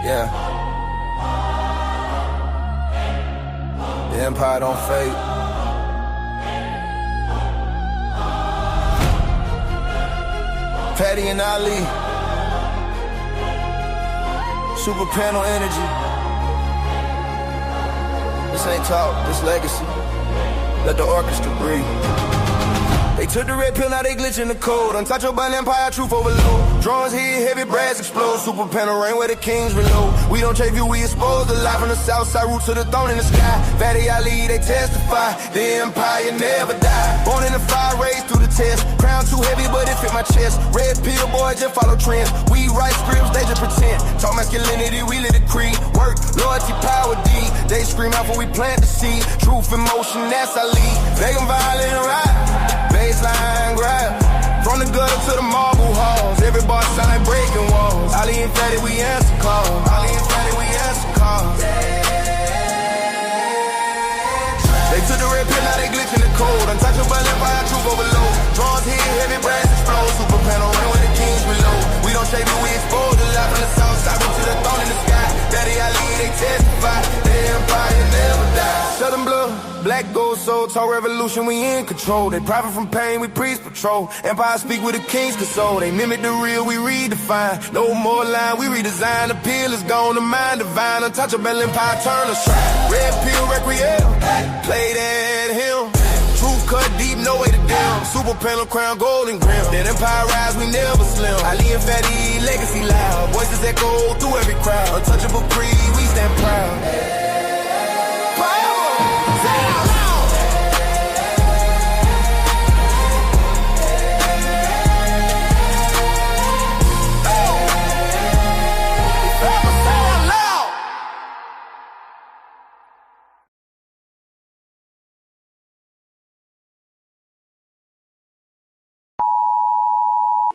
Yeah. The empire don't fade. Fatty and Ali. Super panel energy. This ain't talk, this legacy. Let the orchestra breathe. They took the red pill, now they glitch in the code. Untouchable empire, truth overload. Drones hit, heavy brass explode. Super panel rain where the kings reload. We don't trade view, we expose the light from the south side, root to the throne in the sky. Fatty Ali, they testify. The empire never die. Born in the fire, raised through the test. Crown too heavy, but it fit my chest. Red pill, boy, just follow trends. We write scripts, they just pretend. Talk masculinity, we let it creed. Work, loyalty, power, D. They scream out when we plant the seed. Truth in motion, that's our lead. They can violent ride. Baseline grab. From the gutter to the marble halls. Every bar sound like breaking walls. Ali and Fatty, we answer calls. Ali and Fatty, we answer calls. They took the red pill, now they glitch in the code. Untouchable empire, truth overload. Draws hit, heavy brass explode. Super panel rain where the kings below. We don't shave it, we expose the light from the south side, root to the throne in the sky. Daddy Ali, they testify. The empire never die. Southern blood, black gold soul, tall revolution, we in control. They profit from pain, we preach patrol. Empire speak with the king's console. They mimic the real, we redefine. No more line, we redesign. The pill is gone, the mind divine. Untouchable empire, turn us shrine. Red pill, requiem, play that hymn. Truth cut deep, no way to dim. Super panel, crown, golden grim. That empire rise, we never slim. Ali and Fatty, legacy loud. Voices echo through every crowd. Untouchable creed, we stand proud.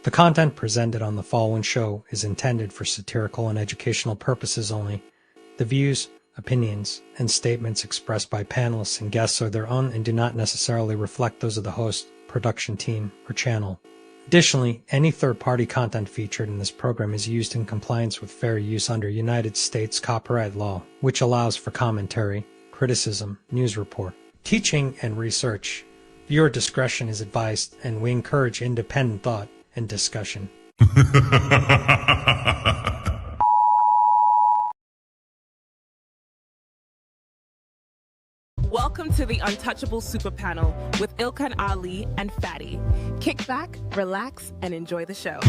The content presented on the following show is intended for satirical and educational purposes only. The views, opinions, and statements expressed by panelists and guests are their own and do not necessarily reflect those of the host, production team, or channel. Additionally, any third-party content featured in this program is used in compliance with fair use under United States copyright law, which allows for commentary, criticism, news report, teaching, and research. Viewer discretion is advised, and we encourage independent thought and discussion. Welcome to the Untouchable Super Panel with Ilkan Ali and Fatty. Kick back, relax, and enjoy the show.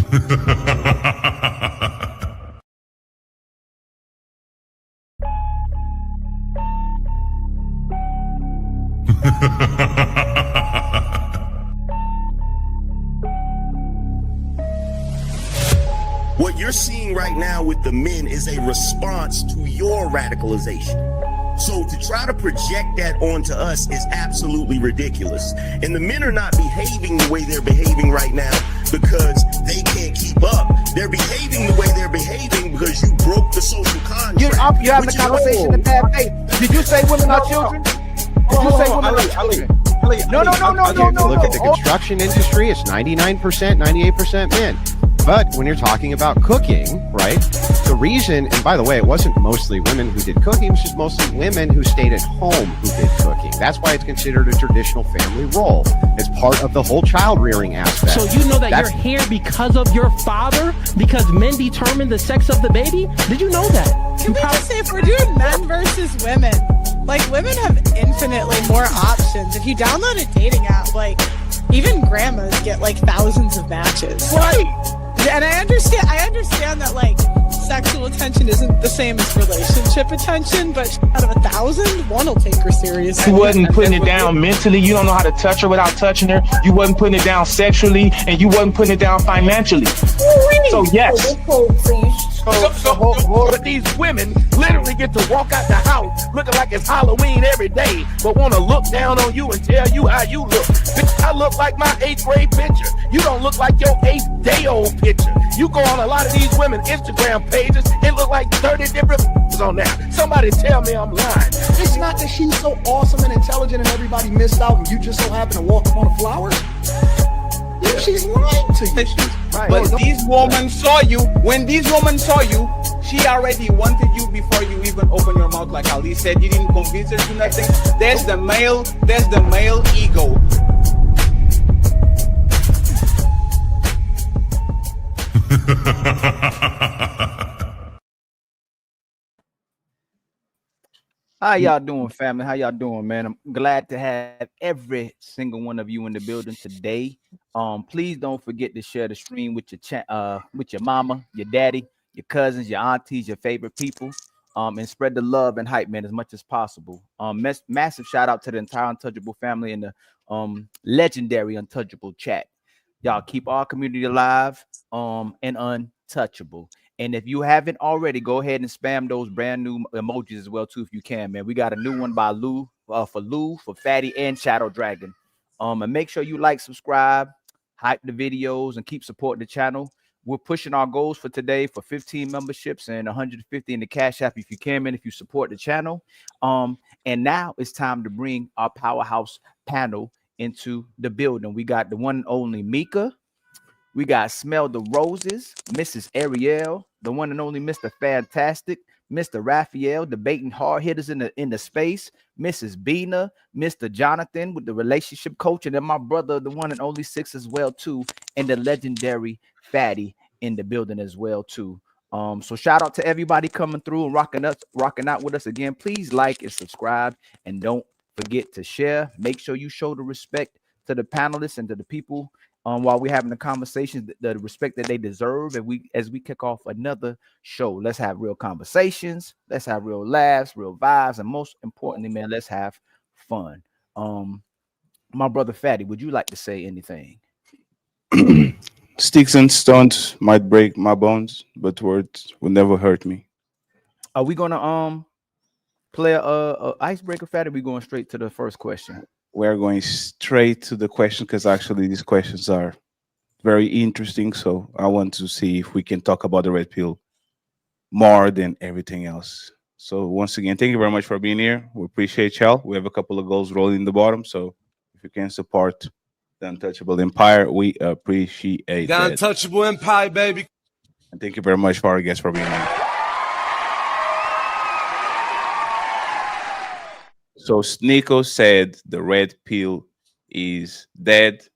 What you're seeing right now with the men is a response to your radicalization. So to try to project that onto us is absolutely ridiculous. And the men are not behaving the way they're behaving right now because they can't keep up. They're behaving the way they're behaving because you broke the social contract. You're having a conversation in bad faith. Did you say women are children? Did you say women are children? No. Look at the construction industry. It's 99%, 98% men. But when you're talking about cooking, right, the reason, and by the way, it wasn't mostly women who did cooking, it was just mostly women who stayed at home who did cooking. That's why it's considered a traditional family role. It's part of the whole child rearing aspect. So you know that you're here because of your father? Because men determine the sex of the baby? Did you know that? Can we just say, if we're doing men versus women, like, women have infinitely more options. If you download a dating app, like, even grandmas get, like, thousands of matches. Right. And I understand that, like, sexual attention isn't the same as relationship attention, but out of 1,000, one will take her seriously. You wasn't putting it down mentally. You don't know how to touch her without touching her. You wasn't putting it down sexually, and you wasn't putting it down financially. So yes. But these women literally get to walk out the house looking like it's Halloween every day, but want to look down on you and tell you how you look. Bitch, I look look like my 8th grade picture. You don't look like your 8th day old picture. You go on a lot of these women Instagram pages, it look like 30 different on there. Somebody tell me I'm lying. It's not that she's so awesome and intelligent and everybody missed out and you just so happen to walk up on a flower. Yeah, she's lying to you. Right. But these women saw you. When these women saw you, she already wanted you before you even open your mouth. Like Ali said, you didn't convince her to nothing. There's the male ego. How y'all doing, family? How y'all doing, man? I'm glad to have every single one of you in the building today. Please don't forget to share the stream with your mama, your daddy, your cousins, your aunties, your favorite people, and spread the love and hype, man, as much as possible. Massive shout out to the entire Untouchable family and the legendary Untouchable chat. Y'all keep our community alive and untouchable. And if you haven't already, go ahead and spam those brand new emojis as well, too, if you can, man. We got a new one by Lou, for Fatty, and Shadow Dragon. And make sure you like, subscribe, hype the videos, and keep supporting the channel. We're pushing our goals for today for 15 memberships and 150 in the Cash App if you can, man, if you support the channel. And now it's time to bring our powerhouse panel into the building. We got the one and only Mika. We got Smell the Roses, Mrs. Ariel, the one and only Mr. Fantastic, Mr. Raphael, debating hard hitters in the space, Mrs. Bina, Mr. Jonathan with the relationship coach, and then my brother, the one and only Six as well, too, and the legendary Fatty in the building as well, too. So shout out to everybody coming through and rocking out with us again. Please like and subscribe, and don't forget to share. Make sure you show the respect to the panelists and to the people while we're having the conversations, the respect that they deserve. And as we kick off another show, let's have real conversations, let's have real laughs, real vibes, and most importantly, man, let's have fun. My brother Fatty, would you like to say anything? Sticks and stones might break my bones, but words will never hurt me. Are we gonna play a icebreaker, Fatty? Or we going straight to the first question? We're going straight to the question because actually these questions are very interesting. So I want to see if we can talk about the red pill more than everything else. So once again, thank you very much for being here. We appreciate y'all. We have a couple of goals rolling in the bottom. So if you can support the Untouchable Empire, we appreciate it. The Untouchable Empire, baby. And thank you very much for our guests for being here. So Sneako said the red pill is dead.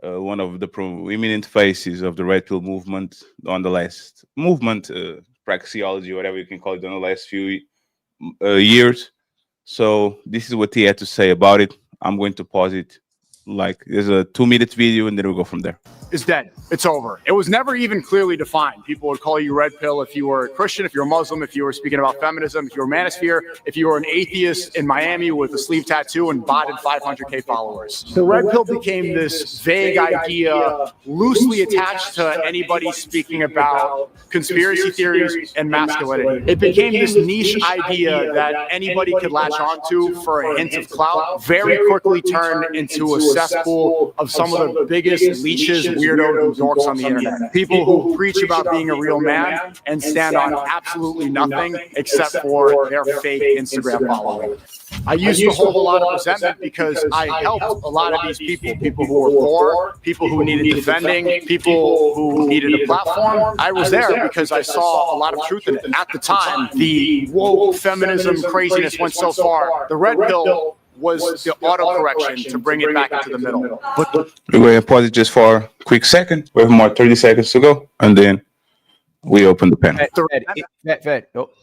One of the prominent faces of the red pill movement on the last movement, praxeology, whatever you can call it, on the last few years. So this is what he had to say about it. I'm going to pause it. Like there's a 2-minute video and then we'll go from there. It's dead. It's over. It was never even clearly defined. People would call you red pill if you were a Christian, if you're a Muslim, if you were speaking about feminism, if you were a manosphere, if you were an atheist in Miami with a sleeve tattoo and botted 500K followers. The red pill became this vague idea loosely attached to anybody speaking about conspiracy theories and masculinity. It became this niche idea that anybody could latch onto for a hint of clout, very quickly turned into a cesspool of some of the biggest leeches, weirdos, and dorks on the internet. People who preach about being a real man and stand on absolutely nothing except for their fake Instagram following. I used to hold a lot of resentment because I helped a lot of these people who were poor, people who needed defending, people who needed a platform. I was there because I saw a lot of truth in it. At the time, the woke feminism craziness went so far. The red pill was the autocorrection to bring it back into the middle. We're going to pause it just for a quick second. We have more 30 seconds to go, and then we open the panel.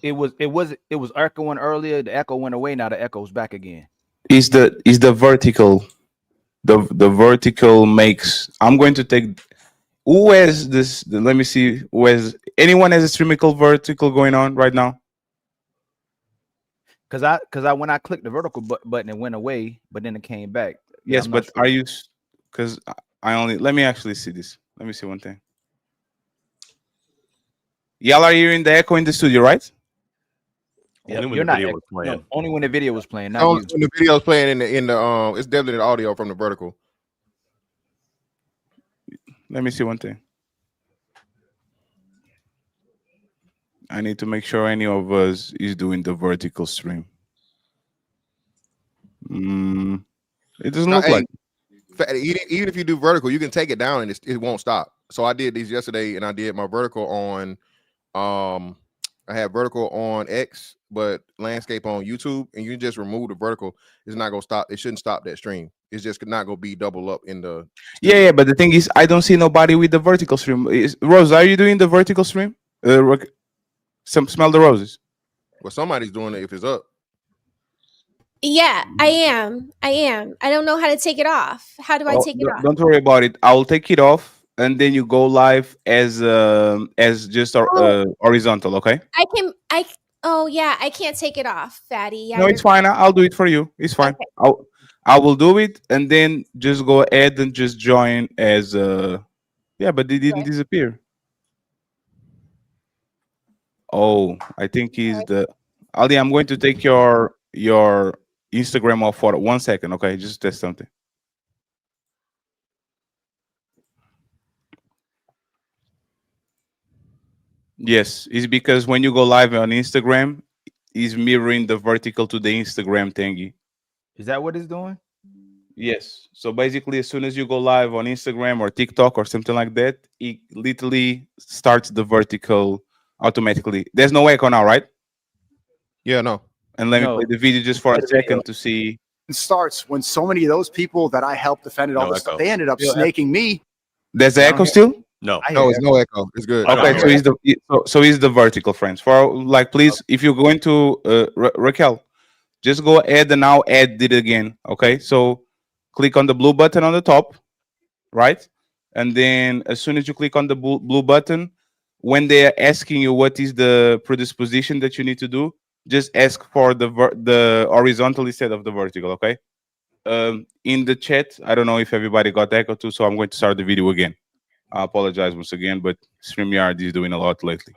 It was echoing earlier. The echo went away. Now the echo's back again. Is the vertical? The vertical makes. I'm going to take. Who has this? Let me see. Who has anyone has a streamical vertical going on right now? Because I when I clicked the vertical button, it went away, but then it came back. Yeah, yes, but sure. Are you? Because I only let me actually see this. Let me see one thing. Y'all are hearing the echo in the studio, right? Yeah, only when the video was playing. No, only when the video was playing. Not when the video was playing in the it's definitely the audio from the vertical. Let me see one thing. I need to make sure any of us is doing the vertical stream. It doesn't Now, look like. even if you do vertical, you can take it down and it won't stop. So I did these yesterday, and I did my vertical on I had vertical on X, but landscape on YouTube, and you just remove the vertical. It's not gonna stop. It shouldn't stop that stream. It's just not gonna be double up in the. Yeah, but the thing is, I don't see nobody with the vertical stream. Rose, are you doing the vertical stream? Smell the roses. Well, somebody's doing it if it's up. Yeah, I am. I don't know how to take it off. How do I take it off? Don't worry about it. I will take it off, and then you go live as just horizontal. Okay. Oh yeah, I can't take it off, Fatty. Yeah, No, it's fine. I'll do it for you. It's fine. Okay. I will do it, and then just go ahead and just join as yeah, but they didn't disappear. Oh, I think he's the Ali. I'm going to take your Instagram off for 1 second. Okay, just test something. Yes, it's because when you go live on Instagram, it's mirroring the vertical to the Instagram thingy. Is that what it's doing? Yes. So basically, as soon as you go live on Instagram or TikTok or something like that, it literally starts the vertical automatically. There's no echo now, right? Yeah, no. And let me play the video just for a second to see. It starts when so many of those people that I helped defended all this stuff, they ended up snaking me. There's the echo still? No, it's no echo. It's good. Okay, so he's the vertical, friends. For like, please, if you're going to Raquel, just go ahead and now add it again. Okay, so click on the blue button on the top, right? And then as soon as you click on the blue button, when they are asking you what is the predisposition that you need to do, just ask for the horizontal instead of the vertical. Okay. In the chat, I don't know if everybody got echo too, so I'm going to start the video again. I apologize once again, but StreamYard is doing a lot lately.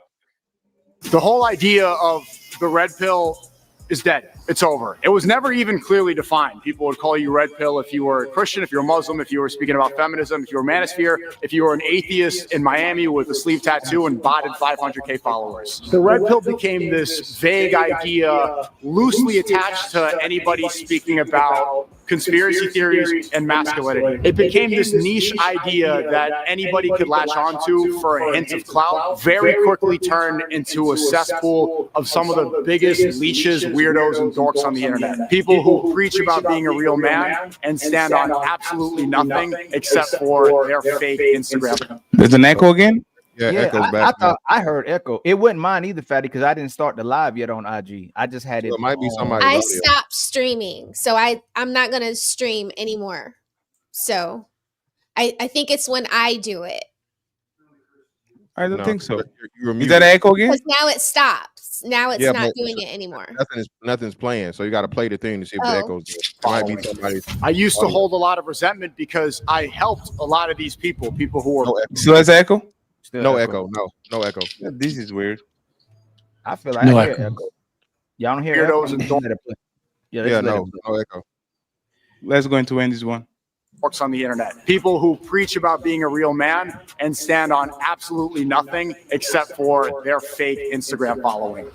The whole idea of the red pill is dead. It's over. It was never even clearly defined. People would call you red pill if you were a Christian, if you're a Muslim, if you were speaking about feminism, if you were a manosphere, if you were an atheist in Miami with a sleeve tattoo and botted 500K followers. The red pill became this vague idea loosely attached to anybody speaking about conspiracy theories and masculinity. It became this niche idea that anybody could latch onto for a hint of clout, very quickly turned into a cesspool of some of the biggest leeches, weirdos, and dorks on the internet. People who preach about being a real man and stand on absolutely nothing except for their fake Instagram. There's an echo again? Yeah, echoes back. I thought I heard echo. It wasn't mine either, Fatty, because I didn't start the live yet on IG. I just had it. It might be somebody. I stopped streaming, so I'm not gonna stream anymore. So I think it's when I do it. I don't think so. Is that echo again? Because now it stops. Now it's not doing it anymore. Nothing's playing, so you got to play the thing to see if the echoes. It might be somebody. I used to hold a lot of resentment because I helped a lot of these people who were. Still has echo? No echo. No echo. Yeah, this is weird. I feel like I hear echo. Y'all don't hear Weirdos echo? and No echo. Let's go into Andy's one. Works on the internet. People who preach about being a real man and stand on absolutely nothing except for their fake Instagram following.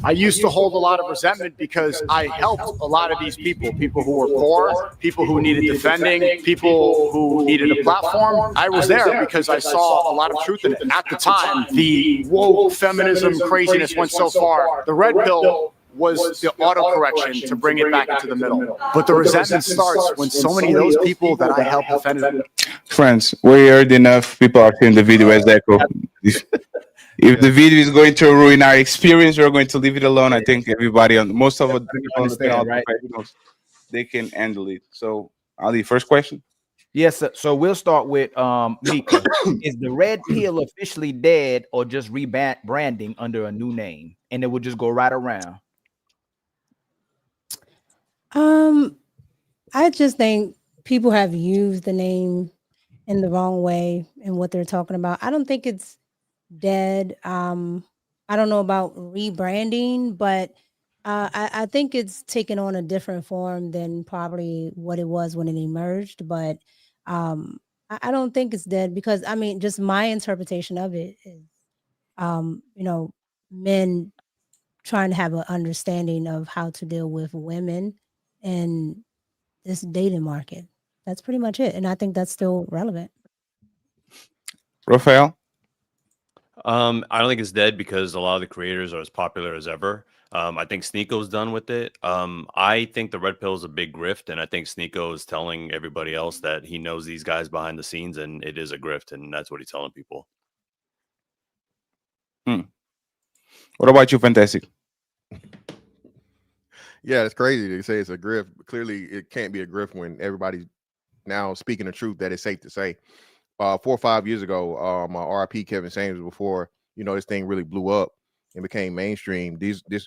I used to hold a lot of resentment because I helped a lot of these people who were poor, people who needed defending, people who needed a platform. I was there because I saw a lot of truth in it. At the time, the woke feminism craziness went so far. The red pill was the autocorrection to bring it back into the middle. But the resentment starts when so many of those people that I helped defend. Friends, we heard enough. People are hearing the video as echo. If the video is going to ruin our experience, we're going to leave it alone. I think everybody on most of the people on the panel, right? They can handle it. So, Ali, first question. Yes, so we'll start with Mika. Is the red pill officially dead or just rebranding under a new name? And it will just go right around. I just think people have used the name in the wrong way in what they're talking about. I don't think it's dead. I don't know about rebranding, but I think it's taken on a different form than probably what it was when it emerged. But I don't think it's dead because I mean, just my interpretation of it is, men trying to have an understanding of how to deal with women in this dating market. That's pretty much it, and I think that's still relevant. Raphael? I don't think it's dead because a lot of the creators are as popular as ever. I think Sneako's done with it. I think the red pill is a big grift, and I think Sneako is telling everybody else that he knows these guys behind the scenes, and it is a grift, and that's what he's telling people. What about you, Fantastic? Yeah, it's crazy to say it's a grift. Clearly, it can't be a grift when everybody's now speaking the truth that it's safe to say. 4 or 5 years ago, RIP Kevin Samuels, before this thing really blew up and became mainstream.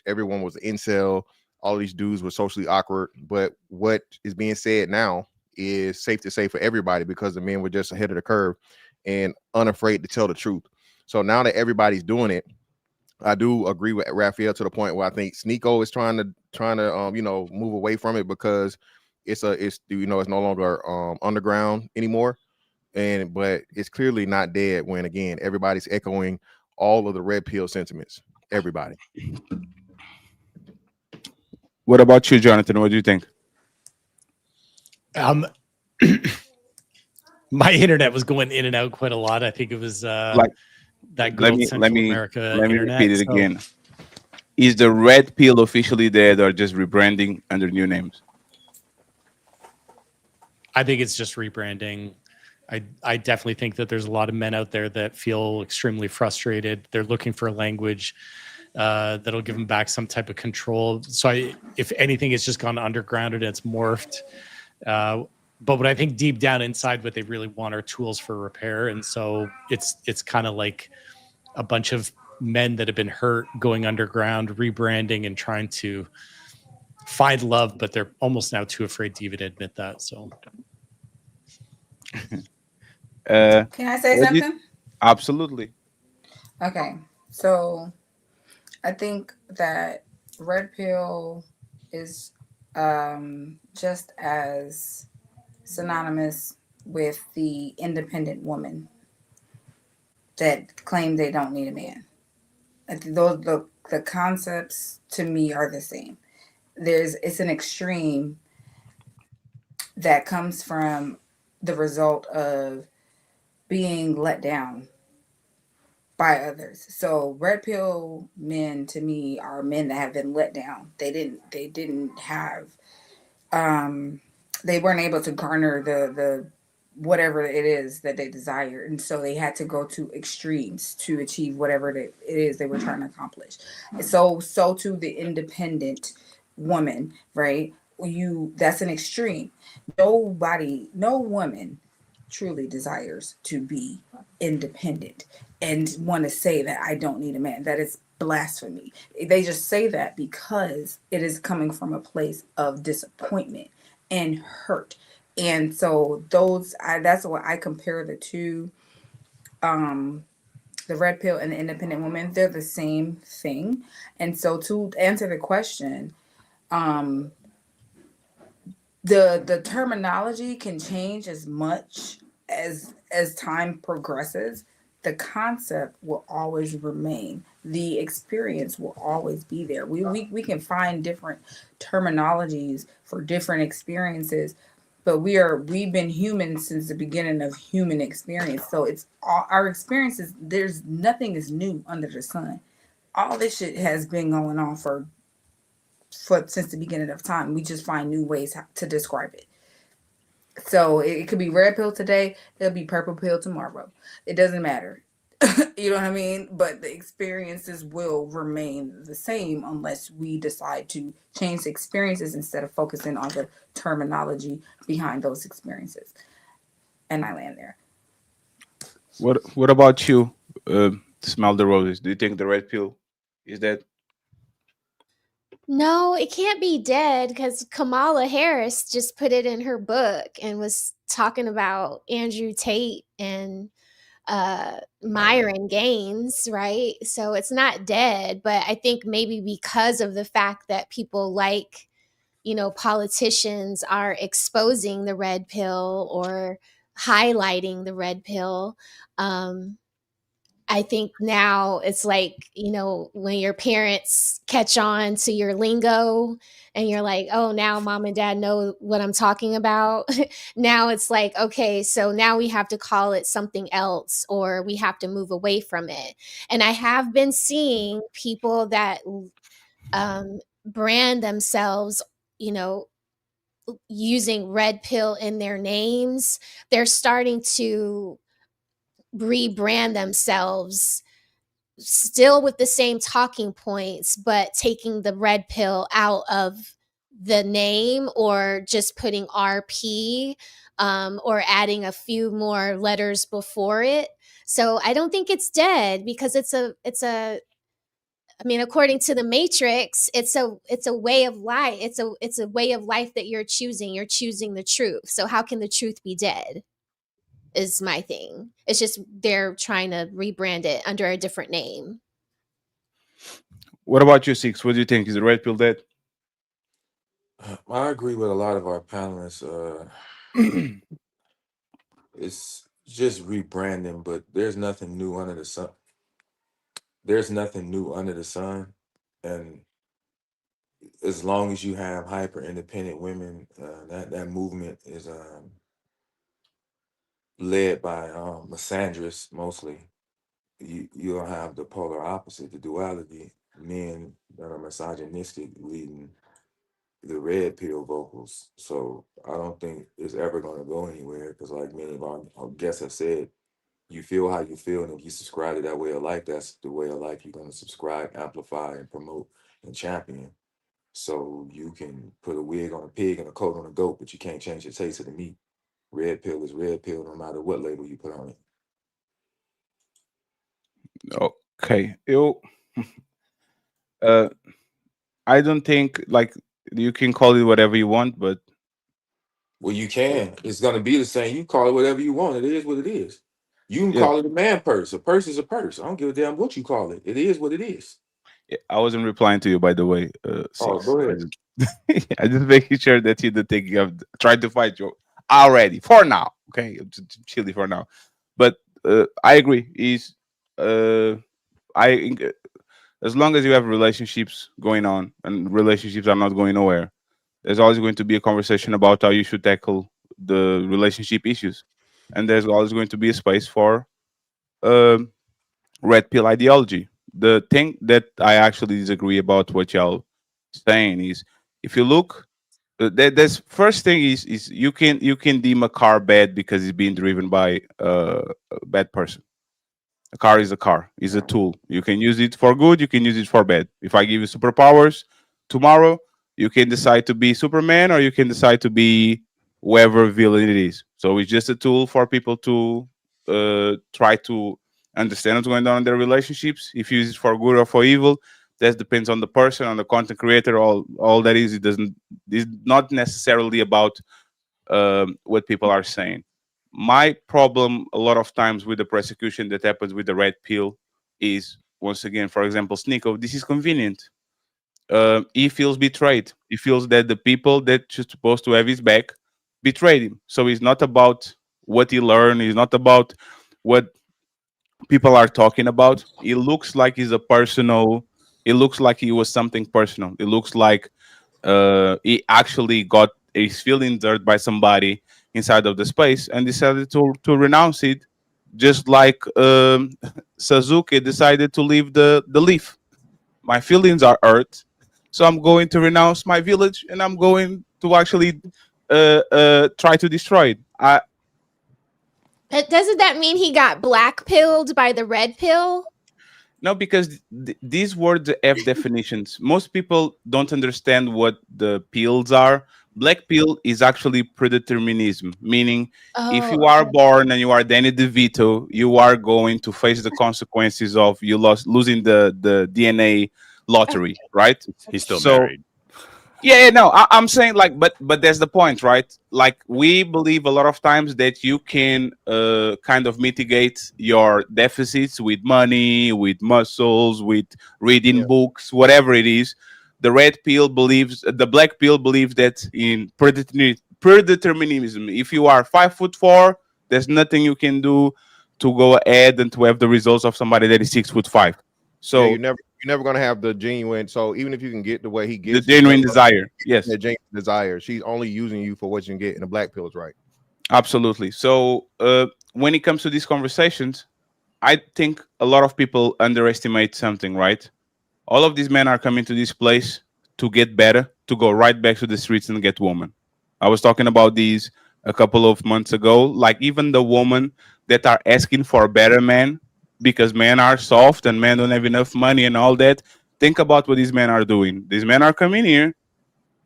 Everyone was incel. All these dudes were socially awkward. But what is being said now is safe to say for everybody because the men were just ahead of the curve and unafraid to tell the truth. So now that everybody's doing it, I do agree with Raphael to the point where I think Sneako is trying to move away from it because it's no longer underground anymore. But it's clearly not dead when again everybody's echoing all of the red pill sentiments. Everybody. What about you, Jonathan? What do you think? My internet was going in and out quite a lot. I think it was that good old Central America let me internet. repeat it again. Is the red pill officially dead or just rebranding under new names? I think it's just rebranding. I definitely think that there's a lot of men out there that feel extremely frustrated. They're looking for a language that'll give them back some type of control. So if anything, it's just gone underground and it's morphed. But what I think deep down inside, what they really want are tools for repair. And so it's kind of like a bunch of men that have been hurt going underground, rebranding and trying to find love, but they're almost now too afraid to even admit that. So. Can I say something? Absolutely. Okay. So I think that red pill is just as synonymous with the independent woman that claim they don't need a man. The concepts to me are the same. It's an extreme that comes from the result of being let down by others. So red pill men to me are men that have been let down. They didn't have they weren't able to garner the whatever it is that they desire, and so they had to go to extremes to achieve whatever it is they were trying to accomplish. So to the independent woman, right? That's an extreme. No woman truly desires to be independent and want to say that I don't need a man. That is blasphemy. They just say that because it is coming from a place of disappointment and hurt. And so that's what I compare the two, the red pill and the independent woman. They're the same thing. And so to answer the question, the terminology can change as much as time progresses. The concept will always remain. The experience will always be there. We can find different terminologies for different experiences, but we've been humans since the beginning of human experience. So it's all our experiences. There's nothing is new under the sun. All this shit has been going on for since the beginning of time. We just find new ways to describe it. So it could be red pill today, it'll be purple pill tomorrow. It doesn't matter. You know what I mean? But the experiences will remain the same unless we decide to change the experiences instead of focusing on the terminology behind those experiences. And I land there. What about you, Smell the Roses? Do you think the red pill is dead? No, it can't be dead because Kamala Harris just put it in her book and was talking about Andrew Tate and Myron Gaines, right? So it's not dead, but I think maybe because of the fact that people politicians are exposing the red pill or highlighting the red pill. I think now it's like, when your parents catch on to your lingo and you're like, oh, now mom and dad know what I'm talking about. Now it's like, okay, so now we have to call it something else, or we have to move away from it. And I have been seeing people that brand themselves, using red pill in their names. They're starting to rebrand themselves still with the same talking points, but taking the red pill out of the name, or just putting RP, or adding a few more letters before it. So I don't think it's dead, because according to the Matrix, it's a way of life. It's a way of life that you're choosing. You're choosing the truth. So how can the truth be dead? Is my thing. It's just they're trying to rebrand it under a different name. What about you, Six? What do you think? Is the red pill dead? I agree with a lot of our panelists. It's just rebranding, but there's nothing new under the sun. There's nothing new under the sun, and as long as you have hyper independent women, that movement is led by misandrists mostly. You'll have the polar opposite, the duality, men that are misogynistic leading the red pill vocals. So I don't think it's ever going to go anywhere, because like many of our guests have said, you feel how you feel, and if you subscribe to that way of life, that's the way of life you're going to subscribe, amplify, and promote and champion. So you can put a wig on a pig and a coat on a goat, but you can't change the taste of the meat. Red pill is red pill, no matter what label you put on it. Okay. I don't think, like, you can call it whatever you want, but well, you can. It's going to be the same. You call it whatever you want. It is what it is. You can call it a man purse. A purse is a purse. I don't give a damn what you call it. It is what it is. Yeah, I wasn't replying to you, by the way. Go ahead. I just making sure that you don't think you have tried to fight you already for now. Okay, just chilly for now. But I agree. As long as you have relationships going on and relationships are not going nowhere, there's always going to be a conversation about how you should tackle the relationship issues, and there's always going to be a space for red pill ideology. The thing that I actually disagree about what y'all saying is, if you look, there's first thing is you can deem a car bad because it's being driven by a bad person. A car is a car, is a tool. You can use it for good, you can use it for bad. If I give you superpowers tomorrow, you can decide to be Superman, or you can decide to be whoever villain it is. So it's just a tool for people to try to understand what's going on in their relationships. If you use it for good or for evil, that depends on the person, on the content creator. All that is, it's not necessarily about what people are saying. My problem a lot of times with the persecution that happens with the red pill is, once again, for example, Sneako, this is convenient. He feels betrayed. He feels that the people that are supposed to have his back betrayed him. So it's not about what he learned. It's not about what people are talking about. It looks like he's a personal. It looks like he was something personal. It looks like he actually got his feelings hurt by somebody inside of the space and decided to renounce it, just like Suzuki decided to leave the leaf. My feelings are hurt, so I'm going to renounce my village and I'm going to actually try to destroy it. But doesn't that mean he got black pilled by the red pill? No, because these words have definitions. Most people don't understand what the pills are. Black pill is actually predeterminism, meaning if you are born and you are Danny DeVito, you are going to face the consequences of losing the DNA lottery, right? He's still married. Yeah, no, I'm saying, like, but that's the point, right? Like, we believe a lot of times that you can kind of mitigate your deficits with money, with muscles, with reading books, whatever it is. The black pill believes that in predeterminism. If you are 5'4", There's nothing you can do to go ahead and to have the results of somebody that is 6'5". So you're never gonna have the genuine. So even if you can get the way he gets, the genuine desire, yes, the genuine desire. She's only using you for what you can get, and the black pill is right. Absolutely. So when it comes to these conversations, I think a lot of people underestimate something, right? All of these men are coming to this place to get better, to go right back to the streets and get women. I was talking about these a couple of months ago. Like even the women that are asking for a better man because men are soft and men don't have enough money and all that. Think about what these men are doing. These men are coming here.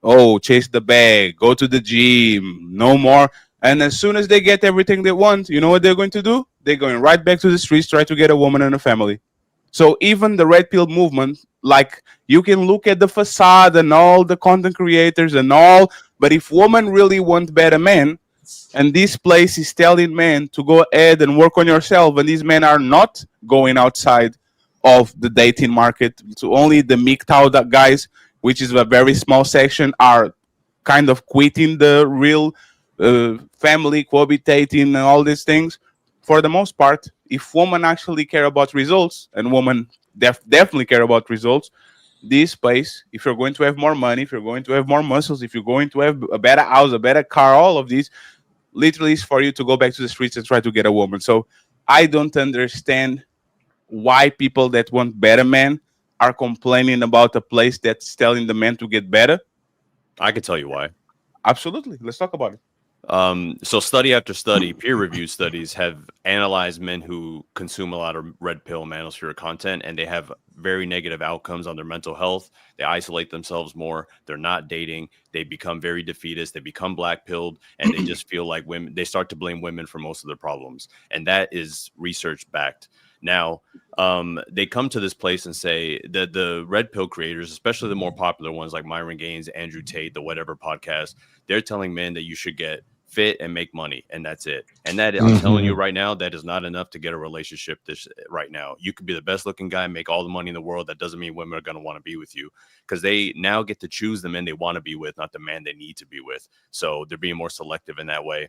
Oh, chase the bag, go to the gym, no more. And as soon as they get everything they want, you know what they're going to do? They're going right back to the streets, try to get a woman and a family. So even the red pill movement, like you can look at the facade and all the content creators and all, but if women really want better men, and this place is telling men to go ahead and work on yourself, and these men are not going outside of the dating market, to only the MGTOW out guys, which is a very small section, are kind of quitting the real family cohabitating and all these things. For the most part, if women actually care about results, and women definitely care about results, this space, if you're going to have more money, if you're going to have more muscles, if you're going to have a better house, a better car, all of these, literally is for you to go back to the streets and try to get a woman. So I don't understand why people that want better men are complaining about a place that's telling the men to get better. I can tell you why. Absolutely. Let's talk about it. So study after study, peer-reviewed studies have analyzed men who consume a lot of red pill manosphere content, and they have very negative outcomes on their mental health. They isolate themselves more. They're not dating. They become very defeatist. They become black-pilled, and they just feel like women. They start to blame women for most of their problems, and that is research-backed. Now, they come to this place and say that the red pill creators, especially the more popular ones like Myron Gaines, Andrew Tate, the whatever podcast, they're telling men that you should get fit and make money, and that's it. And that I'm telling you right now, that is not enough to get a relationship this right now. You could be the best looking guy, make all the money in the world. That doesn't mean women are going to want to be with you, because they now get to choose the men they want to be with, not the man they need to be with. So they're being more selective in that way.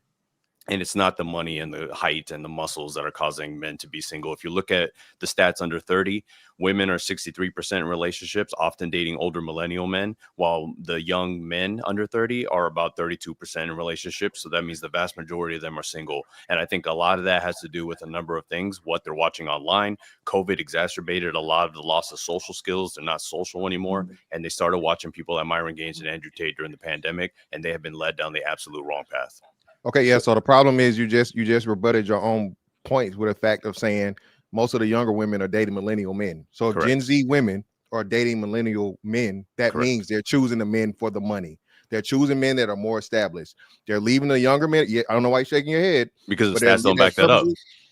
And it's not the money and the height and the muscles that are causing men to be single. If you look at the stats under 30, women are 63% in relationships, often dating older millennial men, while the young men under 30 are about 32% in relationships. So that means the vast majority of them are single. And I think a lot of that has to do with a number of things, what they're watching online. COVID exacerbated a lot of the loss of social skills. They're not social anymore. And they started watching people like Myron Gaines and Andrew Tate during the pandemic, and they have been led down the absolute wrong path. Okay, yeah. So the problem is you just rebutted your own points with the fact of saying most of the younger women are dating millennial men. So if Gen Z women are dating millennial men, that means they're choosing the men for the money. They're choosing men that are more established. They're leaving the younger men. Yeah, I don't know why you're shaking your head. Because the stats don't back that up.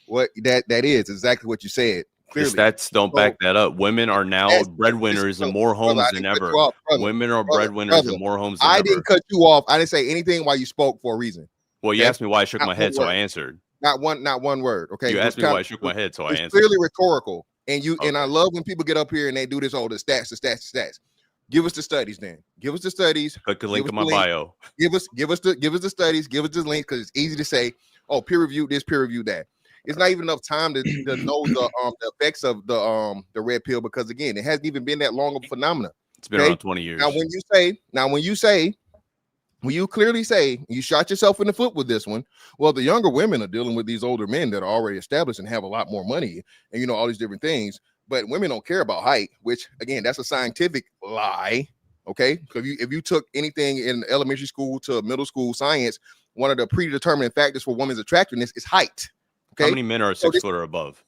What that is exactly what you said. Clearly. The stats don't back that up. Women are now breadwinners in more homes than ever. Women are breadwinners in more homes than ever. I didn't cut you off. I didn't say anything while you spoke for a reason. Well, you asked me why I shook my head, so I answered. Not one word. Okay. You asked me why I shook my head, so I answered. Clearly rhetorical. And and I love when people get up here and they do this, the stats. Give us the studies then. Give us the studies. Click the link in my bio. Give us the studies, give us the link, because it's easy to say, oh, peer review this, peer review that. It's not even enough time to know the effects of the red pill, because again, it hasn't even been that long of a phenomenon. It's been around 20 years. When you clearly say you shot yourself in the foot with this one, well, the younger women are dealing with these older men that are already established and have a lot more money and all these different things, but women don't care about height, which again, that's a scientific lie. Okay. Because if you took anything in elementary school to middle school science, one of the predetermining factors for women's attractiveness is height. Okay. How many men are 6 foot or above?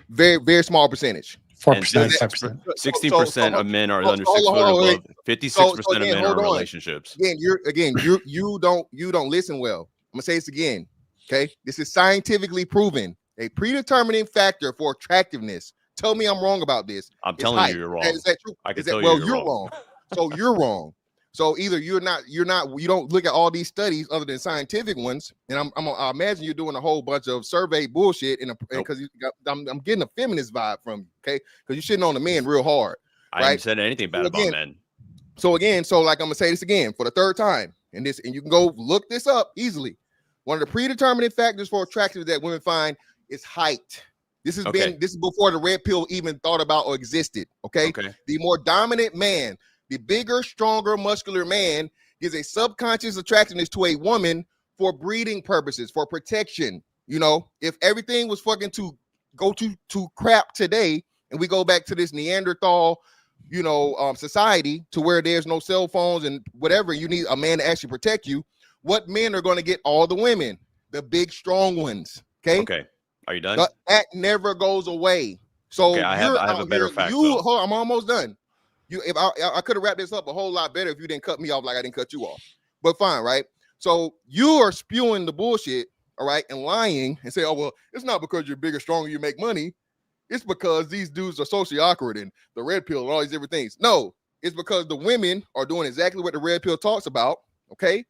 Very, very small percentage. 4%, 5%. 60% of men are under 6 foot or above. 56% of men are in relationships. You don't listen well. I'm gonna say this again. Okay, this is scientifically proven. A predetermining factor for attractiveness. Tell me I'm wrong about this. I'm telling you you're wrong. Is that true? I can tell you you're wrong. So you're wrong. So either you don't look at all these studies other than scientific ones, and I imagine you're doing a whole bunch of survey bullshit because I'm getting a feminist vibe from you, okay? Because you're shitting on the men real hard. I haven't said anything bad about men. So like I'm gonna say this again for the third time, and you can go look this up easily. One of the predetermining factors for attraction that women find is height. This is before the red pill even thought about or existed. Okay. The more dominant man, the bigger, stronger, muscular man gives a subconscious attractiveness to a woman for breeding purposes, for protection. You know, if everything was fucking to go to crap today, and we go back to this Neanderthal, society to where there's no cell phones and whatever, you need a man to actually protect you. What men are going to get all the women? The big, strong ones. Okay. Are you done? That never goes away. So I have a better fact. I'm almost done. If I could have wrapped this up a whole lot better if you didn't cut me off like I didn't cut you off. But fine, right? So you are spewing the bullshit, all right, and lying and say, oh, well, it's not because you're bigger, stronger, you make money. It's because these dudes are socially awkward and the red pill and all these different things. No, it's because the women are doing exactly what the red pill talks about, okay?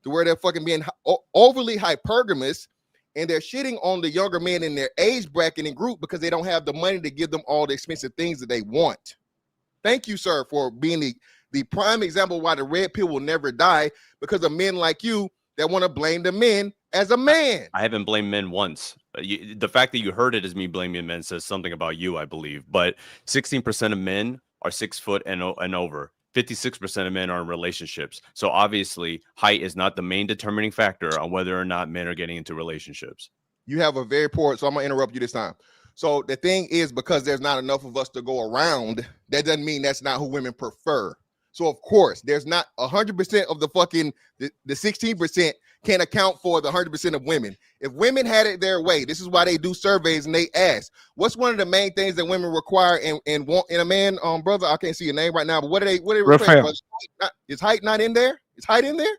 To where they're fucking being overly hypergamous, and they're shitting on the younger men in their age bracket and group because they don't have the money to give them all the expensive things that they want. Thank you, sir, for being the prime example why the red pill will never die, because of men like you that want to blame the men as a man. I haven't blamed men once. The fact that you heard it as me blaming men says something about you, I believe. But 16% of men are 6 foot and over. 56% of men are in relationships. So obviously, height is not the main determining factor on whether or not men are getting into relationships. You have a very poor, so I'm going to interrupt you this time. So the thing is, because there's not enough of us to go around, that doesn't mean that's not who women prefer. So of course, there's not 100% of the fucking, the 16% can't account for the 100% of women. If women had it their way, this is why they do surveys and they ask, what's one of the main things that women require and want in a man? Brother, I can't see your name right now, but what do they require? Is height not in there? Is height in there?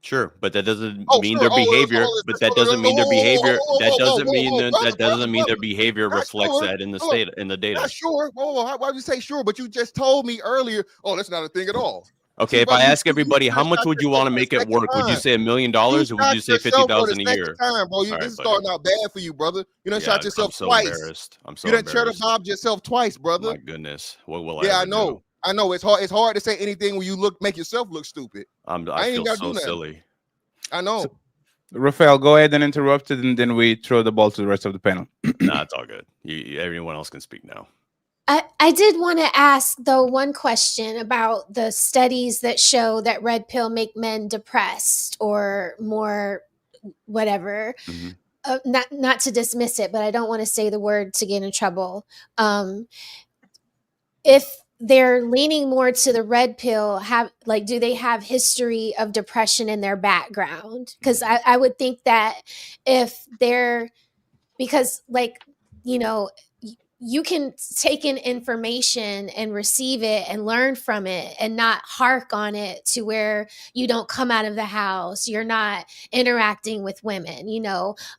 Sure, but that doesn't mean their behavior. But that doesn't mean their behavior. That doesn't mean their behavior reflects that in the data. Not sure. Why would you say sure? But you just told me earlier. Oh, that's not a thing at all. Okay, if I ask everybody, how much would you want to make it work? Would you say $1 million, or would you say 50,000 a year? This is starting out bad for you, brother. You done shot yourself twice. Embarrassed. I'm so you done embarrassed. bobbed yourself twice, brother. My goodness, what will I? Yeah, I know. Do? I know. It's hard. It's hard to say anything when you make yourself look stupid. I feel so silly. I know. So, Rafael, go ahead and interrupt it, and then we throw the ball to the rest of the panel. Nah, it's all good. Everyone else can speak now. I did want to ask, though, one question about the studies that show that red pill make men depressed or more whatever. Mm-hmm. Not to dismiss it, but I don't want to say the word to get in trouble. If they're leaning more to the red pill, do they have history of depression in their background? Because I would think that if they're, because you can take in information and receive it and learn from it and not hark on it to where you don't come out of the house, you're not interacting with women.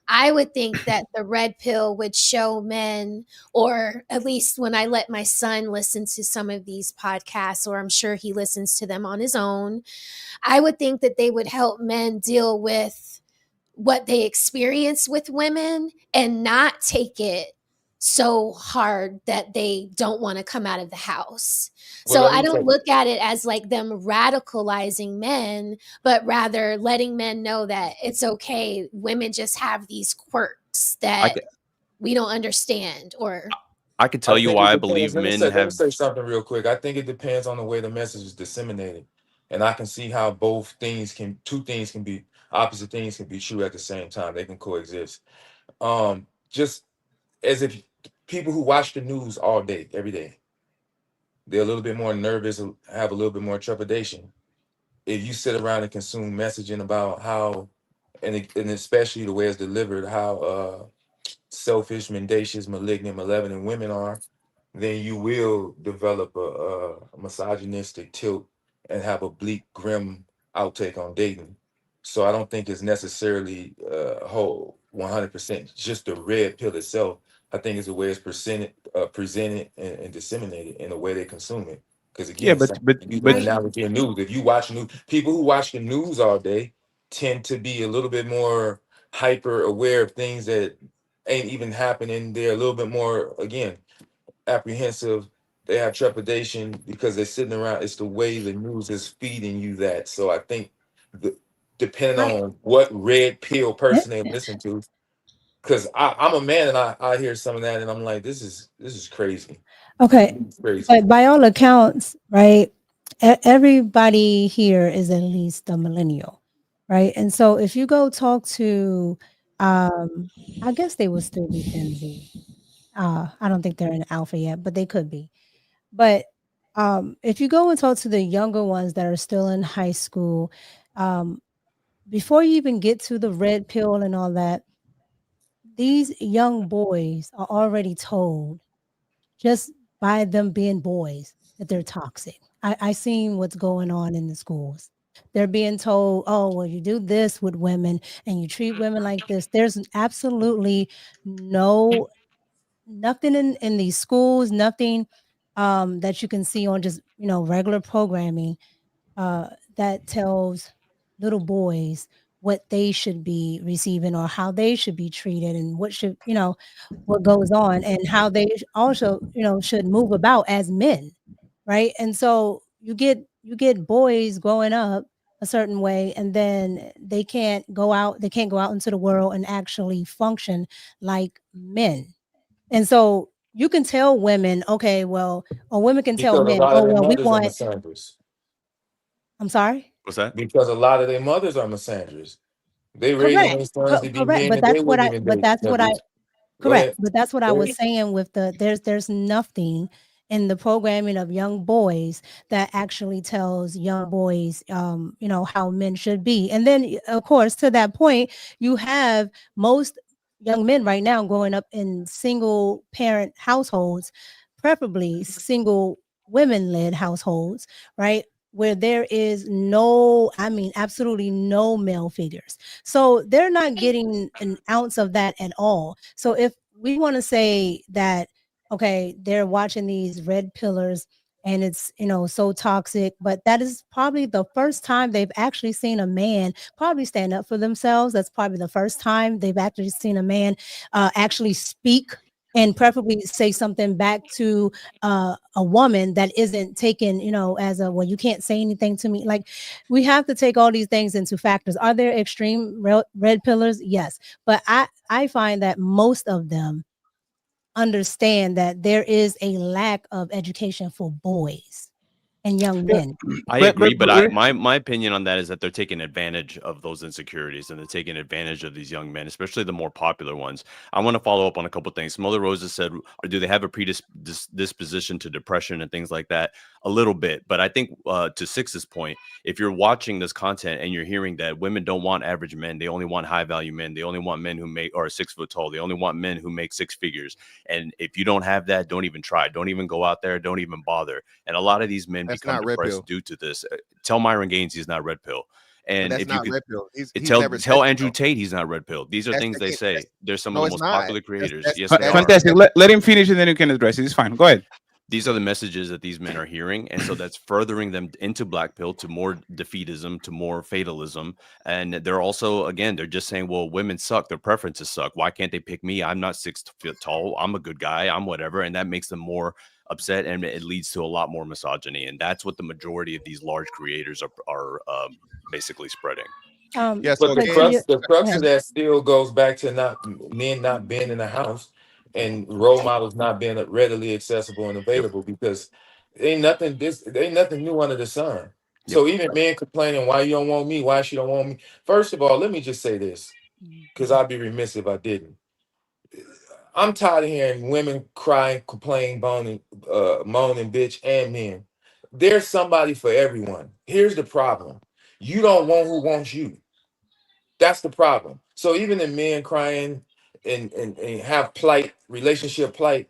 I would think that the red pill would show men, or at least when I let my son listen to some of these podcasts, or I'm sure he listens to them on his own, I would think that they would help men deal with what they experience with women and not take it so hard that they don't want to come out of the house. So I don't look at it as like them radicalizing men, but rather letting men know that it's okay. Women just have these quirks that we don't understand. Or I can tell you why I believe men have. Let me say something real quick. I think it depends on the way the message is disseminated, and I can see how opposite things can be true at the same time. They can coexist. Just as if people who watch the news all day, every day, they're a little bit more nervous, have a little bit more trepidation. If you sit around and consume messaging about how, and especially the way it's delivered, how selfish, mendacious, malignant, malevolent women are, then you will develop a misogynistic tilt and have a bleak, grim outtake on dating. So I don't think it's necessarily whole 100% just the red pill itself. I think it's the way it's presented and disseminated in the way they consume it. Because again, analogy in news. If you watch news, people who watch the news all day tend to be a little bit more hyper aware of things that ain't even happening. They're a little bit more, again, apprehensive. They have trepidation because they're sitting around. It's the way the news is feeding you that. So I think depending Right. on what red pill person they listen to. Because I'm a man and I hear some of that and I'm like, this is crazy. Okay, It's crazy. but by all accounts, right, everybody here is at least a millennial, right? And so if you go talk to, I guess they would still be Gen Z. I don't think they're in alpha yet, but they could be. But if you go and talk to the younger ones that are still in high school, um, before you even get to the red pill and all that, these young boys are already told just by them being boys that they're toxic. I seen what's going on in the schools. They're being told, oh, well, you do this with women and you treat women like this. There's absolutely nothing in these schools, nothing that you can see on just, regular programming that tells little boys what they should be receiving or how they should be treated and what should, what goes on and how they also, should move about as men, right? And so you get boys growing up a certain way and then they can't go out into the world and actually function like men. And so you can tell women, okay, well, or women can tell Because a men, lot oh, of their well, we mothers are want. misandrous. I'm sorry? What's that? Because a lot of their mothers are misandrous. They raising Correct. their sons to be Correct, men but that they that's what wouldn't I even but date. that's what I Go correct, ahead. but that's what I Go was ahead. saying with there's nothing in the programming of young boys that actually tells young boys, how men should be. And then, of course, to that point, you have most young men right now growing up in single parent households, preferably single women-led households, right? Where there is absolutely no male figures. So they're not getting an ounce of that at all. So if we want to say that, okay, they're watching these red pillars and it's, so toxic, but that is probably the first time they've actually seen a man probably stand up for themselves. That's probably the first time they've actually seen a man actually speak and preferably say something back to a woman that isn't taken, as a, well, you can't say anything to me. Like, we have to take all these things into factors. Are there extreme red pillars? Yes, but I find that most of them understand that there is a lack of education for boys and young men. I agree, but my opinion on that is that they're taking advantage of those insecurities and they're taking advantage of these young men, especially the more popular ones. I want to follow up on a couple things. Mother Rosa said, or do they have a predisposition to depression and things like that? A little bit, but I think to Six's point, if you're watching this content and you're hearing that women don't want average men, they only want high value men, they only want men who are 6 foot tall, they only want men who make 6 figures. And if you don't have that, don't even try, don't even go out there, don't even bother. And a lot of these men become depressed due to this. Tell Myron Gaines he's not red pill. And if you could tell Andrew Tate he's not red pill. These are things they say. They're some of the most popular creators. Yes, they are. Fantastic. Let him finish and then you can address it. It's fine. Go ahead. These are the messages that these men are hearing. And so that's furthering them into black pill, to more defeatism, to more fatalism. And they're also, again, they're just saying, well, women suck. Their preferences suck. Why can't they pick me? I'm not 6 feet tall. I'm a good guy. I'm whatever. And that makes them more upset, and it leads to a lot more misogyny. And that's what the majority of these large creators are basically spreading. Yes, but the crux of that still goes back to men not being in the house and role models not being readily accessible and available, because ain't nothing new under the sun. So even men complaining, why you don't want me, why she don't want me. First of all, let me just say this, because I'd be remiss if I didn't. I'm tired of hearing women crying, complain, moaning, bitch, and men. There's somebody for everyone. Here's the problem: you don't want who wants you. That's the problem. So even the men crying and have relationship plight,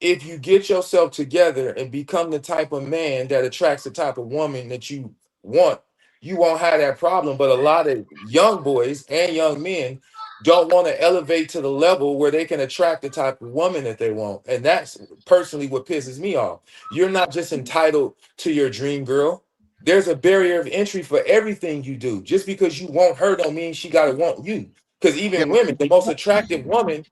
if you get yourself together and become the type of man that attracts the type of woman that you want, you won't have that problem. But a lot of young boys and young men don't want to elevate to the level where they can attract the type of woman that they want. And that's personally what pisses me off. You're not just entitled to your dream girl. There's a barrier of entry for everything you do. Just because you want her don't mean she got to want you. Because even women, the most attractive woman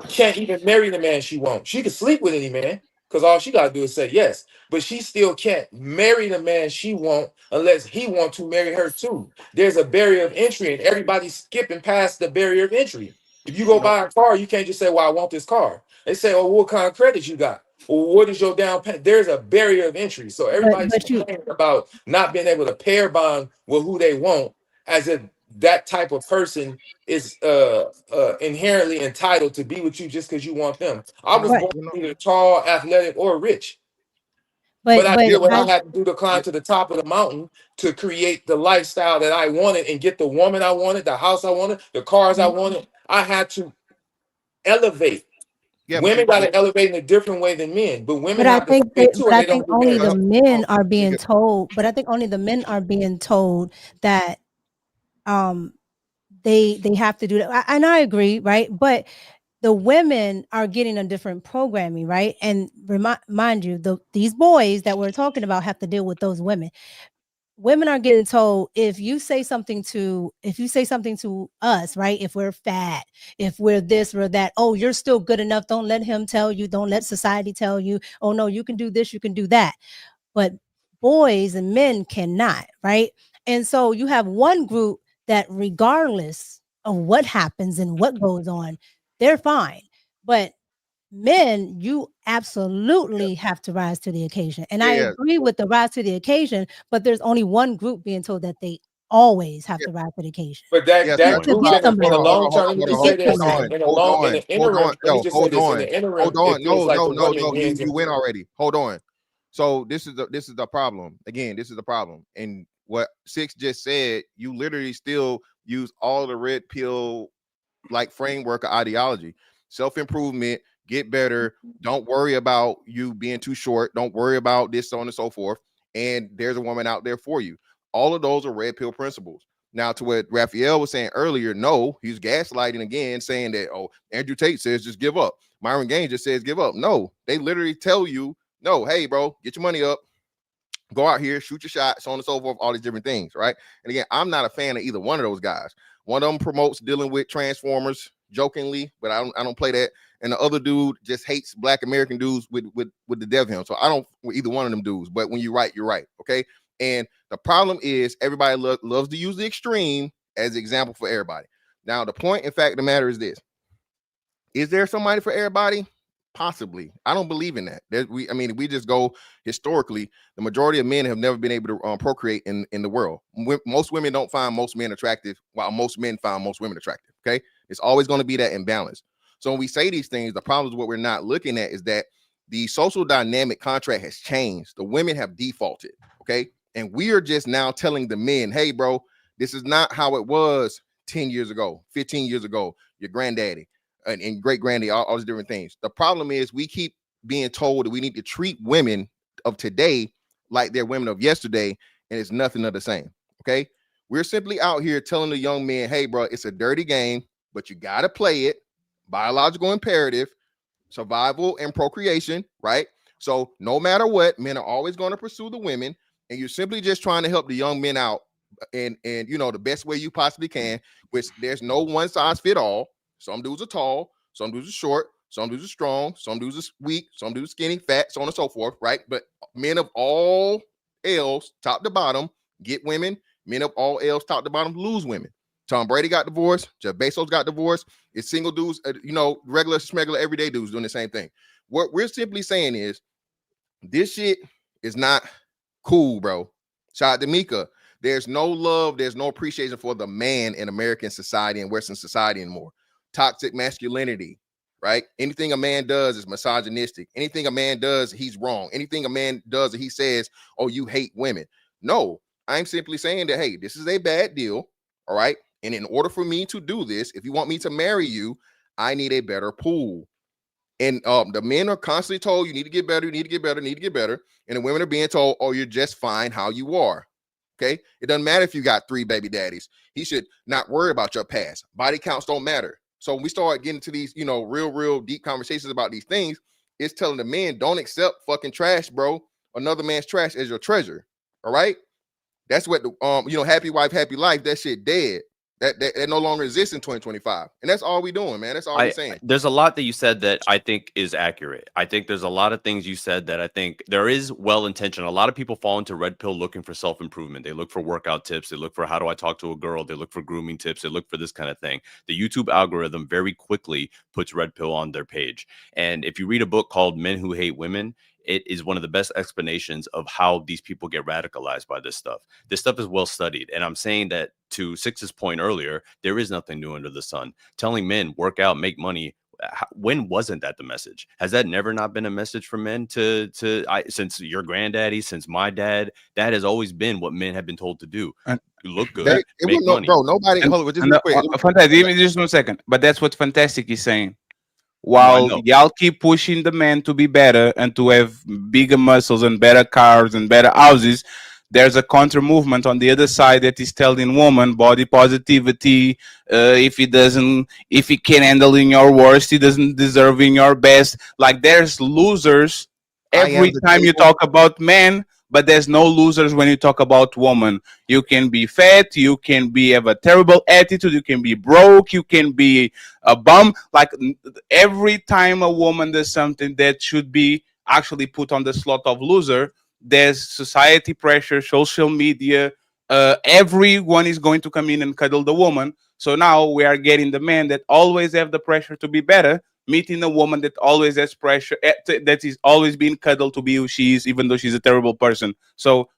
can't even marry the man she wants. She can sleep with any man, because all she gotta do is say yes. But she still can't marry the man she want unless he want to marry her too. There's a barrier of entry, and everybody's skipping past the barrier of entry. If you go buy a car, you can't just say, "Well, I want this car." They say, "Oh, what kind of credit you got? Well, what is your down payment?" There's a barrier of entry. So everybody's but you complaining about not being able to pair bond with who they want, as if that type of person is inherently entitled to be with you just because you want them. I was right, born either tall, athletic, or rich. But I did what I had to do to climb to the top of the mountain to create the lifestyle that I wanted and get the woman I wanted, the house I wanted, the cars I wanted. I had to elevate. Women got to elevate in a different way than men, but women have to elevate too, but and I they think don't do only that. the men are being told. But I think only the men are being told that they have to do that. And I agree, right? But the women are getting a different programming, right? And mind you, these boys that we're talking about have to deal with those women. Women are getting told if you say something to us, right? If we're fat, if we're this or that, oh, you're still good enough. Don't let him tell you. Don't let society tell you. Oh no, you can do this, you can do that. But boys and men cannot, right? And so you have one group that, regardless of what happens and what goes on, they're fine. But men, you absolutely have to rise to the occasion. And I agree with the rise to the occasion, but there's only one group being told that they always have to rise to the occasion. But that To group get in the somebody. long term, let me just say this. In the interim, let me just say hold this. In on, the interim, hold on. it feels like the women No. being You win already. Hold on. So this is the problem. Again, this is the problem. And what Six just said, you literally still use all the red pill like framework of ideology, self-improvement, get better. Don't worry about you being too short. Don't worry about this, so on and so forth. And there's a woman out there for you. All of those are red pill principles. Now, to what Raphael was saying earlier, no, he's gaslighting again, saying that, oh, Andrew Tate says just give up. Myron Gaines just says give up. No, they literally tell you, no, hey, bro, get your money up, go out here, shoot your shot, so on and so forth, all these different things, right? And again, I'm not a fan of either one of those guys. One of them promotes dealing with Transformers jokingly, but I don't play that. And the other dude just hates Black American dudes with the dev him. So I don't with either one of them dudes. But when you're right, you're right. Okay. And the problem is everybody loves to use the extreme as an example for everybody. Now, the point, in fact, the matter is this. Is there somebody for everybody? Possibly. I don't believe in that. We just go historically. The majority of men have never been able to procreate in the world. Most women don't find most men attractive, while most men find most women attractive. Okay, it's always going to be that imbalance. So when we say these things, the problem is what we're not looking at is that the social dynamic contract has changed. The women have defaulted. Okay, and we are just now telling the men, hey, bro, this is not how it was 10 years ago, 15 years ago. Your granddaddy and great granddaddy, all these different things. The problem is we keep being told that we need to treat women of today like they're women of yesterday, and it's nothing of the same. Okay, we're simply out here telling the young men, hey, bro, it's a dirty game, but you got to play it. Biological imperative, survival and procreation, right? So no matter what, men are always going to pursue the women, and you're simply just trying to help the young men out and the best way you possibly can, which there's no one size fit all. Some dudes are tall, some dudes are short, some dudes are strong, some dudes are weak, some dudes are skinny, fat, so on and so forth, right? But men of all L's, top to bottom, get women. Men of all L's, top to bottom, lose women. Tom Brady got divorced. Jeff Bezos got divorced. It's single dudes, regular, smegular, everyday dudes doing the same thing. What we're simply saying is this shit is not cool, bro. Shout out to Mika. There's no love, there's no appreciation for the man in American society and Western society anymore. Toxic masculinity, right? Anything a man does is misogynistic. Anything a man does, he's wrong. Anything a man does, he says, oh, you hate women. No, I'm simply saying that, hey, this is a bad deal, all right? And in order for me to do this, if you want me to marry you, I need a better pool. And the men are constantly told, you need to get better, you need to get better, need to get better. And the women are being told, oh, you're just fine how you are. Okay? It doesn't matter if you got 3 baby daddies. He should not worry about your past. Body counts don't matter. So when we start getting to these, real deep conversations about these things, it's telling the men, don't accept fucking trash, bro. Another man's trash as your treasure. All right? That's what the happy wife, happy life, that shit dead. that no longer exists in 2025, and that's all we doing, man. That's all we're saying. There's a lot that you said that I think is accurate. I think there's a lot of things you said that I think there is well-intentioned. A lot of people fall into red pill looking for self-improvement. They look for workout tips. They look for how do I talk to a girl. They look for grooming tips. They look for this kind of thing. The YouTube algorithm very quickly puts red pill on their page. And if you read a book called Men Who Hate Women, it is one of the best explanations of how these people get radicalized by this stuff. This stuff is well studied. And I'm saying that to Six's point earlier, there is nothing new under the sun. Telling men, work out, make money. When wasn't that the message? Has that never not been a message for men since your granddaddy, since my dad? That has always been what men have been told to do. Look good, make money. Bro, nobody. Hold on, just real quick. Fantastic. Give me just 1 second. But that's what Fantastic is saying. While y'all keep pushing the men to be better and to have bigger muscles and better cars and better houses, there's a counter movement on the other side that is telling women body positivity. If he can't handle in your worst, he doesn't deserve in your best. Like there's losers every time you talk about men, but there's no losers when you talk about women. You can be fat, you can have a terrible attitude, you can be broke, you can be a bum. Like every time a woman does something that should be actually put on the slot of loser, there's society pressure, social media. Everyone is going to come in and cuddle the woman. So now we are getting the men that always have the pressure to be better, meeting a woman that always has pressure, that is always being cuddled to be who she is, even though she's a terrible person. So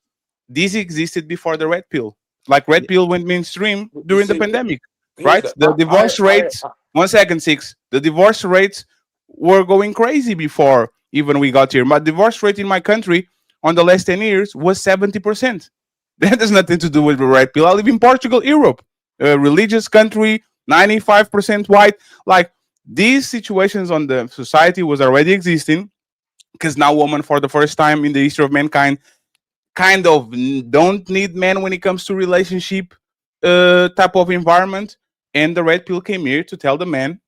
this existed before the red pill. Like red pill went mainstream during the pandemic, right? The divorce rates. 1 second, Six. The divorce rates were going crazy before even we got here. My divorce rate in my country on the last 10 years was 70%. That has nothing to do with the red pill. I live in Portugal, Europe, a religious country, 95% white. Like these situations on the society was already existing because now women, for the first time in the history of mankind, kind of don't need men when it comes to relationship type of environment. And the red pill came here to tell the men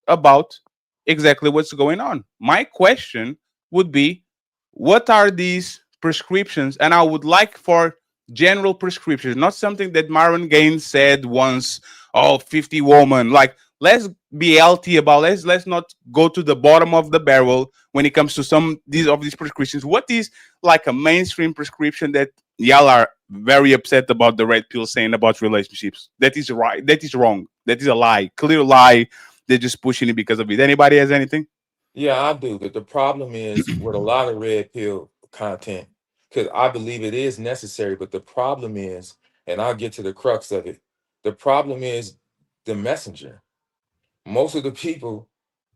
about exactly what's going on. My question would be, what are these prescriptions? And I would like for general prescriptions, not something that Myron Gaines said once, 50 women. Like, let's be healthy about let's not go to the bottom of the barrel when it comes to some of these prescriptions. What is like a mainstream prescription that y'all are very upset about the red pill saying about relationships? That is right. That is wrong. That is a lie. Clear lie. They're just pushing it because of it. Anybody has anything? Yeah, I do. But the problem is with a lot of red pill content, because I believe it is necessary, but the problem is, and I'll get to the crux of it, the problem is the messenger. Most of the people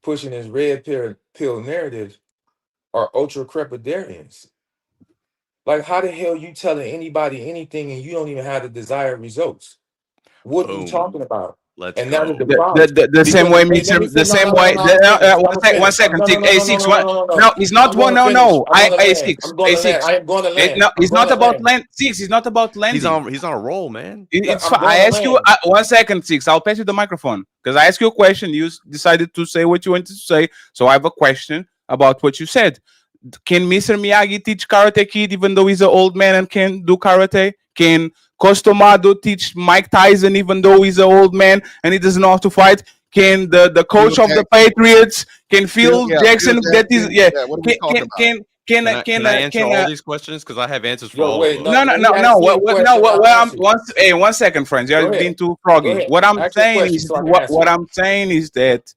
pushing this red pill narrative are ultra crepidarians. Like, how the hell you telling anybody anything and you don't even have the desired results? What are you talking about? Let's and go. that is the problem. The same way, the same way. 1 second. A6. No, it's not one. No. A6. A6. I am going to land. No, it's not about land. Six. It's not about landing. He's on a roll, man. It's I ask you 1 second, Six. I'll pass you the microphone because I asked you a question. You decided to say what you wanted to say. So I have a question about what you said. Can Mr. Miyagi teach Karate Kid even though he's an old man and can do karate? Can Costomado teach Mike Tyson even though he's an old man and he doesn't know how to fight? Can the coach of the Patriots, can Phil Jackson, that is, Can I answer all these questions? Because I have answers for all of them. No. 1 second, friends. You're being too froggy. What I'm saying is that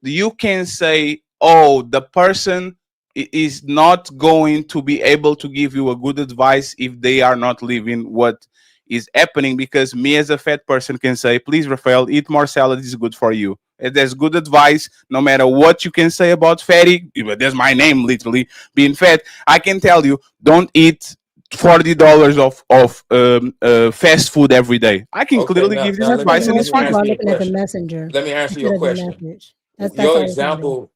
you can say, oh, the person is not going to be able to give you a good advice if they are not living what is happening, because me as a fat person can say, please, Rafael, eat more salad, is good for you. There's good advice no matter what you can say about fatty. There's my name literally being fat. I can tell you, don't eat $40 of fast food every day. I can clearly give this advice and it's fine. Looking at the messenger. Let me answer your question. Your example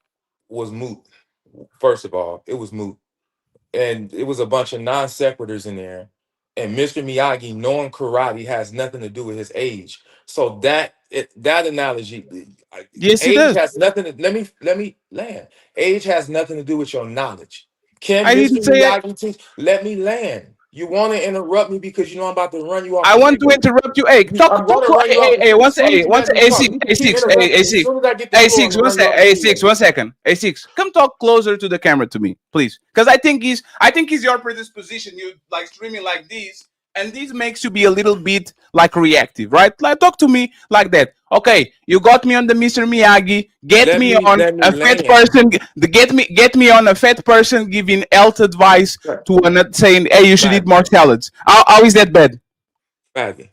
was moot. First of all, it was moot. And it was a bunch of non sequiturs in there. And Mr. Miyagi knowing karate has nothing to do with his age. So that analogy, yes, age has nothing to, let me land. Age has nothing to do with your knowledge. Can Mr. Miyagi teach? Let me land. You want to interrupt me because you know I'm about to run you off. I want to interrupt you. Hey, talk. I'm going to run you off. A6. Come talk closer to the camera to me, please, because I think he's your predisposition. You like streaming like this, and this makes you be a little bit like reactive, right? Like talk to me like that. Okay, you got me on the Mr. Miyagi. Get me on a fat person. Get me on a fat person giving health advice to another, saying, "Hey, you should eat more salads." How is that bad? Fatty,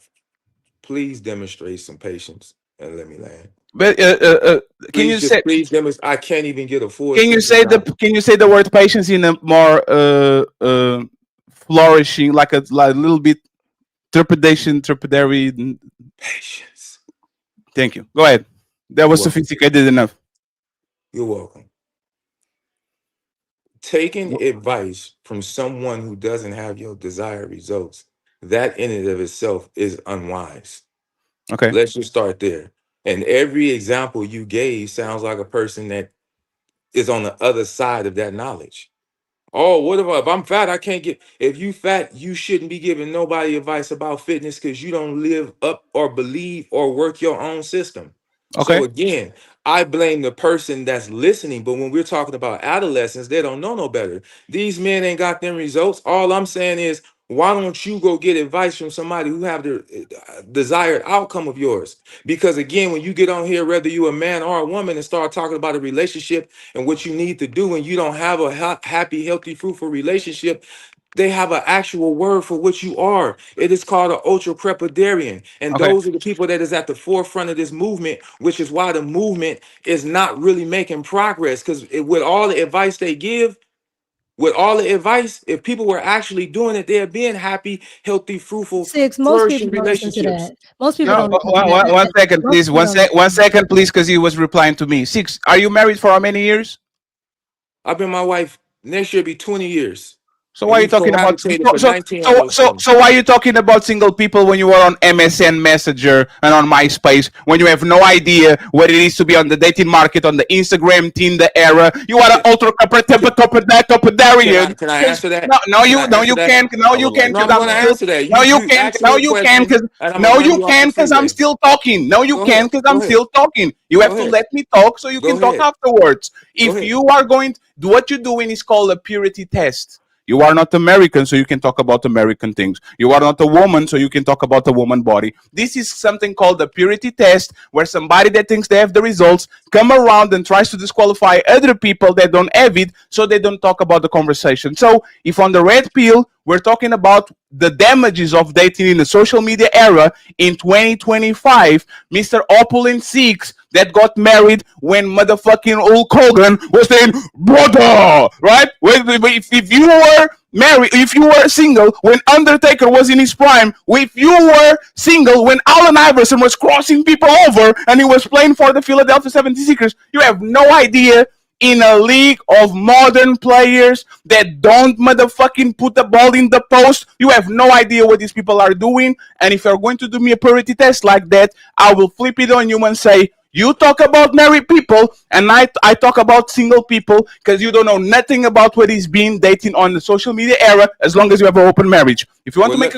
please demonstrate some patience and let me land. But can you say? Please demonstrate. I can't even get a full. Can you say the word patience in a more flourishing, like a little bit trepidary? Patience. Thank you. Go ahead. That was sophisticated enough. You're welcome. Taking advice from someone who doesn't have your desired results, that in and of itself is unwise. Okay. Let's just start there. And every example you gave sounds like a person that is on the other side of that knowledge. Oh, what if I'm fat? I can't get. If you fat, you shouldn't be giving nobody advice about fitness because you don't live up or believe or work your own system. Okay. So again, I blame the person that's listening. But when we're talking about adolescents, they don't know no better. These men ain't got them results. All I'm saying is, why don't you go get advice from somebody who have the desired outcome of yours? Because again, when you get on here, whether you a man or a woman, and start talking about a relationship and what you need to do, and you don't have a happy, healthy, fruitful relationship, they have an actual word for what you are. It is called an ultra-crepidarian. And those are the people that is at the forefront of this movement, which is why the movement is not really making progress. Because with all the advice they give, if people were actually doing it, they're being happy, healthy, fruitful, Most people flourishing don't listen to relationships. that. Most people don't listen to that. One second, please. One second, please, because he was replying to me. 6. Are you married for how many years? I've been my wife. Next year be 20 years. So why are you talking about so why are you talking about single people when you are on MSN Messenger and on MySpace when you have no idea what it is to be on the dating market on the Instagram Tinder era? You are an ultra crepidarian. Can I answer that? No, you can't. No, you can't. No, I'm going to answer that. No, you can't. No, you can't. Because I'm still talking. No, you can't because I'm still talking. You have to let me talk so you can talk afterwards. If you are going to do what you're doing is called a purity test. You are not American, so you can talk about American things. You are not a woman, so you can talk about the woman body. This is something called the purity test, where somebody that thinks they have the results come around and tries to disqualify other people that don't have it, so they don't talk about the conversation. So if on the red pill, we're talking about the damages of dating in the social media era in 2025, Mr. Opulent 6 that got married when motherfucking Hulk Hogan was saying, brother, right? If you were married, if you were single when Undertaker was in his prime, if you were single when Allen Iverson was crossing people over and he was playing for the Philadelphia 76ers, you have no idea. In a league of modern players that don't motherfucking put the ball in the post, you have no idea what these people are doing. And if you're going to do me a purity test like that, I will flip it on you and say, you talk about married people and I talk about single people because you don't know nothing about what is being dating on the social media era as long as you have an open marriage. If you want to make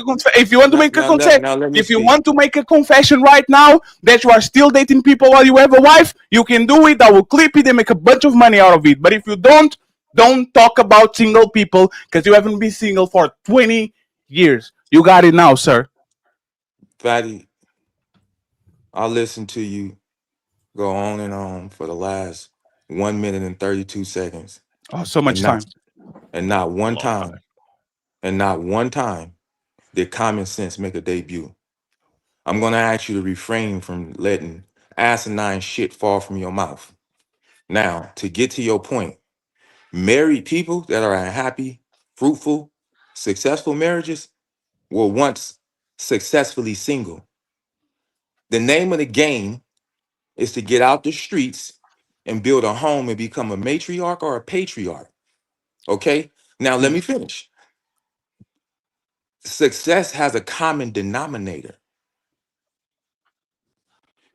a confession right now that you are still dating people while you have a wife, you can do it. I will clip it and make a bunch of money out of it. But if you don't talk about single people because you haven't been single for 20 years. You got it now, sir. Fatty, I'll listen to you go on and on for the last 1 minute and 32 seconds. Oh, so much time. And not one time did common sense make a debut. I'm going to ask you to refrain from letting asinine shit fall from your mouth. Now, to get to your point, married people that are in happy, fruitful, successful marriages were once successfully single. The name of the game is to get out the streets and build a home and become a matriarch or a patriarch. Okay? Now, let me finish. Success has a common denominator,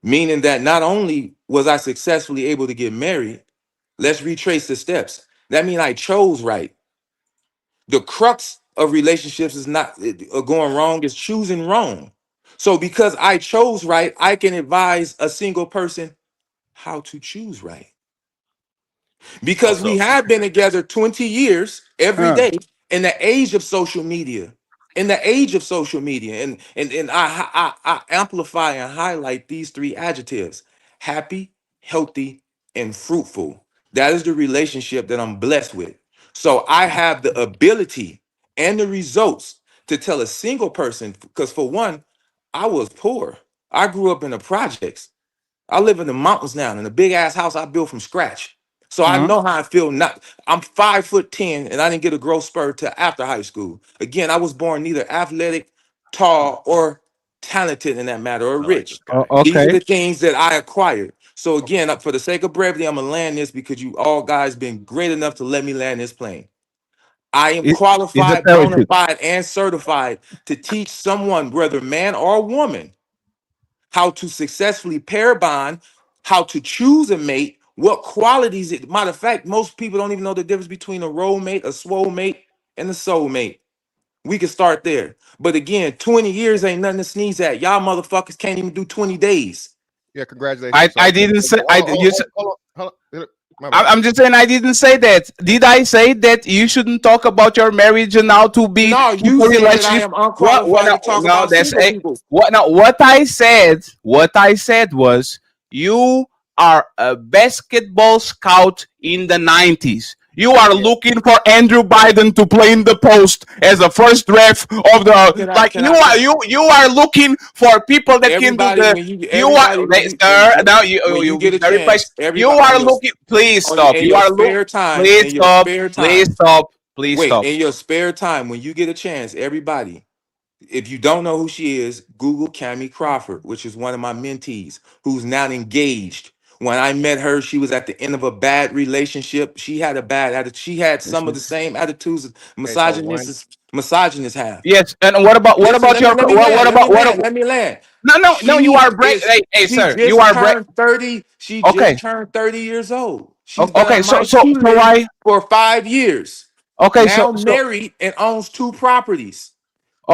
meaning that not only was I successfully able to get married, let's retrace the steps. That means I chose right. The crux of relationships is not going wrong, is choosing wrong. So because I chose right, I can advise a single person how to choose right. Because we have been together 20 years every day in the age of social media. In the age of social media. And I amplify and highlight these three adjectives: happy, healthy, and fruitful. That is the relationship that I'm blessed with. So I have the ability and the results to tell a single person, because for one, I was poor. I grew up in the projects. I live in the mountains now in a big ass house I built from scratch. So I know how I feel. I'm 5'10" and I didn't get a growth spurt till after high school. Again, I was born neither athletic, tall, or talented in that matter, or rich. These are the things that I acquired. So again, for the sake of brevity, I'm gonna land this because you all guys been great enough to let me land this plane. I am qualified, bona fide, and certified to teach someone, whether man or woman, how to successfully pair bond, how to choose a mate, what qualities it. Matter of fact, most people don't even know the difference between a role mate, a swole mate, and a soul mate. We can start there. But again, 20 years ain't nothing to sneeze at. Y'all motherfuckers can't even do 20 days. Yeah, congratulations. I didn't say Hold on. I'm just saying I didn't say that. Did I say that you shouldn't talk about your marriage and how to be No, you said that I am unqualified to talk about single people. What I said was you are a basketball scout in the 90s. You are looking for Andrew Biden to play in the post as a first ref of the you are looking for people that can do the you get very patient. You are looking. Please stop. You are looking. Please stop. Please stop. Please stop. In your spare time, when you get a chance, everybody, if you don't know who she is, Google Cammie Crawford, which is one of my mentees, who's now engaged. When I met her, she was at the end of a bad relationship. She had a bad attitude. She had some of the same attitudes misogynists have. Yes, and what about Let me land. No, you are breaking. Hey, sir, you are breaking 30. She just turned 30 years old. She's okay. So why for 5 years? Okay, now married and owns 2 properties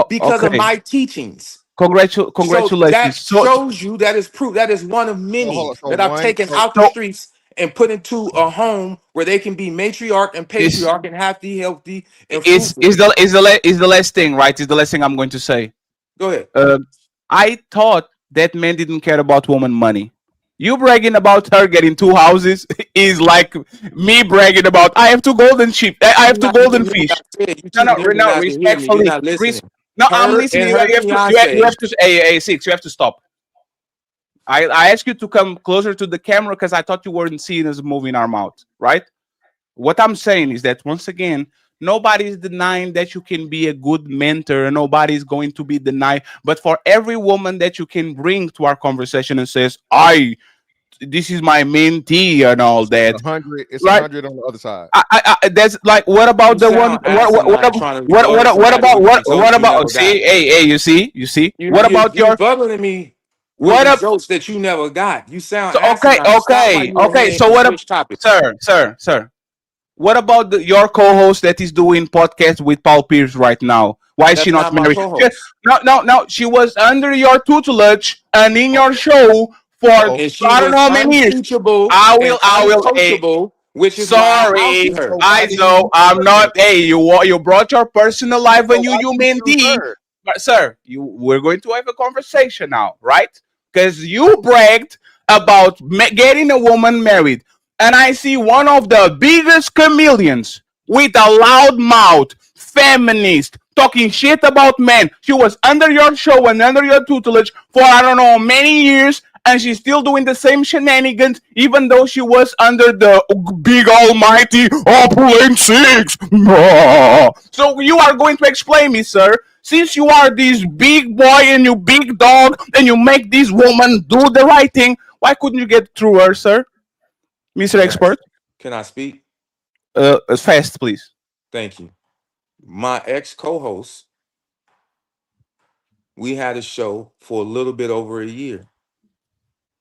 because of my teachings. Congratulations. So that shows you that is proof. That is one of many that I've taken out the streets and put into a home where they can be matriarch and patriarch and happy, healthy, and fruitful. Is the last thing, right? Is the last thing I'm going to say. Go ahead. I thought that man didn't care about woman money. You bragging about her getting 2 houses is like me bragging about I have 2 golden sheep. I have 2 golden fish. No, respectfully. No, I'm listening. You have to. Hey, 6. You have to stop. I asked you to come closer to the camera because I thought you weren't seeing us moving our mouth, right? What I'm saying is that once again, nobody's denying that you can be a good mentor. Nobody's going to be denied. But for every woman that you can bring to our conversation and says, this is my mentee and all that. It's 100 on the other side. That's like, what about the one? What about? See, hey, you see. What about your bubbling me? What results that you never got? You sound okay. So what sir? What about your co-host that is doing podcast with Paul Pierce right now? Why is she not married? No. She was under your tutelage and in your show for I don't know how many years. I will. Which is sorry. I'm not. Hey, you brought your personal life when you mentee. But sir, we're going to have a conversation now, right? Because you bragged about getting a woman married. And I see one of the biggest chameleons with a loud mouth, feminist, talking shit about men. She was under your show and under your tutelage for I don't know many years, and she's still doing the same shenanigans, even though she was under the big almighty Opulent 6. So you are going to explain me, sir. Since you are this big boy and you big dog and you make this woman do the right thing, why couldn't you get through her, sir? Mr. Expert? Can I speak? Fast, please. Thank you. My ex-co-host, we had a show for a little bit over a year.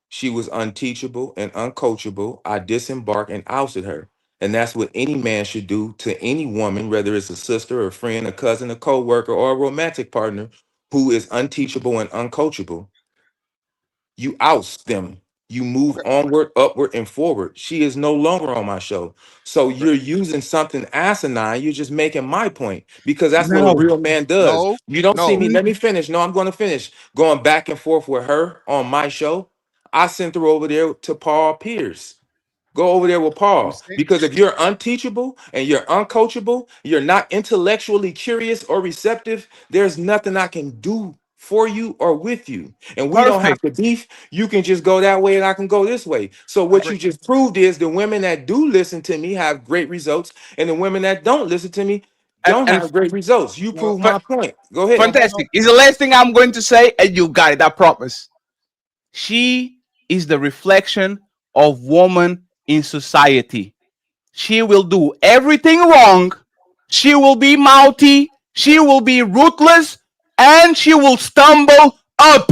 She was unteachable and uncoachable. I disembarked and ousted her. And that's what any man should do to any woman, whether it's a sister, a friend, a cousin, a co-worker, or a romantic partner who is unteachable and uncoachable. You oust them. You move onward, upward, and forward. She is no longer on my show. So you're using something asinine. You're just making my point because that's what a real man does. You don't see me. Let me finish. No, I'm going to finish. Going back and forth with her on my show. I sent her over there to Paul Pierce. Go over there with Paul. Because if you're unteachable and you're uncoachable, you're not intellectually curious or receptive, there's nothing I can do for you or with you. And we don't have to beef. You can just go that way and I can go this way. So what you just proved is the women that do listen to me have great results, and the women that don't listen to me don't have great results. You prove my point. Go ahead. Fantastic. It's the last thing I'm going to say, and you got it. I promise. She is the reflection of woman in society. She will do everything wrong. She will be mouthy. She will be ruthless, and she will stumble up.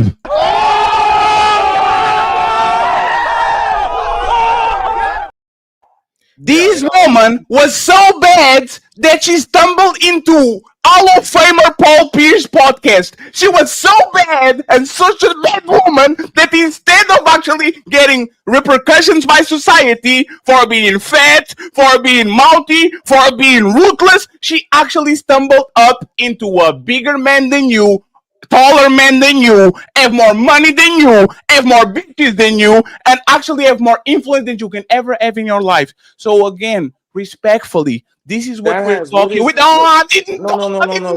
This woman was so bad that she stumbled into Hall of Famer Paul Pierce podcast. She was so bad and such a bad woman that instead of actually getting repercussions by society for being fat, for being mouthy, for being ruthless, she actually stumbled up into a bigger man than you, taller men than you, have more money than you, have more bitches than you, and actually have more influence than you can ever have in your life. So again, respectfully, this is what we're talking with. I didn't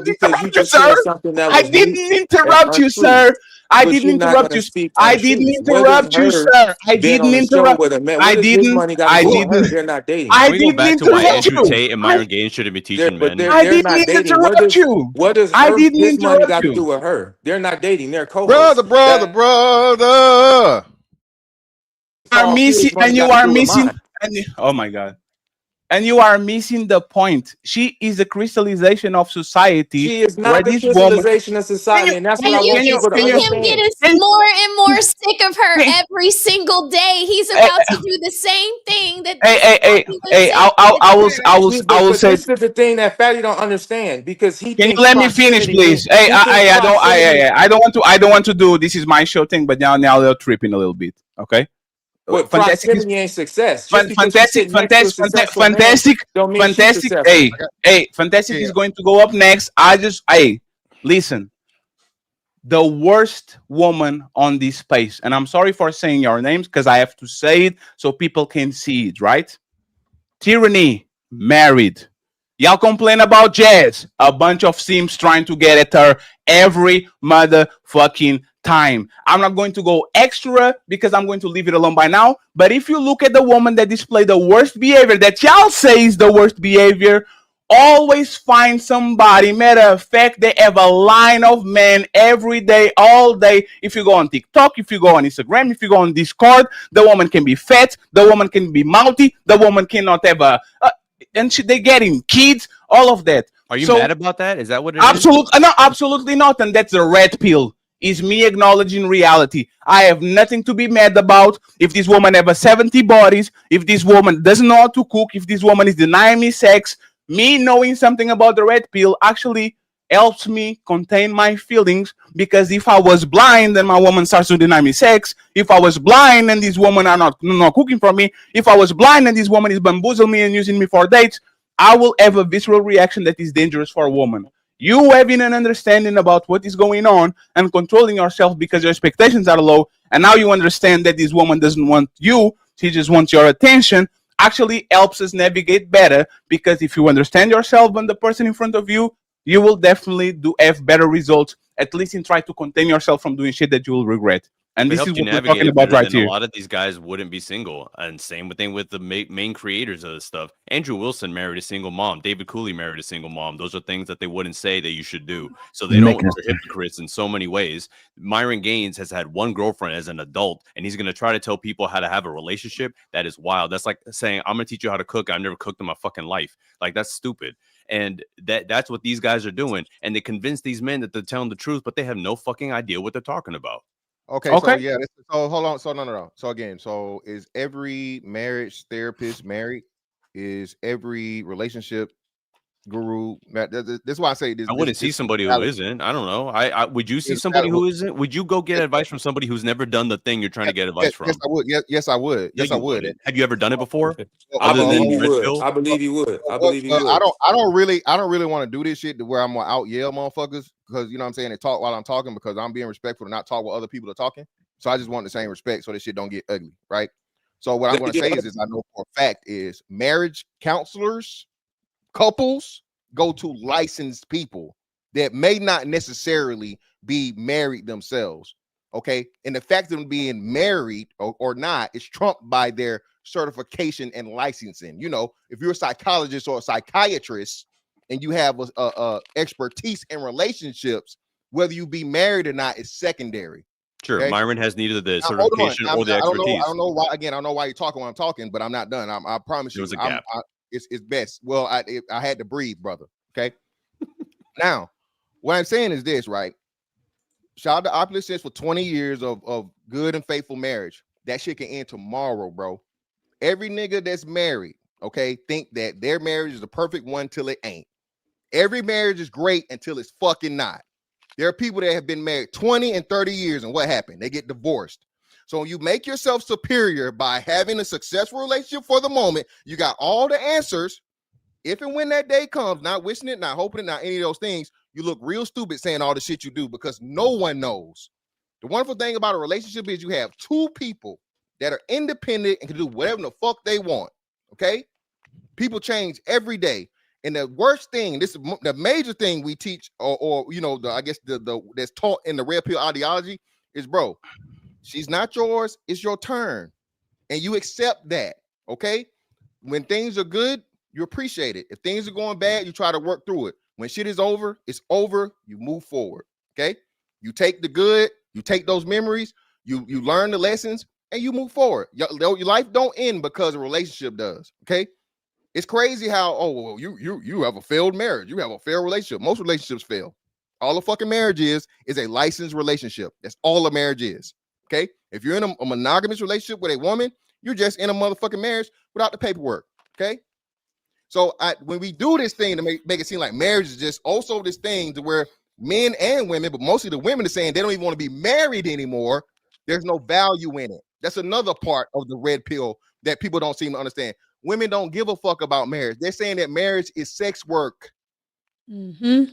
because you just sir. said something that I was didn't weak interrupt and you, sir. untrue. I But didn't you're not interrupt gonna you. speak I didn't untruth. What does interrupt you, her sir. I being didn't on a show interrupt. with a man? I What does his didn't. money got to I do with her? didn't. They're not dating. I Can we go didn't back to why interrupt Andrew you. Tate and Myron Gaines shouldn't be teaching But men? I they're didn't not dating. interrupt you. What does I didn't his money interrupt got to you. do with her? They're not dating. They're co-hosts. Brother. Are missing, and you got to are do with missing. mine. Oh my God. And you are missing the point. She is a crystallization of society. She is where not the this woman. crystallization of society, and that's what I And you want people to can see him understand. get more and more sick of her every single day. He's about to do the same thing that. I will say. This is the thing that Fatty don't understand because he Can you thinks let me finish, proximity please? means- Hey, he thinks I don't want to do. This is my show thing, but now they're tripping a little bit. Okay. But Fantastic proximity ain't success. Just because you sit next to a successful man don't mean she's successful. Fantastic is going to go up next. Listen. The worst woman on this space, and I'm sorry for saying your names because I have to say it so people can see it, right? Tyranny, married. Y'all complain about Jazz, a bunch of Sims trying to get at her every motherfucking time. I'm not going to go extra because I'm going to leave it alone by now. But if you look at the woman that displayed the worst behavior, that y'all say is the worst behavior, always find somebody. Matter of fact, they have a line of men every day, all day. If you go on TikTok, if you go on Instagram, if you go on Discord, the woman can be fat, the woman can be mouthy, the woman cannot have and they're getting kids, all of that. Are you mad about that? Is that what it is? Absolutely, no, absolutely not. And that's the red pill. Is me acknowledging reality. I have nothing to be mad about. If this woman have 70 bodies, if this woman doesn't know how to cook, if this woman is denying me sex, me knowing something about the red pill actually helps me contain my feelings, because if I was blind and my woman starts to deny me sex, if I was blind and these women are not cooking for me, if I was blind and this woman is bamboozling me and using me for dates, I will have a visceral reaction that is dangerous for a woman. You having an understanding about what is going on and controlling yourself because your expectations are low, and now you understand that this woman doesn't want you, she just wants your attention, actually helps us navigate better, because if you understand yourself and the person in front of you, you will definitely have better results, at least in try to contain yourself from doing shit that you will regret. And It this helps is you what we're navigate talking it about better, right then here. a lot of these guys wouldn't be single. And same thing with the main creators of this stuff. Andrew Wilson married a single mom. David Cooley married a single mom. Those are things that they wouldn't say that you should do. So they don't. They're hypocrites in so many ways. Myron Gaines has had one girlfriend as an adult, and he's going to try to tell people how to have a relationship. That is wild. That's like saying, I'm going to teach you how to cook. I've never cooked in my fucking life. Like, that's stupid. And that's what these guys are doing. And they convince these men that they're telling the truth, but they have no fucking idea what they're talking about. Okay. So yeah, so hold on. So no. So again, so is every marriage therapist married? is every relationship guru. That's why I say this. I wouldn't see somebody who isn't. I don't know. I would you see somebody who isn't? Would you go get advice from somebody who's never done the thing you're trying to get advice from? Yes, I would. Yes, I would. No, Yes, I you would. wouldn't. Have you ever done it before? I believe you would. I believe you would. I believe you would. I don't really want to do this shit to where I'm gonna out yell motherfuckers because you know what I'm saying, and talk while I'm talking because I'm being respectful to not talk while other people are talking. So I just want the same respect so this shit don't get ugly, right? So what I'm gonna say is I know for a fact is marriage counselors, couples go to licensed people that may not necessarily be married themselves. Okay. And the fact of them being married or not is trumped by their certification and licensing. You know, if you're a psychologist or a psychiatrist and you have a expertise in relationships, whether you be married or not is secondary. Sure. Okay? Myron has neither the Now, certification or the expertise. I don't know why. Again, I don't know why you're talking when I'm talking, but I'm not done. I promise you. There was a gap. It's best. Well, I had to breathe, brother. Okay. Now, what I'm saying is this, right? Shout out to Opulent Sense for 20 years of good and faithful marriage. That shit can end tomorrow, bro. Every nigga that's married, okay, think that their marriage is the perfect one till it ain't. Every marriage is great until it's fucking not. There are people that have been married 20 and 30 years, and what happened? They get divorced. So you make yourself superior by having a successful relationship for the moment. You got all the answers. If and when that day comes, not wishing it, not hoping it, not any of those things, you look real stupid saying all the shit you do because no one knows. The wonderful thing about a relationship is you have two people that are independent and can do whatever the fuck they want. Okay? People change every day. And the worst thing, this is the major thing we teach, or you know, I guess the that's taught in the red pill ideology is, bro, she's not yours, it's your turn. And you accept that. Okay? When things are good, you appreciate it. If things are going bad, you try to work through it. When shit is over, it's over. You move forward. Okay. You take the good, you take those memories, you learn the lessons, and you move forward. Your life don't end because a relationship does. Okay. It's crazy how, oh, well, you have a failed marriage, you have a failed relationship. Most relationships fail. All a fucking marriage is a licensed relationship. That's all a marriage is. Okay. If you're in a monogamous relationship with a woman, you're just in a motherfucking marriage without the paperwork. Okay. So when we do this thing to make it seem like marriage is just also this thing to where men and women, but mostly the women are saying they don't even want to be married anymore. There's no value in it. That's another part of the red pill that people don't seem to understand. Women don't give a fuck about marriage. They're saying that marriage is sex work. Mm-hmm.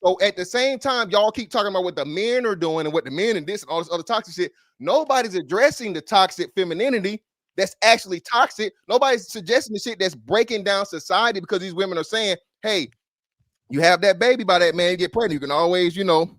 So at the same time, y'all keep talking about what the men are doing and what the men and this and all this other toxic shit. Nobody's addressing the toxic femininity that's actually toxic. Nobody's suggesting the shit that's breaking down society because these women are saying, hey, you have that baby by that man, you get pregnant. You can always, you know,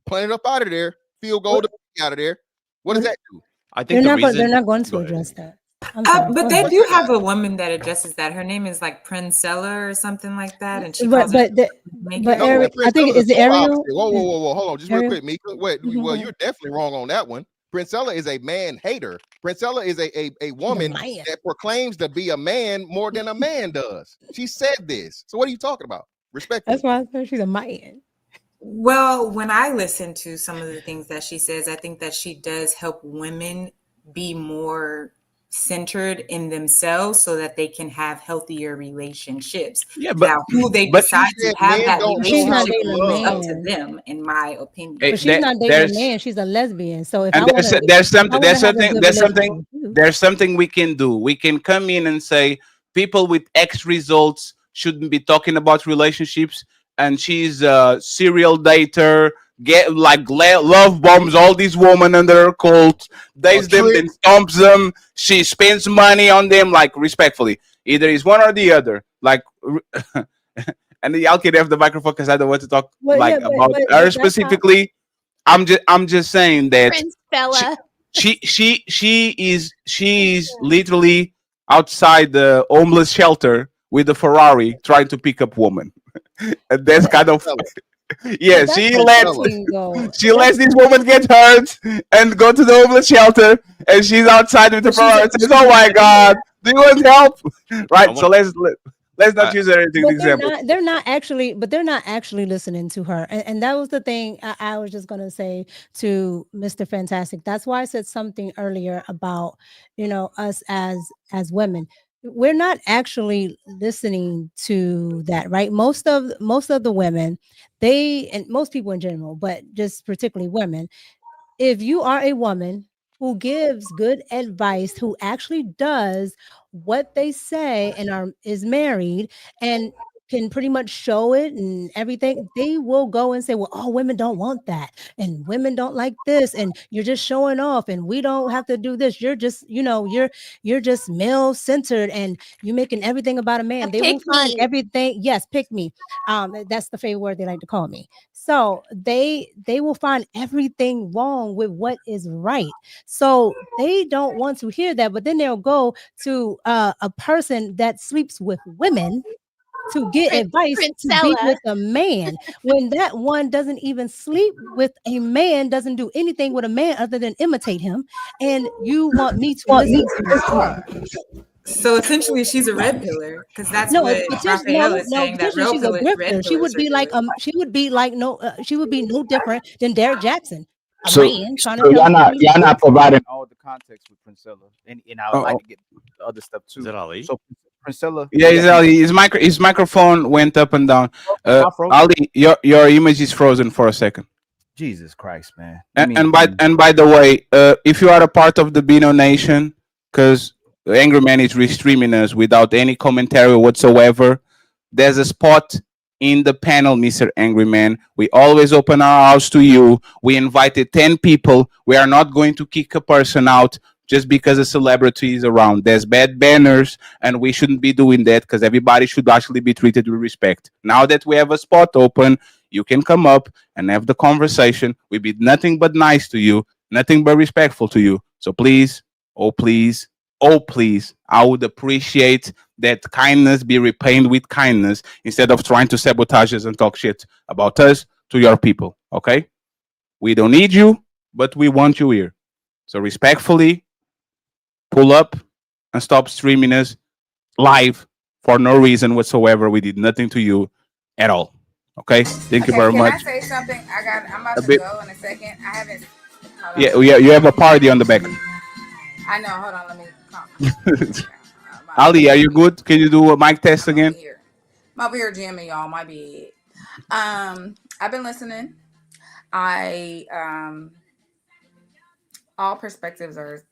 plant it up out of there, field goal out of there. What does that do? I think they're not going to address that. But they do have a woman that addresses that. Her name is like Princella or something like that, and she calls I think is it Ariel? Whoa, hold on, just real quick, Mika. Wait, well, you're definitely wrong on that one. Princella is a man hater. Princella is a woman that proclaims to be a man more than a man does. She said this. So what are you talking about? Respect. That's why I said she's a man. Well, when I listen to some of the things that she says, I think that she does help women be more centered in themselves so that they can have healthier relationships. Yeah, but now who they but decide to have that relationship dating is up to them, in my opinion. But she's not dating a man; she's a lesbian. So if there's something we can do. We can come in and say people with X results shouldn't be talking about relationships, and she's a serial dater. Get like love bombs all these women under her cult, dates them, then stomps them. She spends money on them, like respectfully. Either it's one or the other. Like, and y'all can have the microphone because I don't want to talk about her specifically. I'm just saying that Prince Bella. she's literally outside the homeless shelter with a Ferrari trying to pick up women. And that's kind of. Yeah, she lets these women get hurt and go to the homeless shelter, and she's outside with the Ferrari and says, "Oh my God, do you want help?" Right. So let's not use her as an example. They're not actually listening to her, and that was the thing I was just gonna say to Mr. Fantastic. That's why I said something earlier about us as women. we're not actually listening to that, right? Most of the women, and most people in general, but just particularly women, if you are a woman who gives good advice, who actually does what they say and is married and can pretty much show it and everything, they will go and say, well, oh, women don't want that. And women don't like this. And you're just showing off and we don't have to do this. You're just, you're just male centered and you're making everything about a man. They will find everything. Yes, pick me. That's the favorite word they like to call me. So they will find everything wrong with what is right. So they don't want to hear that, but then they'll go to a person that sleeps with women to get advice to be with a man, when that one doesn't even sleep with a man, doesn't do anything with a man other than imitate him, and you want me to listen to this one. So essentially, she's a red pillar because that's what Raphael is saying. That Potentially she's a grifter. She would be like she would be no different than Derek Jackson. So y'all not providing all the context with Priscilla, and I would like to get the other stuff too. Is it Ali? So Priscilla, Yeah, it's Ali. His microphone went up and down. Ali, your image is frozen for a second. Jesus Christ, man! And by the way, if you are a part of the Beano Nation, because the Angry Man is restreaming us without any commentary whatsoever, there's a spot in the panel, Mr. Angry Man. We always open our house to you. We invited 10 people. We are not going to kick a person out just because a celebrity is around. There's bad banners, and we shouldn't be doing that because everybody should actually be treated with respect. Now that we have a spot open, you can come up and have the conversation. We be nothing but nice to you, nothing but respectful to you. So please, oh please, I would appreciate that kindness be repaid with kindness instead of trying to sabotage us and talk shit about us to your people, okay? We don't need you, but we want you here. So respectfully, pull up and stop streaming us live for no reason whatsoever. We did nothing to you at all, okay? Thank you very much. Can I say something? I'm about to go in a second. I haven't. Yeah, you have a party on the back. I know. Hold on, let me calm. Ali, are you good? Can you do a mic test again? I'm over here jamming, y'all. My bad. I've been listening. All perspectives are,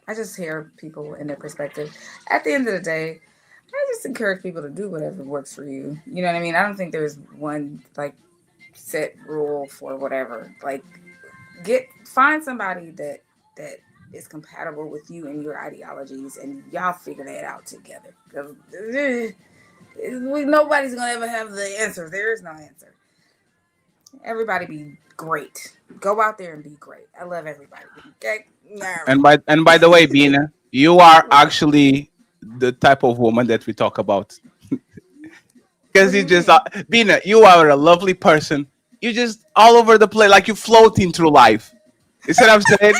I just hear people in their perspective. At the end of the day, I just encourage people to do whatever works for you. You know what I mean? I don't think there's one like set rule for whatever. Like, find somebody that is compatible with you and your ideologies, and y'all figure that out together. Because nobody's gonna ever have the answer. There is no answer. Everybody be great. Go out there and be great. I love everybody. Okay. And by the way, Bina, you are actually the type of woman that we talk about. Because you just Bina, you are a lovely person. You just all over the place, like you floating through life. You see what I'm saying?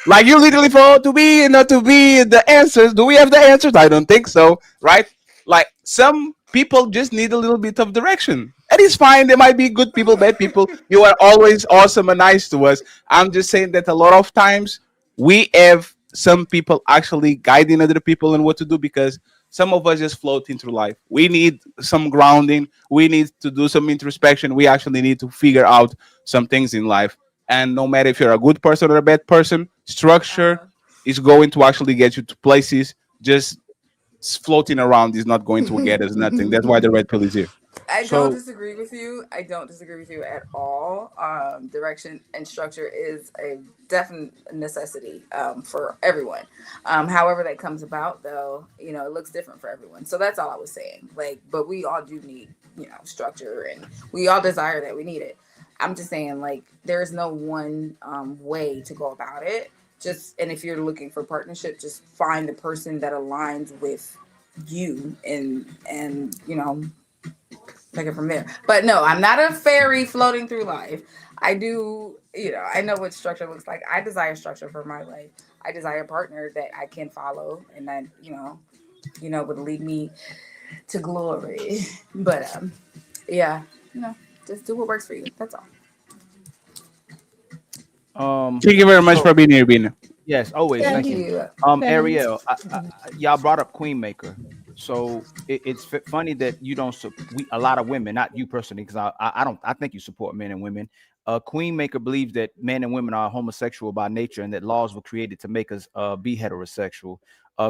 Like you literally float to be and not to be the answers. Do we have the answers? I don't think so, right? Like some people just need a little bit of direction. And it's fine. There might be good people, bad people. You are always awesome and nice to us. I'm just saying that a lot of times we have some people actually guiding other people in what to do because some of us just floating through life. We need some grounding. We need to do some introspection. We actually need to figure out some things in life. And no matter if you're a good person or a bad person, structure is going to actually get you to places. Just floating around is not going to get us nothing. That's why the red pill is here. I don't disagree with you. I don't disagree with you at all. Direction and structure is a definite necessity for everyone. However that comes about, though, it looks different for everyone. So that's all I was saying. But we all do need, structure, and we all desire that. We need it. I'm just saying, there's no one way to go about it. And if you're looking for partnership, just find the person that aligns with you and take it from there. But no, I'm not a fairy floating through life. I do, I know what structure looks like. I desire structure for my life. I desire a partner that I can follow and that, would lead me to glory. But yeah, just do what works for you. That's all. Thank you very much for being here, Bina. Yes, always. Thank you. Ariel, y'all brought up Queen Maker. So it's funny that you don't. A lot of women, not you personally, because I don't. I think you support men and women. Queen Maker believes that men and women are homosexual by nature, and that laws were created to make us be heterosexual.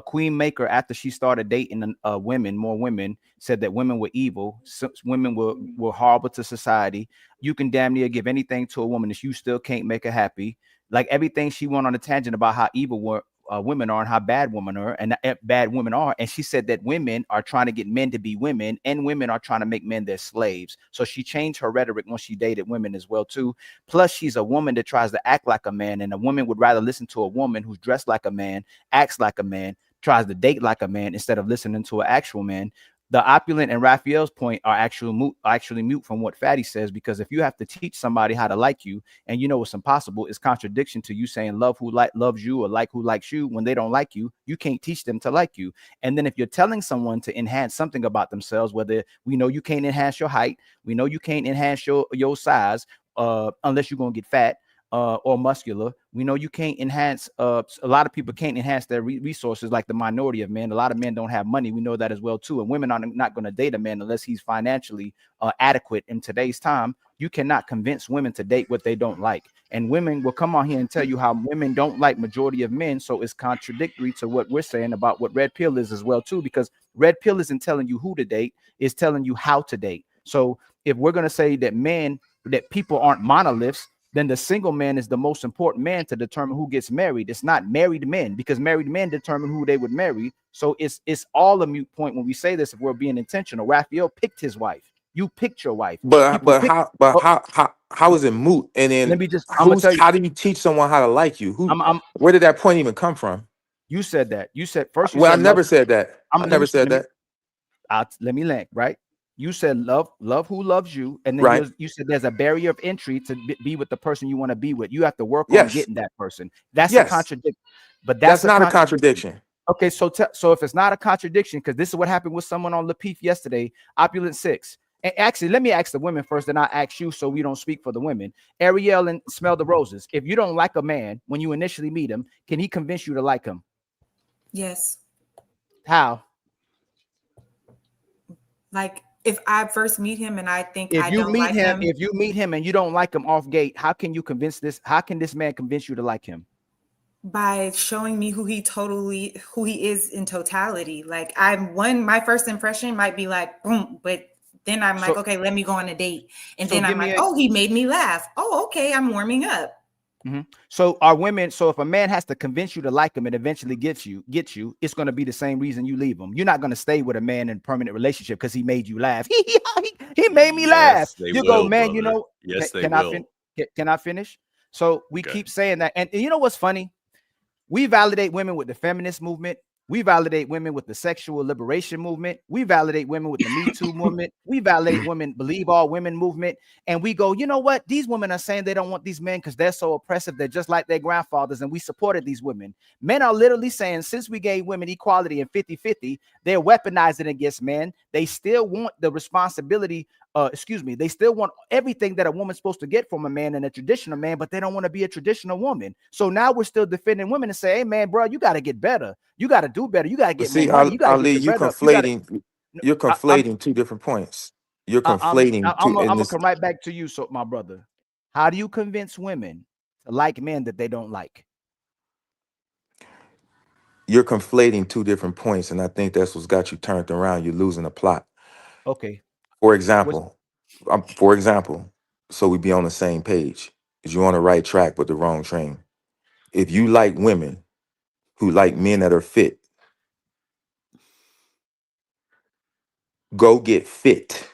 Queen Maker, after she started dating more women, said that women were evil. Women were horrible to society. You can damn near give anything to a woman if you still can't make her happy. Like everything she went on a tangent about how evil women are and how bad women are, and she said that women are trying to get men to be women, and women are trying to make men their slaves. So she changed her rhetoric when she dated women as well too. Plus, she's a woman that tries to act like a man, and a woman would rather listen to a woman who's dressed like a man, acts like a man, tries to date like a man instead of listening to an actual man. The opulent and Raphael's point are actually mute from what Fatty says, because if you have to teach somebody how to like you, and you know it's impossible, it's contradiction to you saying love who loves you or like who likes you when they don't like you. You can't teach them to like you. And then if you're telling someone to enhance something about themselves, whether we know you can't enhance your height, we know you can't enhance your size unless you're gonna get fat. Or muscular, we know you can't enhance. A lot of people can't enhance their resources, like the minority of men. A lot of men don't have money. We know that as well too. And women are not going to date a man unless he's financially adequate. In today's time, you cannot convince women to date what they don't like. And women will come on here and tell you how women don't like majority of men. So it's contradictory to what we're saying about what red pill is as well too, because red pill isn't telling you who to date, it's telling you how to date. So if we're going to say that people aren't monoliths, then the single man is the most important man to determine who gets married. It's not married men, because married men determine who they would marry. So it's all a moot point when we say this if we're being intentional. Raphael picked his wife. You picked your wife. How is it moot? And then let me just how do you teach someone how to like you? Where did that point even come from? You said that. You said first. I never said that. I never said that. Let me land right. You said love who loves you, and then you said there's a barrier of entry to be with the person you want to be with. You have to work on getting that person. That's a contradiction. But that's not a contradiction. Okay, so if it's not a contradiction, because this is what happened with someone on Lapeef yesterday, Opulent 6. And actually, let me ask the women first, then I'll ask you so we don't speak for the women. Ariel and Smell the Roses. If you don't like a man when you initially meet him, can he convince you to like him? Yes. How? Like, if I first meet him and I think if you meet him and you don't like him off gate, how can you convince this? How can this man convince you to like him? By showing me who he is in totality. Like my first impression might be like, boom, but then I'm like, okay, let me go on a date. And then I'm like, oh, he made me laugh. Oh, okay, I'm warming up. Mm-hmm. So are women? So if a man has to convince you to like him and eventually get you, it's going to be the same reason you leave him. You're not going to stay with a man in a permanent relationship because he made you laugh. He made me laugh. You go, man. Brother. You know. Yes, can I finish? So we keep saying that, and you know what's funny? We validate women with the feminist movement. We validate women with the sexual liberation movement. We validate women with the Me Too movement. We validate women, believe all women movement. And we go, you know what? These women are saying they don't want these men because they're so oppressive. They're just like their grandfathers. And we supported these women. Men are literally saying, since we gave women equality and 50-50, they're weaponizing against men. They still want the responsibility. They still want everything that a woman's supposed to get from a man and a traditional man, but they don't want to be a traditional woman. So now we're still defending women and say, hey, man, bro, you got to get better. You got to do better. You got to get more money. You got to get you're conflating two different points. You're conflating. I'm going to come right back to you, so my brother. How do you convince women to like men that they don't like? You're conflating two different points, and I think that's what's got you turned around. You're losing the plot. Okay. For example, so we be on the same page, is you're on the right track but the wrong train. If you like women who like men that are fit, go get fit,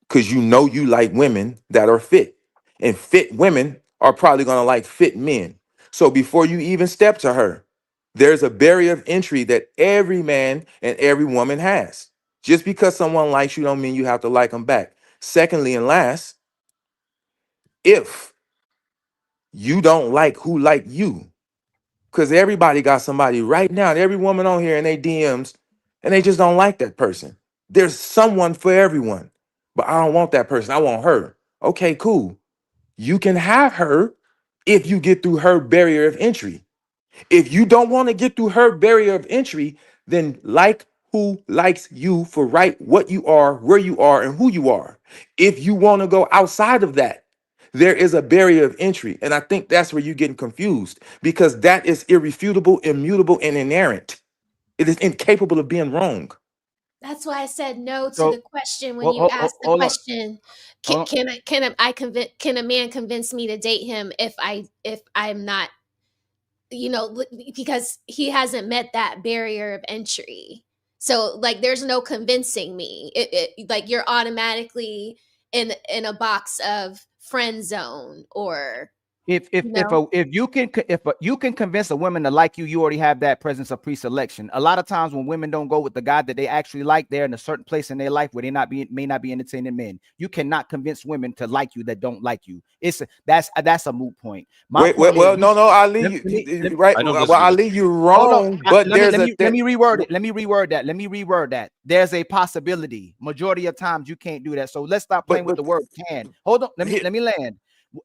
because you know you like women that are fit, and fit women are probably going to like fit men. So before you even step to her, there's a barrier of entry that every man and every woman has. Just because someone likes you don't mean you have to like them back. Secondly and last, if you don't like who like you, because everybody got somebody right now, every woman on here in their DMs, and they just don't like that person. There's someone for everyone, but I don't want that person. I want her. Okay, cool. You can have her if you get through her barrier of entry. If you don't want to get through her barrier of entry, then like who likes you for what you are, where you are, and who you are. If you want to go outside of that, there is a barrier of entry. And I think that's where you're getting confused, because that is irrefutable, immutable, and inerrant. It is incapable of being wrong. That's why I said no to So, the question when you asked the hold on. question. Hold on. Can a man convince me to date him if I'm not, because he hasn't met that barrier of entry. So like, there's no convincing me. Like, you're automatically in a box of friend zone, or If you can convince a woman to like you, you already have that presence of pre-selection. A lot of times when women don't go with the guy that they actually like, they're in a certain place in their life where may not be entertaining men. You cannot convince women to like you that don't like you. That's a moot point. No, I leave you right. Well, I leave you wrong. But let me reword that. There's a possibility. Majority of times you can't do that. So let's stop playing with the word can. Hold on. Let me land.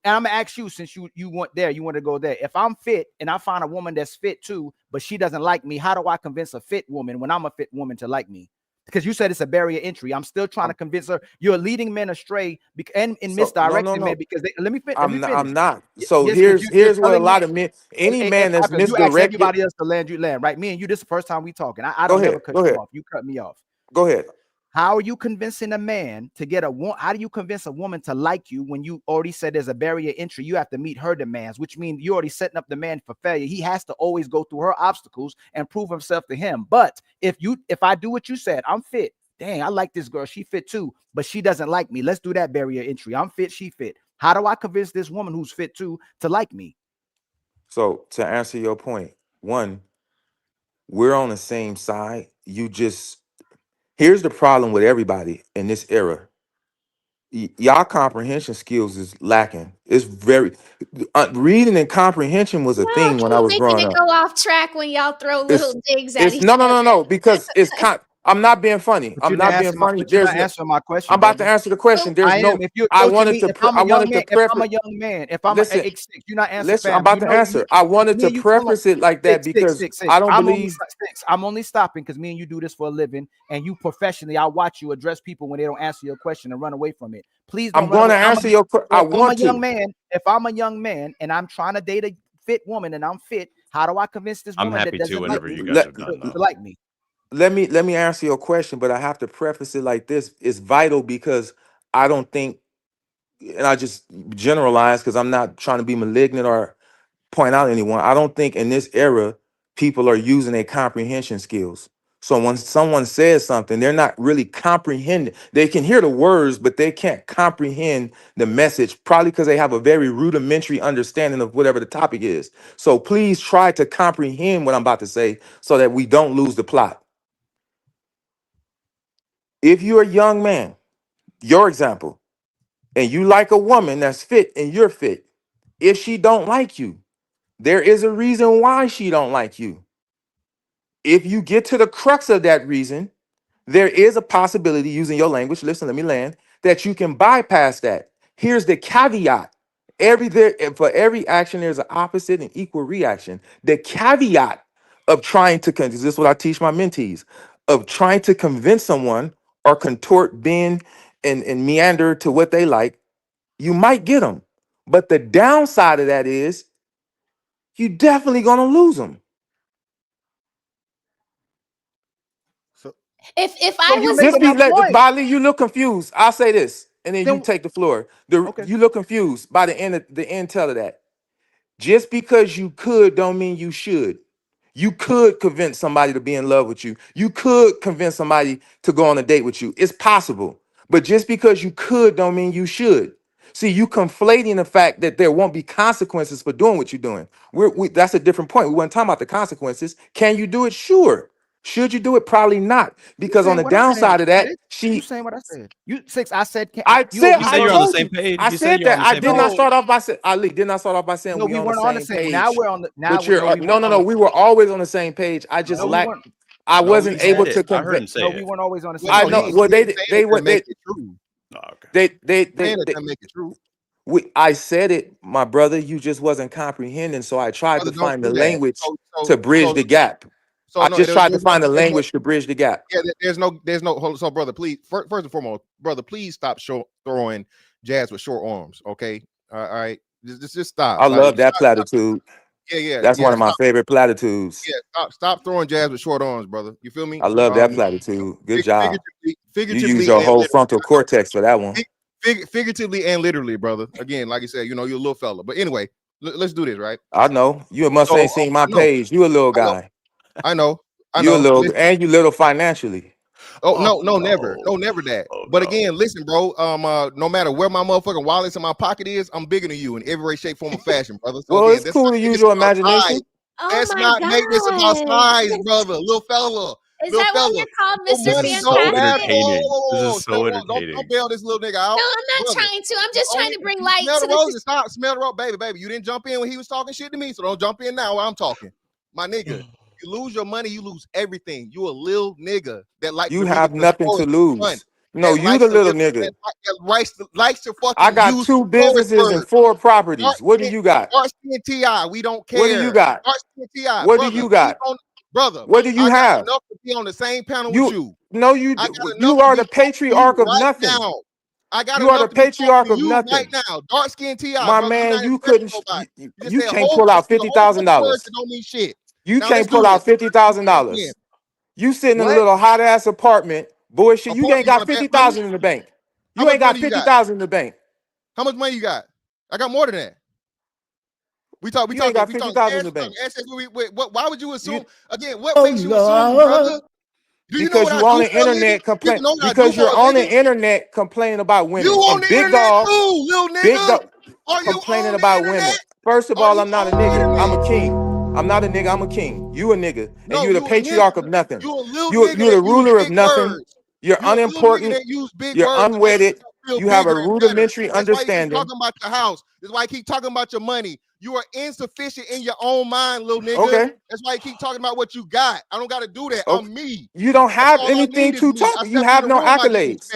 And I'm gonna ask you, since you want to go there. If I'm fit and I find a woman that's fit too, but she doesn't like me, how do I convince a fit woman when I'm a fit woman to like me? Because you said it's a barrier entry. I'm still trying to convince her. You're leading men astray and misdirecting men because let me finish. I'm not. So here's where a lot of men, any man that's misdirected. You ask everybody else to land, you land, right? Me and you, this is the first time we talking. I don't ever cut you off. You cut me off. Go ahead. How are you convincing a man to get how do you convince a woman to like you when you already said there's a barrier entry? You have to meet her demands, which means you're already setting up the man for failure. He has to always go through her obstacles and prove himself to him. But if I do what you said, I'm fit. Dang, I like this girl. She fit too, but she doesn't like me. Let's do that barrier entry. I'm fit. She fit. How do I convince this woman who's fit too to like me? So to answer your point, one, we're on the same side. Here's the problem with everybody in this era. Y'all comprehension skills is lacking. It's very reading and comprehension was a thing when I was growing up. Go off track when y'all throw little digs at each other. No, because it's I'm not being funny. I'm not being funny. You're not answering my question. I'm about to answer the question. If I'm a young man, you're not answering. Listen, I'm about to answer. I wanted to preface it like that because I don't believe. I'm only stopping because me and you do this for a living, and you professionally, I watch you address people when they don't answer your question and run away from it. Please don't. I'm going to answer your question. If I'm a young man and I'm trying to date a fit woman and I'm fit, how do I convince this woman that doesn't like me to like me? Let me answer your question, but I have to preface it like this. It's vital because I don't think, and I just generalize because I'm not trying to be malignant or point out anyone. I don't think in this era people are using their comprehension skills. So when someone says something, they're not really comprehending. They can hear the words, but they can't comprehend the message, probably because they have a very rudimentary understanding of whatever the topic is. So please try to comprehend what I'm about to say so that we don't lose the plot. If you're a young man, your example, and you like a woman that's fit and you're fit, if she don't like you, there is a reason why she don't like you. If you get to the crux of that reason, there is a possibility, using your language, listen, let me land, that you can bypass that. Here's the caveat. For every action, there's an opposite and equal reaction. The caveat of trying to, this is what I teach my mentees, of trying to convince someone or contort, bend, and meander to what they like, you might get them. But the downside of that is you definitely gonna lose them. If I was Bali, you look confused. I'll say this, and then you take the floor. You look confused by the end of that. Just because you could don't mean you should. You could convince somebody to be in love with you. You could convince somebody to go on a date with you. It's possible. But just because you could don't mean you should. See, you conflating the fact that there won't be consequences for doing what you're doing. That's a different point. We weren't talking about the consequences. Can you do it? Sure. Should you do it? Probably not. Because on the downside of that, you saying what I said. I said you're on the same page. I said that. I did not start off by saying Ali. Did not start off by saying we weren't on the same page. Now we're on the. No. We were always on the same page. I just lacked. I wasn't able to convince. No, we weren't always on the same. I know. Well, they were. They make it true. They make it true. I said it, my brother. You just wasn't comprehending, so I tried Brother, to don't find do the that. language to bridge the gap. I No, just tried to there's find the there's language to bridge the gap. Yeah, there's no. Hold on, so brother, please, first and foremost, brother, please stop throwing jazz with short arms. Okay, all right, just stop. I Like, love that platitude. That's one of my Stop. favorite platitudes. Yeah, stop throwing jazz with short arms, brother. You feel me? I love that platitude. Good job. You Figuratively use your and whole literally. frontal cortex for that one. Figuratively and literally, brother. Again, like I said, you're a little fella. But anyway, let's do this, right? I know. You must ain't seen my page. You a little guy. I know. You a little, and you little financially. No, never that. But again, listen, bro. No matter where my motherfucking wallets in my pocket is, I'm bigger than you in every way, shape, form, or fashion, brother. So Well, again, it's cool to use your imagination. Let's not make this about size, brother. Little fella. Is that what you're called, Mr. Fantastic? This is so entertaining. Don't bail this little nigga out. No, I'm not trying to. I'm just trying to bring light Smell to the roses. the. Stop. Smell the rose, baby. You didn't jump in when he was talking shit to me, so don't jump in now while I'm talking. My nigga, you lose your money, you lose everything. You a little nigga that likes. You have nothing to lose. No, you the little nigga. Likes to fucking. I got 2 businesses and 4 properties. What do you got? Dark skin T.I. We don't care. What do you got? Dark skin T.I. What do you got? Brother, what do you have? Enough to be on the same panel with you. No, you are the patriarch of nothing. Now. I got you are the patriarch of nothing right now. Dark skin T.I. My man, you couldn't. You can't pull out $50,000. Don't mean shit. You can't pull out $50,000. You sitting in a little hot ass apartment, bullshit. You ain't got 50,000 in the bank. You ain't got 50,000 in the bank. How much money you got? I got more than that. We got 50,000 in the bank. Why would you assume again? What makes you assume, brother? Because you're on the internet complaining. Because you're on the internet complaining about women. You on the internet too, little nigga. Big dog complaining about women. First of all, I'm not a nigga. I'm a king. I'm not a nigga. I'm a king. You a nigga, and you're the patriarch of nothing. You're the ruler of nothing. You're unimportant. You're unwedded. You have a rudimentary understanding. Talking about your house. That's why I keep talking about your money. You are insufficient in your own mind, little nigga. Okay. That's why you keep talking about what you got. I don't got to do that. Okay. I'm me. You don't have anything to talk. You have no accolades.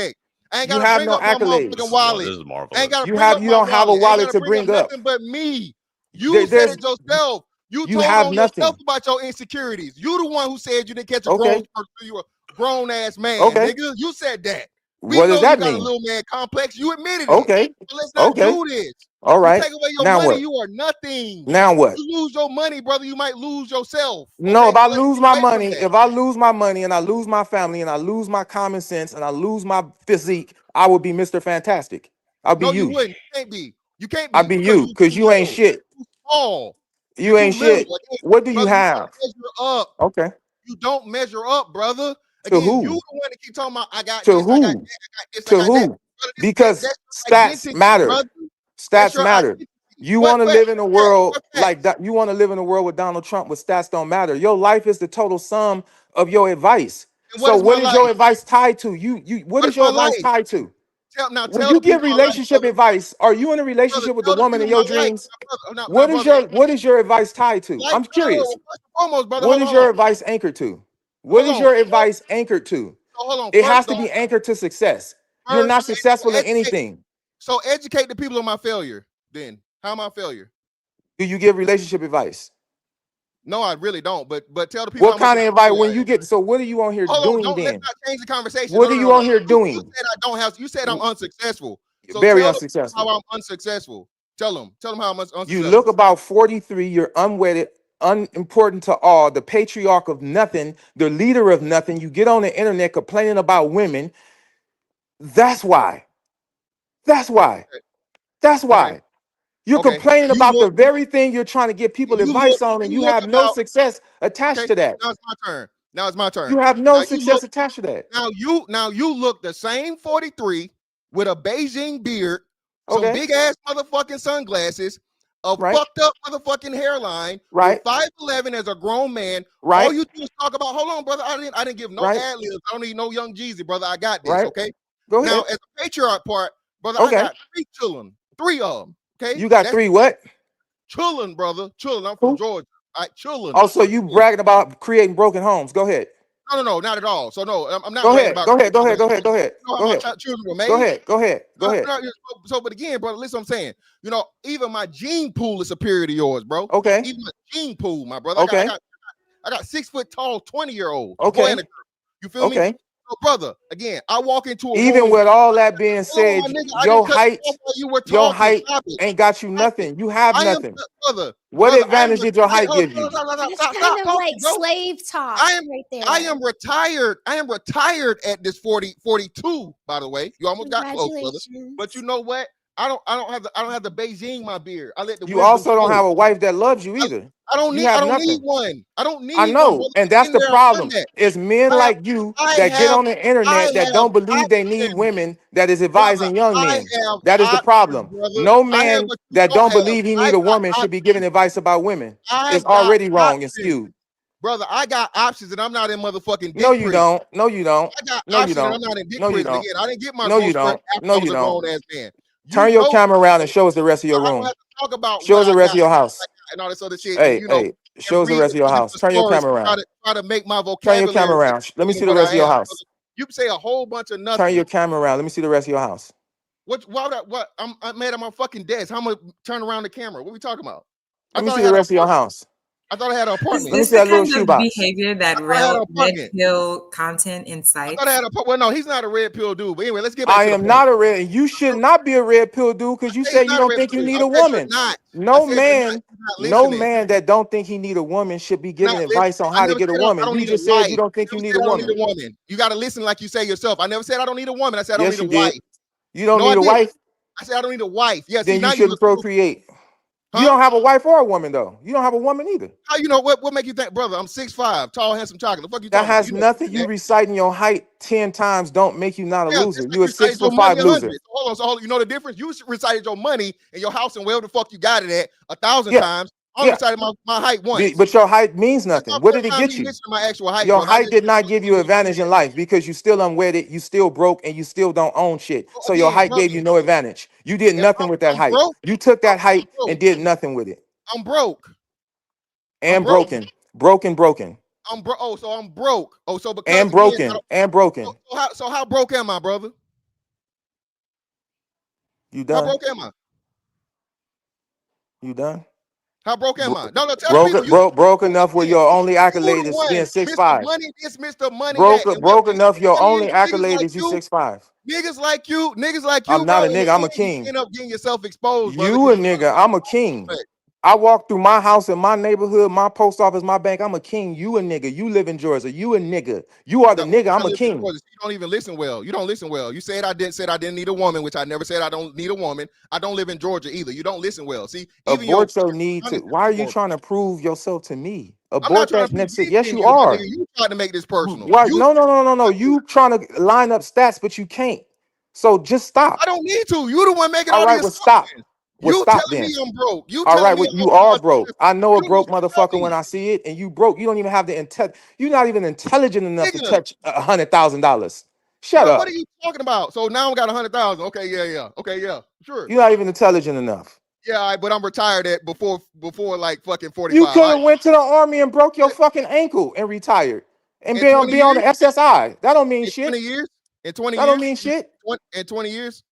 I ain't you got have to bring no up my accolades. motherfucking wallet. This is marvelous. I ain't gotta You bring have. up You my don't have a wallet. wallet to bring up. Nothing but me. You said it yourself. You told have on nothing. yourself about your insecurities. You the one who said you didn't catch a grown person. You a grown ass man, nigga. You said that. What does that you got mean? a little man complex. You admitted it. Okay. So let's not do this. All right. You take away your Now money, what? you are nothing. Now what? You lose your money, brother, you might lose yourself. No, if I Let's lose get my away from money, that. if I lose my money and I lose my family and I lose my common sense and I lose my physique, I would be Mr. Fantastic. I'll be No, you. you wouldn't. You can't be. You can't be. I'll be you because you ain't shit. Small. You ain't shit. What do you Brother, have? You don't measure up. Okay. You don't measure up, brother. To Again, who? you the one that keep talking about I got To this, who? I got that, I got this, To I got who? that. Brother, Because that's stats identity, matter. brother. Stats your matter. identity. You What want to facts? live in a world What like that. You want to live in a world with Donald Trump where stats don't matter. Your life is the total sum of your advice. And So what my is your life? advice tied to? What is your my advice life? tied to? Now When tell you the give people my life, relationship brother. advice, are you in a relationship with the Tell the woman in people your my life. dreams? Now, What brother, is your advice tied to? life, I'm curious. first and foremost, brother, What hold is on. your advice anchored to? What is your advice anchored to? Hold on. It First, has to be anchored to success. You're not successful in anything. So educate the people on my failure. Then how am I a failure? Do you give relationship advice? No, I really don't. But tell the people What kind of advice when you get? So what are you on here doing let's then? not change the conversation. What are you on here doing? You said I don't have. You said I'm unsuccessful. So Very tell them unsuccessful. how I'm unsuccessful. Tell them how I'm unsuccessful. You look about 43. You're unwedded, unimportant to all, the patriarch of nothing, the leader of nothing. You get on the internet complaining about women. That's why. That's why. That's why. Okay. You're Okay. complaining about the very thing you're trying to give people advice on, and you have no success attached to that. Now it's my turn. Now it's my turn. You have no Now success attached to that. Now you look the same 43 with a Beijing beard, some Okay. big ass motherfucking sunglasses, a fucked up motherfucking hairline, right? 5'11" as a grown man. Right. All you do is talk about. Hold on, brother. I didn't give no ad libs. I don't need no Young Jeezy, brother. I got this. Right. Okay. Go Now ahead. as a patriarch part, brother, Okay. I got 3 children. 3 of them. Okay. You got 3 what? Children, brother. Children. I'm from Georgia. Children. Also, you bragging about creating broken homes. Go ahead. No, not at all. So no, I'm not. Go ahead. About Go ahead. You know how my children were made. Go ahead. So, but again, brother, listen, what I'm saying. You know, even my gene pool is superior to yours, bro. Okay. Even my gene pool, my brother. Okay. I got 6 foot tall, 20-year-olds. Okay. Boy and a girl. You feel me? Okay. So, brother, again, I walk into a Even room, with all that being said, your height ain't got you nothing. You have nothing. What advantage did your height give you? That's kind of like slave talk right there. I am retired. I am retired at this 42, by the way. You almost got close, brother. But you know what? I don't have the Beijing my beard. I let the You also don't have a wife that loves you either. I don't need one. I don't need I know, one, and that's the problem. It's men like you that get on the internet that don't believe they need women that is advising young men. That is the problem. No man that don't believe he need a woman should be giving advice about women. It's already wrong and skewed. Brother, I got options and I'm not in motherfucking dick No, you don't. No, you don't. I got no, you options and don't. I'm not in dick No, you prison don't. again. I didn't get my No, you growth spurt don't. after No, I was you a don't. grown-ass man. Turn your camera around and show us the rest of your I don't room. have to talk about Show us what the I rest of got your house. and all this other shit. Hey, And, you know, hey, show us the rest of your house. Turn your camera around. Try to make my Turn vocabulary. your camera around. Let me see the what rest I of your am, house. brother. You say a whole bunch of nothing. Turn your camera around. Let me see the rest of your house. What? I'm mad at my fucking desk. How am I turn around the camera? What are we talking about? Let me see the rest of your house. I thought I had an apartment. Let me see that little shoebox. Behavior that red pill content incites. I thought I had a well, no, he's not a red pill dude. But anyway, let's get back I to the am point. not a red. You should not be a red pill dude because you say you don't think you need a woman. No man that don't think he need a woman should be giving advice on how to get a woman. You just said you don't think you need a woman. You got to listen like you say yourself. I never said I don't need a woman. I said I don't need a wife. You don't need a wife? I said I don't need a wife. Yes. Then you shouldn't procreate. You don't have a wife or a woman though. You don't have a woman either. How you know what make you think, brother? I'm 6'5", tall, handsome chocolate. The fuck you that talking has about? nothing. You reciting your height 10 times don't make you not a loser. You a 6'5" loser. So hold on. You know the difference? You recited your money and your house and wherever the fuck you got it at 1,000 times. I recited my height once. But your height means nothing. What did it get you? My actual height, your height did not give you advantage in life because you still unwedded, you still broke, and you still don't own shit. So your height gave you no advantage. You did nothing with that height. You took that height and did nothing with it. I'm broke. And broken. Broken. I'm broke. Oh, so I'm broke. Oh, so because and broken. And broken. So how broke am I, brother? You done? How broke am I? You done? How broke am I? No, tell me. Broke enough where your only accolade is being 6'5". Mr. Money. Broke enough. Your only accolade is you 6'5". Niggas like you. I'm not a nigga. I'm a king. You end up getting yourself exposed. You a nigga. I'm a king. I walk through my house in my neighborhood, my post office, my bank. I'm a king. You a nigga. You live in Georgia. You a nigga. You are the nigga. I'm a king. You don't even listen well. You don't listen well. You said I didn't need a woman, which I never said I don't need a woman. I don't live in Georgia either. You don't listen well. See, abort your need to. Why are you trying to prove yourself to me? Abort that next. Yes, you are. You trying to make this personal. What? No. You trying to line up stats, but you can't. So just stop. I don't need to. You the one making all right, these stop. You stop telling then. me I'm broke. All right, you are broke. I know a broke motherfucker when I see it, and you broke. You don't even have the intent. You're not even intelligent enough to touch $100,000. Shut up. What are you talking about? So now I got 100,000. Okay, yeah. Okay, yeah, sure. You're not even intelligent enough. Yeah, but I'm retired at before like fucking 45. You could have went to the army and broke your fucking ankle and retired and be on the SSI. That don't mean shit. 20 years? In 20 years? That don't mean shit. In 20 years?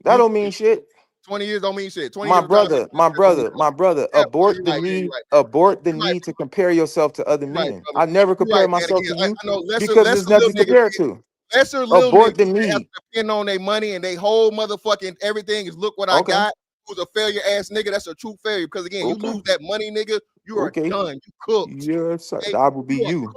That don't mean shit. 20 years don't mean shit. 20 my years brother, abort the need to compare yourself to other men. I never compare myself to you because there's nothing to compare to. Abort the need. Depend on their money and they whole motherfucking everything is look what I got. Who's a failure ass nigga? That's a true failure because again, you lose that money, nigga. You are done. You cooked. Yes, I will be you.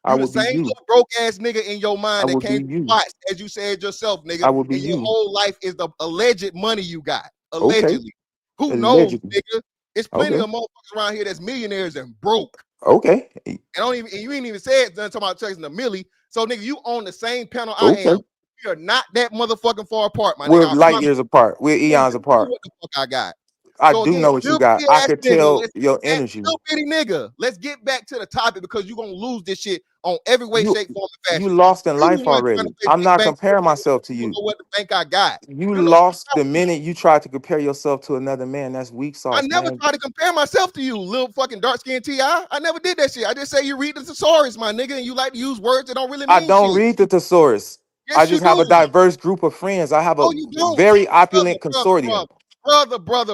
I will be you. Broke ass nigga in your mind that came to watch, as you said yourself, nigga. I will be you. Your whole life is the alleged money you got. Allegedly. Who knows, nigga? It's plenty of motherfuckers around here that's millionaires and broke. Okay. And you ain't even said nothing about chasing a milli. So nigga, you on the same panel I am. We are not that motherfucking far apart, my nigga. We're light years apart. We're eons apart. What the fuck I got? I So do again, know what you little got. bitty I ass could nigga, tell let's your get back, energy. little bitty nigga. Let's get back to the topic because you're gonna lose this shit on every way, You shape, form, and you fashion. lost in You life the one trying to already. say I'm big not bank. comparing myself to You don't you. know what the bank I got. You No, lost the minute you tried to compare yourself to another man. That's weak I sauce, never man. try to compare myself to you, little fucking dark skin Ti. I never did that shit. I just say you read the thesaurus, my nigga, and you like to use words that don't really I mean don't shit. read the thesaurus. I Yes, you just have a do. diverse group of friends. I have a Oh, you don't, very brother, opulent brother, consortium.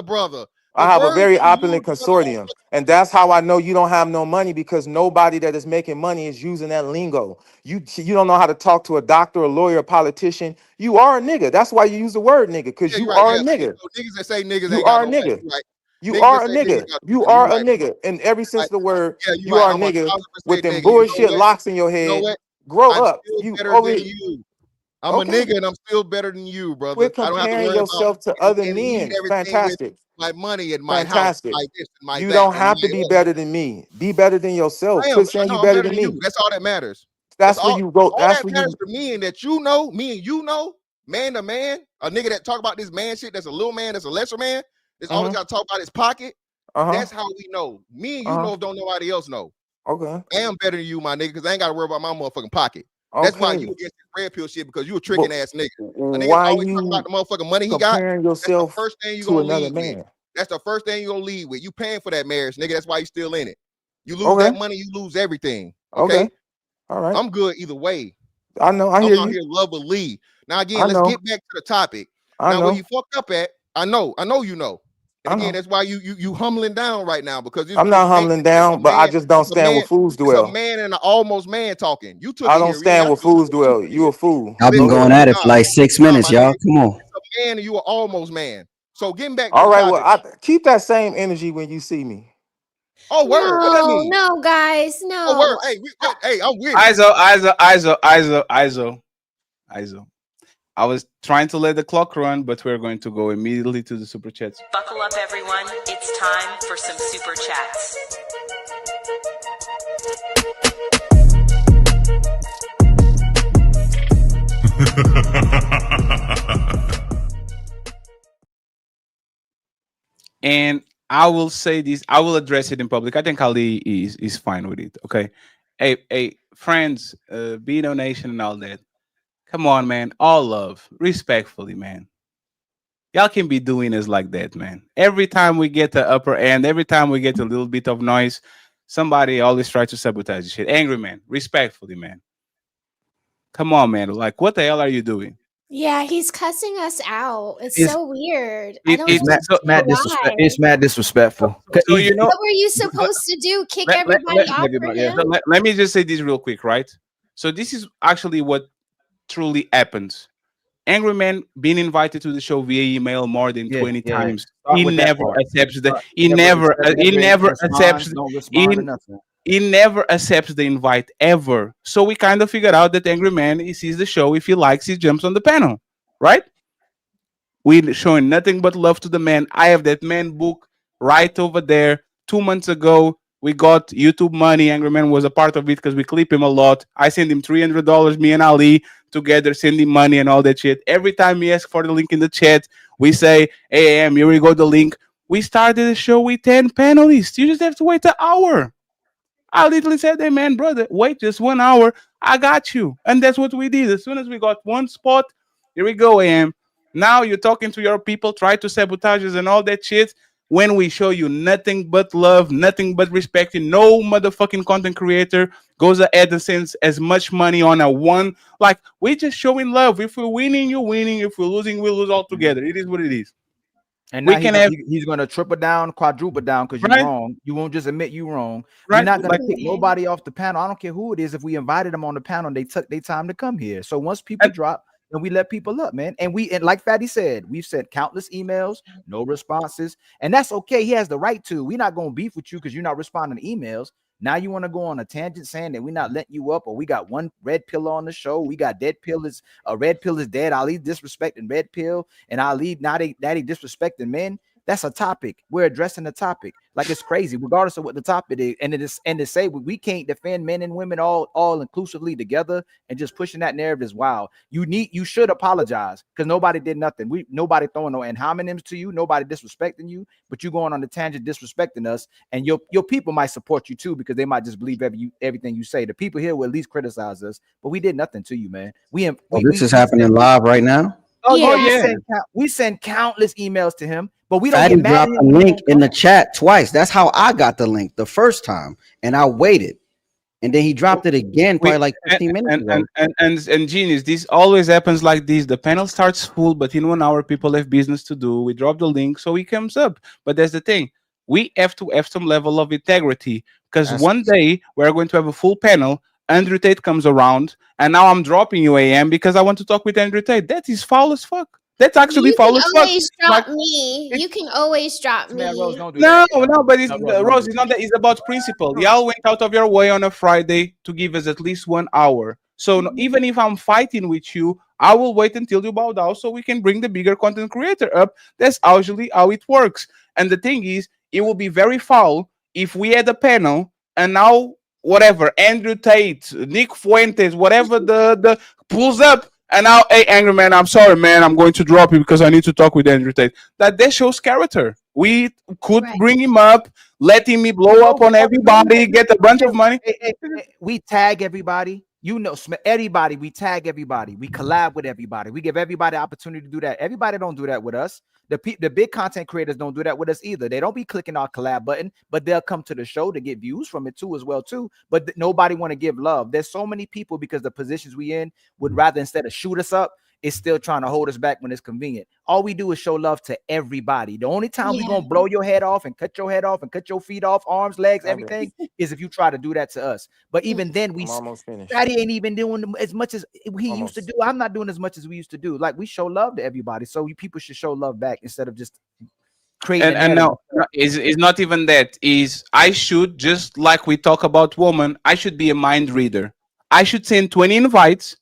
brother. I The have a words very you use, opulent brother, consortium. And that's how I know you don't have no money, because nobody that is making money is using that lingo. You don't know how to talk to a doctor, a lawyer, a politician. You are a nigga. That's why you use the word nigga, because yeah, you're you right. are a Yeah, see, nigga. so niggas that say niggas You ain't got are a no money. nigga. You're right. You Niggas that are a say niggas nigga. got no You money. You're are a right, bro. nigga. In every sense Right. of the word, Yeah, you're you right. are a I'm nigga 1,000% with them nigga. You know bullshit what? locks in your You know head. what? Grow I'm up. still You better over than here. you. I'm a Okay. nigga and I'm still better than you, brother. Quit I don't have to comparing worry about yourself to other and lead men. everything with Fantastic. my money and my house, Fantastic. my this and my You that don't and have to my be better than me. Be better than yourself. I am. Quit saying you No, I'm better better than than you. me. That's all that matters. That's That's where you go. all That's that where matters you. to me, and that you know, me and you know, man to man, a nigga that talk about this man shit, that's a little man, that's a lesser man, that's always got to talk about his pocket. That's how we know. Me and you know if don't nobody else know. Okay. I am better than you, my nigga, because I ain't got to worry about my motherfucking pocket. That's why Okay. you against this red pill shit, because you a But tricking ass nigga. A nigga why always talk about you the motherfucking money he got. comparing That's the yourself first thing you to gonna another lead with. man? That's the first thing you gonna lead with. You paying for that marriage, nigga. That's why you still in it. You lose Okay. that money, you lose everything. Okay. Okay. All right. I'm good either way. I know. I I'm hear out you. here lovely. Now again, I let's know. get back to the topic. I Now where know. you fucked up at, I know you know. And I again, know. that's why you humbling down right now, because this I'm not humbling down, but I just don't stand where fools it's a dwell. man and an almost man talking. You took I it don't here. You ain't stand have where to do fools it, but you dwell. took it You here. a fool. I've been Listen, going at it for like 6 minutes, my nigga. y'all. Come on. It's a man and you are almost man. So getting back to All the right. Well, topic. I keep that same energy when you see me. Oh, word. What that No, mean? no, guys, Oh, word. no. Hey, I'm with it. ISO. I was trying to let the clock run, but we're going to go immediately to the super chats. Buckle up, everyone. It's time for some super chats. And I will say this, I will address it in public. I think Ali is fine with it. Okay. Hey, friends, Beano Nation and all that. Come on, man. All love. Respectfully, man. Y'all can be doing us like that, man. Every time we get the upper end, every time we get a little bit of noise, somebody always tries to sabotage the shit. Angry man, respectfully, man. Come on, man. Like, what the hell are you doing? Yeah, he's cussing us out. It's It's so weird. I don't it's understand disrespect. why. It's mad disrespectful. So you know, What were you supposed to do? Kick everybody off for him? let me just say this real quick, right? So this is actually what truly happens. Angry Man being invited to the show via email more than 20 times. Start He with that never part. accepts the. Start. He never accepts. Don't respond to nothing. He never accepts the invite ever. So we kind of figured out that Angry Man, he sees the show. If he likes, he jumps on the panel, right? We're showing nothing but love to the man. I have that man book right over there. 2 months ago, we got YouTube money. Angry Man was a part of it because we clip him a lot. I send him $300. Me and Ali together send him money and all that shit. Every time he asks for the link in the chat, we say, "Hey, here we go, the link." We started the show with 10 panelists. You just have to wait an hour. I literally said, "Hey, man, brother, wait just 1 hour. I got you." And that's what we did. As soon as we got one spot, here we go, AM. Now you're talking to your people, try to sabotage us and all that shit. When we show you nothing but love, nothing but respect, and no motherfucking content creator goes ahead and sends as much money on a one. Like, we're just showing love. If we're winning, you're winning. If we're losing, we lose all together. It is what it is. And We now can have he's gonna triple down, quadruple down because you're right, wrong. You won't just admit you wrong. We're right. not gonna Like, kick nobody off the panel. I don't care who it is. If we invited them on the panel, they took their time to come here. So once people drop, then we let people up, man. And like Fatty said, we've sent countless emails, no responses, and that's okay. He has the right to. We're not gonna beef with you because you're not responding to emails. Now you want to go on a tangent saying that we're not letting you up, or we got one red pill on the show. We got dead pill is red pill is dead. Ali disrespecting red pill, and Ali now they disrespecting men. That's a topic. We're addressing the topic. Like, it's crazy, regardless of what the topic is. And to say we can't defend men and women all inclusively together and just pushing that narrative is wild. You should apologize because nobody did nothing. Nobody throwing no ad hominems to you, nobody disrespecting you, but you going on the tangent disrespecting us, and your people might support you too because they might just believe everything you say. The people here will at least criticize us, but we did nothing to you, man. This is happening live right now. We send countless emails to him, but we don't Fatty get mad dropped at a him. link in the chat twice. That's how I got the link the first time, and I waited, and then he dropped it again probably like 15 minutes ago. And genius, this always happens like this. The panel starts full, but in 1 hour people have business to do. We drop the link, so he comes up. But that's the thing. We have to have some level of integrity because one day we're going to have a full panel. Andrew Tate comes around, and now I'm dropping you AM because I want to talk with Andrew Tate. That is foul as fuck. That's actually foul as fuck. Always drop me. You can always drop me. No, but Rose, it's not that. It's about principle. Y'all went out of your way on a Friday to give us at least 1 hour. So even if I'm fighting with you, I will wait until you bow down so we can bring the bigger content creator up. That's usually how it works. And the thing is, it will be very foul if we had a panel and now whatever, Andrew Tate, Nick Fuentes, whatever the pulls up, and now, hey, Angry Man, I'm sorry, man, I'm going to drop you because I need to talk with Andrew Tate. That shows character. We could bring him up, let him blow up on everybody, get a bunch of money. We tag everybody. You know, everybody, we tag everybody. We collab with everybody. We give everybody opportunity to do that. Everybody don't do that with us. The big content creators don't do that with us either. They don't be clicking our collab button, but they'll come to the show to get views from it too as well too. But nobody want to give love. There's so many people because the positions we in would rather, instead of shoot us up, is still trying to hold us back when it's convenient. All we do is show love to everybody. The only time we're gonna blow your head off and cut your head off and cut your feet off, arms, legs, everything, is if you try to do that to us. But even then, Fatty ain't even doing as much as he used to do. I'm not doing as much as we used to do. Like, we show love to everybody, so you people should show love back instead of just creating. And no, it's not even that. Is I should, just like we talk about women, I should be a mind reader. I should send 20 invites,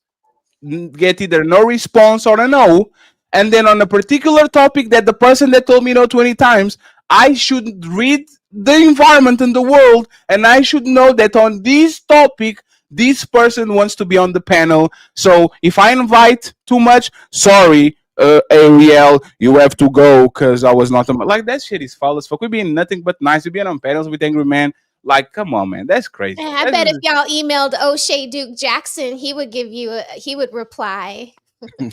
get either no response or a no, and then on a particular topic that the person that told me no 20 times, I should read the environment in the world, and I should know that on this topic this person wants to be on the panel. So if I invite too much, sorry, Ariel, you have to go because I was not like that. Shit is foul as fuck. We're being nothing but nice. We're being on panels with Angry Man. Like, come on, man, that's crazy. Man, I bet if y'all emailed O'Shea Duke Jackson, he would give you he would reply.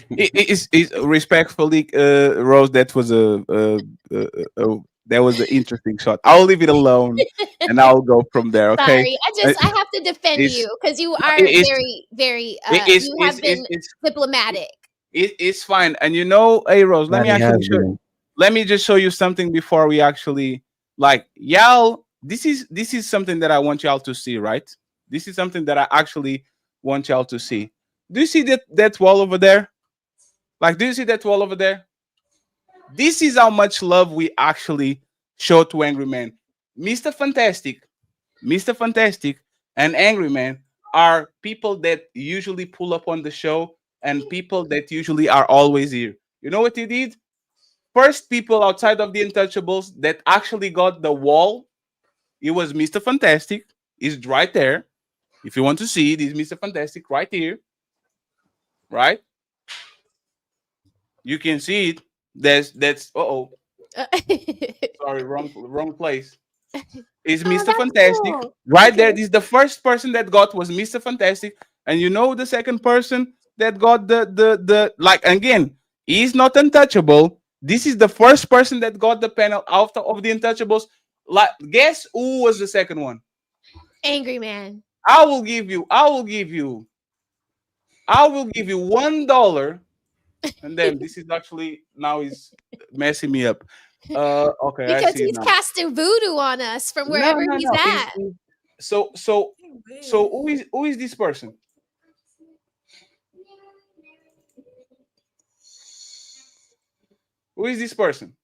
It's respectfully, Rose, that was that was an interesting shot. I'll leave it alone and I'll go from there. Okay. Sorry, I have to defend you because you are very, very you have been diplomatic. It's fine. And you know, hey Rose, let me just show you something before we actually, like, y'all. This is something that I want y'all to see, right? This is something that I actually want y'all to see. Do you see that wall over there? Like, do you see that wall over there? This is how much love we actually show to Angry Man. Mr. Fantastic, and Angry Man are people that usually pull up on the show and people that usually are always here. You know what he did? First people outside of the Untouchables that actually got the wall, it was Mr. Fantastic. He's right there. If you want to see it, is Mr. Fantastic right here. Right? You can see it. That's sorry, wrong place. It's Mr. Fantastic. Cool. Right there. This is the first person that got was Mr. Fantastic. And you know the second person that got the like, again, he's not untouchable. This is the first person that got the panel out of the Untouchables. Like, guess who was the second one? Angry Man. I will give you $1, and then this is actually now he's messing me up. Okay, because he's casting voodoo on us from wherever he's at. So who is this person? Who is this person?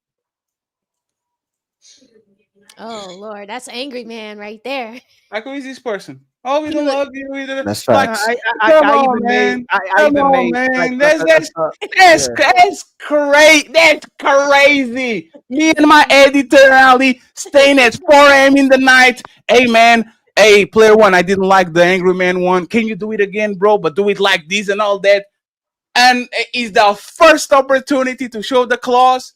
Oh Lord, that's Angry Man right there. Like, who is this person? Oh, we don't love you either. That's Like, facts. come on, man. Come on, man. That's crazy. That's crazy. Me and my editor Ali staying at 4 a.m. in the night. Hey, man. Hey, player one, I didn't like the Angry Man one. Can you do it again, bro? But do it like this and all that. And it's the first opportunity to show the claws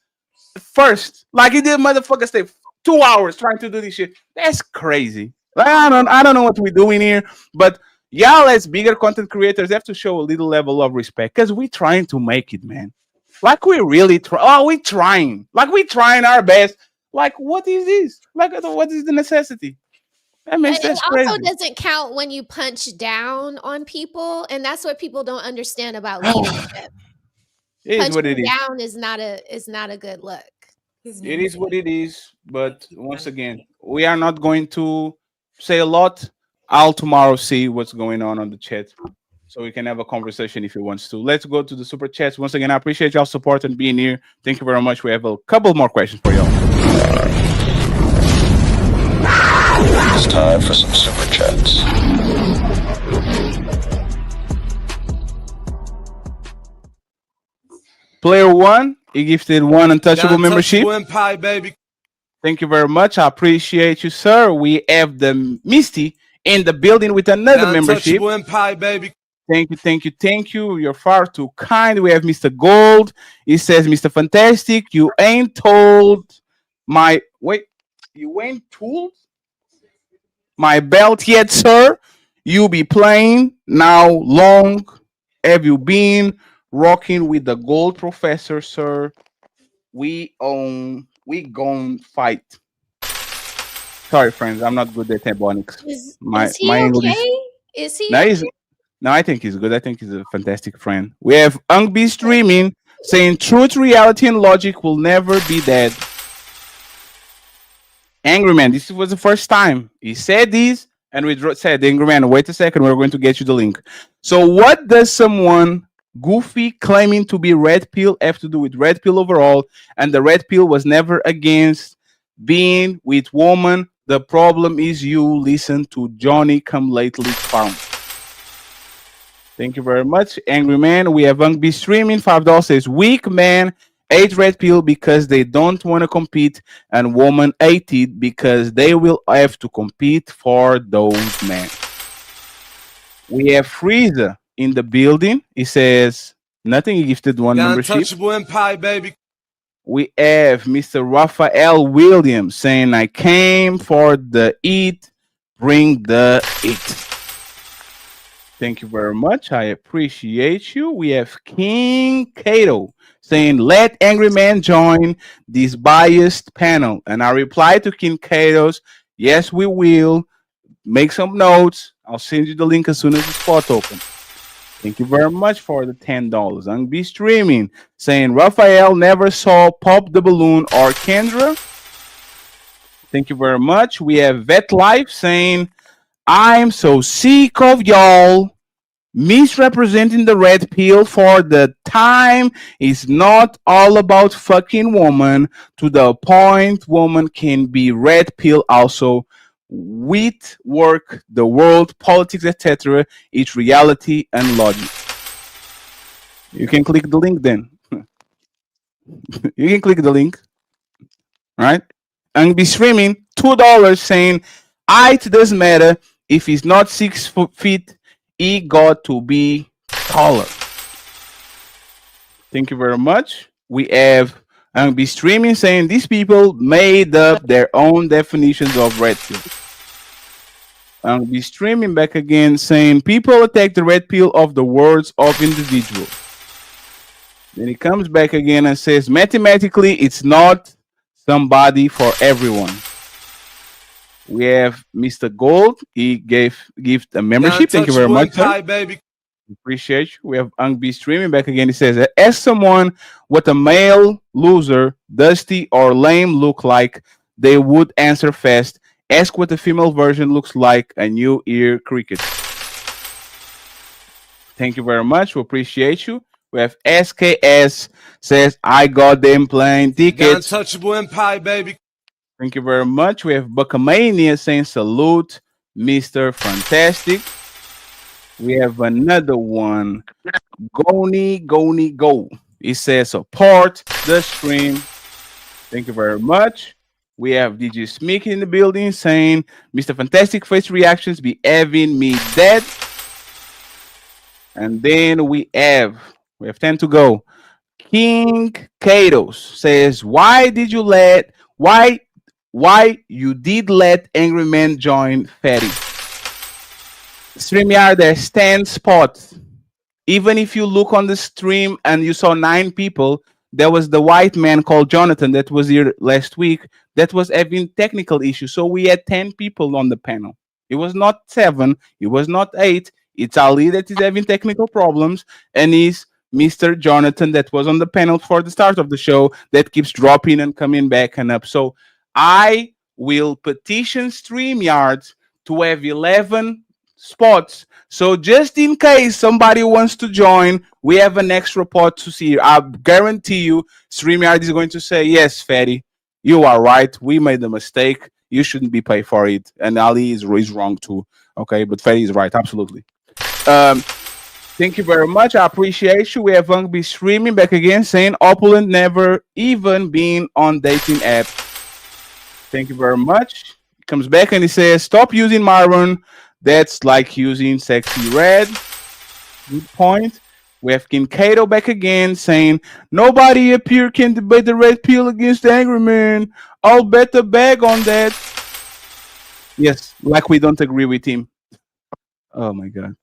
first. Like he did, motherfucker stay 2 hours trying to do this shit. That's crazy. Like, I don't know what we're doing here, but y'all as bigger content creators have to show a little level of respect because we're trying to make it, man. Like we really try. Oh, we trying. Like we trying our best. Like what is this? Like what is the necessity? I mean, But it that's also crazy. doesn't count when you punch down on people, and that's what people don't understand about leadership. It is what it Punching is. down is not a good look. It is what it is. But once again, we are not going to say a lot. I'll tomorrow see what's going on the chat, so we can have a conversation if you want to. Let's go to the super chats. Once again, I appreciate y'all support and being here. Thank you very much. We have a couple more questions for y'all. It's time for some super chats. Player one, he gifted one Untouchable membership. Untouchable Empire, baby. Thank you very much. I appreciate you, sir. We have the Misty in the building with another membership. Untouchable Empire, baby. Thank you, thank you, thank you. You're far too kind. We have Mr. Gold. He says, Mr. Fantastic, you ain't told my you ain't told my belt yet, sir. You be playing now. Long have you been rocking with the Gold Professor, sir? We gon' fight. Sorry, friends, I'm not good at ebonics. Is he my English. okay? Is he? No, Okay? no, I think he's good. I think he's a fantastic friend. We have Ungby streaming saying truth, reality, and logic will never be dead. Angry Man, this was the first time he said this, and we said, Angry Man, wait a second, we're going to get you the link. So, what does someone goofy claiming to be red pill have to do with red pill overall? And the red pill was never against being with woman. The problem is you listen to Johnny Come Lately Found. Thank you very much, Angry Man. We have Ungby streaming. $5 says weak man ate red pill because they don't want to compete, and woman ate it because they will have to compete for those men. We have Freezer in the building. He says nothing. He gifted one membership. Untouchable Empire, baby. We have Mr. Raphael Williams saying, I came for the eat, bring the eat. Thank you very much. I appreciate you. We have King Kato saying, let Angry Man join this biased panel. And I reply to King Kato's, yes, we will. Make some notes. I'll send you the link as soon as the spot opens. Thank you very much for the $10. I'm be streaming saying Raphael never saw Pop the Balloon or Kendra. Thank you very much. We have Vet Life saying I'm so sick of y'all misrepresenting the red pill for the time. It's not all about fucking woman to the point woman can be red pill also. With work, the world, politics, etc. It's reality and logic. You can click the link then. You can click the link. All right? And be streaming $2 saying, it doesn't matter if he's not 6 feet, he got to be taller. Thank you very much. We have and be streaming saying these people made up their own definitions of red pill. And be streaming back again saying people attack the red pill of the words of individuals. Then he comes back again and says mathematically it's not somebody for everyone. We have Mr. Gold. He gave a membership. Thank you very much, sir. Baby. Appreciate you. We have Ungby streaming back again. He says, as someone what a male loser, dusty or lame look like, they would answer fast. Ask what the female version looks like, a new ear cricket. Thank you very much. We appreciate you. We have SKS says, I got them plane tickets. Untouchable Empire, baby. Thank you very much. We have Buckamania saying salute Mr. Fantastic. We have another one. Go. It says support the stream. Thank you very much. We have DJ Smeek in the building saying, Mr. Fantastic face reactions be having me dead. And then we have 10 to go. King Katos says, why you did let Angry Man join Fatty? StreamYard, there's 10 spots. Even if you look on the stream and you saw 9 people, there was the white man called Jonathan that was here last week that was having technical issues. So we had 10 people on the panel. It was not 7. It was not 8. It's Ali that is having technical problems, and is Mr. Jonathan that was on the panel for the start of the show that keeps dropping and coming back and up. So I will petition StreamYard to have 11 spots. So just in case somebody wants to join, we have an extra pot to see. I guarantee you, StreamYard is going to say, yes, Fatty, you are right. We made a mistake. You shouldn't be paid for it. And Ali is wrong too. Okay, but Fatty is right. Absolutely. Thank you very much. I appreciate you. We have Be streaming back again saying Opulent never even been on dating app. Thank you very much. He comes back and he says, stop using Myron. That's like using Sexy Red. Good point. We have King Kato back again saying, nobody up here can debate the red pill against the Angry Man. I'll bet a bag on that. Yes, like we don't agree with him. Oh my God.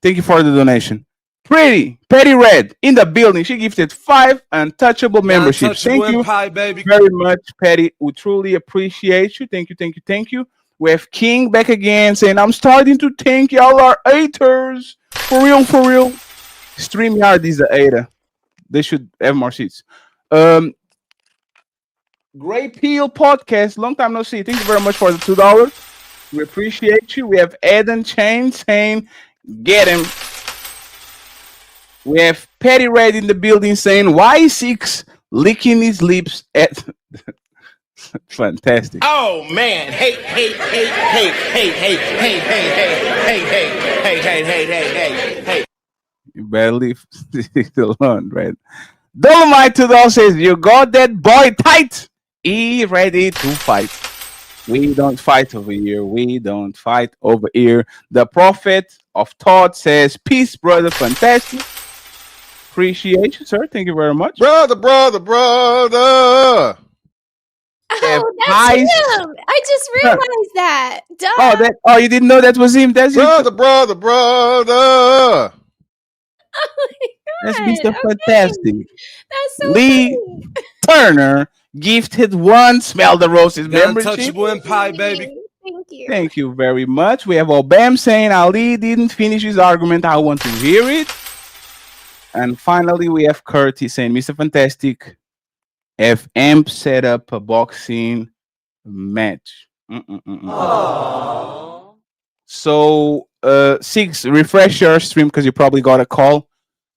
Thank you for the donation. Petty Red in the building. She gifted 5 Untouchable memberships. Thank you very much, Patty. We truly appreciate you. Thank you. We have King back again saying, I'm starting to think y'all are haters. For real. StreamYard is the hater. They should have more seats. Grey Peel Podcast. Long time no see. Thank you very much for the $2. We appreciate you. We have Eden Chain saying, get him. We have Petty Red in the building saying, why 6 licking his lips at... Fantastic. Oh man, hey. You better leave it alone, right? Dolomite 2000 says, you got that boy tight. He ready to fight. We don't fight over here. The Prophet of Thought says, peace, brother. Fantastic. Appreciate you, sir. Thank you very much. Brother. Oh, that's him. I just realized that. Duh. Oh, you didn't know that was him? That's brother. Oh my God. That's Mr. Fantastic. That's so Lee funny. Turner gifted 1 Smell the Roses membership. Untouchable and pie, baby. Thank you. Thank you very much. We have Obam saying Ali didn't finish his argument. I want to hear it. And finally, we have Curtis saying, Mr. Fantastic, FM set up a boxing match. So, 6, refresh your stream because you probably got a call.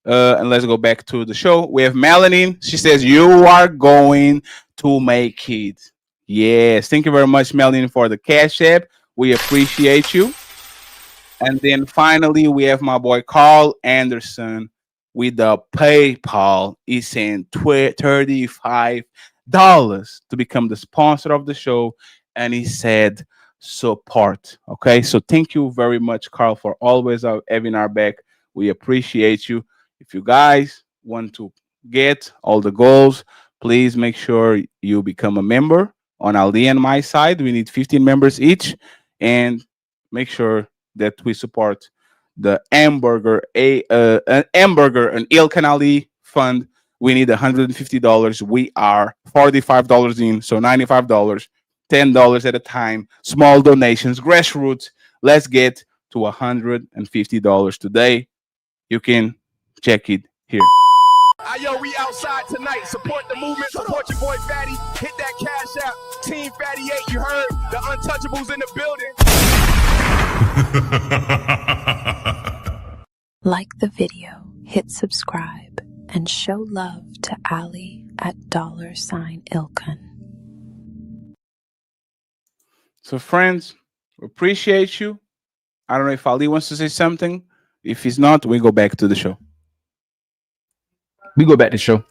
And let's go back to the show. We have Melanie. She says, you are going to make it. Yes. Thank you very much, Melanie, for the Cash App. We appreciate you. And then finally, we have my boy Carl Anderson with the PayPal. He's saying $35 to become the sponsor of the show. And he said, support. Okay. So thank you very much, Carl, for always having our back. We appreciate you. If you guys want to get all the goals, please make sure you become a member on Ali and my side. We need 15 members each, and make sure that we support the hamburger and Ilkan Ali fund. We need $150. We are $45 in, so $95, $10 at a time. Small donations, grassroots. Let's get to $150 today. You can check it here. Yo, we outside tonight. Support the movement. Support your boy Fatty. Hit that Cash App. Team Fatty 8. You heard the Untouchables in the building. Like the video, hit subscribe, and show love to Ali at $Ilkan. So, friends, We appreciate you. I don't know if Ali wants to say something. If he's not, we go back to the show. We go back to the show.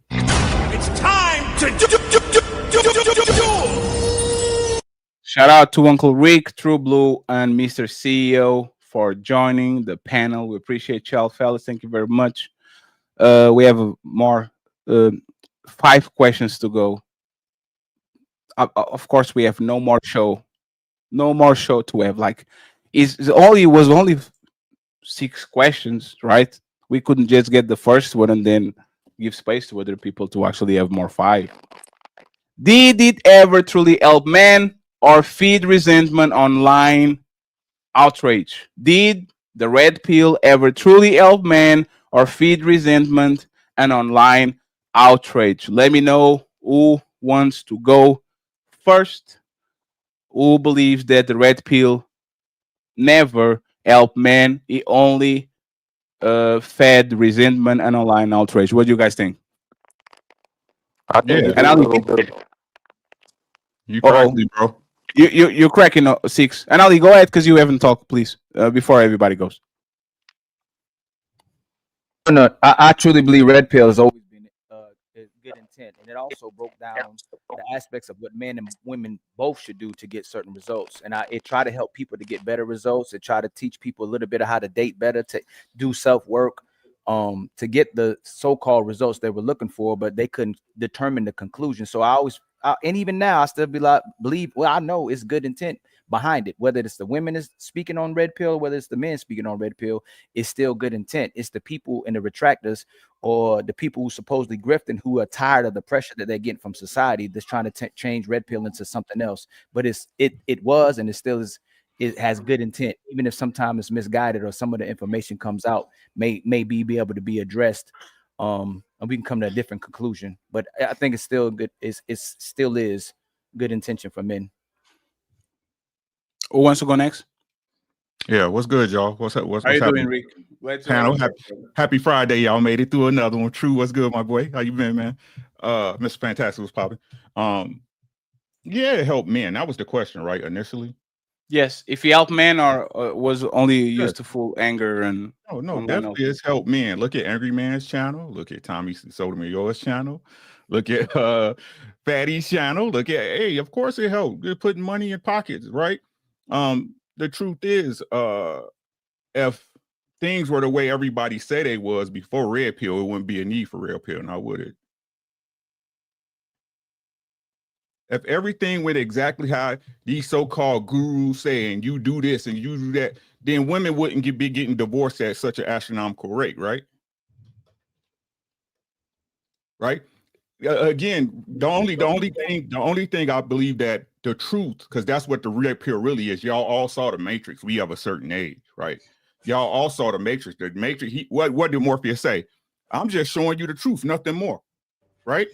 It's time to do. Shout out to Uncle Rick, True Blue, and Mr. CEO for joining the panel. We appreciate y'all, fellas. Thank you very much. We have more 5 questions to go. Of course, we have no more show to have. Like, it was only 6 questions, right? We couldn't just get the first one and then give space to other people to actually have more 5. Did it ever truly help men or feed resentment online outrage? Did the red pill ever truly help men or feed resentment and online outrage? Let me know who wants to go first. Who believes that the red pill never helped men? It only fed resentment and online outrage. What do you guys think? I think And Ali, you correctly, bro. You're cracking 6. And Ali, go ahead because you haven't talked, please, before everybody goes. No, I truly believe red pill has always been good intent, and it also broke down the aspects of what men and women both should do to get certain results. And it tried to help people to get better results. It tried to teach people a little bit of how to date better, to do self work, to get the so-called results they were looking for, but they couldn't determine the conclusion. So and even now, I still believe. Well, I know it's good intent behind it. Whether it's the women is speaking on red pill, whether it's the men speaking on red pill, it's still good intent. It's the people in the retractors or the people who supposedly grifting who are tired of the pressure that they're getting from society that's trying to change red pill into something else. But it was and it still is. It has good intent, even if sometimes it's misguided or some of the information comes out may be able to be addressed. And we can come to a different conclusion. But I think it's still good. It still is good intention for men. Who wants to go next? Yeah, what's good, y'all? What's up? What's How you happening? doing, Rick? Panel, happy Friday, y'all made it through another one. True, what's good, my boy? How you been, man? Mr. Fantastic was popping. Yeah, it helped men. That was the question, right? Initially. Yes, if he helped men or was only used to full anger and no, definitely it's helped men. Look at Angry Man's channel. Look at Tommy Sotomayor's channel. Look at Fatty's channel. Look at of course it helped. They're putting money in pockets, right? The truth is, if things were the way everybody said they was before red pill, it wouldn't be a need for red pill, now would it? If everything went exactly how these so-called gurus say, and you do this and you do that, then women wouldn't be getting divorced at such an astronomical rate, right? Right? Again, the only thing I believe that the truth, because that's what the red pill really is. Y'all all saw the Matrix. We have a certain age, right? Y'all all saw the Matrix. The Matrix. What did Morpheus say? I'm just showing you the truth, nothing more, right?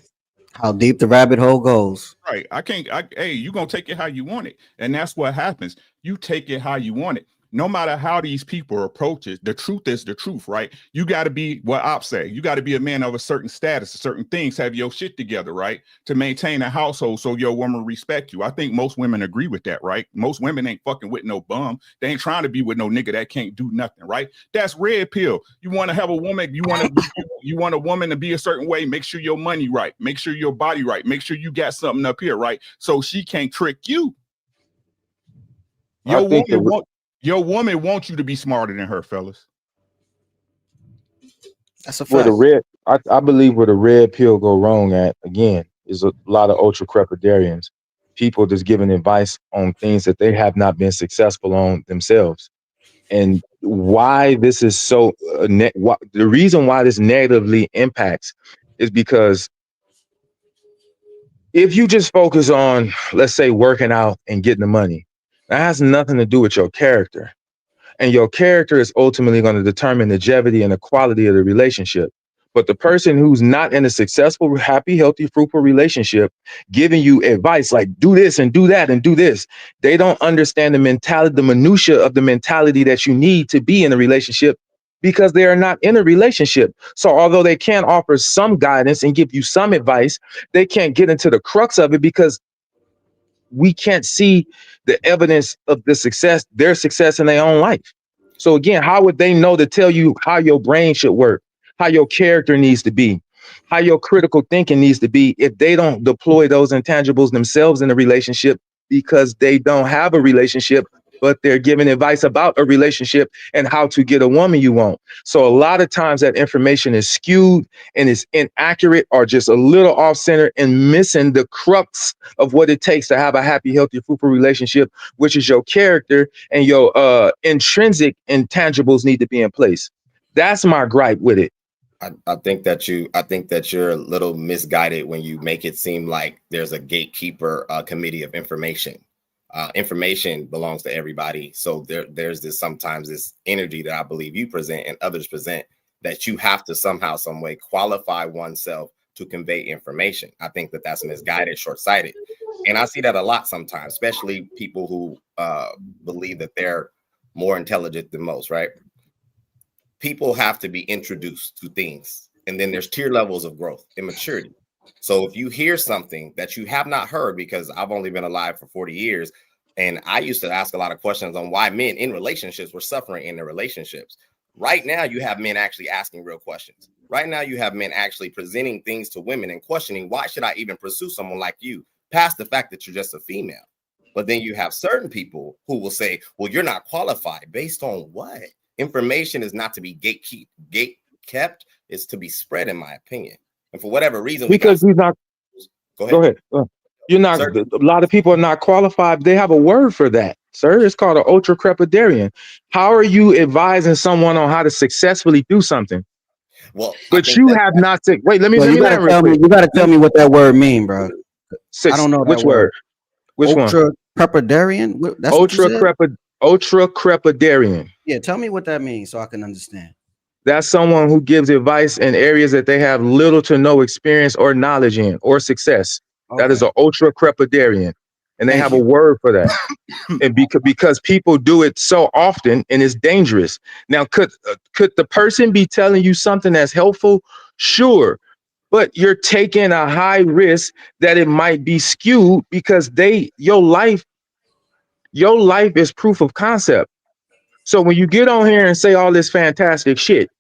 How deep the rabbit hole goes. Right. You're going to take it how you want it. And that's what happens. You take it how you want it. No matter how these people approach it, the truth is the truth, right? You got to be what Op say. You got to be a man of a certain status, certain things, have your shit together, right? To maintain a household so your woman respect you. I think most women agree with that, right? Most women ain't fucking with no bum. They ain't trying to be with no nigga that can't do nothing, right? That's red pill. You want to have a woman, you want a woman to be a certain way, make sure your money right, make sure your body right, make sure you got something up here, right? So she can't trick you. Your woman wants you to be smarter than her, fellas. That's a fact. I believe where the red pill go wrong at, again, is a lot of ultra crepidarians, people just giving advice on things that they have not been successful on themselves. And why this is so, the reason why this negatively impacts is because if you just focus on, let's say, working out and getting the money, that has nothing to do with your character. And your character is ultimately going to determine the longevity and the quality of the relationship. But the person who's not in a successful, happy, healthy, fruitful relationship, giving you advice like do this and do that and do this, they don't understand the mentality, the minutia of the mentality that you need to be in a relationship, because they are not in a relationship. So although they can offer some guidance and give you some advice, they can't get into the crux of it because we can't see the evidence of their success in their own life. So again, how would they know to tell you how your brain should work, how your character needs to be, how your critical thinking needs to be, if they don't deploy those intangibles themselves in a relationship, because they don't have a relationship, but they're giving advice about a relationship and how to get a woman you want. So a lot of times that information is skewed and is inaccurate or just a little off center and missing the crux of what it takes to have a happy, healthy, fruitful relationship, which is your character and your intrinsic intangibles need to be in place. That's my gripe with it. I think that you're a little misguided when you make it seem like there's a gatekeeper committee of information. Information belongs to everybody. So there's sometimes this energy that I believe you present and others present, that you have to somehow, some way qualify oneself to convey information. I think that that's misguided, short-sighted. And I see that a lot sometimes, especially people who believe that they're more intelligent than most, right? People have to be introduced to things. And then there's tier levels of growth and maturity. So if you hear something that you have not heard, because I've only been alive for 40 years, and I used to ask a lot of questions on why men in relationships were suffering in their relationships. Right now, you have men actually asking real questions. Right now, you have men actually presenting things to women and questioning, why should I even pursue someone like you, past the fact that you're just a female? But then you have certain people who will say, well, you're not qualified. Based on what? Information is not to be gate kept, it's to be spread, in my opinion. And for whatever reason, because we're not. Go ahead. You're not. Sir? A lot of people are not qualified. They have a word for that, sir. It's called an ultra crepidarian. How are you advising someone on how to successfully do something? Well, but you have not. Wait, let me. You gotta tell me what that word mean, bro. I don't know which word. Which ultra one? Crepidarian. That's ultra crepidarian. Yeah, tell me what that means so I can understand. That's someone who gives advice in areas that they have little to no experience or knowledge in or success. Okay. That is an ultra crepidarian, and they have a word for that. And because people do it so often and it's dangerous. Now, could the person be telling you something that's helpful? Sure. But you're taking a high risk that it might be skewed because your life is proof of concept. So when you get on here and say all this fantastic shit,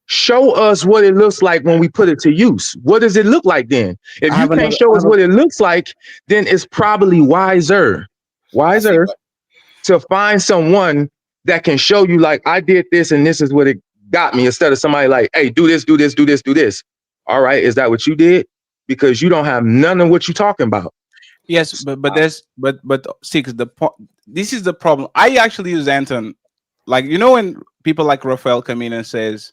show us what it looks like when we put it to use. What does it look like then? If you can't show us what it looks like, then it's probably wiser to find someone that can show you, like, I did this and this is what it got me, instead of somebody like, hey, do this, do this, do this, do this. All right, is that what you did? Because you don't have none of what you're talking about. Yes, but Six, this is the problem. I actually use Anton. Like, you know, when people like Rafael come in and says,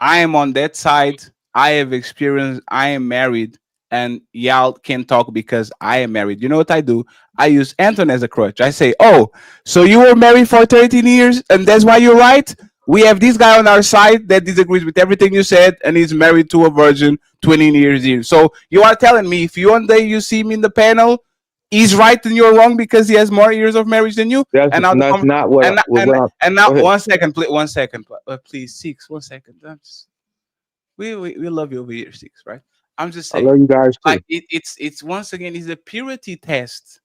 I am on that side, I have experience, I am married, and y'all can talk because I am married. You know what I do? I use Anton as a crutch. I say, oh, so you were married for 13 years and that's why you're right? We have this guy on our side that disagrees with everything you said and he's married to a virgin 20 years in. So you are telling me if one day you see me in the panel, he's right and you're wrong because he has more years of marriage than you. That's not what. And now, 1 second, please. 1 second, please. Six. 1 second. We love you over here, Six. Right? I'm just saying. I love you guys too. Like it's once again, it's a purity test,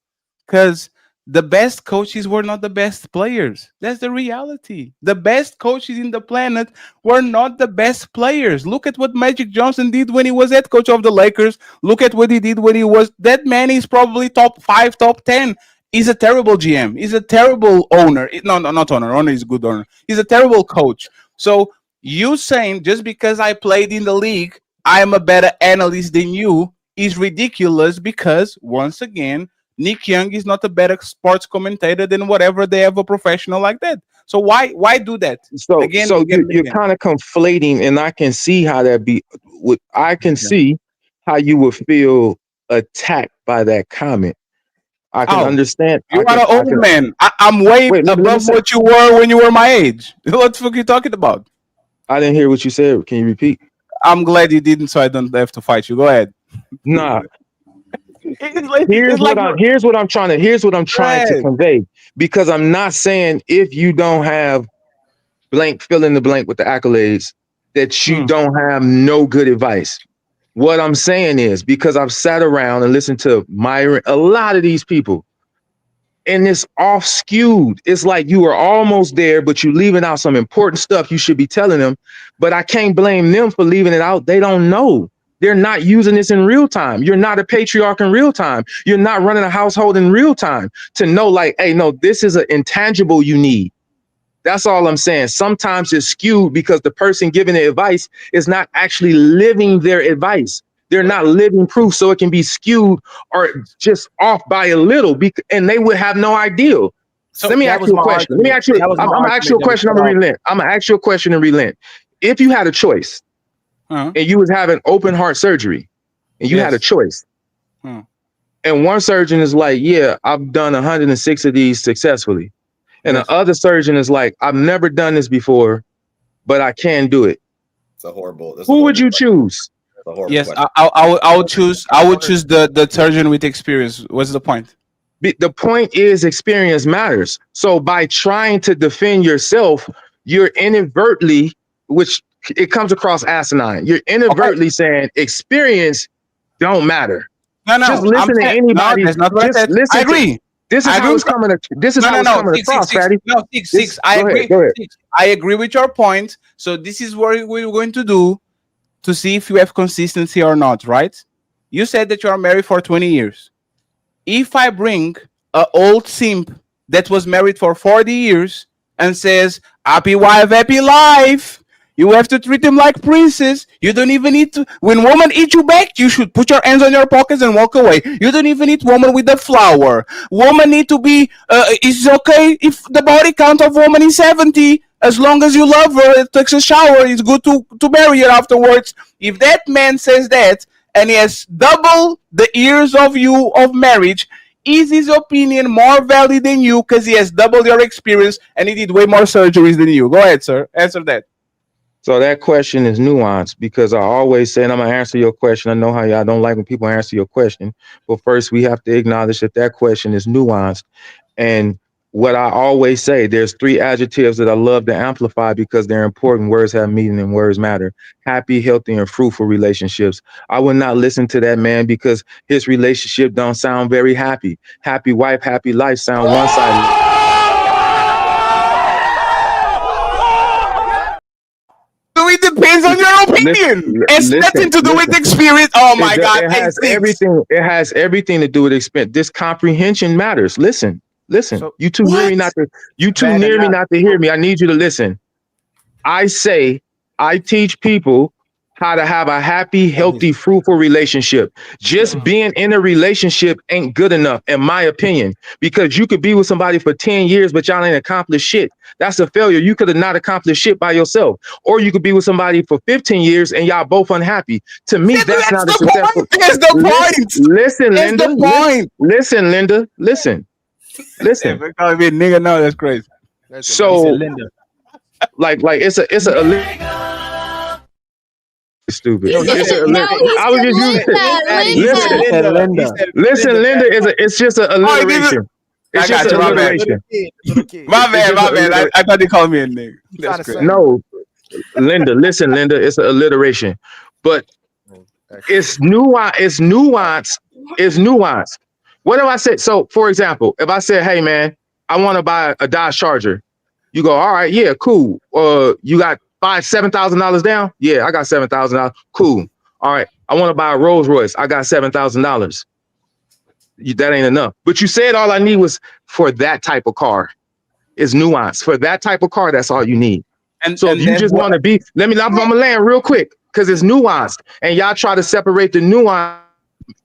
because the best coaches were not the best players. That's the reality. The best coaches in the planet were not the best players. Look at what Magic Johnson did when he was head coach of the Lakers. Look at what he did when he was. That man is probably top 5, top 10. He's a terrible GM. He's a terrible owner. No, not owner. Owner is a good owner. He's a terrible coach. So you saying just because I played in the league, I am a better analyst than you is ridiculous, because once again, Nick Young is not a better sports commentator than whatever they have a professional like that. So why do that? So you're kind of conflating, and I can see how that be. I can see how you would feel attacked by that comment. I can understand. You are an old man. I'm way above what you were when you were my age. What the fuck are you talking about? I didn't hear what you said. Can you repeat? I'm glad you didn't, so I don't have to fight you. Go ahead. Nah. Here's what I'm trying to convey, because I'm not saying if you don't have blank, fill in the blank with the accolades, that you don't have no good advice. What I'm saying is, because I've sat around and listened to Myron, a lot of these people, and it's off skewed. It's like you are almost there, but you're leaving out some important stuff you should be telling them. But I can't blame them for leaving it out. They don't know. They're not using this in real time. You're not a patriarch in real time. You're not running a household in real time to know, like, hey, no, this is an intangible you need. That's all I'm saying. Sometimes it's skewed because the person giving the advice is not actually living their advice. They're not living proof, so it can be skewed or just off by a little, and they would have no idea. So let me ask you a question. Let me ask you. I'm gonna ask you a question. I'm gonna relent. I'm gonna ask you a question and relent. If you had a choice, and you was having open heart surgery, and you had a choice, and one surgeon is like, "Yeah, I've done 106 of these successfully," and the other surgeon is like, "I've never done this before, but I can do it." It's a horrible. Who would you choose? Yes, I would choose the surgeon with experience. What's the point? The point is experience matters. So by trying to defend yourself, you're inadvertently, which it comes across asinine. You're inadvertently saying experience don't matter. No, just listen to anybody. No, that's not what I said. I agree. This is how it's coming. This is how it's coming across, Fatty. No, six. I agree. Go ahead. I agree with your point. So this is what we're going to do to see if you have consistency or not, right? You said that you are married for 20 years. If I bring an old simp that was married for 40 years and says, happy wife, happy life, you have to treat him like princess. You don't even need to, when woman eat you back, you should put your hands on your pockets and walk away. You don't even need woman with the flower. Woman need to be, it's okay if the body count of woman is 70. As long as you love her, it takes a shower, it's good to marry her afterwards. If that man says that, and he has double the years of you of marriage, is his opinion more valid than you because he has double your experience and he did way more surgeries than you? Go ahead, sir. Answer that. So that question is nuanced because I always say, and I'm going to answer your question. I know how y'all don't like when people answer your question. But first, we have to acknowledge that question is nuanced. And what I always say, there's 3 adjectives that I love to amplify because they're important. Words have meaning and words matter. Happy, healthy, and fruitful relationships. I would not listen to that man because his relationship don't sound very happy. Happy wife, happy life sound one-sided. So it depends on your opinion. It's nothing to do with experience. Oh my God. It has everything. It has everything to do with experience. This comprehension matters. Listen. So, you too near me not to. You too near me not to hear me. I need you to listen. I teach people how to have a happy, healthy, fruitful relationship. Just being in a relationship ain't good enough, in my opinion, because you could be with somebody for 10 years, but y'all ain't accomplished shit. That's a failure. You could have not accomplished shit by yourself. Or you could be with somebody for 15 years and y'all both unhappy. To me, that's not a successful. That's the point. Listen, Linda. Listen, Linda. Listen. If it call me a nigga, no, that's crazy. So, like it's a stupid. I was just using Listen, Linda it's just an alliteration. It's just an alliteration. My bad. I thought they called me a nigga. That's crazy. No, Linda, it's an alliteration, but it's nuance. It's nuance. What if I said, so for example, if I said, hey man, I want to buy a Dodge Charger, you go, all right, yeah, cool. You got $7,000 down? Yeah, I got $7,000. Cool. All right, I want to buy a Rolls Royce. I got $7,000. That ain't enough. But you said all I need was for that type of car. It's nuance. For that type of car, that's all you need. So if you just want to be, I'm gonna land real quick because it's nuanced, and y'all try to separate the nuance,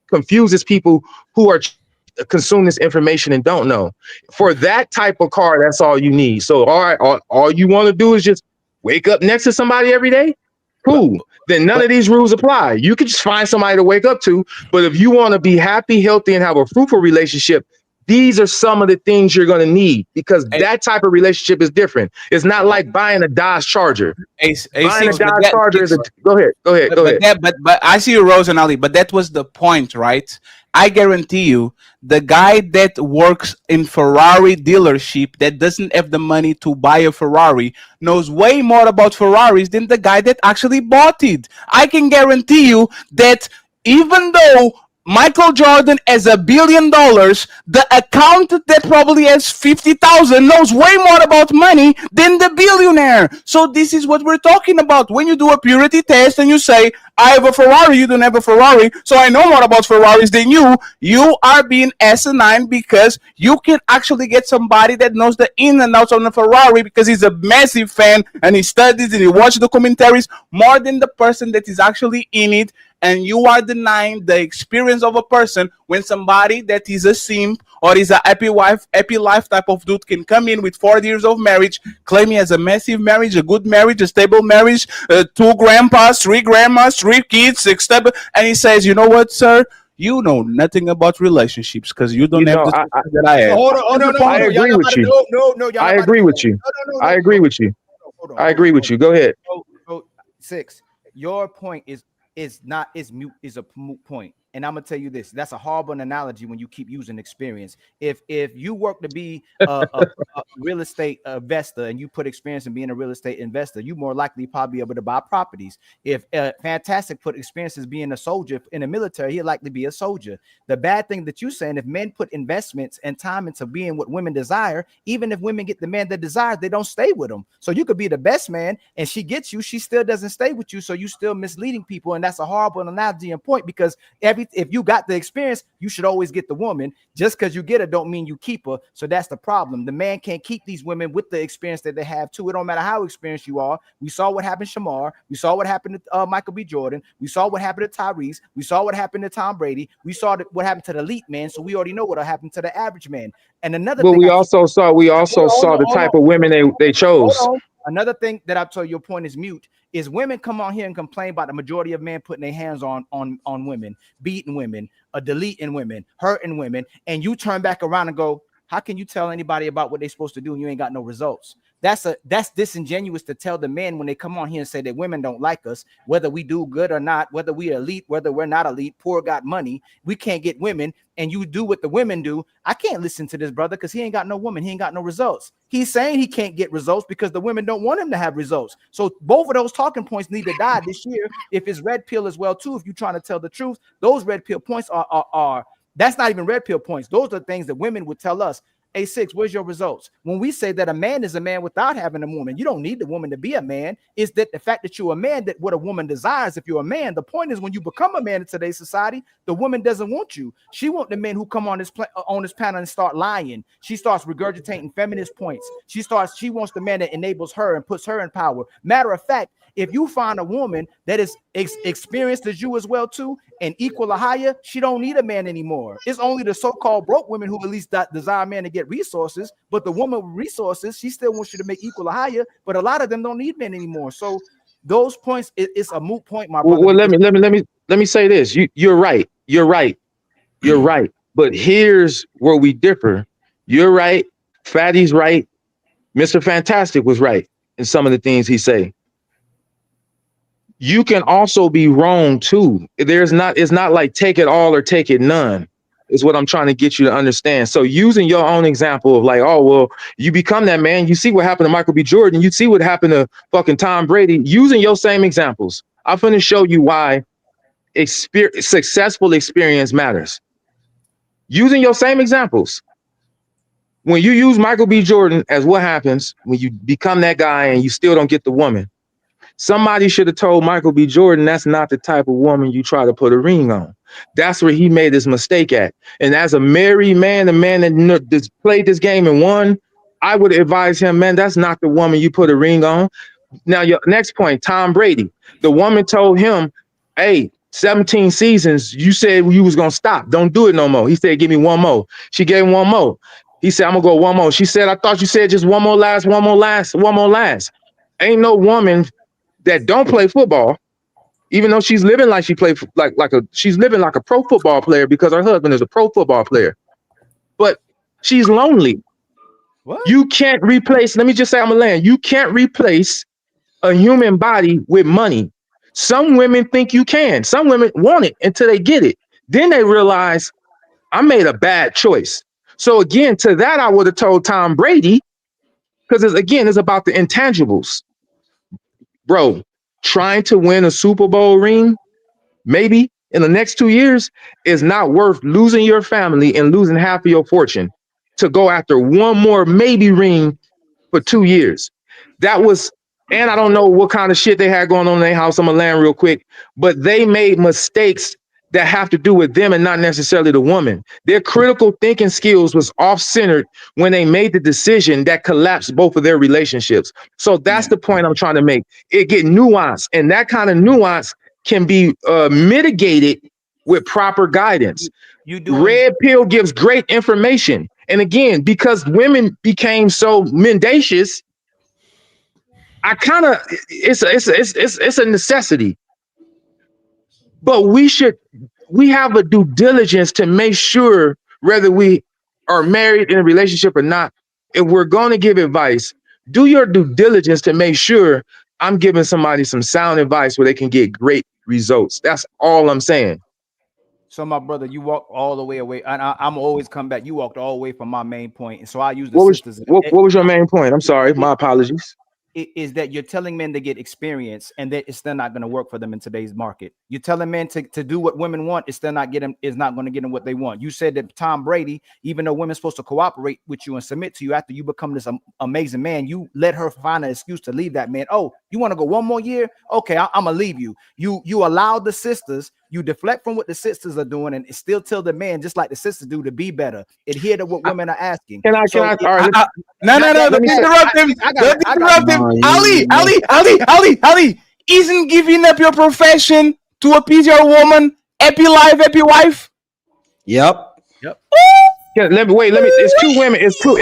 confuses people who are consume this information and don't know. For that type of car, that's all you need. So all you want to do is just wake up next to somebody every day. Cool. Then none of these rules apply. You can just find somebody to wake up to. But if you want to be happy, healthy, and have a fruitful relationship, These are some of the things you're going to need because that type of relationship is different. It's not like buying a Dodge Charger. Buying a Dodge Charger is go ahead. But I see you, Rose and Ali. But that was the point, right? I guarantee you, the guy that works in Ferrari dealership that doesn't have the money to buy a Ferrari knows way more about Ferraris than the guy that actually bought it. I can guarantee you that even though Michael Jordan has $1 billion, the accountant that probably has 50,000 knows way more about money than the billionaire. So this is what we're talking about. When you do a purity test and you say, I have a Ferrari, you don't have a Ferrari, so I know more about Ferraris than you are being asinine because you can actually get somebody that knows the in and outs on a Ferrari because he's a massive fan and he studies and he watches the commentaries more than the person that is actually in it. And you are denying the experience of a person when somebody that is a simp or is a happy life type of dude can come in with 40 years of marriage, claim he has a massive marriage, a good marriage, a stable marriage, 2 grandpas, 3 grandmas, 3 kids, 6 stable, and he says, you know what, sir? You know nothing about relationships because you don't have the that I have. Hold on, I agree with you. I agree with you. I agree with you. I agree with you. Go ahead. So 6, your point is a moot point. And I'm gonna tell you this: that's a horrible analogy when you keep using experience. If you work to be a real estate investor and you put experience in being a real estate investor, you more likely probably be able to buy properties. If Fantastic put experience as being a soldier in the military, he'd likely be a soldier. The bad thing that you're saying, if men put investments and time into being what women desire, even if women get the man that desires, they don't stay with them. So you could be the best man and she gets you, she still doesn't stay with you. So you still misleading people, and that's a horrible analogy and point because if you got the experience, you should always get the woman. Just because you get her don't mean you keep her. So that's the problem. The man can't keep these women with the experience that they have too. It don't matter how experienced you are. We saw what happened to Shamar. We saw what happened to Michael B. Jordan. We saw what happened to Tyrese. We saw what happened to Tom Brady. We saw what happened to the elite man. So we already know what happened to the average man. And another thing we also saw the type of women they chose. Another thing that I told you, your point is mute, is women come on here and complain about the majority of men putting their hands on women, beating women, deleting women, hurting women, and you turn back around and go, how can you tell anybody about what they're supposed to do and you ain't got no results? That's disingenuous to tell the men when they come on here and say that women don't like us, whether we do good or not, whether we're elite, whether we're not elite, poor got money, we can't get women, and you do what the women do. I can't listen to this brother because he ain't got no woman, he ain't got no results. He's saying he can't get results because the women don't want him to have results. So both of those talking points need to die this year. If it's red pill as well too, if you're trying to tell the truth, those red pill points are that's not even red pill points. Those are things that women would tell us. A6, where's your results? When we say that a man is a man without having a woman, you don't need the woman to be a man. Is that the fact that you're a man, that what a woman desires if you're a man? The point is when you become a man in today's society, the woman doesn't want you. She wants the men who come on this panel and start lying. She starts regurgitating feminist points. She wants the man that enables her and puts her in power. Matter of fact, if you find a woman that is experienced as you as well too, and equal or higher, she don't need a man anymore. It's only the so-called broke women who at least desire a man to get resources, but the woman with resources, she still wants you to make equal or higher, but a lot of them don't need men anymore. So those points, it's a moot point, my brother. Well, let me say this. You're right. But here's where we differ. You're right. Fatty's right. Mr. Fantastic was right in some of the things he say. You can also be wrong too. It's not like take it all or take it none, is what I'm trying to get you to understand. So using your own example of like, oh, well, you become that man. You see what happened to Michael B. Jordan. You see what happened to fucking Tom Brady. Using your same examples, I'm going to show you why successful experience matters. Using your same examples. When you use Michael B. Jordan as what happens when you become that guy and you still don't get the woman. Somebody should have told Michael B. Jordan that's not the type of woman you try to put a ring on. That's where he made his mistake at. And as a married man, the man that played this game and won, I would advise him, man, that's not the woman you put a ring on. Now, your next point, Tom Brady. The woman told him, hey, 17 seasons, you said you was going to stop. Don't do it no more. He said, give me one more. She gave him one more. He said, I'm going to go one more. She said, I thought you said just one more last. Ain't no woman that don't play football, even though she's living like she played she's living like a pro football player because her husband is a pro football player. But She's lonely. What? You can't replace, let me just say I'm a land. You can't replace a human body with money. Some women think you can. Some women want it until they get it. Then they realize I made a bad choice. So again, to that, I would have told Tom Brady, because it's about the intangibles. Bro, trying to win a Super Bowl ring, maybe in the next 2 years, is not worth losing your family and losing half of your fortune to go after one more maybe ring for 2 years. That was, and I don't know what kind of shit they had going on in their house. I'm gonna land real quick, but they made mistakes that have to do with them and not necessarily the woman. Their critical thinking skills was off-centered when they made the decision that collapsed both of their relationships. So that's the point I'm trying to make. It get nuanced, and that kind of nuance can be mitigated with proper guidance. Red pill gives great information. And again, because women became so mendacious, I kind of it's a necessity. But we have a due diligence to make sure whether we are married in a relationship or not, if we're going to give advice, do your due diligence to make sure I'm giving somebody some sound advice where they can get great results. That's all I'm saying. So my brother, you walked all the way away, and I'm always come back. You walked all the way from my main point, and so I use the sisters. What was your main point? I'm sorry, my apologies. Is that you're telling men to get experience, and that it's still not going to work for them in today's market. You're telling men to do what women want, it's still not getting, is not going to get them what they want. You said that Tom Brady, even though women's supposed to cooperate with you and submit to you after you become this amazing man, you let her find an excuse to leave that man. Oh, you want to go one more year? Okay, I'm gonna leave you. You allow the sisters, you deflect from what the sisters are doing, and still tell the man, just like the sisters do, to be better. Adhere to what women are asking. No, Don't interrupt him. Don't interrupt him. Ali, isn't giving up your profession to appease your woman happy life, happy wife? Yep. Yeah, let me. It's two women. It's two.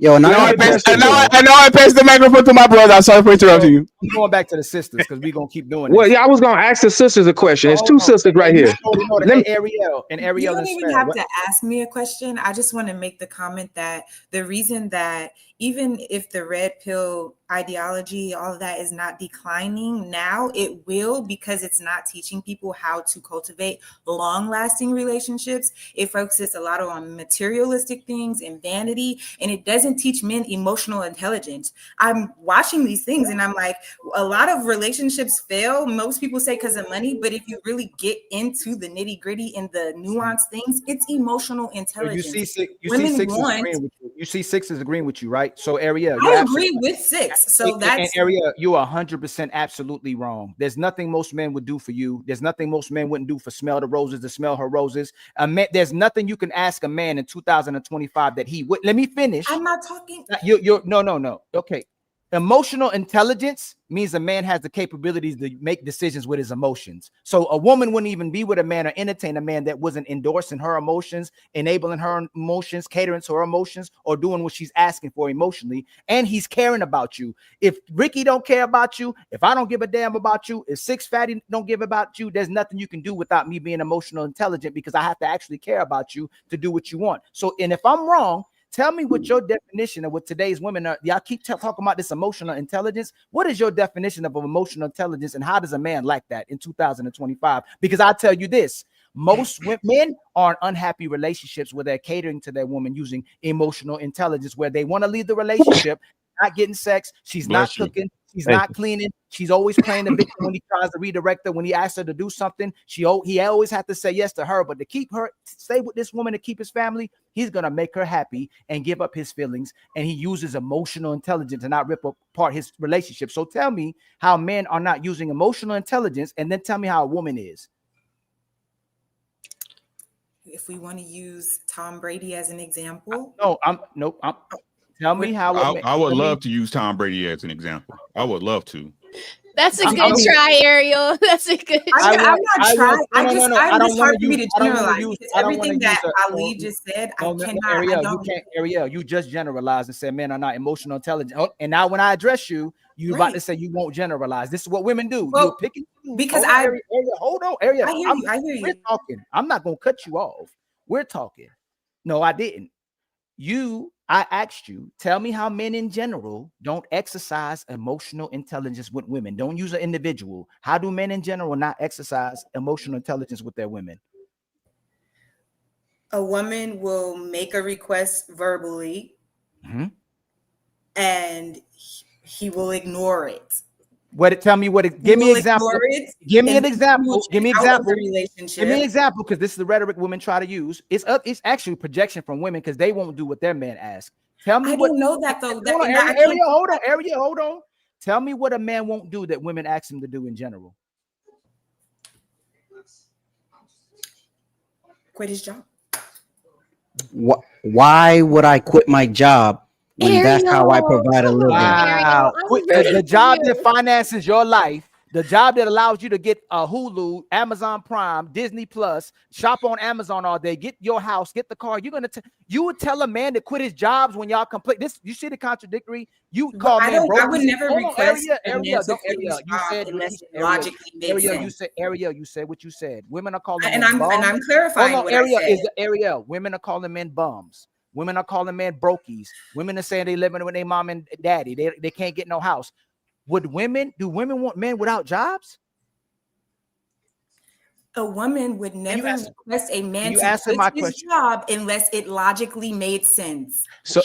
Yo, now I pass the microphone to my brother. Sorry for interrupting you. We're going back to the sisters because we're gonna keep doing Well, this. yeah, I was gonna ask the sisters a question. It's two sisters right here. Ariel You don't even have to ask me a question. I just want to make the comment that the reason that even if the red pill ideology, all of that is not declining now, it will, because it's not teaching people how to cultivate long-lasting relationships. It focuses a lot on materialistic things and vanity, and it doesn't teach men emotional intelligence. I'm watching these things and I'm like, a lot of relationships fail. Most people say because of money, but if you really get into the nitty-gritty and the nuanced things, it's emotional intelligence. You see six is agreeing with you, right? So Ariel, I agree with six. So that's Ariel, you are 100% absolutely wrong. There's nothing most men would do for you. There's nothing most men wouldn't do for smell the roses, to smell her roses. There's nothing you can ask a man in 2025 that he would. Let me finish. I'm not talking. You're no. Okay. Emotional intelligence means a man has the capabilities to make decisions with his emotions. So a woman wouldn't even be with a man or entertain a man that wasn't endorsing her emotions, enabling her emotions, catering to her emotions, or doing what she's asking for emotionally. And he's caring about you. If Ricky don't care about you, if I don't give a damn about you, if Six Fatty don't give about you, there's nothing you can do without me being emotional intelligent, because I have to actually care about you to do what you want. So, and if I'm wrong, tell me what your definition of what today's women are. Y'all keep talking about this emotional intelligence. What is your definition of emotional intelligence, and how does a man like that in 2025? Because I tell you this, most men are in unhappy relationships where they're catering to their woman using emotional intelligence, where they want to leave the relationship, not getting sex, she's not cooking, she's not cleaning, she's always playing the victim when he tries to redirect her. When he asks her to do something, he always has to say yes to her. But to keep her, stay with this woman, to keep his family, he's gonna make her happy and give up his feelings. And he uses emotional intelligence to not rip apart his relationship. So tell me how men are not using emotional intelligence, and then tell me how a woman is. If we want to use Tom Brady as an example, tell me how. I would love to use Tom Brady as an example. I would love to. That's a good try, Ariel. That's a good try. I'm not trying. It's hard for me to I don't generalize want to use. because I don't want everything to use. that Ali just said, I cannot. Ariel, I you don't. can't. Ariel, you just generalized and said men are not emotional intelligent. Oh, and now when I address you, you about to say you won't generalize. This is what women do. Well, you pick and choose. because Ariel, hold on, Ariel. I hear you. We're talking. I'm not gonna cut you off. We're talking. No, I didn't. I asked you, tell me how men in general don't exercise emotional intelligence with women. Don't use an individual. How do men in general not exercise emotional intelligence with their women? A woman will make a request verbally, and he will ignore it. Tell me what it. Give me an example. Give me an example. Give me an example. Give me an example, because this is the rhetoric women try to use. It's actually projection from women because they won't do what their men ask. Tell me. I don't know that though. Ariel, hold on. Tell me what a man won't do that women ask him to do in general. Quit his job. Why would I quit my job when that's how I provide a living? Wow. The job that finances your life, the job that allows you to get a Hulu, Amazon Prime, Disney Plus, shop on Amazon all day, get your house, get the car. You would tell a man to quit his jobs when y'all complete this. You see the contradictory? You call men broke. I would never request Ariel, you said what you said. Women are calling men bums. And I'm clarifying what I said. Ariel, women are calling men bums. Women are calling men brokies. Women are saying they living with their mom and daddy. They can't get no house. Do women want men without jobs? A woman would never request a man to quit his job unless it logically made sense. So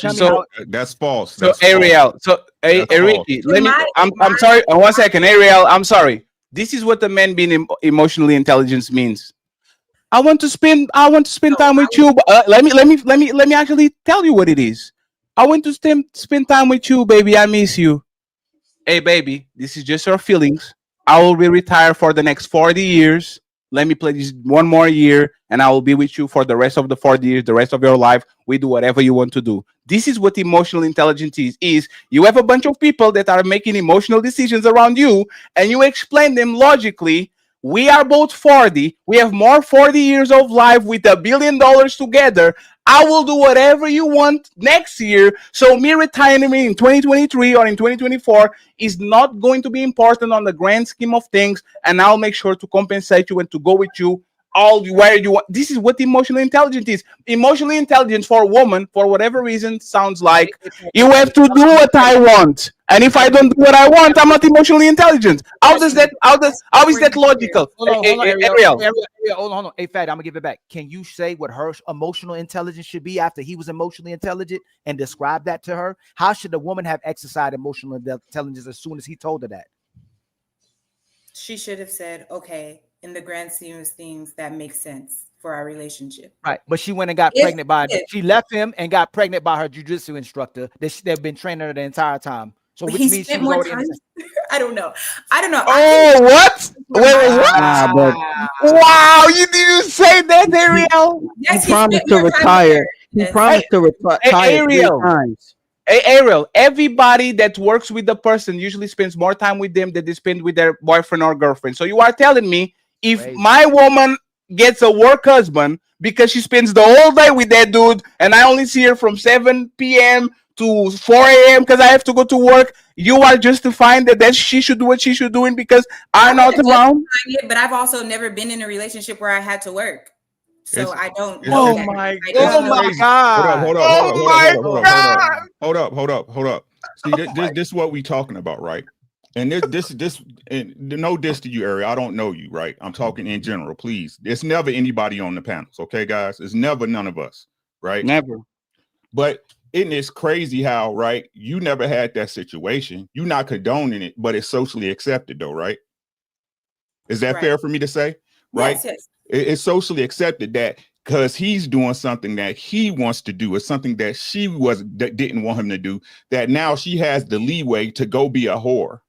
that's false. So Ariel, Ricky, I'm sorry. 1 second, Ariel. I'm sorry. This is what the man being emotionally intelligent means. I want to spend time with you. Let me actually tell you what it is. I want to spend time with you, baby. I miss you. Hey, baby, this is just your feelings. I will be retired for the next 40 years. Let me play this one more year, and I will be with you for the rest of the 40 years, the rest of your life. We do whatever you want to do. This is what emotional intelligence is. You have a bunch of people that are making emotional decisions around you, and you explain them logically. We are both 40. We have more 40 years of life with $1 billion together. I will do whatever you want next year. So me retiring me in 2023 or in 2024 is not going to be important on the grand scheme of things. And I'll make sure to compensate you and to go with you all where you want. This is what emotional intelligence is. Emotional intelligence for a woman, for whatever reason, sounds like you have to do what I want. And if I don't do what I want, I'm not emotionally intelligent. How is that logical? Ariel, hold on. Hey, Fatty, I'm gonna give it back. Can you say what her emotional intelligence should be after he was emotionally intelligent and describe that to her? How should a woman have exercised emotional intelligence as soon as he told her that? She should have said, okay, in the grand scheme of things, that makes sense for our relationship. Right. But she went and got pregnant she left him and got pregnant by her jiu-jitsu instructor they've been training her the entire time. So which means she was already I don't know. Oh, what? Wait, what? Wow, you didn't say that, Ariel. He promised to retire. He promised to retire 3 times. Hey, Ariel, everybody that works with the person usually spends more time with them than they spend with their boyfriend or girlfriend. So you are telling me if my woman gets a work husband because she spends the whole day with that dude and I only see her from 7 p.m. to 4 a.m. because I have to go to work, you are justifying that she should do what she should do because I'm not around? But I've also never been in a relationship where I had to work. So I don't know. Oh my God. Hold up. See, this is what we talking about, right? And this and no diss to you, Ariel. I don't know you, right? I'm talking in general, please. It's never anybody on the panels, okay, guys? It's never none of us, right? Never. But isn't it crazy how, right? You never had that situation. You're not condoning it, but it's socially accepted, though, right? Is that fair for me to say? Right? Yes. It's socially accepted that because he's doing something that he wants to do, or something that she didn't want him to do, that now she has the leeway to go be a whore.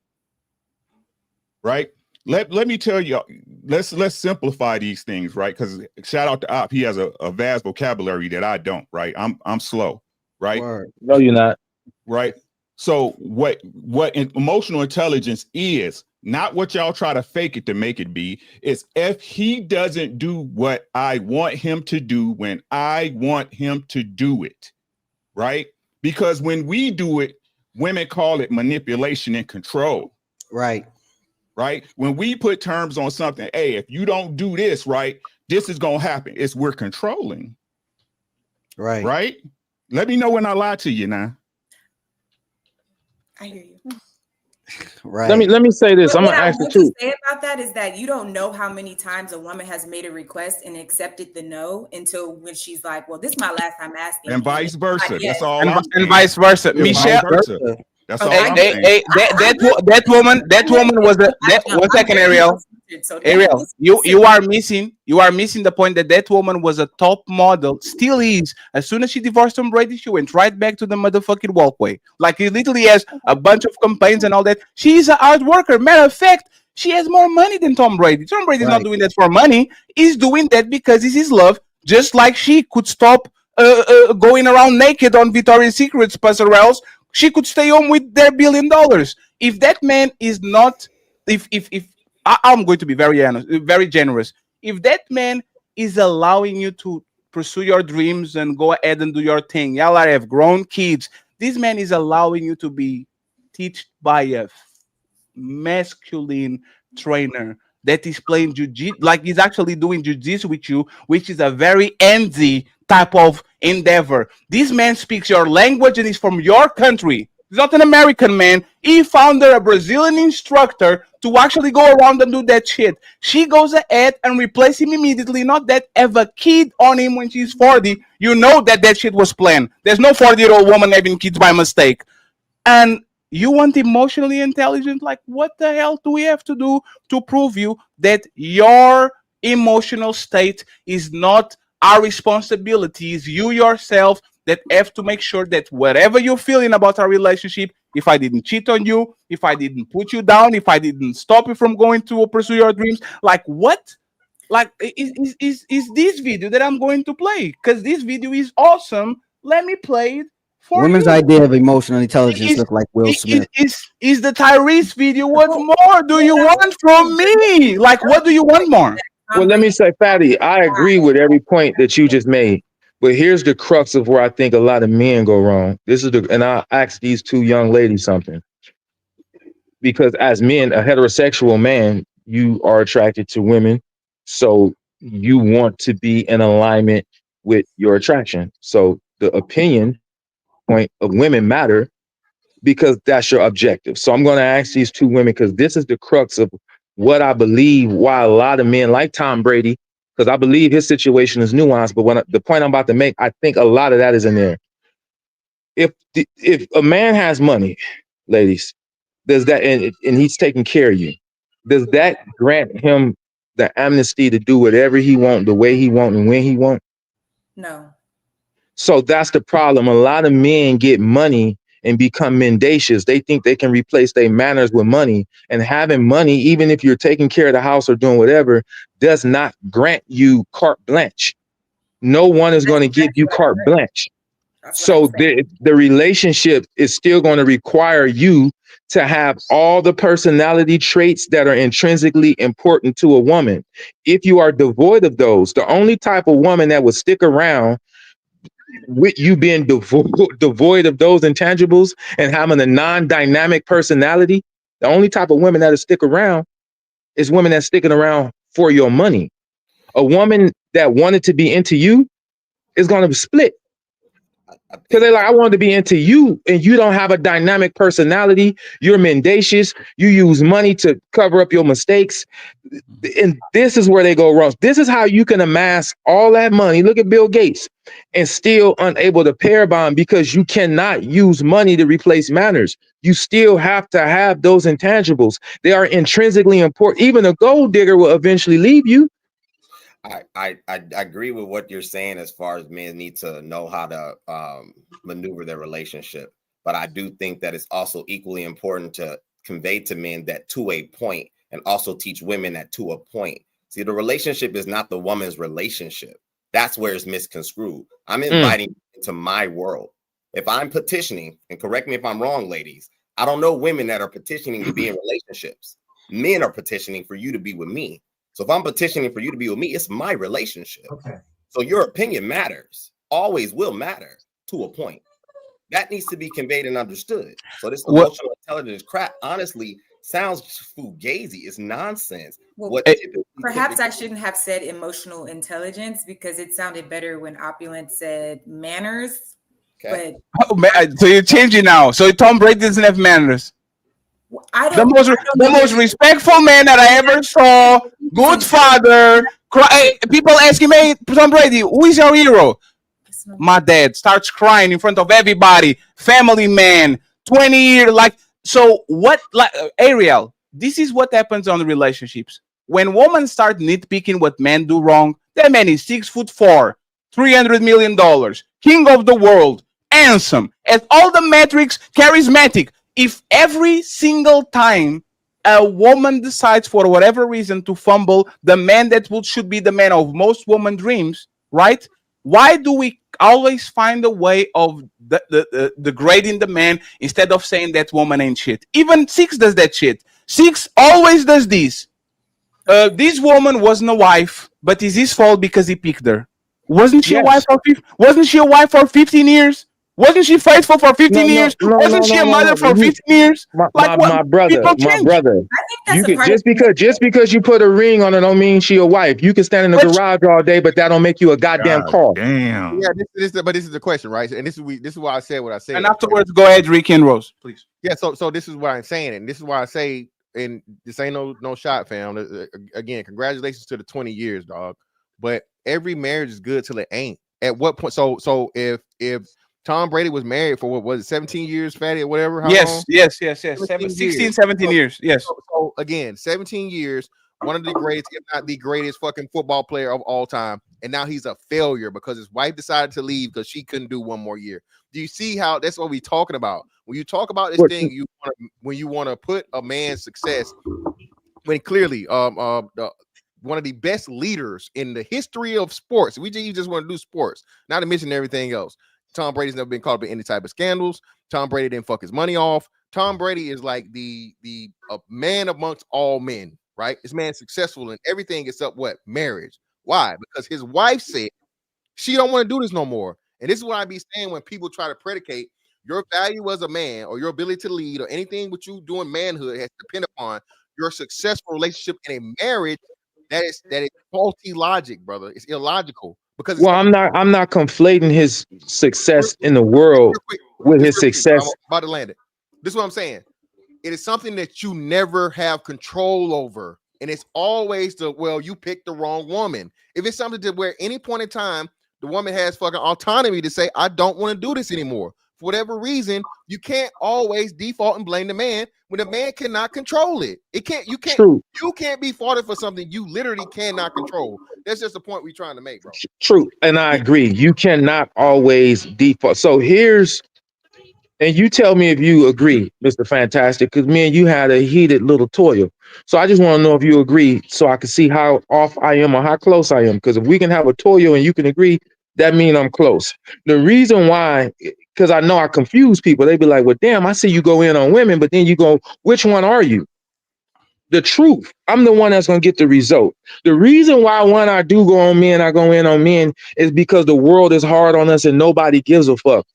Right? Let me tell you, let's simplify these things, right? Because shout out to Op, he has a vast vocabulary that I don't, right? I'm slow, right? Word. No, you're not. Right. So what emotional intelligence is not what y'all try to fake it to make it be. It's if he doesn't do what I want him to do when I want him to do it, right? Because when we do it, women call it manipulation and control. Right. Right? When we put terms on something, hey, if you don't do this, right, this is going to happen. It's we're controlling. Right. Right? Let me know when I lie to you now. I hear you. Right. Let me say this. But I'm what gonna I ask you want to too. say about that is that you don't know how many times a woman has made a request and accepted the no until when she's like, well, this is my last time asking. And vice versa. Like, That's yes. all I'm And saying. vice versa. And Michelle, vice versa. That's all I'm hey, saying. hey, that woman was a that. One second, Ariel. Ariel, you are missing the point that woman was a top model, still is. As soon as she divorced Tom Brady, she went right back to the motherfucking walkway. Like he literally has a bunch of campaigns and all that. She's a hard worker. Matter of fact, she has more money than Tom Brady. Tom Brady's not doing that for money. He's doing that because it's his love. Just like she could stop going around naked on Victoria's Secret, or else she could stay home with their $1 billion. If that man is not, if I'm going to be very honest, very generous. If that man is allowing you to pursue your dreams and go ahead and do your thing, y'all have grown kids. This man is allowing you to be taught by a masculine trainer that is playing jiu-jitsu, like he's actually doing jiu-jitsu with you, which is a very easy type of endeavor. This man speaks your language and is from your country. He's not an American man. He found a Brazilian instructor to actually go around and do that shit. She goes ahead and replace him immediately. Not that have a kid on him when she's 40. You know that shit was planned. There's no 40-year-old woman having kids by mistake. And you want emotionally intelligent? Like, what the hell do we have to do to prove you that your emotional state is not our responsibility? It's you yourself that have to make sure that whatever you're feeling about our relationship, if I didn't cheat on you, if I didn't put you down, if I didn't stop you from going to pursue your dreams, like what? Like is this video that I'm going to play? Because this video is awesome. Let me play it for Women's you. idea of emotional intelligence look like Will Smith. Is the Tyrese video? What more do you want from me? Like, what do you want more? Well, let me say, Fatty, I agree with every point that you just made. But here's the crux of where I think a lot of men go wrong. And I'll ask these two young ladies something. Because as men, a heterosexual man, you are attracted to women. So you want to be in alignment with your attraction. So the opinion point of women matter because that's your objective. So I'm going to ask these two women, because this is the crux of what I believe why a lot of men like Tom Brady, because I believe his situation is nuanced, but the point I'm about to make, I think a lot of that is in there. If a man has money, ladies, does that, and he's taking care of you, does that grant him the amnesty to do whatever he wants, the way he wants, and when he wants? No. So that's the problem. A lot of men get money and become mendacious. They think they can replace their manners with money, and having money, even if you're taking care of the house or doing whatever, does not grant you carte blanche. No one is going to give you carte blanche. So the relationship is still going to require you to have all the personality traits that are intrinsically important to a woman. If you are devoid of those, the only type of woman that would stick around with you being devoid of those intangibles and having a non-dynamic personality, the only type of women that'll stick around is women that's sticking around for your money. A woman that wanted to be into you is going to split. Because they're like, I wanted to be into you, and you don't have a dynamic personality. You're mendacious. You use money to cover up your mistakes. And this is where they go wrong. This is how you can amass all that money. Look at Bill Gates, and still unable to pair bond, because you cannot use money to replace manners. You still have to have those intangibles. They are intrinsically important. Even a gold digger will eventually leave you. I agree with what you're saying as far as men need to know how to maneuver their relationship. But I do think that it's also equally important to convey to men that to a point, and also teach women that to a point. See, the relationship is not the woman's relationship. That's where it's misconstrued. I'm inviting you into my world. If I'm petitioning, and correct me if I'm wrong, ladies, I don't know women that are petitioning to be in relationships. Men are petitioning for you to be with me. So if I'm petitioning for you to be with me, it's my relationship. Okay. So your opinion matters, always will matter to a point. That needs to be conveyed and understood. So this emotional intelligence crap, honestly, sounds fugazi. It's nonsense. Well, perhaps I shouldn't have said emotional intelligence because it sounded better when Opulent said manners. Okay. But So you're changing now. So Tom Brady doesn't have manners. The most respectful man that I ever saw. Good father. People ask him, "Hey, Tom Brady, who is your hero?" My dad starts crying in front of everybody. Family man, 20 years. So what? Ariel, this is what happens on the relationships. When women start nitpicking what men do wrong, that man is 6'4", $300 million, king of the world, handsome, at all the metrics, charismatic. If every single time a woman decides for whatever reason to fumble the man that should be the man of most women dreams, right? Why do we always find a way of degrading the man instead of saying that woman ain't shit? Even Six does that shit. Six always does this. This woman wasn't a wife, but it's his fault because he picked her. Wasn't she a wife for 15 years? Wasn't she faithful for 15 years? Wasn't she a mother for 15 years? My brother. You could just because you put a ring on it don't mean she a wife. You can stand in the garage all day, but that don't make you a goddamn car. Damn. Yeah, this is the question, right? And this is why I said what I said. And afterwards, go ahead, Ricky and Rose, please. Yeah, so this is what I'm saying, and this is why I say, and this ain't no shot, fam. Again, congratulations to the 20 years, dog. But every marriage is good till it ain't. At what point? So if Tom Brady was married for what was it, 17 years, Fatty, or whatever? How long? Yes. 16, 17 years. Yes. So again, 17 years, one of the greatest, if not the greatest fucking football player of all time. And now he's a failure because his wife decided to leave because she couldn't do one more year. Do you see how that's what we're talking about? When you talk about this thing, when you want to put a man's success, when clearly one of the best leaders in the history of sports, you just want to do sports, not to mention everything else. Tom Brady's never been caught up in any type of scandals. Tom Brady didn't fuck his money off. Tom Brady is like the man amongst all men, right? This man's successful in everything except what? Marriage. Why? Because his wife said she don't want to do this no more. And this is what I be saying when people try to predicate your value as a man or your ability to lead or anything what you do in manhood has to depend upon your successful relationship in a marriage. That is faulty logic, brother. It's illogical. Because I'm not conflating his success in the world with his success. I'm about to land it. This is what I'm saying. It is something that you never have control over. And it's always you picked the wrong woman. If it's something to where any point in time, the woman has fucking autonomy to say, I don't want to do this anymore. For whatever reason, you can't always default and blame the man when the man cannot control it. You can't be faulted for something you literally cannot control. That's just the point we're trying to make, bro. True. And I agree. You cannot always default. So and you tell me if you agree, Mr. Fantastic, because me and you had a heated little toil. So I just want to know if you agree so I can see how off I am or how close I am. Because if we can have a toil and you can agree, that means I'm close. The reason why, because I know I confuse people. They be like, well, damn, I see you go in on women, but then you go, which one are you? The truth. I'm the one that's going to get the result. The reason why when I do go on men, I go in on men is because the world is hard on us and nobody gives a fuck.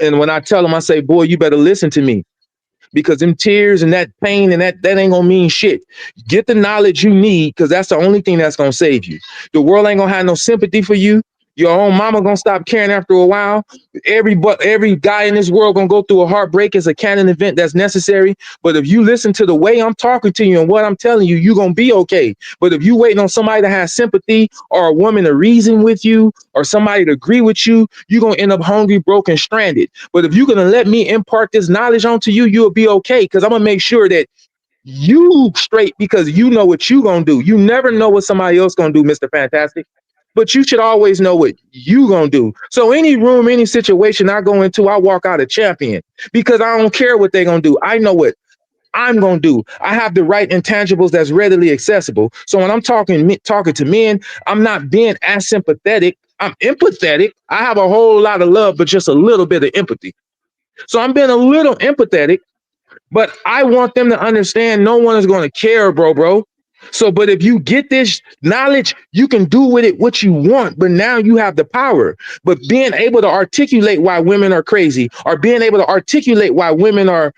And when I tell them, I say, boy, you better listen to me. Because them tears and that pain and that ain't gonna mean shit. Get the knowledge you need, because that's the only thing that's gonna save you. The world ain't gonna have no sympathy for you. Your own mama gonna stop caring after a while. Every guy in this world gonna go through a heartbreak as a canon event that's necessary. But if you listen to the way I'm talking to you and what I'm telling you, you're gonna be okay. But if you waiting on somebody to have sympathy or a woman to reason with you or somebody to agree with you, you're gonna end up hungry, broken, stranded. But if you're gonna let me impart this knowledge onto you, you'll be okay, because I'm gonna make sure that you straight, because you know what you gonna do. You never know what somebody else gonna do, Mr. Fantastic. But you should always know what you gonna do. So any room, any situation I go into, I walk out a champion, because I don't care what they're gonna do. I know what I'm gonna do. I have the right intangibles that's readily accessible. So when I'm talking to men, I'm not being as sympathetic. I'm empathetic. I have a whole lot of love, but just a little bit of empathy. So I'm being a little empathetic, But I want them to understand no one is going to care, bro. So, but if you get this knowledge, you can do with it what you want. But now you have the power. But being able to articulate why women are crazy, or being able to articulate why women are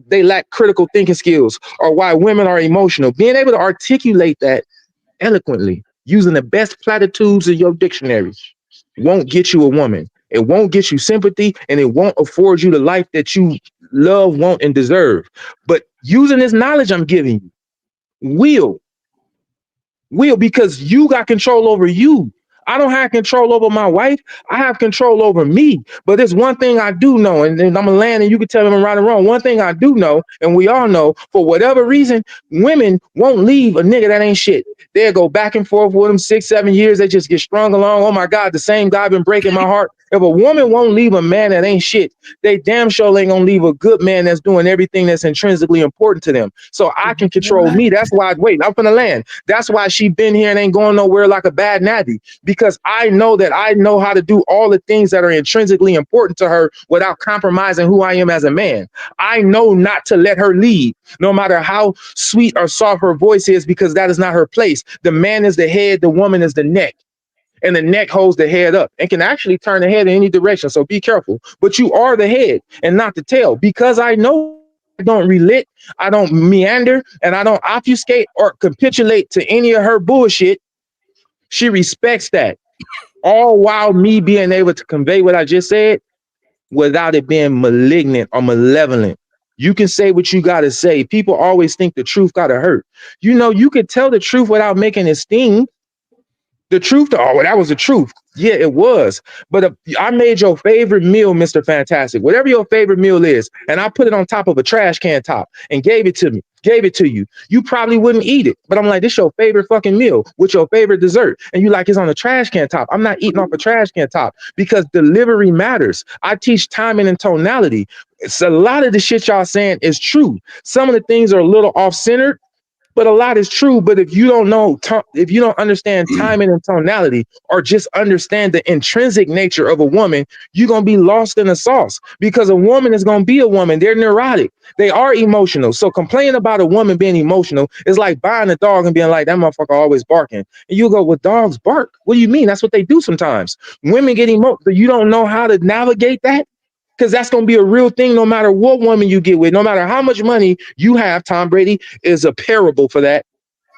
they lack critical thinking skills, or why women are emotional, being able to articulate that eloquently using the best platitudes in your dictionary won't get you a woman. It won't get you sympathy, and it won't afford you the life that you love, want, and deserve. But using this knowledge I'm giving you will, because you got control over you. I don't have control over my wife. I have control over me. But there's one thing I do know, and then I'm gonna land and you can tell me I'm right or wrong. One thing I do know, and we all know, for whatever reason, women won't leave a nigga that ain't shit. They'll go back and forth with them 6-7 years. They just get strung along. Oh my God, the same guy been breaking my heart. If a woman won't leave a man that ain't shit, they damn sure ain't gonna leave a good man that's doing everything that's intrinsically important to them. So I can control me. That's why, wait, I'm finna land. That's why she been here and ain't going nowhere like a bad natty, because I know that I know how to do all the things that are intrinsically important to her without compromising who I am as a man. I know not to let her lead, no matter how sweet or soft her voice is, because that is not her place. The man is the head, the woman is the neck. And the neck holds the head up and can actually turn the head in any direction. So be careful. But you are the head and not the tail, because I know I don't relit, I don't meander, and I don't obfuscate or capitulate to any of her bullshit. She respects that, all while me being able to convey what I just said without it being malignant or malevolent. You can say what you got to say. People always think the truth got to hurt. You know, you could tell the truth without making it sting. The truth, oh, that was the truth. Yeah, it was. But I made your favorite meal, Mr. Fantastic, whatever your favorite meal is, and I put it on top of a trash can top and gave it to you. You probably wouldn't eat it. But I'm like, this your favorite fucking meal with your favorite dessert. And you like, it's on a trash can top. I'm not eating off a trash can top, because delivery matters. I teach timing and tonality. It's a lot of the shit y'all saying is true. Some of the things are a little off-centered, but a lot is true. But if you don't know, if you don't understand timing and tonality, or just understand the intrinsic nature of a woman, you're going to be lost in the sauce, because a woman is going to be a woman. They're neurotic. They are emotional. So complaining about a woman being emotional is like buying a dog and being like, that motherfucker always barking. And you go, well, dogs bark. What do you mean? That's what they do sometimes. Women get emotional. You don't know how to navigate that? Because that's going to be a real thing no matter what woman you get with, no matter how much money you have. Tom Brady is a parable for that.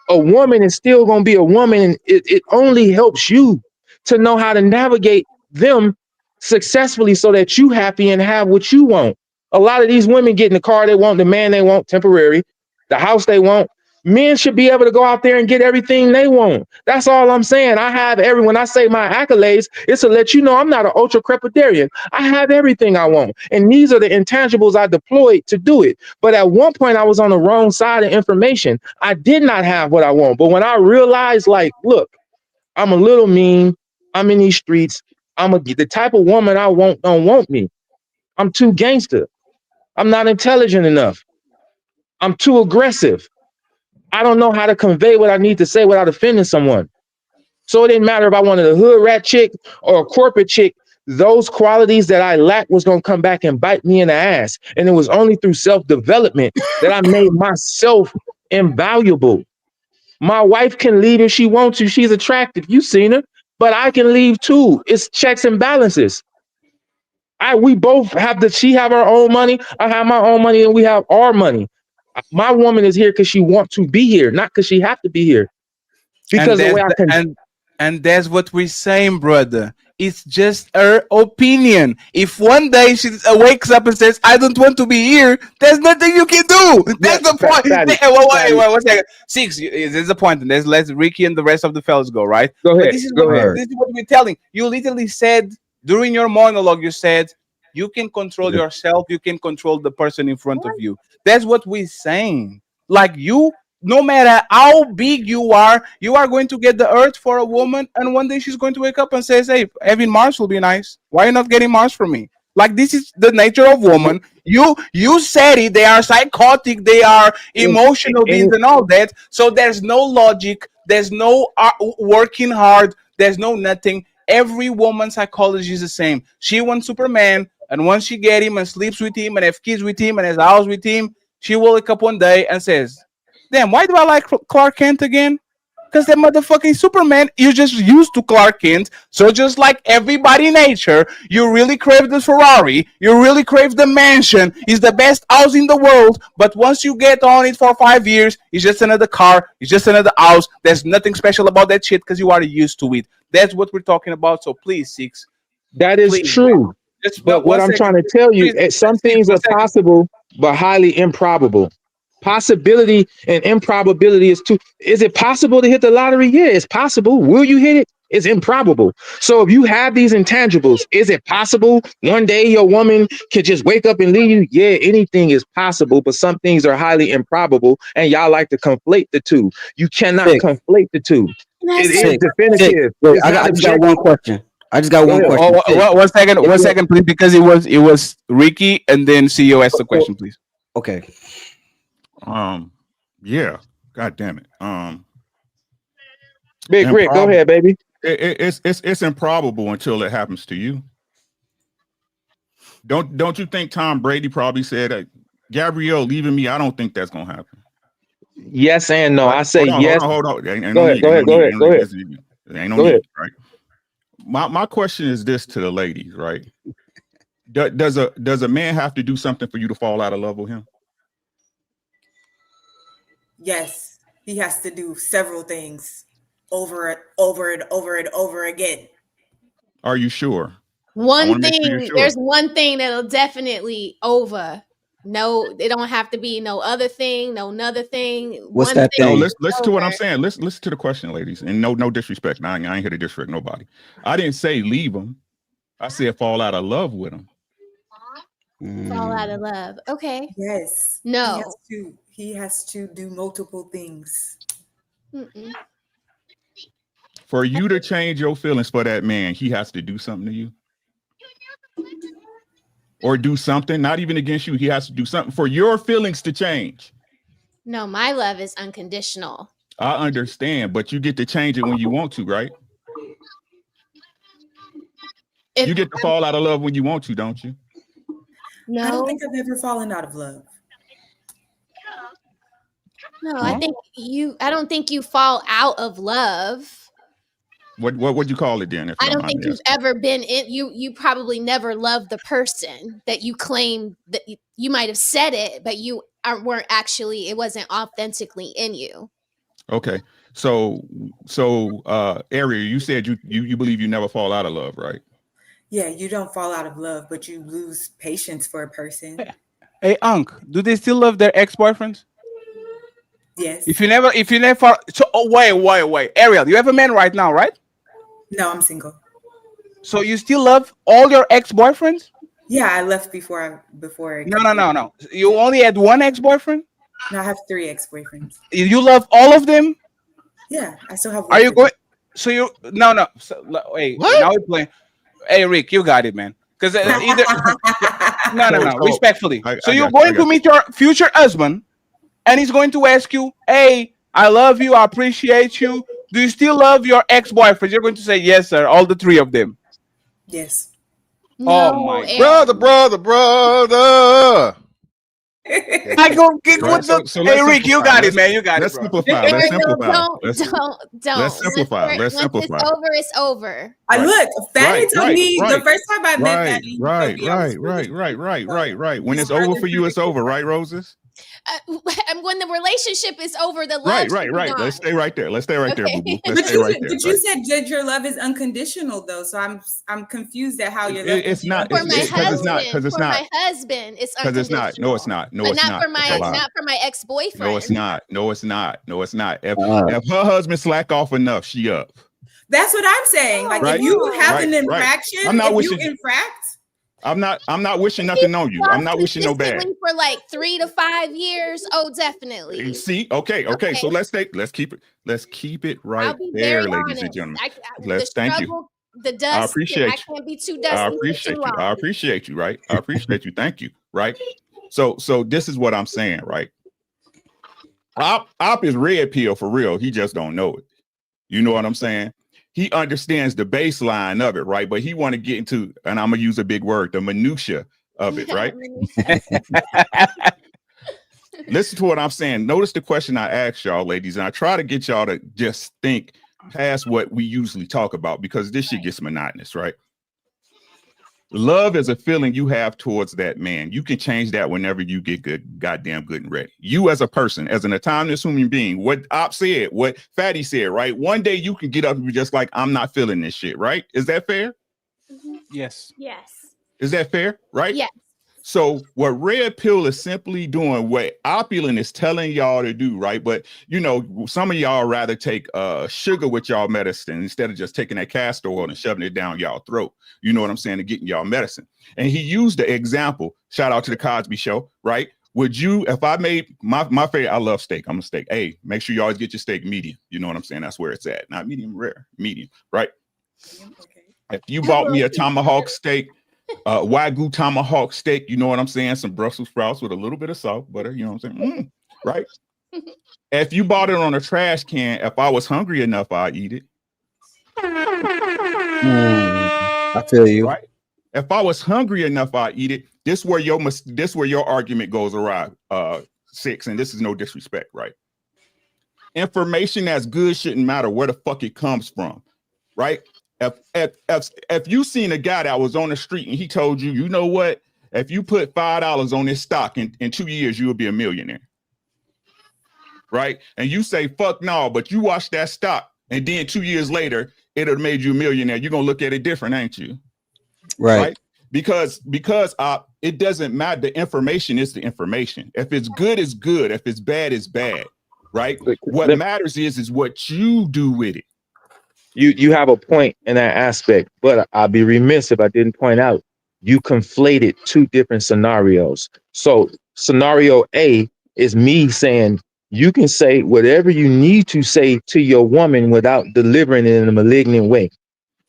A woman is still going to be a woman, and it only helps you to know how to navigate them successfully so that you happy and have what you want. A lot of these women get in the car they want, the man they want, temporary, the house they want. Men should be able to go out there and get everything they want. That's all I'm saying. When I say my accolades, it's to let you know I'm not an ultra crepidarian. I have everything I want. And these are the intangibles I deployed to do it. But at one point I was on the wrong side of information. I did not have what I want. But when I realized, like, look, I'm a little mean. I'm in these streets. The type of woman I want don't want me. I'm too gangster. I'm not intelligent enough. I'm too aggressive. I don't know how to convey what I need to say without offending someone. So it didn't matter if I wanted a hood rat chick or a corporate chick. Those qualities that I lacked was going to come back and bite me in the ass. And it was only through self-development that I made myself invaluable. My wife can leave if she wants to. She's attractive. You've seen her. But I can leave too. It's checks and balances. We both have she have her own money. I have my own money, and we have our money. My woman is here because she wants to be here, not because she have to be here. Because the way I can, and that's what we're saying, brother. It's just her opinion. If one day she wakes up and says, "I don't want to be here," there's nothing you can do. That's the point. Wait, 1 second. Six. This is the point. And let Ricky and the rest of the fellas go. Right. Go ahead. This is what we're telling you. Literally said during your monologue, you said you can control yourself. You can control the person in front of you. That's what we're saying. Like you, no matter how big you are going to get the earth for a woman, and one day she's going to wake up and say, "Hey, having Mars will be nice. Why are you not getting Mars for me?" Like, this is the nature of woman. You said it. They are psychotic. They are emotional beings and all that. So there's no logic. There's no working hard. There's no nothing. Every woman's psychology is the same. She wants Superman. And once she get him and sleeps with him and have kids with him and has a house with him, she will wake up one day and says, damn, why do I like Clark Kent again? Because that motherfucking Superman, you're just used to Clark Kent. So just like everybody in nature, you really crave the Ferrari. You really crave the mansion. It's the best house in the world. But once you get on it for 5 years, it's just another car. It's just another house. There's nothing special about that shit because you are used to it. That's what we're talking about. So please, Six. That is true. But what I'm trying to tell you, some things are possible, but highly improbable. Possibility and improbability is too. Is it possible to hit the lottery? Yeah, it's possible. Will you hit it? It's improbable. So if you have these intangibles, is it possible one day your woman could just wake up and leave you? Yeah, anything is possible, but some things are highly improbable, and y'all like to conflate the two. You cannot conflate the two. It is definitive. Wait, I just got one question. I just got one question. One second, please, because it was Ricky, and then CEO asked the question, please. Okay. Yeah. God damn it. Big Rick, go ahead, baby. It's improbable until it happens to you. Don't you think Tom Brady probably said, Gabrielle leaving me? I don't think that's gonna happen. Yes and no. I say yes. Hold on. Go ahead. Ain't no need, right? My question is this to the ladies, right? Does a man have to do something for you to fall out of love with him? Yes, he has to do several things over and over again. Are you sure? One thing, there's one thing that'll definitely over. No, it don't have to be no other thing, no another thing. What's that thing? No, listen to what I'm saying. Listen to the question, ladies. And no disrespect. I ain't here to disrespect nobody. I didn't say leave him. I said fall out of love with him. Fall out of love. Okay. Yes. No. He has to do multiple things. For you to change your feelings for that man, he has to do something to you. Or do something, not even against you. He has to do something for your feelings to change. No, my love is unconditional. I understand, but you get to change it when you want to, right? You get to fall out of love when you want to, don't you? No. I don't think I've ever fallen out of love. No, I don't think you fall out of love. What would you call it then? I don't think you've ever been in. You probably never loved the person that you claim that you might have said it, but you weren't actually. It wasn't authentically in you. Okay, so Ariel, you said you believe you never fall out of love, right? Yeah, you don't fall out of love, but you lose patience for a person. Hey, Unc, do they still love their ex-boyfriends? Yes. If you never, so wait, Ariel, you have a man right now, right? No, I'm single. So you still love all your ex-boyfriends? Yeah, I left before. No. You only had one ex-boyfriend? No, I have 3 ex-boyfriends. You love all of them? Yeah, I still have. Are you going? So you no. So, wait, now we're playing. Hey, Rick, you got it, man. Because either no. Respectfully. So you're going to meet your future husband, and he's going to ask you, "Hey, I love you. I appreciate you. Do you still love your ex-boyfriend?" You're going to say, "Yes, sir." All the 3 of them. Yes. Oh my brother. I go get with the. Hey, Rick, you got it, man. You got it. Let's simplify. Let's simplify. Once it's over, it's over. Look, Fatty told me the first time I met Fatty. Right. When it's over for you, it's over, right, Roses? And when the relationship is over, the love. Right. Let's stay right there. Boo boo. But you said that your love is unconditional, though. So I'm confused at how your love. It's not. For my husband. Because my husband, it's unconditional. Because it's not. No, it's not. But not for my ex-boyfriend. No, it's not. If her husband slack off enough, she up. That's what I'm saying. Like if you have an infraction, I'm not wishing. You infract. I'm not wishing nothing on you. I'm not wishing no bad. For like 3 to 5 years. Oh, definitely. See, okay. So let's keep it right there, ladies and gentlemen. Thank you. The dust. I appreciate you. I can't be too dusty. I appreciate you, right? I appreciate you. Thank you, right? So this is what I'm saying, right? Op is red pill for real. He just don't know it. You know what I'm saying? he understands the baseline of it, right? But he want to get into, and I'm gonna use a big word, the minutia of it, right? Listen to what I'm saying. Notice the question I asked y'all, ladies, and I try to get y'all to just think past what we usually talk about, because this shit gets monotonous, right? Love is a feeling you have towards that man. You can change that whenever you get good, goddamn good and ready. You as a person, as an autonomous human being, what Op said, what Fatty said, right? One day you can get up and be just like, I'm not feeling this shit, right? Is that fair? Yes. Yes. Is that fair? Right? Yes. So what Red Pill is simply doing, what Opulent is telling y'all to do, right? But you know, some of y'all rather take sugar with y'all medicine instead of just taking that castor oil and shoving it down y'all throat. You know what I'm saying? And getting y'all medicine. And he used the example, shout out to the Cosby Show, right? Would you, if I made my favorite, I love steak. I'm a steak. Hey, make sure you always get your steak medium. You know what I'm saying? That's where it's at. Not medium rare, medium, right? Okay. If you bought me a tomahawk steak, Wagyu tomahawk steak, you know what I'm saying? Some Brussels sprouts with a little bit of salt, butter, you know what I'm saying? Right? If you bought it on a trash can, if I was hungry enough, I'd eat it. I feel you. Right? If I was hungry enough, I'd eat it. This where your argument goes awry, 6, and this is no disrespect, right? Information that's good shouldn't matter where the fuck it comes from, right? If you seen a guy that was on the street and he told you, you know what, if you put $5 on this stock in 2 years, you will be a millionaire, right? And you say, fuck no, but you watch that stock and then 2 years later, it'll have made you a millionaire. You're gonna look at it different, ain't you? Right. Because it doesn't matter. The information is the information. If it's good, it's good. If it's bad, it's bad, right? What matters is what you do with it. You have a point in that aspect, but I'd be remiss if I didn't point out you conflated two different scenarios. So scenario A is me saying you can say whatever you need to say to your woman without delivering it in a malignant way,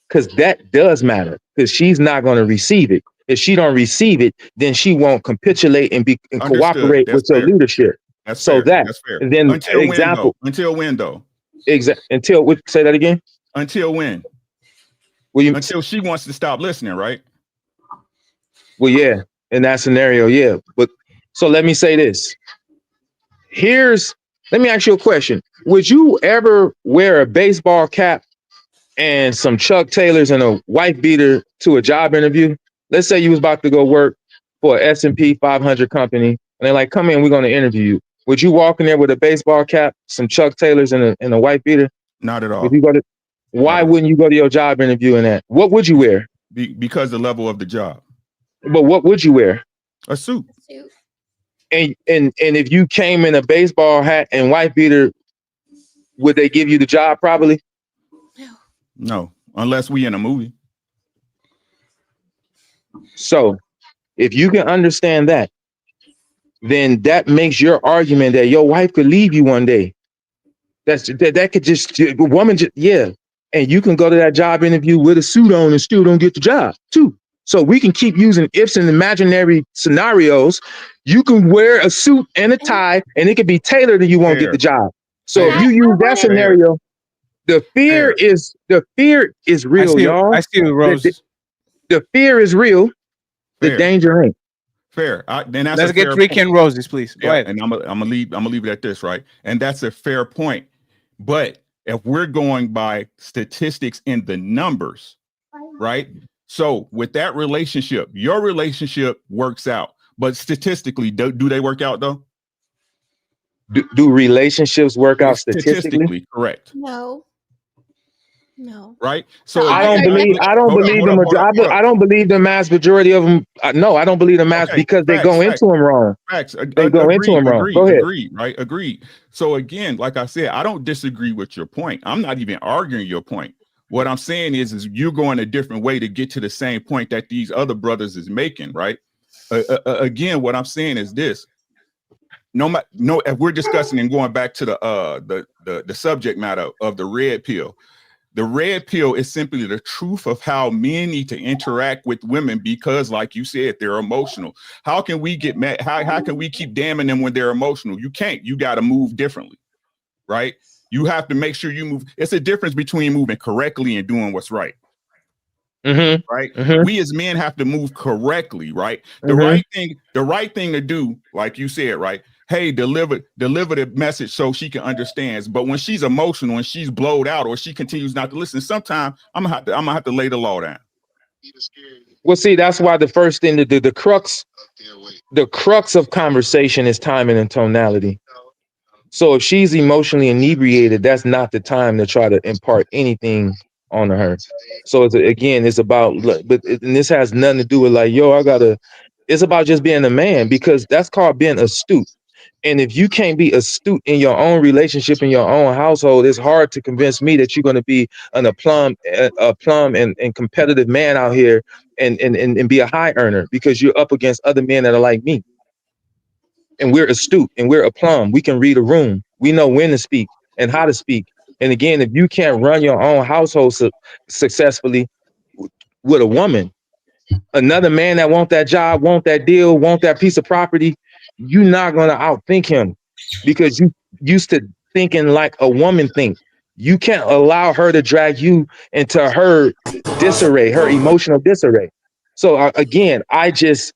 because that does matter, because she's not going to receive it. If she don't receive it, then she won't capitulate and cooperate with your leadership. That's so fair. that's fair. And then Until example. Until when though? Until what? Say that again. Until when? Until she wants to stop listening, right? Well, yeah, in that scenario, yeah. But so let me say this. Let me ask you a question. Would you ever wear a baseball cap and some Chuck Taylors and a wife beater to a job interview? Let's say you was about to go work for an S&P 500 company, and they're like, come in, we're going to interview you. Would you walk in there with a baseball cap, some Chuck Taylors and a wife beater? Not at all. Would you go to, why wouldn't you go to your job interview in that? What would you wear? Because the level of the job. But what would you wear? A suit. And if you came in a baseball hat and wife beater, would they give you the job? Probably. No, unless we in a movie. So if you can understand that, then that makes your argument that your wife could leave you one day. That could just, a woman just, yeah. And you can go to that job interview with a suit on and still don't get the job too. So we can keep using ifs and imaginary scenarios. You can wear a suit and a tie and it could be tailored and you won't get the job. So if you use that scenario, the fear is real, y'all. I see you, Rose. The fear is real. The danger ain't. Fair. Then that's Let's get Ricky and Roses, please. Go ahead. And I'm gonna leave it at this, right? And that's a fair point. But if we're going by statistics in the numbers, right? So with that relationship, your relationship works out. But statistically, do they work out though? Do relationships work out statistically? Correct. No. Right. So I don't believe the mass majority of them. No, I don't believe the mass because they go into them wrong. They go into them wrong. Go ahead. Agreed. So again, like I said, I don't disagree with your point. I'm not even arguing your point. What I'm saying is you're going a different way to get to the same point that these other brothers is making, right? Again, what I'm saying is this. If we're discussing and going back to the subject matter of the red pill, the red pill is simply the truth of how men need to interact with women because, like you said, they're emotional. How can we get mad? How can we keep damning them when they're emotional? You can't. You got to move differently, right? You have to make sure you move. It's a difference between moving correctly and doing what's right. Right? We as men have to move correctly, right? The right thing to do, like you said, right? Hey, deliver the message so she can understand. But when she's emotional and she's blowed out or she continues not to listen, sometimes I'm gonna have to lay the law down. Well, see, that's why the first thing to do, the crux of conversation is timing and tonality. So if she's emotionally inebriated, that's not the time to try to impart anything on her. So it's about, and this has nothing to do with like, it's about just being a man, because that's called being astute. And if you can't be astute in your own relationship, in your own household, it's hard to convince me that you're going to be a plumb and competitive man out here and be a high earner, because you're up against other men that are like me. And we're astute and we're aplomb. We can read a room. We know when to speak and how to speak. And again, if you can't run your own household successfully with a woman, another man that want that job, want that deal, want that piece of property, you're not going to outthink him, because you used to thinking like a woman think. You can't allow her to drag you into her disarray, her emotional disarray. So again, I just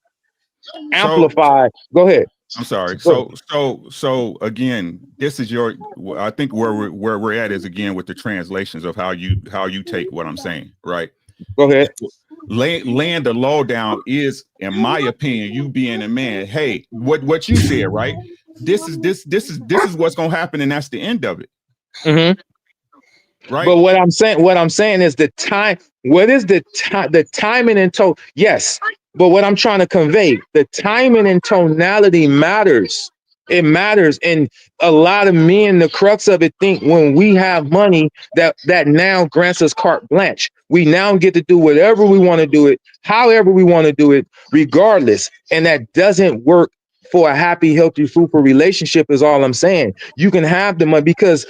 amplify. Go ahead. I'm sorry. So again, this is I think where we're at is again with the translations of how you take what I'm saying, right? Go ahead. Laying the law down is, in my opinion, you being a man. Hey, what you said, right? This is what's gonna happen, and that's the end of it. Right. But what I'm saying is the time. What is the timing and tone? Yes. But what I'm trying to convey, the timing and tonality matters. It matters. And a lot of men, the crux of it, think when we have money that now grants us carte blanche. We now get to do whatever we want to do it, however we want to do it, regardless. And that doesn't work for a happy, healthy, fruitful relationship is all I'm saying. You can have the money, because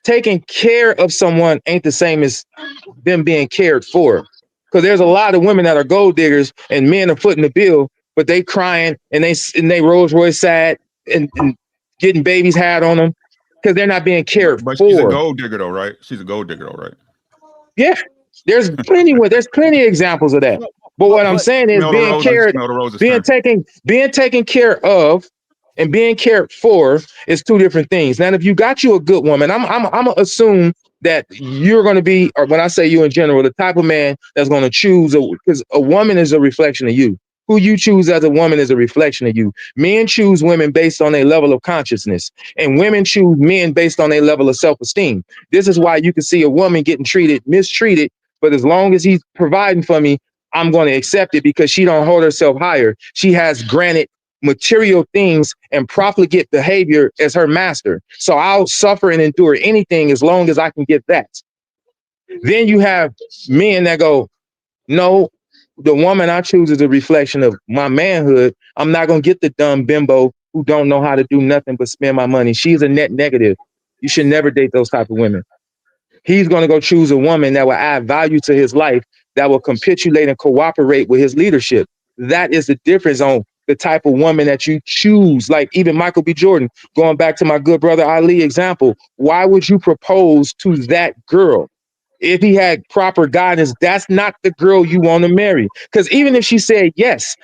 taking care of someone ain't the same as them being cared for. Because there's a lot of women that are gold diggers and men are footing the bill, but they crying and they Rolls Royce sad and getting babies had on them because they're not being cared for. She's a gold digger though, right? She's a gold digger though, right? Yeah, there's plenty of examples of that. But what I'm saying is being taken care of and being cared for is two different things. Now, if you got you a good woman, I'm gonna assume that you're going to be, or when I say you in general, the type of man that's going to choose, because a woman is a reflection of you. Who you choose as a woman is a reflection of you. Men choose women based on a level of consciousness, and women choose men based on a level of self-esteem. This is why you can see a woman getting mistreated, but as long as he's providing for me, I'm going to accept it, because she don't hold herself higher. She has granted material things and profligate behavior as her master. So I'll suffer and endure anything as long as I can get that. Then you have men that go, no, the woman I choose is a reflection of my manhood. I'm not going to get the dumb bimbo who don't know how to do nothing but spend my money. She's a net negative. You should never date those type of women. He's going to go choose a woman that will add value to his life, that will capitulate and cooperate with his leadership. That is the difference on the type of woman that you choose. Like even Michael B. Jordan, going back to my good brother Ali example, why would you propose to that girl? If he had proper guidance, that's not the girl you want to marry. Because even if she said yes,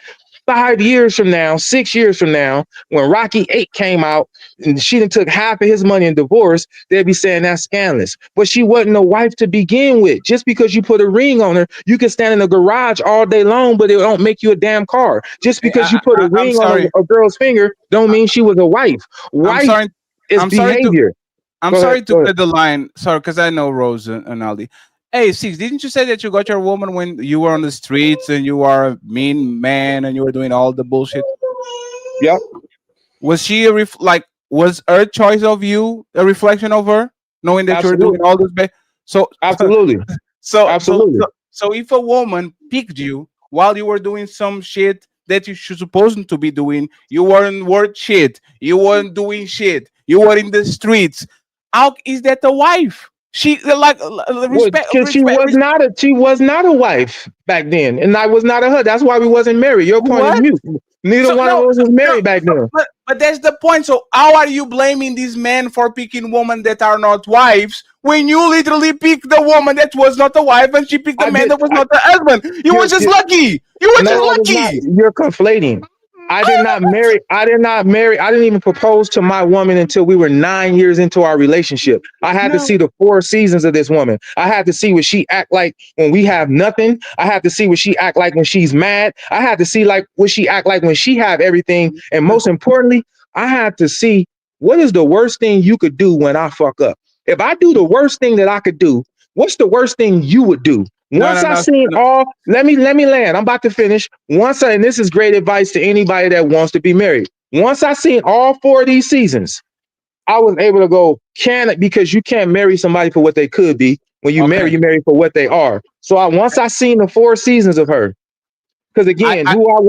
5 years from now, 6 years from now, when Rocky 8 came out and she done took half of his money in divorce, they'd be saying that's scandalous. But she wasn't a wife to begin with. Just because you put a ring on her, you can stand in the garage all day long, but it don't make you a damn car. Just because you put a ring on a girl's finger don't mean she was a wife. Wife is behavior. I'm sorry to cut the line. Sorry, because I know Rose and Aldi. Hey, Six, didn't you say that you got your woman when you were on the streets and you were a mean man and you were doing all the bullshit? Yeah. Was she was her choice of you a reflection of her, knowing that you're doing all this? Absolutely. So if a woman picked you while you were doing some shit that you should supposed to be doing, you weren't worth shit, you weren't doing shit, you were in the streets, how is that a wife? She respect, because she was not a wife back then, and I was not a her. That's why we wasn't married. Your point is mute. Neither one of us was married back then. But that's the point. So how are you blaming these men for picking women that are not wives when you literally picked the woman that was not a wife and she picked the man that was not a husband? You were just lucky. You were No, just I was not. lucky. You're conflating. I did not marry. I didn't even propose to my woman until we were 9 years into our relationship. I had to see the 4 seasons of this woman. I had to see what she act like when we have nothing. I had to see what she act like when she's mad. I had to see like what she act like when she have everything. And most importantly, I had to see what is the worst thing you could do when I fuck up. If I do the worst thing that I could do, what's the worst thing you would do? Once I seen all, let me land. I'm about to finish. And this is great advice to anybody that wants to be married. Once I seen all 4 of these seasons, I was able to go, because you can't marry somebody for what they could be. When you marry for what they are. So once I seen the 4 seasons of her, because again, I'm about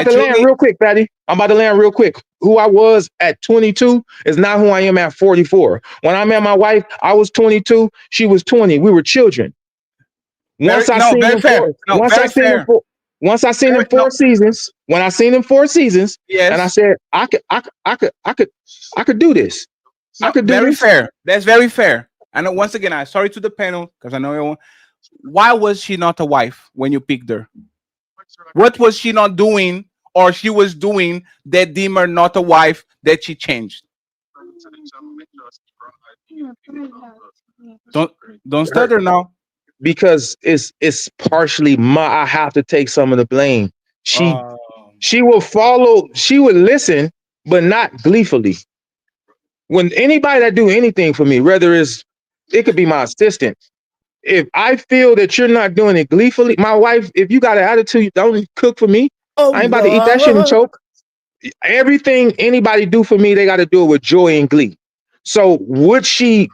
to land real quick, Fatty. I'm about to land real quick. Who I was at 22 is not who I am at 44. When I met my wife, I was 22. She was 20. We were children. Once I seen them 4 seasons, when I seen them 4 seasons, and I said, I could do this. I could do very this. fair. That's very fair. And once again, I'm sorry to the panel because I know you. Why was she not a wife when you picked her? What was she not doing, or she was doing that deemed her not a wife that she changed? Don't stutter now. Because it's partially I have to take some of the blame. She would listen, but not gleefully. When anybody that do anything for me, it could be my assistant. If I feel that you're not doing it gleefully, my wife, if you got an attitude, don't cook for me. I ain't about to eat that shit and choke. Everything anybody do for me, they got to do it with joy and glee. So would she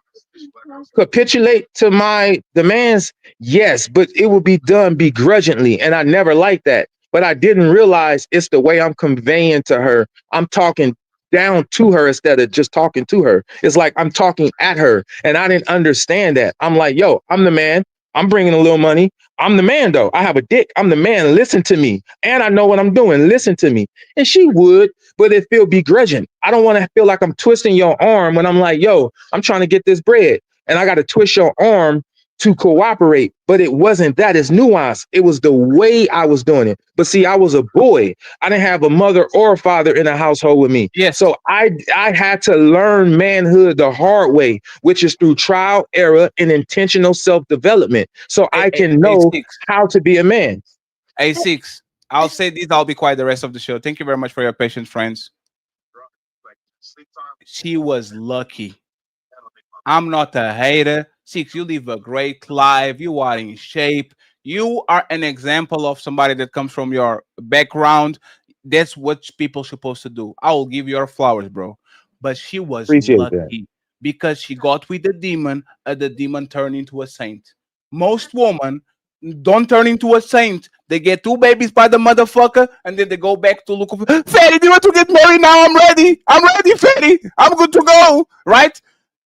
capitulate to my demands? Yes, but it would be done begrudgingly, and I never liked that. But I didn't realize it's the way I'm conveying to her. I'm talking down to her instead of just talking to her. It's like I'm talking at her, and I didn't understand that. I'm like, yo, I'm the man. I'm bringing a little money. I'm the man, though. I have a dick. I'm the man. Listen to me. And I know what I'm doing. Listen to me. And she would, but it feel begrudging. I don't want to feel like I'm twisting your arm when I'm like, yo, I'm trying to get this bread. And I got to twist your arm to cooperate. But it wasn't that. It's nuance. It was the way I was doing it. But see, I was a boy. I didn't have a mother or a father in a household with me. Yeah. So I had to learn manhood the hard way, which is through trial, error, and intentional self-development. So I can know how to be a man. A6. I'll say this. I'll be quiet the rest of the show. Thank you very much for your patience, friends. She was lucky. I'm not a hater. 6, you live a great life. You are in shape. You are an example of somebody that comes from your background. That's what people supposed to do. I will give you your flowers, bro. But she was lucky because she got with the demon, and the demon turned into a saint. Most women don't turn into a saint. They get 2 babies by the motherfucker, and then they go back to look. Fatty, do you want to get married now? I'm ready. I'm ready, Fatty. I'm good to go. Right?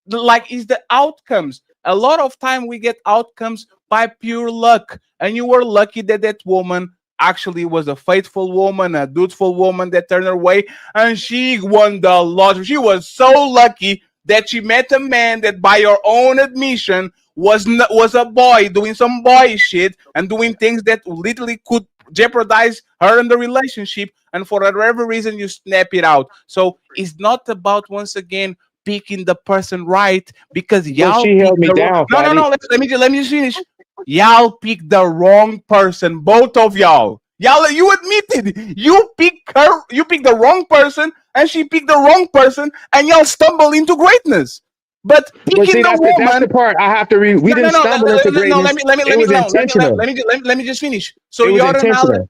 Like, is the outcomes. A lot of time we get outcomes by pure luck, and you were lucky that that woman actually was a faithful woman, a dutiful woman that turned her way, and she won the lottery. She was so lucky that she met a man that, by your own admission, was a boy doing some boy shit and doing things that literally could jeopardize her in the relationship, and for whatever reason you snap it out. So it's not about, once again, picking the person right, because y'all she held me down. No. Let me just finish. Y'all picked the wrong person, both of y'all. You admitted you picked her. You picked the wrong person, and she picked the wrong person, and y'all stumble into greatness. But picking that's the part I have to read. We didn't stumble into greatness. It was intentional. Let me just finish. So it was intentional.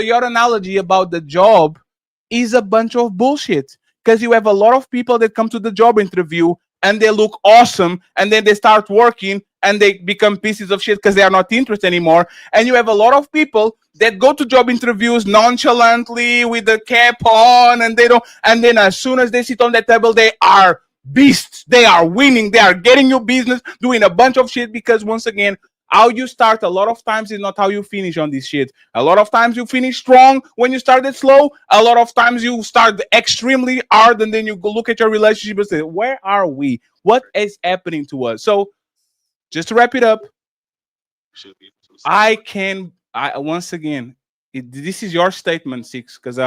Your analogy about the job is a bunch of bullshit. Because you have a lot of people that come to the job interview and they look awesome, and then they start working and they become pieces of shit because they are not interested anymore. And you have a lot of people that go to job interviews nonchalantly with the cap on, and and then as soon as they sit on that table, they are beasts. They are winning. They are getting you business, doing a bunch of shit because, once again, How you start a lot of times is not how you finish on this shit. A lot of times you finish strong when you started slow. A lot of times you start extremely hard and then you go look at your relationship and say, where are we? What is happening to us? So just to wrap it up, once again, this is your statement, Six, because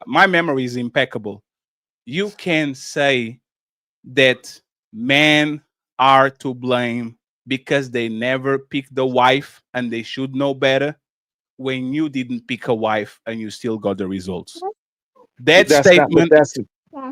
my memory is impeccable. You can say that men are to blame because they never picked the wife and they should know better when you didn't pick a wife and you still got the results. That statement.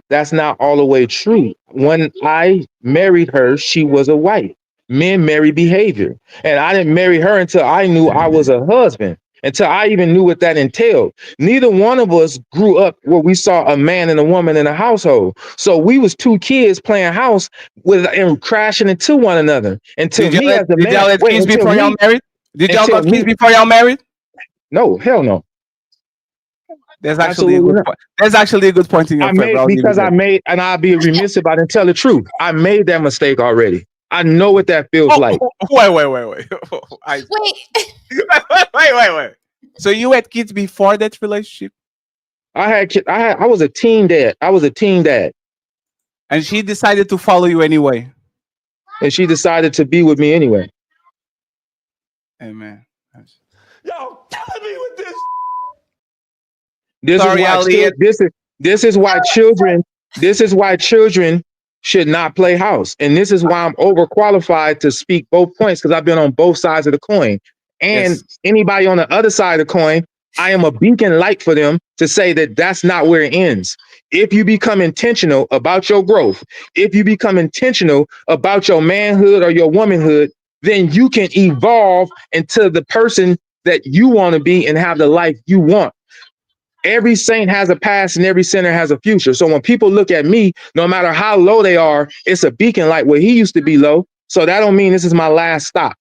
That's not all the way true. When I married her, she was a wife. Men marry behavior. And I didn't marry her until I knew I was a husband, until I even knew what that entailed. Neither one of us grew up where we saw a man and a woman in a household. So we was two kids playing house with and crashing into one another. Until Did me as the man. y'all have kids before y'all married? Did y'all got kids before y'all married? No, hell no. That's actually a good point. That's actually a good point in your favor. And I'd be remiss if I didn't tell the truth. I made that mistake already. I know what that feels like. Wait. Wait. So you had kids before that relationship? I was a teen dad. And she decided to follow you anyway. And she decided to be with me anyway. Amen. Y'all killing me with this. This is why children should not play house. And this is why I'm overqualified to speak both points, because I've been on both sides of the coin. And anybody on the other side of the coin, I am a beacon light for them to say that that's not where it ends. If you become intentional about your growth, if you become intentional about your manhood or your womanhood, then you can evolve into the person that you want to be and have the life you want. Every saint has a past and every sinner has a future. So when people look at me, no matter how low they are, it's a beacon light where he used to be low. So that don't mean this is my last stop.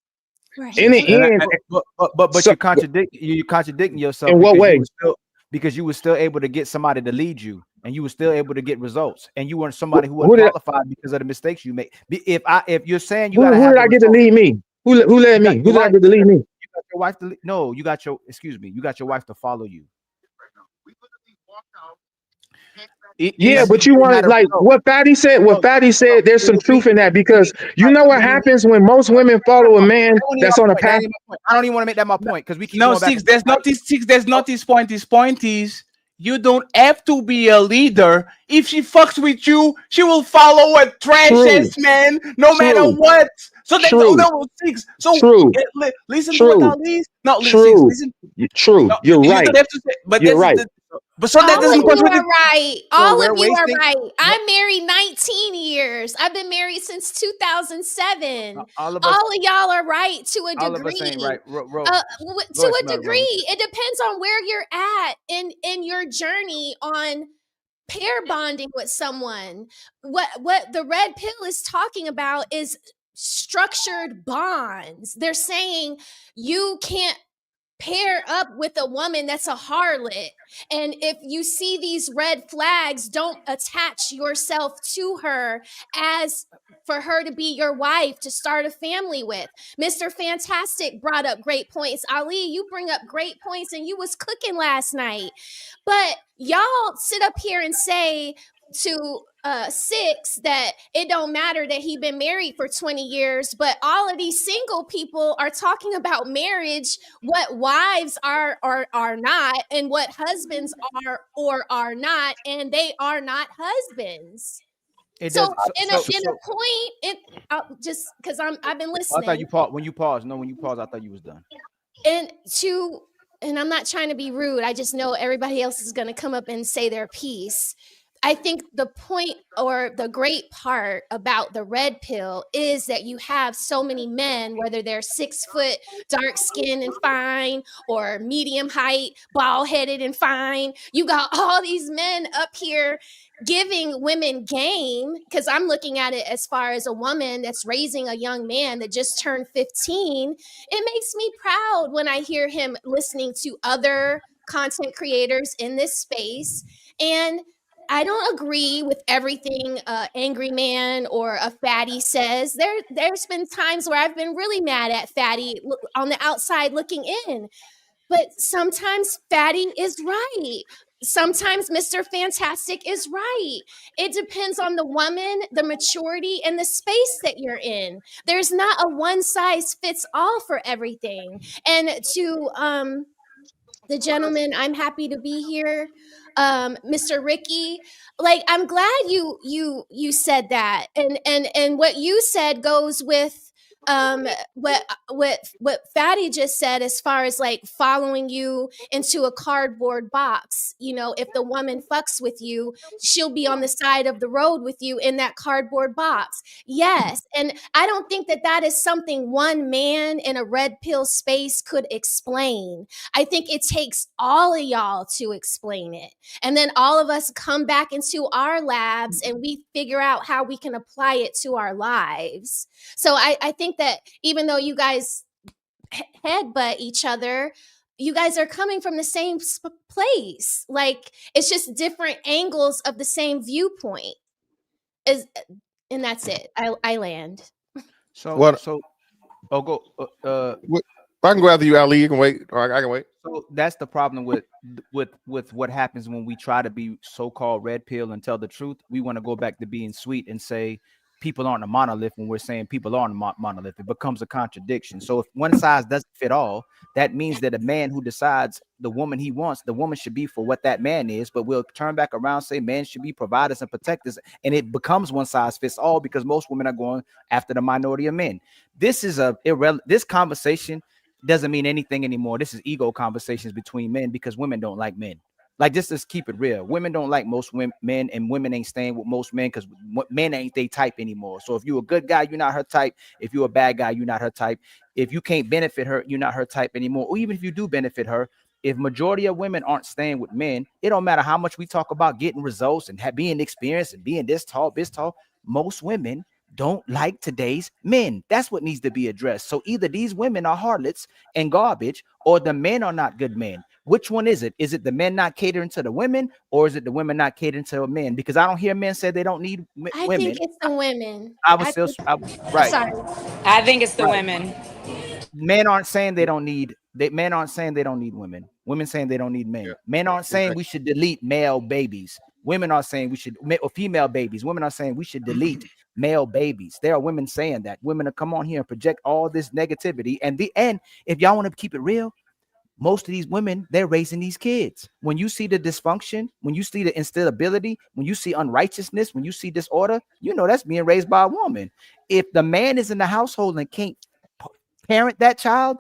Right. In the end, but you're contradicting yourself. In what way? Because you were still able to get somebody to lead you, and you were still able to get results, and you weren't somebody who wasn't qualified because of the mistakes you made. If you're saying you who did I get to lead me? Who led me? Who did I get to lead me? You got your wife to no. You got your you got your wife to follow you. Yeah, but you want like what Fatty said. What Fatty said, there's some truth in that, because you know what happens when most women follow a man that's on a path. I don't even want to make that my point, because we keep no going back. Six. There's not this Six. There's not this point. His point is you don't have to be a leader. If she fucks with you, she will follow a trash ass man, no matter what. So that's no Six. So listen to what Ali. No, listen. True. No, you're you right. don't have to say, but you're right. But so that all doesn't of you contradict. are right. So All we're of you are wasting- right. I'm married 19 years. I've been married since 2007. All of y'all are right to a all of us degree. ain't right. To a degree, it depends on where you're at in your journey on pair bonding with someone. What the red pill is talking about is structured bonds. They're saying you can't pair up with a woman that's a harlot, and if you see these red flags, don't attach yourself to her as for her to be your wife to start a family with. Mr. Fantastic brought up great points. Ali, you bring up great points, and you was cooking last night, but y'all sit up here and say to Six that it don't matter that he been married for 20 years, but all of these single people are talking about marriage, what wives are not, and what husbands are or are not, and they are not husbands. So in a point, just because I've been listening. I thought you paused. When you paused, I thought you was done. And I'm not trying to be rude. I just know everybody else is going to come up and say their piece. I think the point or the great part about the red pill is that you have so many men, whether they're 6 foot, dark skinned and fine, or medium height, bald headed and fine. You got all these men up here giving women game, because I'm looking at it as far as a woman that's raising a young man that just turned 15. It makes me proud when I hear him listening to other content creators in this space and I don't agree with everything Angry Man or a Fatty says. There's been times where I've been really mad at Fatty on the outside looking in. But sometimes Fatty is right. Sometimes Mr. Fantastic is right. It depends on the woman, the maturity, and the space that you're in. There's not a one size fits all for everything. And to the gentleman, I'm happy to be here, Mr. Ricky. Like, I'm glad you said that, and what you said goes with what Fatty just said, as far as like following you into a cardboard box. You know, if the woman fucks with you, she'll be on the side of the road with you in that cardboard box. Yes, and I don't think that is something one man in a red pill space could explain. I think it takes all of y'all to explain it, and then all of us come back into our labs and we figure out how we can apply it to our lives. So I think that even though you guys headbutt each other, you guys are coming from the same place. Like, it's just different angles of the same viewpoint. And that's it. I land. Go. I can go after you, Ali. You can wait, or I can wait. So that's the problem with what happens when we try to be so-called red pill and tell the truth. We want to go back to being sweet and say people aren't a monolith when we're saying people aren't a monolith. It becomes a contradiction. So if one size doesn't fit all, that means that a man who decides the woman he wants, the woman should be for what that man is, but we'll turn back around, say men should be providers and protectors, and it becomes one size fits all because most women are going after the minority of men. This is this conversation doesn't mean anything anymore. This is ego conversations between men because women don't like men. Like, just let's keep it real. Women don't like most men, and women ain't staying with most men because men ain't they type anymore. So if you're a good guy, you're not her type. If you're a bad guy, you're not her type. If you can't benefit her, you're not her type anymore. Or even if you do benefit her, if majority of women aren't staying with men, it don't matter how much we talk about getting results and being experienced and being this tall. Most women don't like today's men. That's what needs to be addressed. So either these women are harlots and garbage, or the men are not good men. Which one is it? Is it the men not catering to the women, or is it the women not catering to the men? Because I don't hear men say they don't need women. I think it's the women. Right. Sorry. I think it's the women. Men aren't saying they don't need. Men aren't saying they don't need women. Women saying they don't need men. Yeah. Men aren't saying we should delete male babies. Women are saying we should, or female babies. Women are saying we should delete male babies. There are women saying that. Women are come on here and project all this negativity. And if y'all want to keep it real, most of these women, they're raising these kids. When you see the dysfunction, when you see the instability, when you see unrighteousness, when you see disorder, you know that's being raised by a woman. If the man is in the household and can't parent that child,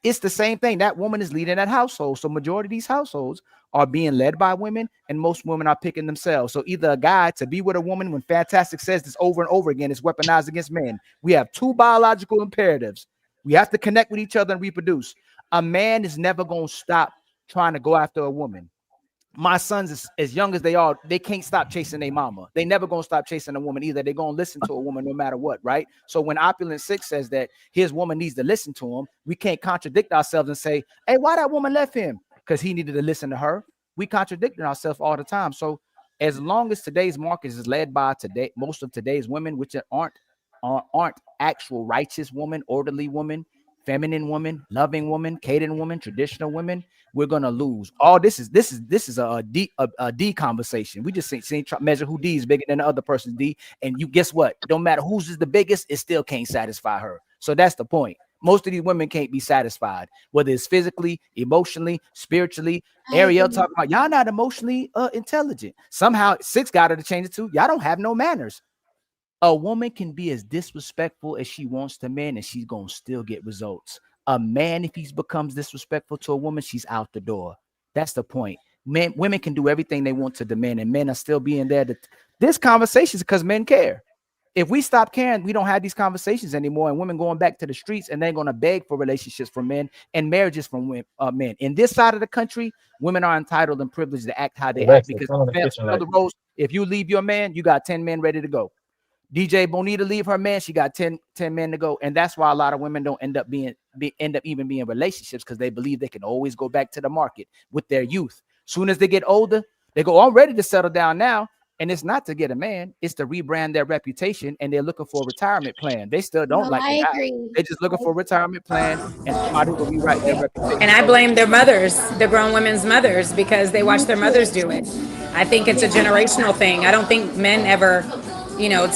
it's the same thing. That woman is leading that household. So majority of these households are being led by women, and most women are picking themselves. So either a guy to be with a woman, when Fantastic says this over and over again, is weaponized against men. We have two biological imperatives. We have to connect with each other and reproduce. A man is never going to stop trying to go after a woman. My sons, as young as they are, they can't stop chasing their mama. They never gonna stop chasing a woman either. They're gonna listen to a woman no matter what, right? So when Opulent 6 says that his woman needs to listen to him, we can't contradict ourselves and say, hey, why that woman left him? Because he needed to listen to her. We contradicting ourselves all the time. So as long as today's market is led by most of today's women, which aren't actual righteous women, orderly women, feminine women, loving women, catering women, traditional women, we're gonna lose. All this is a D conversation. We just seen measure who D is bigger than the other person's D, and you guess what? Don't matter whose is the biggest, it still can't satisfy her. So that's the point. Most of these women can't be satisfied, whether it's physically, emotionally, spiritually. Ariel talking about y'all not emotionally intelligent. Somehow 6 got her to change it to y'all don't have no manners. A woman can be as disrespectful as she wants to men, and she's gonna still get results. A man, if he becomes disrespectful to a woman, she's out the door. That's the point. Women can do everything they want to the men, and men are still being there. This conversation is because men care. If we stop caring, we don't have these conversations anymore, and women going back to the streets, and they're going to beg for relationships from men and marriages from men. In this side of the country, women are entitled and privileged to act how they act because if you leave your man, you got 10 men ready to go. DJ Bonita leave her man, she got 10 men to go, and that's why a lot of women don't end up even being in relationships, because they believe they can always go back to the market with their youth. Soon as they get older, They go, I'm ready to settle down now. And it's not to get a man, it's to rebrand their reputation, and they're looking for a retirement plan. They still don't No, like the I guy. agree. They're just looking for a retirement plan and somebody who will rewrite their reputation. And I blame their mothers, the grown women's mothers, because they watch their mothers do it. I think it's a generational thing. I don't think men ever,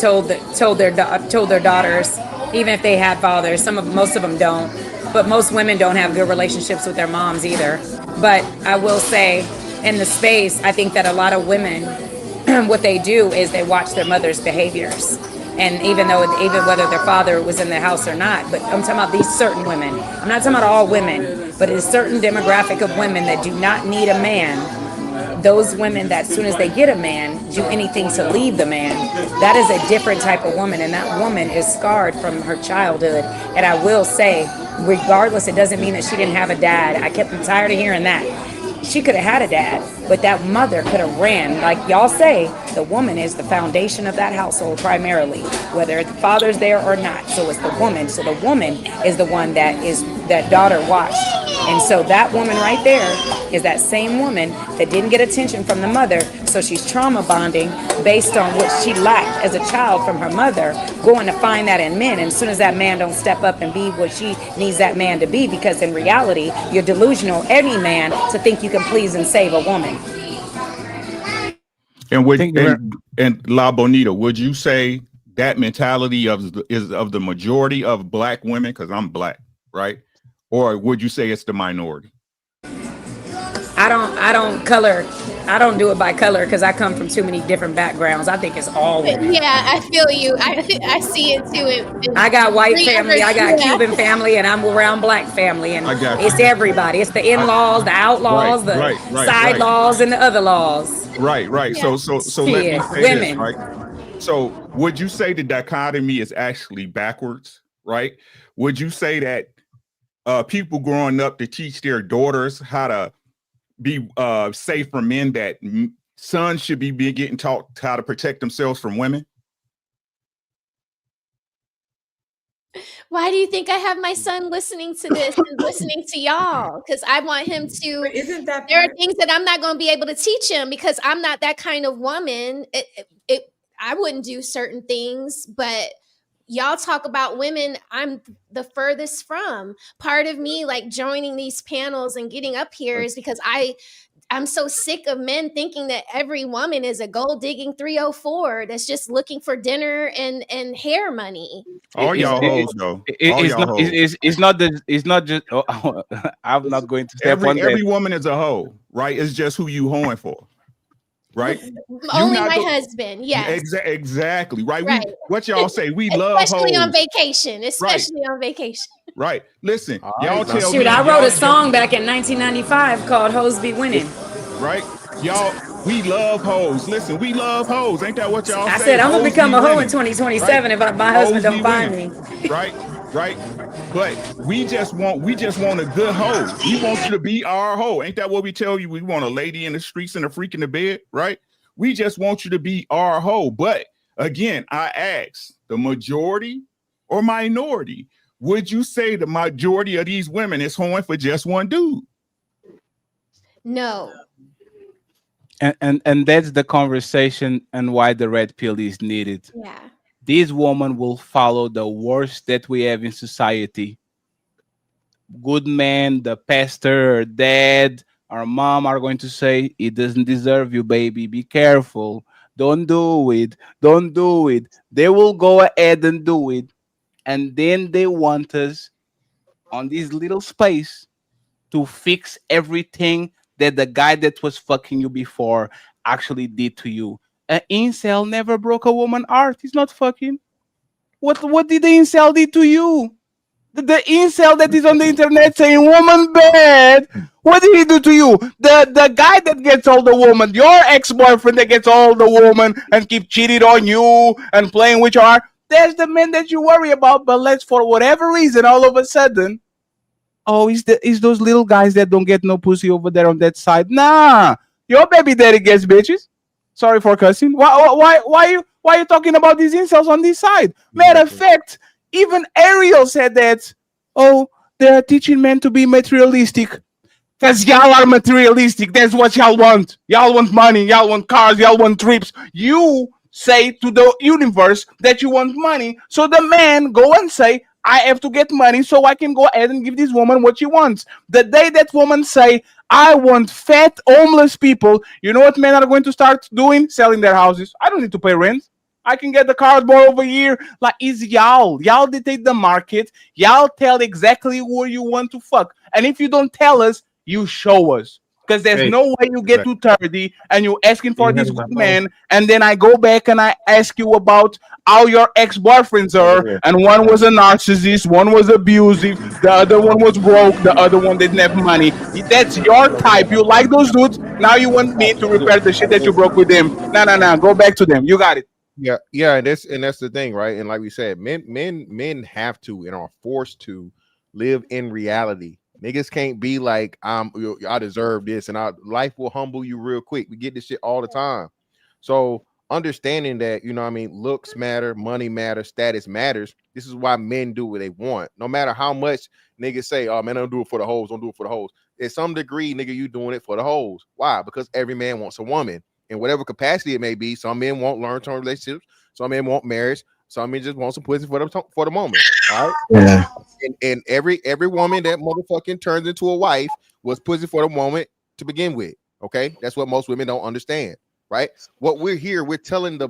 told their daughters, even if they had fathers. Most of them don't, but most women don't have good relationships with their moms either. But I will say, in the space, I think that a lot of women, what they do is they watch their mother's behaviors. And even whether their father was in the house or not, but I'm talking about these certain women. I'm not talking about all women, but it's a certain demographic of women that do not need a man. Those women that as soon as they get a man, do anything to leave the man. That is a different type of woman, and that woman is scarred from her childhood. And I will say, regardless, it doesn't mean that she didn't have a dad. I kept tired of hearing that. She could have had a dad, but that mother could have ran. Like y'all say, the woman is the foundation of that household primarily, whether the father's there or not. So it's the woman. So the woman is the one that daughter watched. And so that woman right there is that same woman that didn't get attention from the mother. So she's trauma bonding based on what she lacked as a child from her mother, going to find that in men. And as soon as that man don't step up and be what she needs that man to be, because in reality, you're delusional, any man, to think you can please and save a woman. And La Bonita, would you say that mentality is of the majority of black women? Because I'm black, right? Or would you say it's the minority? I don't do it by color because I come from too many different backgrounds. I think it's all women. Yeah, I feel you. I see it too. I got white family, I got Cuban family, and I'm around black family, and it's everybody. It's the in-laws, the outlaws, the side laws, and the other laws. Right. Yeah. So let me say women. this, right? So would you say the dichotomy is actually backwards, right? Would you say that people growing up to teach their daughters how to be safe from men, that sons should be getting taught how to protect themselves from women? Why do you think I have my son listening to this and listening to y'all? Because I want him to. There are things that I'm not going to be able to teach him because I'm not that kind of woman. I wouldn't do certain things, but y'all talk about women I'm the furthest from. Part of me like joining these panels and getting up here is because I'm so sick of men thinking that every woman is a gold digging 304 that's just looking for dinner and hair money. All y'all hoes though. It's not just I'm not going to step on that. Every woman is a hoe, right? It's just who you hoeing for. Right? Only my husband, yes. Exactly. Right. Right. What y'all say? We love especially hoes. on vacation. Especially on vacation. Right. Listen, y'all tell me. Shoot, I wrote a song back in 1995 called Hoes Be Winning. Right? Y'all, we love hoes. Listen, we love hoes. Ain't that what y'all say? I said I'm gonna Hoes become be a hoe winning. in 2027 if my husband don't find me. Right. But we just want a good hoe. We want you to be our hoe. Ain't that what we tell you? We want a lady in the streets and a freak in the bed, right? We just want you to be our hoe. But again, I ask, the majority or minority, would you say the majority of these women is hoeing for just one dude? No. And that's the conversation and why the red pill is needed. Yeah. This woman will follow the worst that we have in society. Good man, the pastor, our dad, our mom are going to say, it doesn't deserve you, baby. Be careful. Don't do it. Don't do it. They will go ahead and do it. And then they want us on this little space to fix everything that the guy that was fucking you before actually did to you. An incel never broke a woman's heart. He's not fucking. What did the incel do to you? The incel that is on the internet saying woman bad. What did he do to you? The guy that gets all the woman, your ex-boyfriend that gets all the woman and keep cheating on you and playing with your heart. There's the man that you worry about, but let's for whatever reason all of a sudden, it's those little guys that don't get no pussy over there on that side. Nah, your baby daddy gets bitches. Sorry for cussing. Why you talking about these incels on this side? Matter of fact, even Ariel said that. Oh, they are teaching men to be materialistic. Because y'all are materialistic. That's what y'all want. Y'all want money. Y'all want cars. Y'all want trips. You say to the universe that you want money. So the man go and say, I have to get money so I can go ahead and give this woman what she wants. The day that woman say, I want fat homeless people, you know what men are going to start doing? Selling their houses. I don't need to pay rent. I can get the cardboard over here. Like, is y'all. Y'all dictate the market. Y'all tell exactly where you want to fuck. And if you don't tell us, you show us. Because there's Hey, no way you get to 30 and you're asking for you this having my good phone? man, and then I go back and I ask you about how your ex-boyfriends are, and one was a narcissist, one was abusive, the other one was broke, the other one didn't have money. That's your type. You like those dudes. Now you want me to repair the shit that you broke with them. No. Go back to them. You got it. Yeah, and that's the thing, right? And like we said, men have to and are forced to live in reality. Niggas can't be like, I deserve this, and life will humble you real quick. We get this shit all the time. So understanding that, you know what I mean, looks matter, money matters, status matters. This is why men do what they want. No matter how much niggas say, oh man, I don't do it for the hoes, don't do it for the hoes. At some degree, nigga, you doing it for the hoes. Why? Because every man wants a woman in whatever capacity it may be. Some men want long-term relationships, some men want marriage, some men just want some pussy for the moment. All right. Yeah. And every woman that motherfucking turns into a wife was pussy for the moment to begin with. Okay, that's what most women don't understand, right? What we're telling the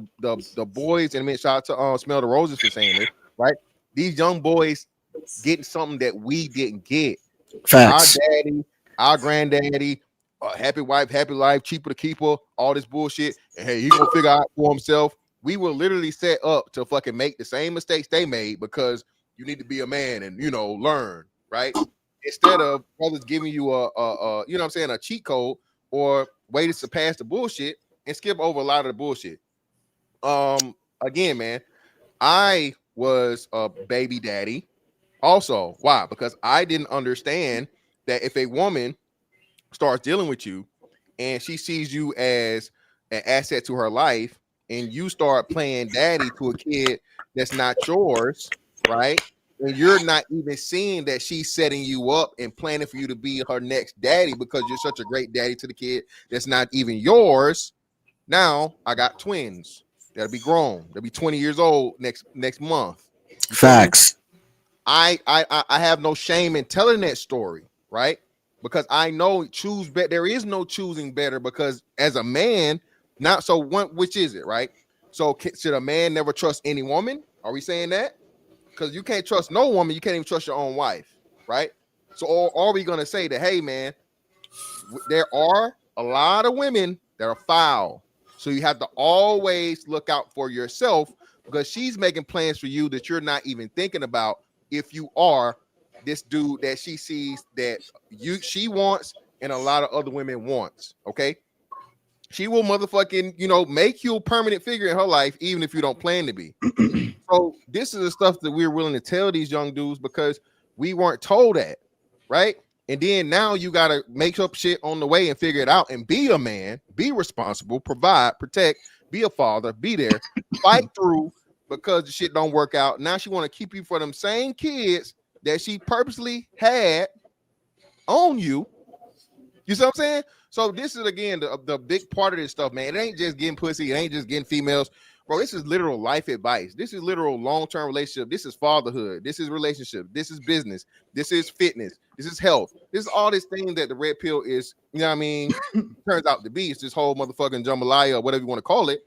boys, and I mean, shout out to Smell the Roses for saying this, right? These young boys getting something that we didn't get. Facts. Our daddy, our granddaddy, happy wife, happy life, cheaper to keep her, all this bullshit, and hey, he gonna figure out for himself. We were literally set up to fucking make the same mistakes they made because you need to be a man and, you know, learn, right? Instead of brothers giving you a you know what I'm saying, a cheat code or way to surpass the bullshit and skip over a lot of the bullshit. Again, man, I was a baby daddy also. Why? Because I didn't understand that if a woman starts dealing with you and she sees you as an asset to her life and you start playing daddy to a kid that's not yours, right? And you're not even seeing that she's setting you up and planning for you to be her next daddy because you're such a great daddy to the kid that's not even yours. Now I got twins that'll be grown. They'll be 20 years old next month. Facts. I have no shame in telling that story, right? Because I know choose better. There is no choosing better because as a man, not so one, which is it, right? So should a man never trust any woman? Are we saying that? Because you can't trust no woman, you can't even trust your own wife, right? So are we gonna say that, hey man, there are a lot of women that are foul, so you have to always look out for yourself because she's making plans for you that you're not even thinking about. If you are this dude that she sees that she wants and a lot of other women wants, okay, she will motherfucking, you know, make you a permanent figure in her life even if you don't plan to be. So this is the stuff that we're willing to tell these young dudes because we weren't told that, right? And then now you got to make up shit on the way and figure it out and be a man, be responsible, provide, protect, be a father, be there, fight through because the shit don't work out. Now she want to keep you for them same kids that she purposely had on you. You see what I'm saying? So this is, again, the big part of this stuff, man. It ain't just getting pussy. It ain't just getting females. Bro, this is literal life advice. This is literal long-term relationship. This is fatherhood. This is relationship. This is business. This is fitness. This is health. This is all this thing that the red pill is, you know what I mean, turns out to be. It's this whole motherfucking jambalaya or whatever you want to call it.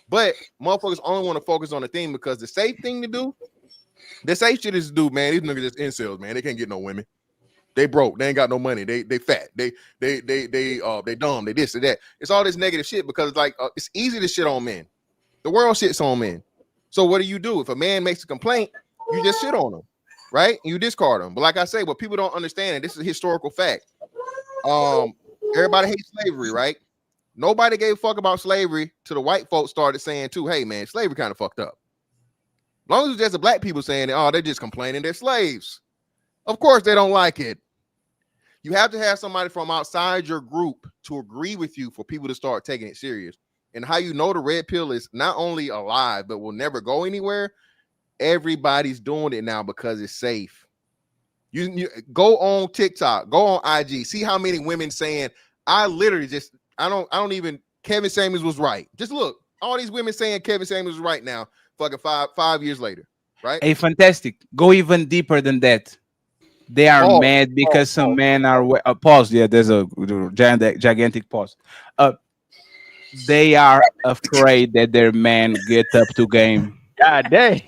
But motherfuckers only want to focus on the thing because the safe thing to do, the safe shit is to do, man. These niggas just incels, man. They can't get no women. They broke. They ain't got no money. They fat. They dumb. They this or that. It's all this negative shit because it's like it's easy to shit on men. The world shits on men. So what do? If a man makes a complaint, you just shit on him, right? You discard him. But like I say, what people don't understand, and this is a historical fact. Everybody hates slavery, right? Nobody gave a fuck about slavery till the white folks started saying too, hey man, slavery kind of fucked up. As long as it's just the black people saying it, oh, they're just complaining, they're slaves. Of course they don't like it. You have to have somebody from outside your group to agree with you for people to start taking it serious. And how you know the red pill is not only alive, but will never go anywhere. Everybody's doing it now because it's safe. You go on TikTok, go on IG, see how many women saying, I literally just, I don't even, Kevin Samuels was right. Just look, all these women saying Kevin Samuels was right now, fucking five years later, right? Hey, fantastic. Go even deeper than that. They are mad because some men are pause. Yeah, there's a gigantic pause. They are afraid that their man get up to game. God dang.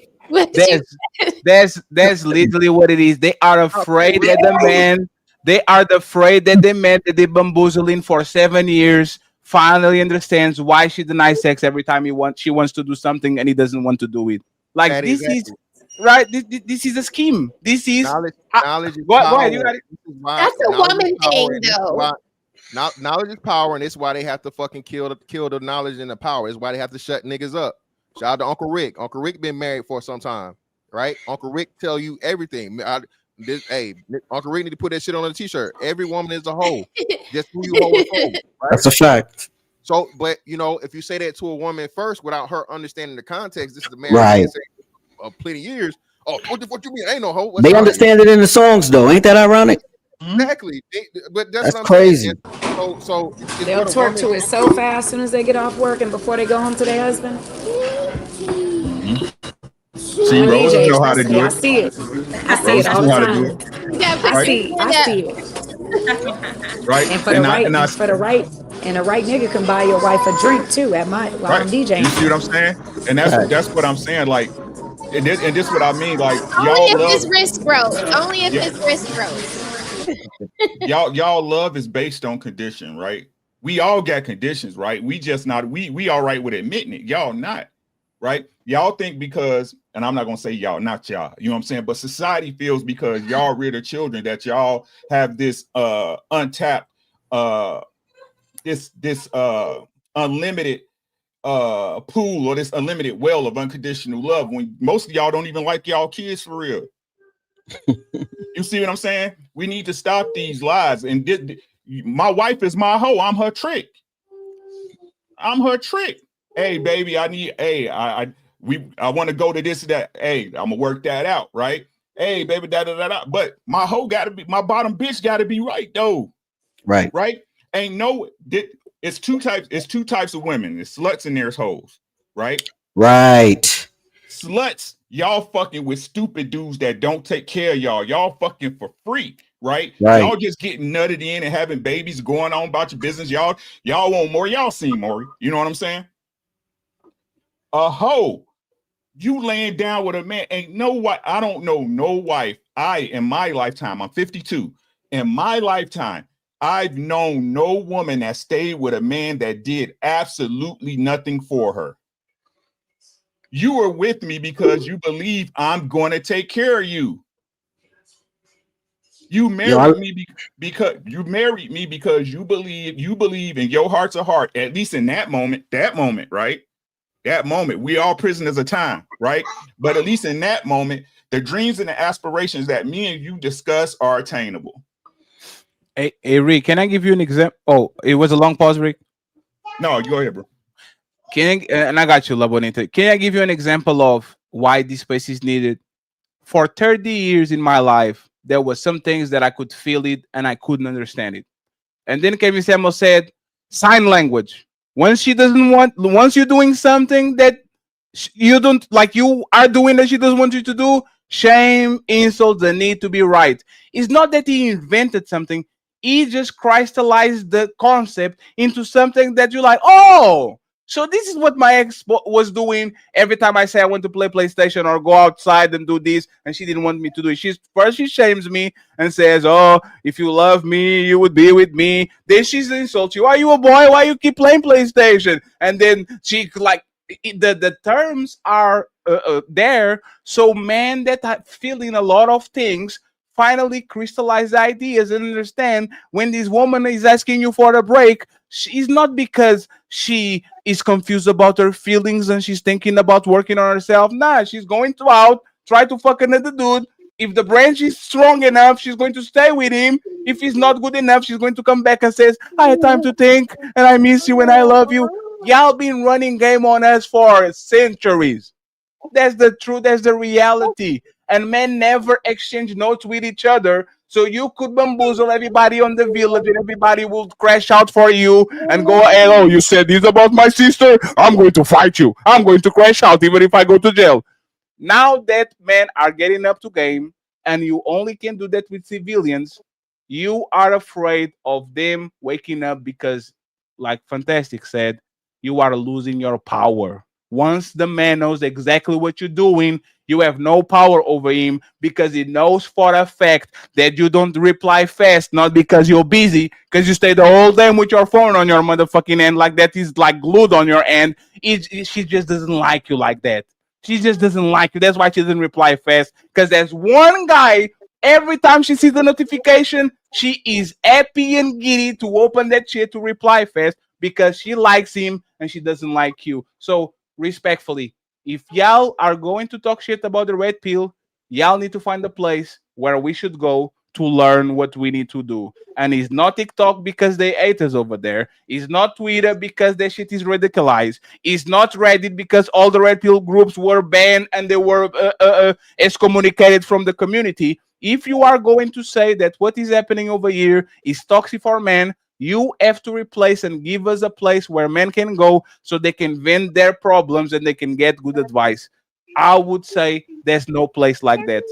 That's literally what it is. They are afraid that the man. They are afraid that the man that they bamboozling for 7 years finally understands why she denies sex every time she wants to do something and he doesn't want to do it. Like That this exactly. is right. This is a scheme. This is knowledge is go power. ahead, you got it. That's a woman thing, though. Knowledge is power, and it's why they have to fucking kill the knowledge and the power. It's why they have to shut niggas up. Shout out to Uncle Rick. Uncle Rick been married for some time, right? Uncle Rick tell you everything. Uncle Rick need to put that shit on a t-shirt. Every woman is a hoe. Just who you hoe is hoe, right? That's a fact. So, but you know, if you say that to a woman first without her understanding the context, this is the married Right. man saying plenty years. Oh, what the fuck you mean? Ain't no hoe. They understand it in the songs, though. Ain't that ironic? Exactly. But that's what I'm crazy. saying. So They'll twerk to it so fast as soon as they get off work and before they go home to their husband. See, Rose know how to do I it. see it. I see it all the time. I see it. Right. And for the right nigga can buy your wife a drink too at my while I'm DJing. You see what I'm saying? And that's what I'm saying. Like, and this what I mean. Like, Only y'all if love his wrist broke. Only if his wrist broke. y'all love is based on condition, right? We all got conditions, right? We just not we all right with admitting it. Y'all not, right? Y'all think because, and I'm not gonna say y'all, not y'all, you know what I'm saying? But society feels because y'all rear the children that y'all have this untapped this unlimited pool or this unlimited well of unconditional love when most of y'all don't even like y'all kids for real. You see what I'm saying? We need to stop these lies. And my wife is my hoe. I'm her trick. I'm her trick. Hey, baby, I want to go to this and that. Hey, I'm gonna work that out, right? Hey, baby, da. But my hoe gotta be, my bottom bitch gotta be right though. Right. Right? Ain't no, it's two types of women. There's sluts and there's hoes, right? Right. Sluts, y'all fucking with stupid dudes that don't take care of y'all. Y'all fucking for free, right? Y'all just getting nutted in and having babies, going on about your business. Y'all want more. Y'all seen more. You know what I'm saying? A hoe, you laying down with a man. Ain't no wife. I don't know no wife. In my lifetime, I'm 52. In my lifetime, I've known no woman that stayed with a man that did absolutely nothing for her. You are with me because you believe I'm going to take care of you. You married me because you believe in your heart's of heart, at least in that moment, right? That moment, we all prisoners of time, right? But at least in that moment, the dreams and the aspirations that me and you discuss are attainable. Hey, Rick, can I give you an example? Oh, it was a long pause, Rick. No, go ahead, bro. And I got you, Labonita. Can I give you an example of why this space is needed? For 30 years in my life, there was some things that I could feel it and I couldn't understand it. And then Kevin Samuel said, sign language. Once you're doing something that you don't like, you are doing that she doesn't want you to do, shame, insult, the need to be right. It's not that he invented something. He just crystallized the concept into something that you're like, oh, so this is what my ex was doing every time I say I want to play PlayStation or go outside and do this, and she didn't want me to do it. She shames me and says, oh, if you love me, you would be with me. Then she insults you. Are you a boy? Why you keep playing PlayStation? And then she like, the terms are there. So men that are feeling a lot of things finally crystallize ideas and understand when this woman is asking you for a break, it's not because she is confused about her feelings and she's thinking about working on herself. Nah, she's going to out, try to fuck another dude. If the branch is strong enough, she's going to stay with him. If he's not good enough, she's going to come back and says, I had time to think and I miss you and I love you. Y'all been running game on us for centuries. That's the truth. That's the reality. and men never exchange notes with each other. So you could bamboozle everybody on the village, and everybody will crash out for you and go, hey, oh, you said this about my sister? I'm going to fight you. I'm going to crash out even if I go to jail. Now that men are getting up to game, and you only can do that with civilians, you are afraid of them waking up because, like Fantastic said, you are losing your power. Once the man knows exactly what you're doing, you have no power over him because he knows for a fact that you don't reply fast, not because you're busy, because you stay the whole time with your phone on your motherfucking hand like that is like glued on your hand. She just doesn't like you like that. She just doesn't like you. That's why she doesn't reply fast. Because there's one guy, every time she sees the notification, she is happy and giddy to open that shit to reply fast because she likes him and she doesn't like you. So, respectfully, if y'all are going to talk shit about the red pill, y'all need to find a place where we should go to learn what we need to do. And it's not TikTok because they hate us over there. It's not Twitter because that shit is radicalized. It's not Reddit because all the red pill groups were banned and they were excommunicated from the community. If you are going to say that what is happening over here is toxic for men, you have to replace and give us a place where men can go so they can vent their problems and they can get good advice. I would say there's no place like that.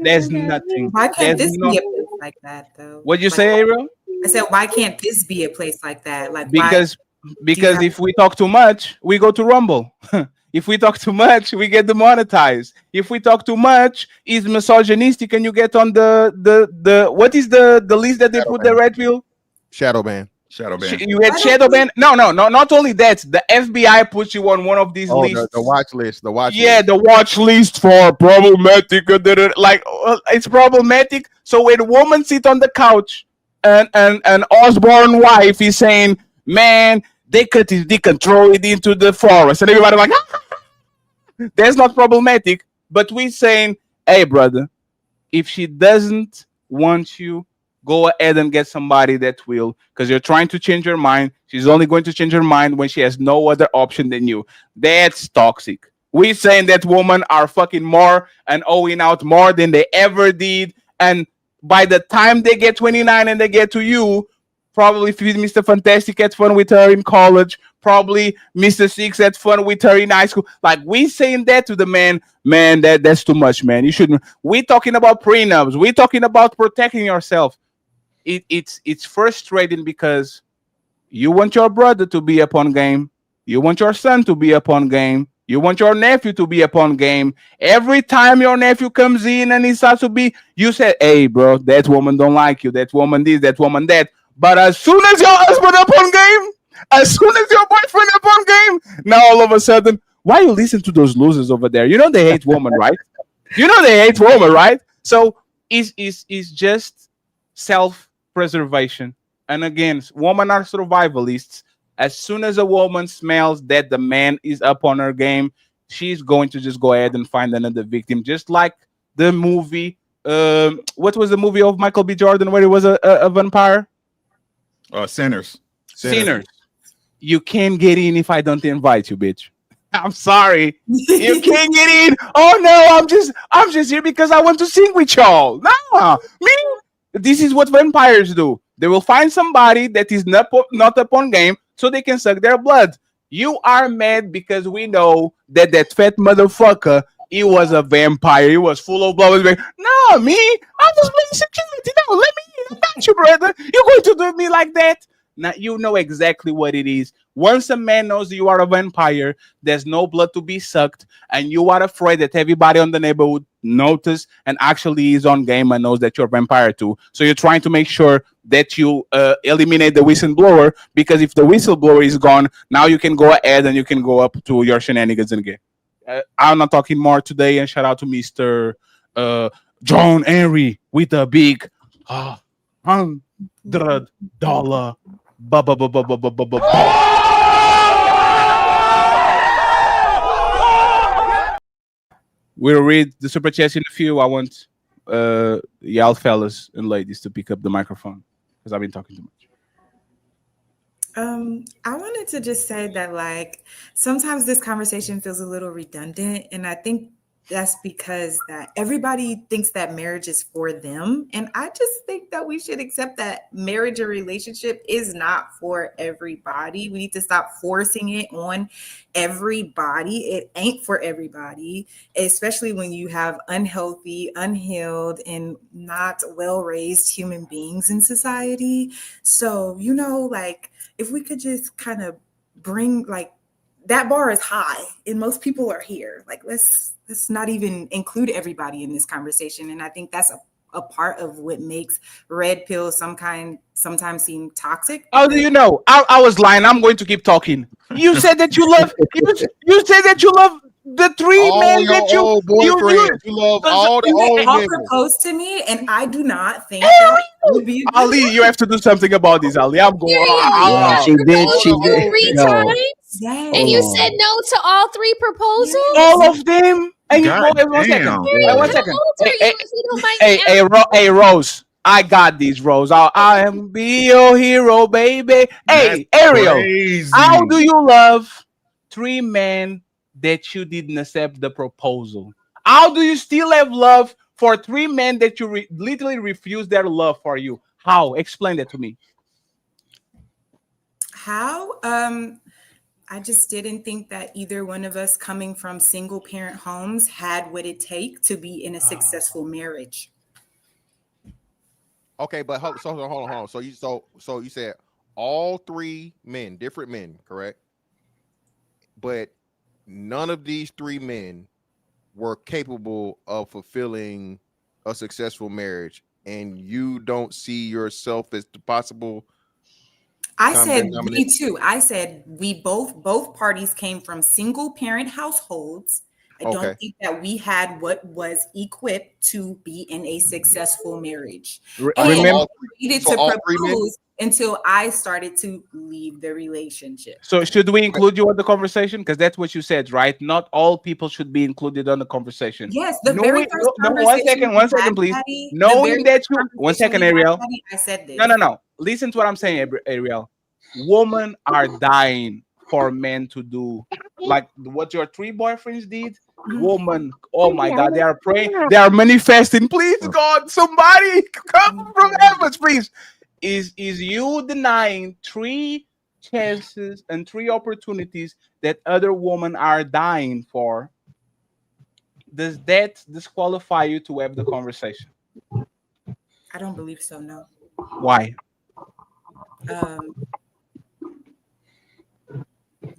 There's nothing. Why can't There's this no. be a place like that though? What'd you Like, say, Ariel? I said, why can't this be a place like that? Like, Because why? if we talk too much, we go to Rumble. If we talk too much, we get demonetized. If we talk too much, it's misogynistic, and you get on the what is the list that they Shadow put ban. the red pill? Shadow ban. Shadow ban. You get shadow ban. No, not only that. The FBI puts you on one of these Oh, lists. the watch list. The watch Yeah, list. the watch list for problematic. Like it's problematic. So when a woman sit on the couch and Osborne wife is saying, "Man, they cut his dick and throw it into the forest," and everybody like, that's not problematic. But we saying, "Hey, brother, if she doesn't want you, go ahead and get somebody that will, because you're trying to change her mind. She's only going to change her mind when she has no other option than you." That's toxic. We saying that women are fucking more and owing out more than they ever did, and by the time they get 29 and they get to you, probably Mr. Fantastic had fun with her in college. Probably Mr. Six had fun with her in high school. Like we saying that to the man, that's too much, man. You shouldn't. We talking about prenups. We talking about protecting yourself. It's frustrating because you want your brother to be up on game. You want your son to be up on game. You want your nephew to be up on game. Every time your nephew comes in and he starts to be, you say, "Hey, bro, that woman don't like you. That woman this, that woman that." But as soon as your husband up on game, as soon as your boyfriend up on game, now all of a sudden, why you listen to those losers over there? You know they hate women, right? You know they hate women, right? So it's just self-preservation. And again, women are survivalists. As soon as a woman smells that the man is up on her game, she's going to just go ahead and find another victim. Just like the movie, what was the movie of Michael B. Jordan where he was a vampire? Sinners. Sinners. You can't get in if I don't invite you, bitch. I'm sorry. You can't get in. Oh no, I'm just here because I want to sing with y'all. No, me. This is what vampires do. They will find somebody that is not up on game so they can suck their blood. You are mad because we know that fat motherfucker, he was a vampire. He was full of blood. No, me. I'm just playing security. No, let me in. I got you, brother. You're going to do me like that? Now you know exactly what it is. Once a man knows you are a vampire, there's no blood to be sucked, and you are afraid that everybody on the neighborhood notice and actually is on game and knows that you're a vampire too. So you're trying to make sure that you eliminate the whistleblower, because if the whistleblower is gone, now you can go ahead and you can go up to your shenanigans again. I'm not talking more today, and shout out to Mr. John Henry with a big $100 We'll read the super chats in a few. I want y'all fellas and ladies to pick up the microphone because I've been talking too much. I wanted to just say that, like, sometimes this conversation feels a little redundant, and I think that's because that everybody thinks that marriage is for them. And I just think that we should accept that marriage or relationship is not for everybody. We need to stop forcing it on everybody. It ain't for everybody, especially when you have unhealthy, unhealed, and not well-raised human beings in society. So, like if we could just kind of bring that bar is high and most people are here. Like let's not even include everybody in this conversation. And I think that's a part of what makes red pill sometimes seem toxic. How do you know? I was lying. I'm going to keep talking. You said that you love you said that you love the three men that you old boyfriends. You love all the old They all men. proposed to me, and I do not think that would be Ali, you have to do something about this, Ali. I'm going. Yeah, she did. Three Yo, times? Yes. And you hold said on. no to all three proposals? All of them. And God one second. damn. One How second. old are you if you don't mind me Hey, Rose. I got these, Rose. I am be your hero, baby. Hey, Ariel. Crazy. How do you love three men that you didn't accept the proposal? How do you still have love for three men that you literally refuse their love for you? How? Explain that to me. How? I just didn't think that either one of us coming from single parent homes had what it take to be in a successful marriage. Okay, but hold on. So you said all three men, different men, correct? But none of these three men were capable of fulfilling a successful marriage, and you don't see yourself as the possible. I said we too. I said we both parties came from single parent households. I don't think that we had what was equipped to be in a successful marriage. And I needed to propose until I started to leave the relationship. So should we include you on the conversation? Because that's what you said, right? Not all people should be included on the conversation. Yes, the very first conversation. One second, please. Knowing that you, one second, Ariel. I said this. No. Listen to what I'm saying, Ariel. Women are dying for men to do like what your three boyfriends did. Woman, oh my God, they are praying, they are manifesting. Please, God, somebody come from heavens, please. Is you denying three chances and three opportunities that other women are dying for? Does that disqualify you to have the conversation? I don't believe so. No. Why?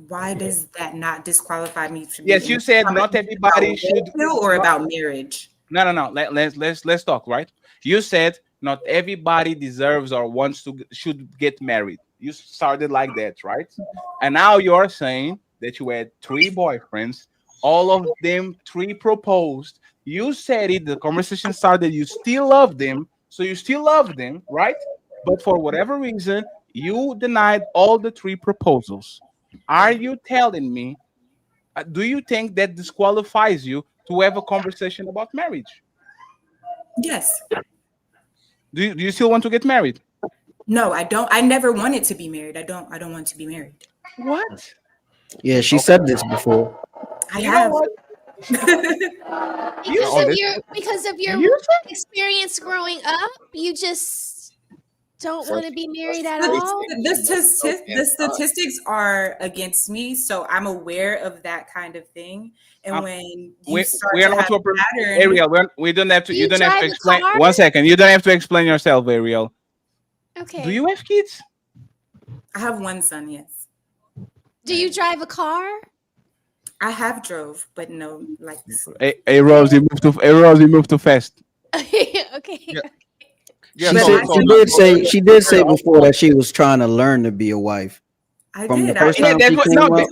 Why does that not disqualify me? Yes, you said not everybody should. Or about marriage. No. Let's talk, right? You said not everybody deserves or should get married. You started like that, right? And now you're saying that you had three boyfriends, all of them three proposed. You said it, the conversation started, you still love them, so you still love them, right? But for whatever reason, you denied all the three proposals. Are you telling me, do you think that disqualifies you to have a conversation about marriage? Yes. Do you still want to get married? No, I don't. I never wanted to be married. I don't want to be married. What? Yeah, she said this before. I have. Because of your experience growing up, you just don't want to be married at all. The statistics are against me, so I'm aware of that kind of thing. And when you start to have a pattern, Ariel, we don't have to. You don't have to explain. 1 second. You don't have to explain yourself, Ariel. Okay. Do you have kids? I have one son. Yes. Do you drive a car? I have drove, but no, like. Hey, Rose, you moved too fast. Okay. Yeah, she did say before that she was trying to learn to be a wife. From the first time she came up.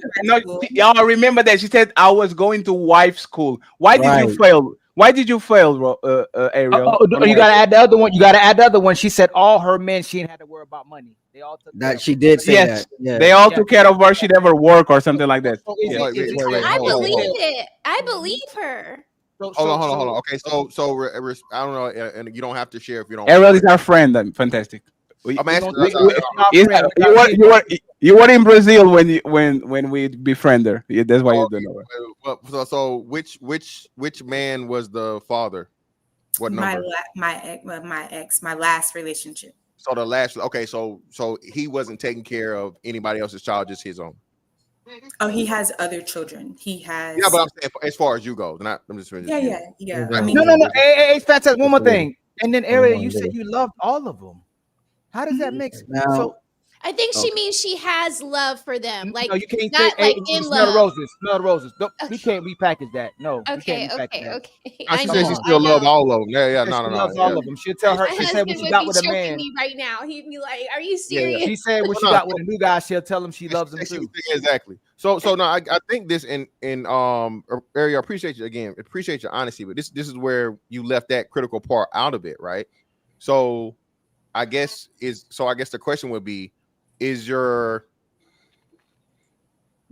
Y'all remember that she said I was going to wife school. Why did you fail? Why did you fail, Ariel? You gotta add the other one. You gotta add the other one. She said all her men, she didn't have to worry about money. They all took that. She did say that. Yeah. They all took care of her. She never work or something like that. I believe it. I believe her. Hold on. Okay, so I don't know, and you don't have to share if you don't. Ariel is our friend. Fantastic. I'm asking. You were in Brazil when we befriend her. Yeah, that's why you don't know her. Well, so which man was the father? What number? My ex, my last relationship. So the last. Okay, so he wasn't taking care of anybody else's child, just his own. Oh, he has other children. He has. Yeah, but I'm saying as far as you go, I'm just. Yeah. I mean, no. Hey, Fantastic. One more thing. And then, Ariel, you said you loved all of them. How does that make sense? So I think she means she has love for them. Like, no, you can't not say, like hey, in smell love. the roses. Smell the roses. We can't repackage that. No. Okay. She said she still love all of them. Yeah. No. She loves all of them. She'll tell her. My She said husband when she would got be with a choking man. me right now. He'd be like, "Are you serious?" She said when she got with a new guy, she'll tell him she loves him too. Exactly. So no, I think this in Ariel, I appreciate you again. Appreciate your honesty, but this is where you left that critical part out of it, right? So I guess the question would be, is your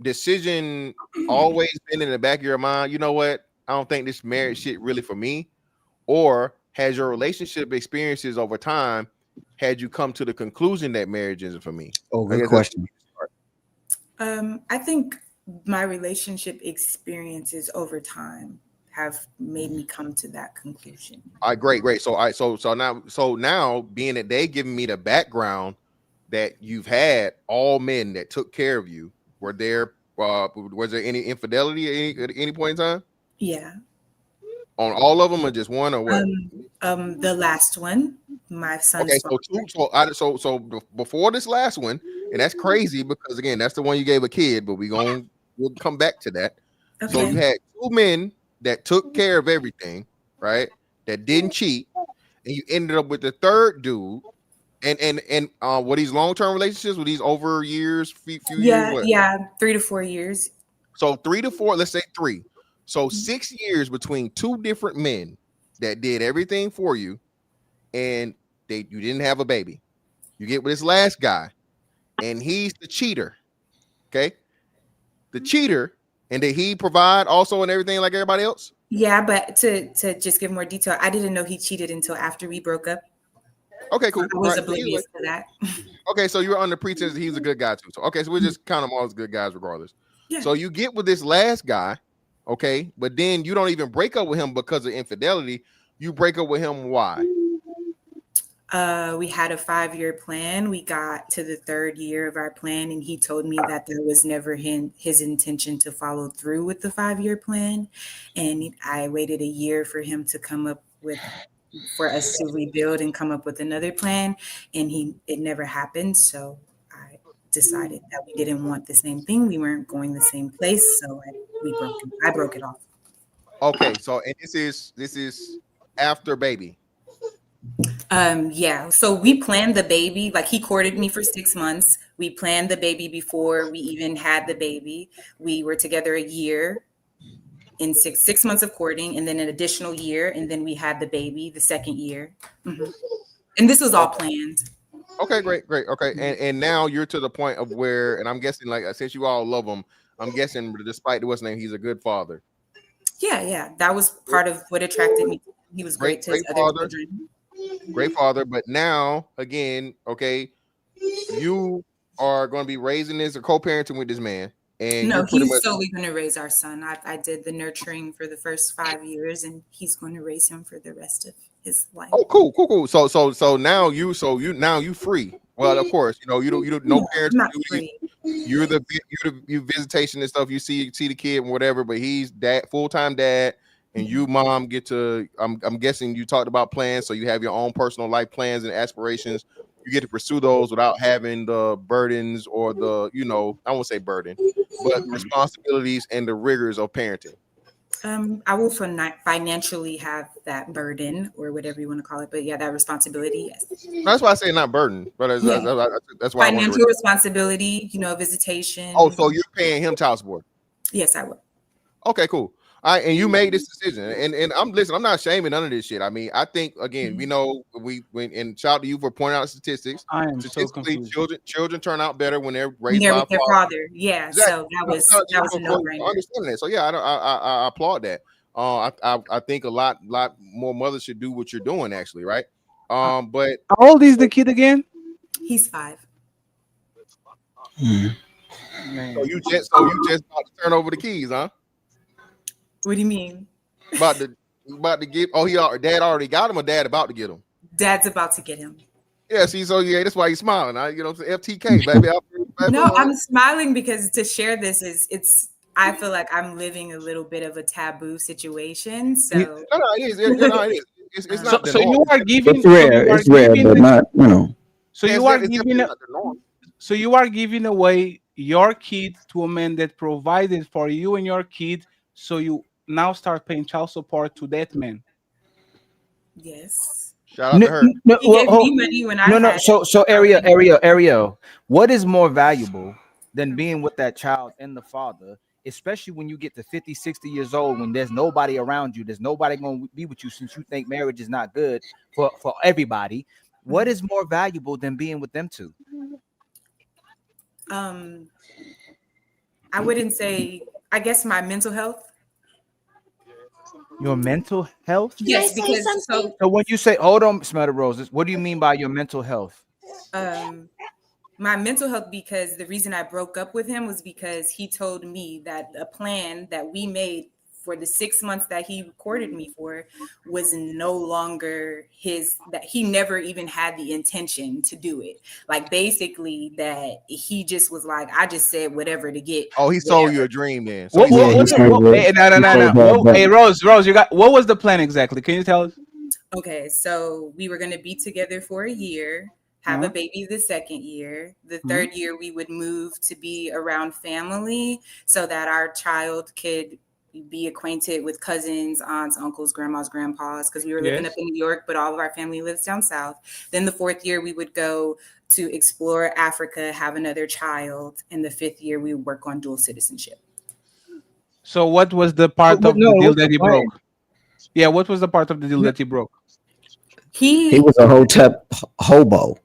decision always been in the back of your mind? You know what? I don't think this marriage shit really for me. Or has your relationship experiences over time had you come to the conclusion that marriage isn't for me? Oh, good question. I think my relationship experiences over time have made me come to that conclusion. All right, great. So now being that they giving me the background that you've had all men that took care of you, was there any infidelity at any point in time? Yeah. On all of them, or just one, or what? The last one, my son. Okay, so before this last one, and that's crazy because again, that's the one you gave a kid, but we'll come back to that. Okay. So you had two men that took care of everything, right? That didn't cheat, and you ended up with the third dude. And were these long-term relationships? Were these over years, few years? What? Yeah, 3 to 4 years. So 3 to 4, let's say 3. So 6 years between two different men that did everything for you, and you didn't have a baby. You get with this last guy, and he's the cheater. Okay, the cheater, and did he provide also and everything like everybody else? Yeah, but to just give more detail, I didn't know he cheated until after we broke up. Okay, cool. I was oblivious to that. Okay, so you're under pretense that he's a good guy too. So okay, so we're just count them all as good guys regardless. Yeah. So you get with this last guy, okay, but then you don't even break up with him because of infidelity. You break up with him why? We had a 5-year plan. We got to the 3rd year of our plan, and he told me that there was never his intention to follow through with the 5-year plan. And I waited a year for him to come up with, for us to rebuild and come up with another plan, and it never happened. So I decided that we didn't want the same thing. We weren't going the same place, so I broke it off. Okay, so and this is after baby. Yeah, so we planned the baby. Like, he courted me for 6 months. We planned the baby before we even had the baby. We were together a year in six months of courting, and then an additional year, and then we had the baby the 2nd year. Mm-hmm. And this was all planned. Okay, great. Okay, and now you're to the point of where, and I'm guessing, like, since you all love him, I'm guessing despite what's name, he's a good father. Yeah, that was part of what attracted me. He was great to his other children. Great father, but now again, okay, you are going to be raising this or co-parenting with this man. And no, he's solely going to raise our son. I did the nurturing for the first 5 years, and he's going to raise him for the rest of his life. Oh, cool. So now you free. Well, of course, you don't no parents. You're the visitation and stuff. You see the kid and whatever, but he's full-time dad, and you mom get to. I'm guessing you talked about plans, so you have your own personal life plans and aspirations. You get to pursue those without having the burdens or the, I won't say burden, but responsibilities and the rigors of parenting. I will financially have that burden or whatever you want to call it, but yeah, that responsibility. Yes. That's why I say not burden, but that's why financial responsibility. Visitation. Oh, so you're paying him child support? Yes, I will. Okay, cool. All right, and you made this decision, and I'm not shaming none of this shit. I mean, I think again, we know and shout out to you for pointing out statistics. I am statistically, children turn out better when they're raised by their father. Yeah, exactly. So that was a no-brainer. I understand that. So yeah, I applaud that. I think a lot more mothers should do what you're doing, actually, right? But how old is the kid again? He's 5. Man. So you just about to turn over the keys, huh? What do you mean? About to get? Oh, dad already got him, or dad about to get him? Dad's about to get him. Yeah, see, so yeah, that's why he's smiling. You know what I'm saying? FTK, baby. No, I'm smiling because to share this it's. I feel like I'm living a little bit of a taboo situation. So no, it is. It is. It's not. So you are giving. It's rare. It's rare, but not, you know. So you are giving. So you are giving away your kid to a man that provided for you and your kid. So you now start paying child support to that man. Yes. Shout out to her. He gave me money when I had. So Ariel, what is more valuable than being with that child and the father, especially when you get to 50, 60 years old, when there's nobody around you, there's nobody going to be with you, since you think marriage is not good for everybody. What is more valuable than being with them two? I wouldn't say, I guess my mental health. Your mental health? Yes, because so when you say, hold on, smell the roses, what do you mean by your mental health? My mental health, because the reason I broke up with him was because he told me that a plan that we made for the 6 months that he courted me for was no longer his, that he never even had the intention to do it. Like basically that he just was like, I just said whatever to get. Oh, he sold you a dream then. So Hey, Rose, you got, what was the plan exactly? Can you tell us? Okay, so we were going to be together for a year, have a baby the second year. The third year we would move to be around family so that our child could be acquainted with cousins, aunts, uncles, grandmas, grandpas, because we were living up in New York, but all of our family lives down south. Then the fourth year we would go to explore Africa, have another child. And the fifth year we would work on dual citizenship. So what was the part of the deal that he broke? Yeah, what was the part of the deal that he broke? He was a hotep hobo.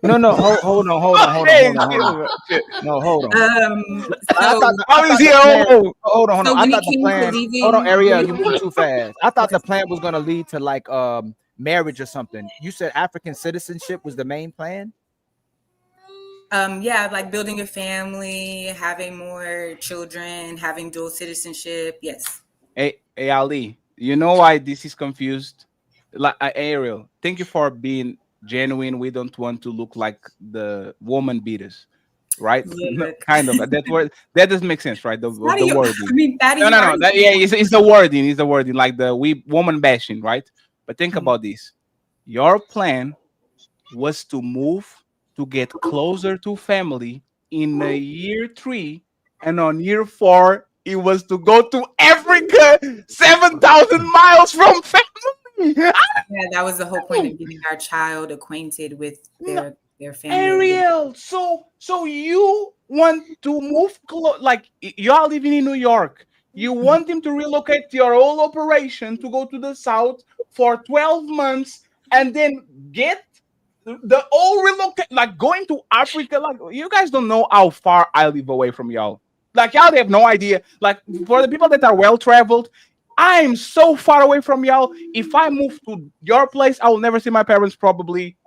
No, hold on. No, hold on. Hold on. I thought the plan. Hold on, Ariel, you moving too fast. I thought the plan was gonna lead to like marriage or something. You said African citizenship was the main plan. Yeah, like building a family, having more children, having dual citizenship. Yes. Hey, Ali, you know why this is confused? Like Ariel, thank you for being genuine. We don't want to look like the woman beaters, right? Yeah. Kind of. That word that doesn't make sense, right? The wording. I mean, Fatty, No. It's the wording. It's the wording, like the woman bashing, right? But think about this. Your plan was to move to get closer to family in year 3, and on year 4, it was to go to Africa, 7,000 miles from family. Yeah, that was the whole point of getting our child acquainted with their family. Ariel, so you want to move like y'all living in New York. You want him to relocate your whole operation to go to the south for 12 months and then get the whole relocate, like going to Africa. Like, you guys don't know how far I live away from y'all. Like, y'all have no idea. Like, for the people that are well traveled, I'm so far away from y'all. If I move to your place, I will never see my parents probably.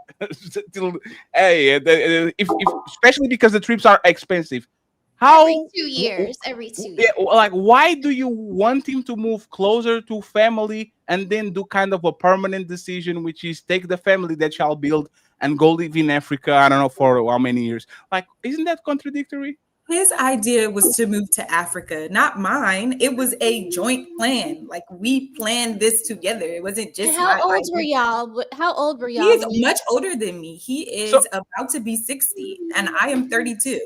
If especially because the trips are expensive. How every 2 years? Yeah, like, why do you want him to move closer to family and then do kind of a permanent decision, which is take the family that y'all build and go live in Africa? I don't know for how many years. Like, isn't that contradictory? His idea was to move to Africa, not mine. It was a joint plan. Like, we planned this together. It wasn't just. How old were y'all? How old were y'all? He is much older than me. He is about to be 60, and I am 32.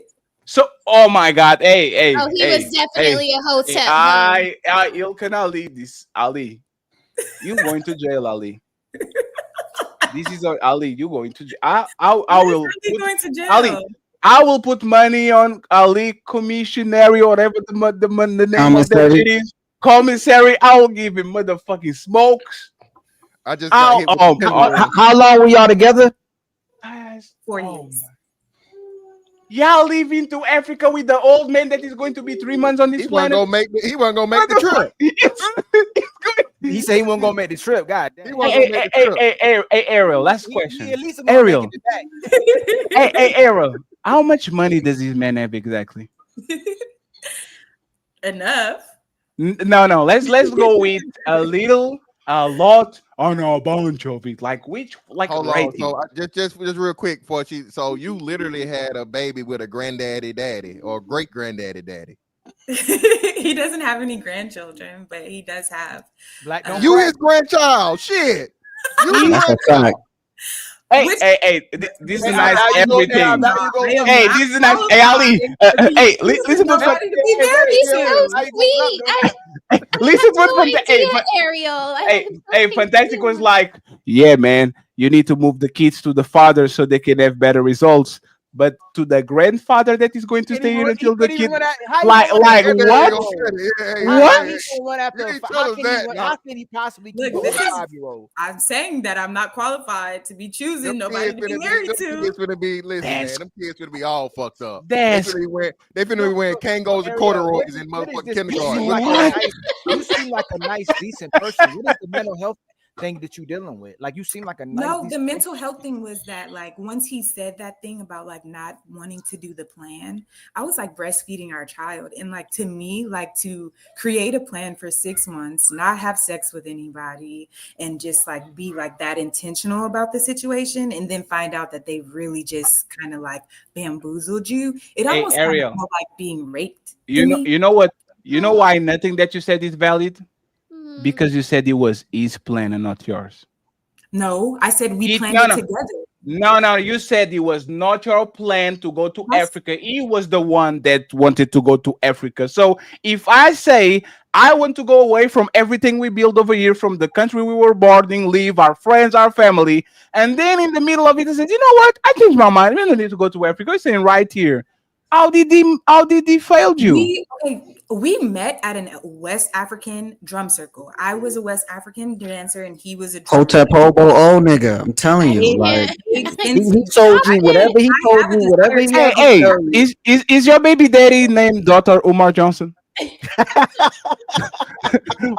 So, oh my God, hey. Oh, he was definitely a hotep. Ilkan Ali, Ali, you going to jail, Ali. This is Ali. You going to jail? I will. Going to jail. Ali, I will put money on Ali Commissionary, or whatever the name of that shit is. Commissary. I will give him motherfucking smokes. I just got hit with how long were y'all together? 4 years. Y'all leaving to Africa with the old man that is going to be 3 months on this planet. He wasn't gonna make the trip. He said he wasn't gonna make the trip. God damn. He wasn't gonna make the trip. Hey, Ariel, last He question. at least gonna Ariel. make it back. Hey, Ariel, how much money does this man have exactly? Enough. No. Let's go with a little, a lot, or no, a bunch of it. Like which, like Hold rating? on. So just real quick, before so you literally had a baby with a granddaddy daddy or great granddaddy daddy. He doesn't have any grandchildren, but he does have. Black You his grandchild. Shit. You That's a fact. Hey, this is nice. Everything. Hey, this is nice. Hey, Ali. Hey, listen to what. He's so sweet. Listen to what. Ariel. Hey, Fantastic was like, yeah, man, you need to move the kids to the father so they can have better results. But to the grandfather that is going to stay here until the kid, like what? How can he possibly keep Look, a this is, 5-year-old? I'm saying that I'm not qualified to be choosing nobody to be married to. Kids gonna be man. Them kids gonna be all fucked up. They finna be wearing Kangos and corduroys in motherfucking kindergarten. You seem like a nice, decent person. What is the mental health thing that you're dealing with? Like, you seem like a nice. No, the mental health thing was that, like, once he said that thing about like not wanting to do the plan, I was like breastfeeding our child, and like to me, like to create a plan for 6 months, not have sex with anybody, and just like be like that intentional about the situation, and then find out that they really just kind of like bamboozled you. It almost kind Ariel, of felt like being raped. You know what? You know why nothing that you said is valid? Because you said it was his plan and not yours. No, I said we planned it together. No, you said it was not your plan to go to Africa. He was the one that wanted to go to Africa. So if I say I want to go away from everything we built over here, from the country we were born in, leave our friends, our family, and then in the middle of it, I said, you know what? I changed my mind. We don't need to go to Africa. He's saying right here. How did he fail you? We met at a West African drum circle. I was a West African dancer, and he was a drum Hotep Hobo old nigga. I'm telling you, like he told you whatever he told you, whatever he had to tell you. Is your baby daddy named Dr. Umar Johnson?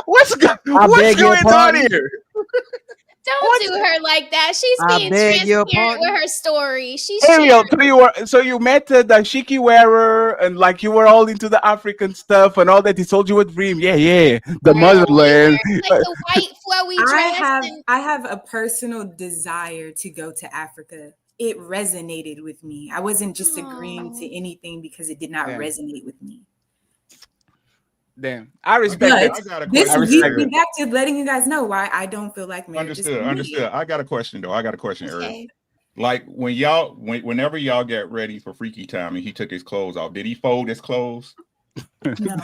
What's going on here? Don't do her like that. She's being transparent with her story. She's Ariel, so you met the dashiki wearer, and like you were all into the African stuff and all that. He told you a dream. Yeah, the motherland. Like the white flowy dress. I have a personal desire to go to Africa. It resonated with me. I wasn't just agreeing to anything because it did not resonate with me. Damn, I respect that. This leads me back to letting you guys know why I don't feel like marriage. Understood. I got a question though. Ariel. Like whenever y'all get ready for freaky time and he took his clothes off, did he fold his clothes? No.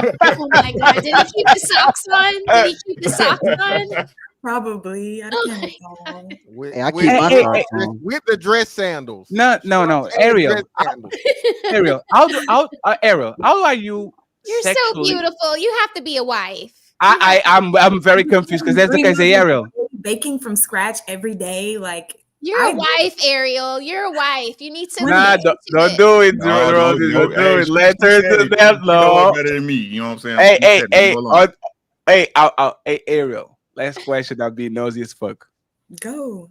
Oh my god! Did he keep the socks on? Probably. I don't know. I keep my socks on. With the dress sandals. No. Ariel. Ariel, Ariel, how are you? You're so beautiful. You have to be a wife. I'm very confused because that's the case. Ariel, baking from scratch every day, like you're a wife, Ariel. You're a wife. You need to. Nah, don't do it, Don't do it. Let her do that, no. Better than me. You know what I'm saying? Hey, Ariel. Last question. I'll be nosy as fuck. Go.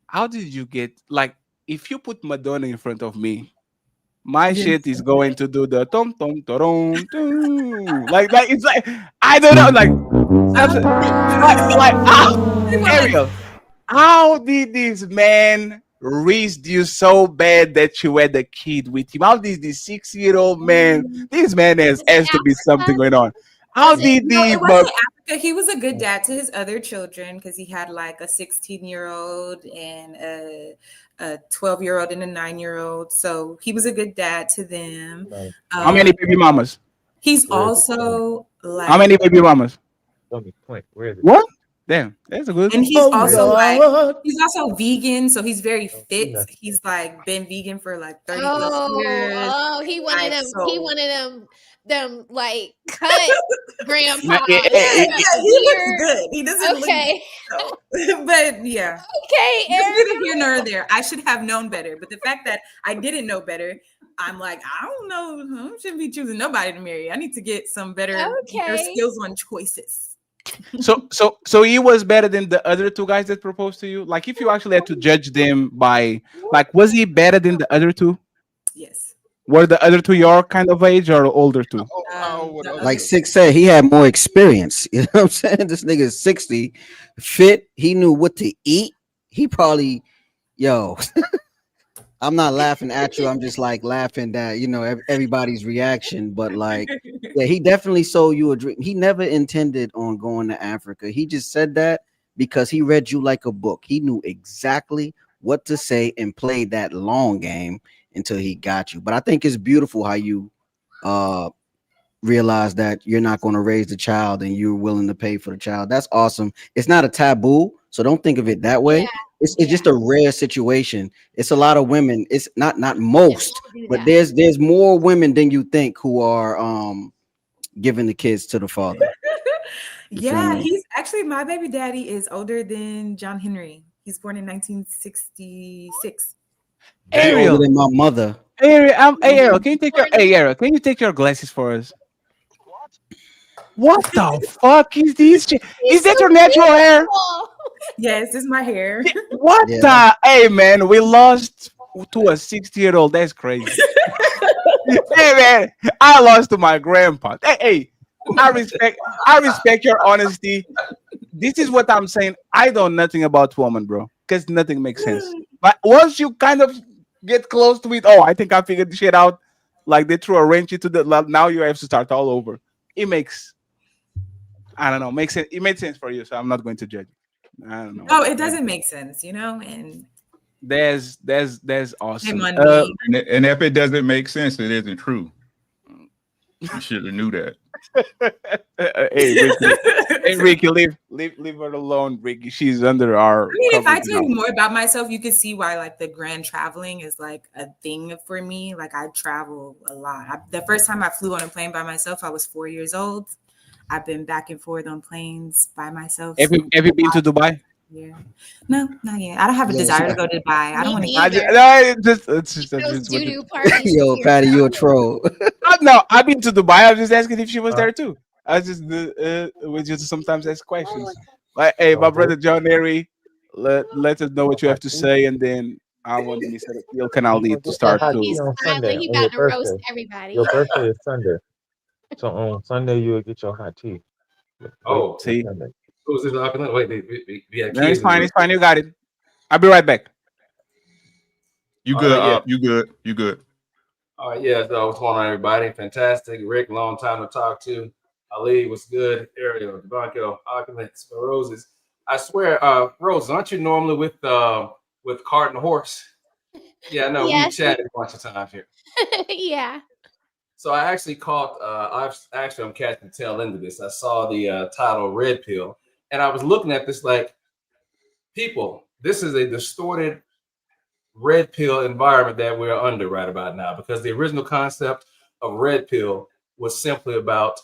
How did you get, like, if you put Madonna in front of me, my shit is going to do the tom tom tom tom. Like it's like I don't know, Ariel, how did this man raised you so bad that you had a kid with him? How did this 6-year-old man? This man has to be something going on. How did he was a good dad to his other children because he had like a 16-year-old and a 12-year-old and a 9-year-old. So he was a good dad to them. How many baby mamas? He's also like. How many baby mamas? Where is it? What? Damn, that's a good. And he's also he's also vegan, so he's very fit. He's like been vegan for like 30 plus years. Oh, he wanted them. He wanted them like cut grandpa. He looks good. He doesn't look good, but yeah. Okay, neither here nor there. I should have known better, but the fact that I didn't know better, I'm like, I don't know. I shouldn't be choosing nobody to marry. I need to get some better skills on choices. So he was better than the other two guys that proposed to you. Like, if you actually had to judge them by, like, was he better than the other two? Yes. Were the other two your kind of age or older too? Like Six said, he had more experience. You know what I'm saying? This nigga is 60, fit. He knew what to eat. He probably, yo. I'm not laughing at you. I'm just like laughing that, you know, everybody's reaction. But like, yeah, he definitely sold you a dream. He never intended on going to Africa. He just said that because he read you like a book. He knew exactly what to say and played that long game until he got you. But I think it's beautiful how you realize that you're not going to raise the child and you're willing to pay for the child. That's awesome. It's not a taboo, so don't think of it that way. Yeah. It's just a rare situation. It's a lot of women. It's not most, but there's more women than you think who are giving the kids to the father. Yeah, he's actually, my baby daddy is older than John Henry. He's born in 1966. Ariel, older than my mother. Ariel, can you take your glasses for us? What the fuck is this? Is that your natural hair? Yes, it's my hair. What the? Hey man, we lost to a 60-year-old. That's crazy. Hey man, I lost to my grandpa. Hey, I respect your honesty. This is what I'm saying. I know nothing about woman, bro, because nothing makes sense. But once you kind of get close to it, oh, I think I figured the shit out. Like they threw a wrench into the. Now you have to start all over. It makes, I don't know, makes sense. It made sense for you, so I'm not going to judge. I don't know. No, it doesn't make sense, you know. And there's awesome. And if it doesn't make sense, it isn't true. You should have knew that. Hey, Ricky, leave her alone, Ricky. She's under our. I mean, if I tell you more about myself, you can see why like the grand traveling is like a thing for me. Like I travel a lot. The first time I flew on a plane by myself, I was 4 years old. I've been back and forth on planes by myself. Have you been to Dubai? Yeah. No, not yet. I don't have a desire to go to Dubai. I don't want to. Yo, Fatty, you a troll. No, I've been to Dubai. I was just asking if she was there too. I just we just sometimes ask questions. Like, hey, my brother John Harry, let us know what you have to say, and then I want Mr. Ilkan Ali to start too. He's smiling. He about to roast everybody. Your birthday is Sunday, so on Sunday you will get your hot tea. Oh, see. Who's this knocking on? Wait, we had No, kids. it's fine. It's fine. You got it. I'll be right back. You good? Yeah. You good? You good? All right, yeah. So what's going on, everybody? Fantastic. Rick, long time to talk to. Ali, what's good? Ariel, DeBanco, Occupants, Roses. I swear, Rose, aren't you normally with Cart and Horse? Yeah, no, Yes. we chatted a bunch of times here. Yeah. So I actually caught. I'm catching the tail end of this. I saw the title "Red Pill," and I was looking at this like, people, this is a distorted red pill environment that we're under right about now, because the original concept of red pill was simply about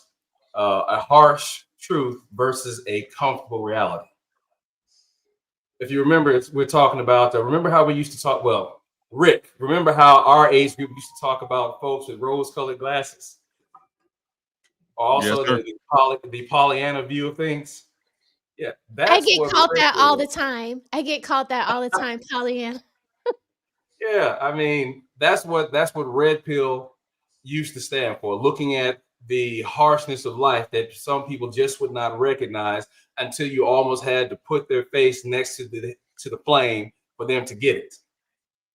a harsh truth versus a comfortable reality. If you remember, we're talking about, remember how we used to talk, well, Rick, remember how our age group used to talk about folks with rose-colored glasses? Also, Yes, the Pollyanna view of things. Yeah, that's I get what called red that pill all the is. time. Pollyanna. Yeah, I mean, that's what red pill used to stand for, looking at the harshness of life that some people just would not recognize until you almost had to put their face next to the flame for them to get it.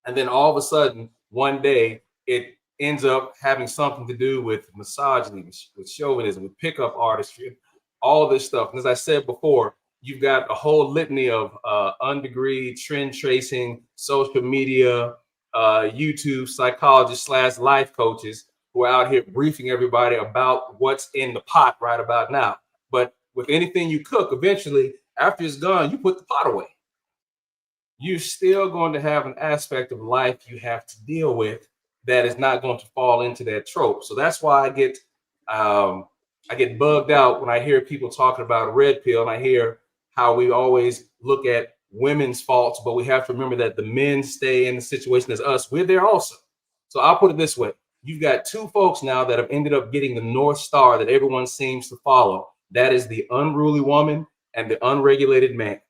And then all of a sudden, one day, it ends up having something to do with misogyny, with chauvinism, with pickup artistry, all this stuff. And as I said before, you've got a whole litany of undegreed trend tracing, social media, YouTube psychologists / life coaches who are out here briefing everybody about what's in the pot right about now. But with anything you cook, eventually, after it's gone, you put the pot away. You're still going to have an aspect of life you have to deal with that is not going to fall into that trope. So that's why I get bugged out when I hear people talking about red pill, and I hear how we always look at women's faults, but we have to remember that the men stay in the situation as us. We're there also. So I'll put it this way. You've got two folks now that have ended up getting the North Star that everyone seems to follow. That is the unruly woman and the unregulated man.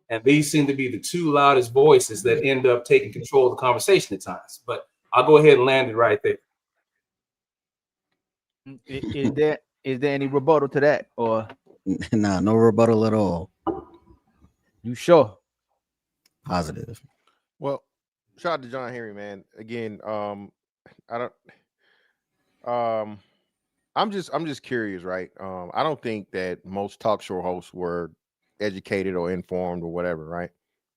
And these seem to be the two loudest voices that end up taking control of the conversation at times. But I'll go ahead and land it right there. Is there any rebuttal to that, or Nah, no rebuttal at all. You sure? Positive. Well, shout out to John Henry, man. Again, I'm just curious, right? I don't think that most talk show hosts were educated or informed or whatever, right?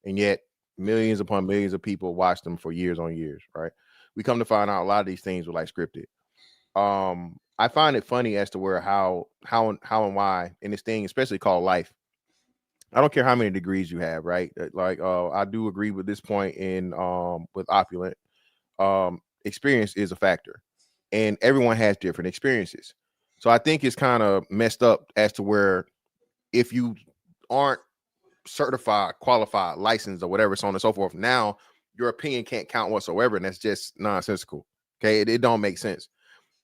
And yet millions upon millions of people watched them for years on years, right? We come to find out a lot of these things were like scripted. I find it funny as to where how and why in this thing, especially called life. I don't care how many degrees you have, right? Like I do agree with this point in with opulent. Experience is a factor, and everyone has different experiences. So I think it's kind of messed up as to where if you aren't certified, qualified, licensed, or whatever, so on and so forth, now your opinion can't count whatsoever, and that's just nonsensical. Okay, it don't make sense.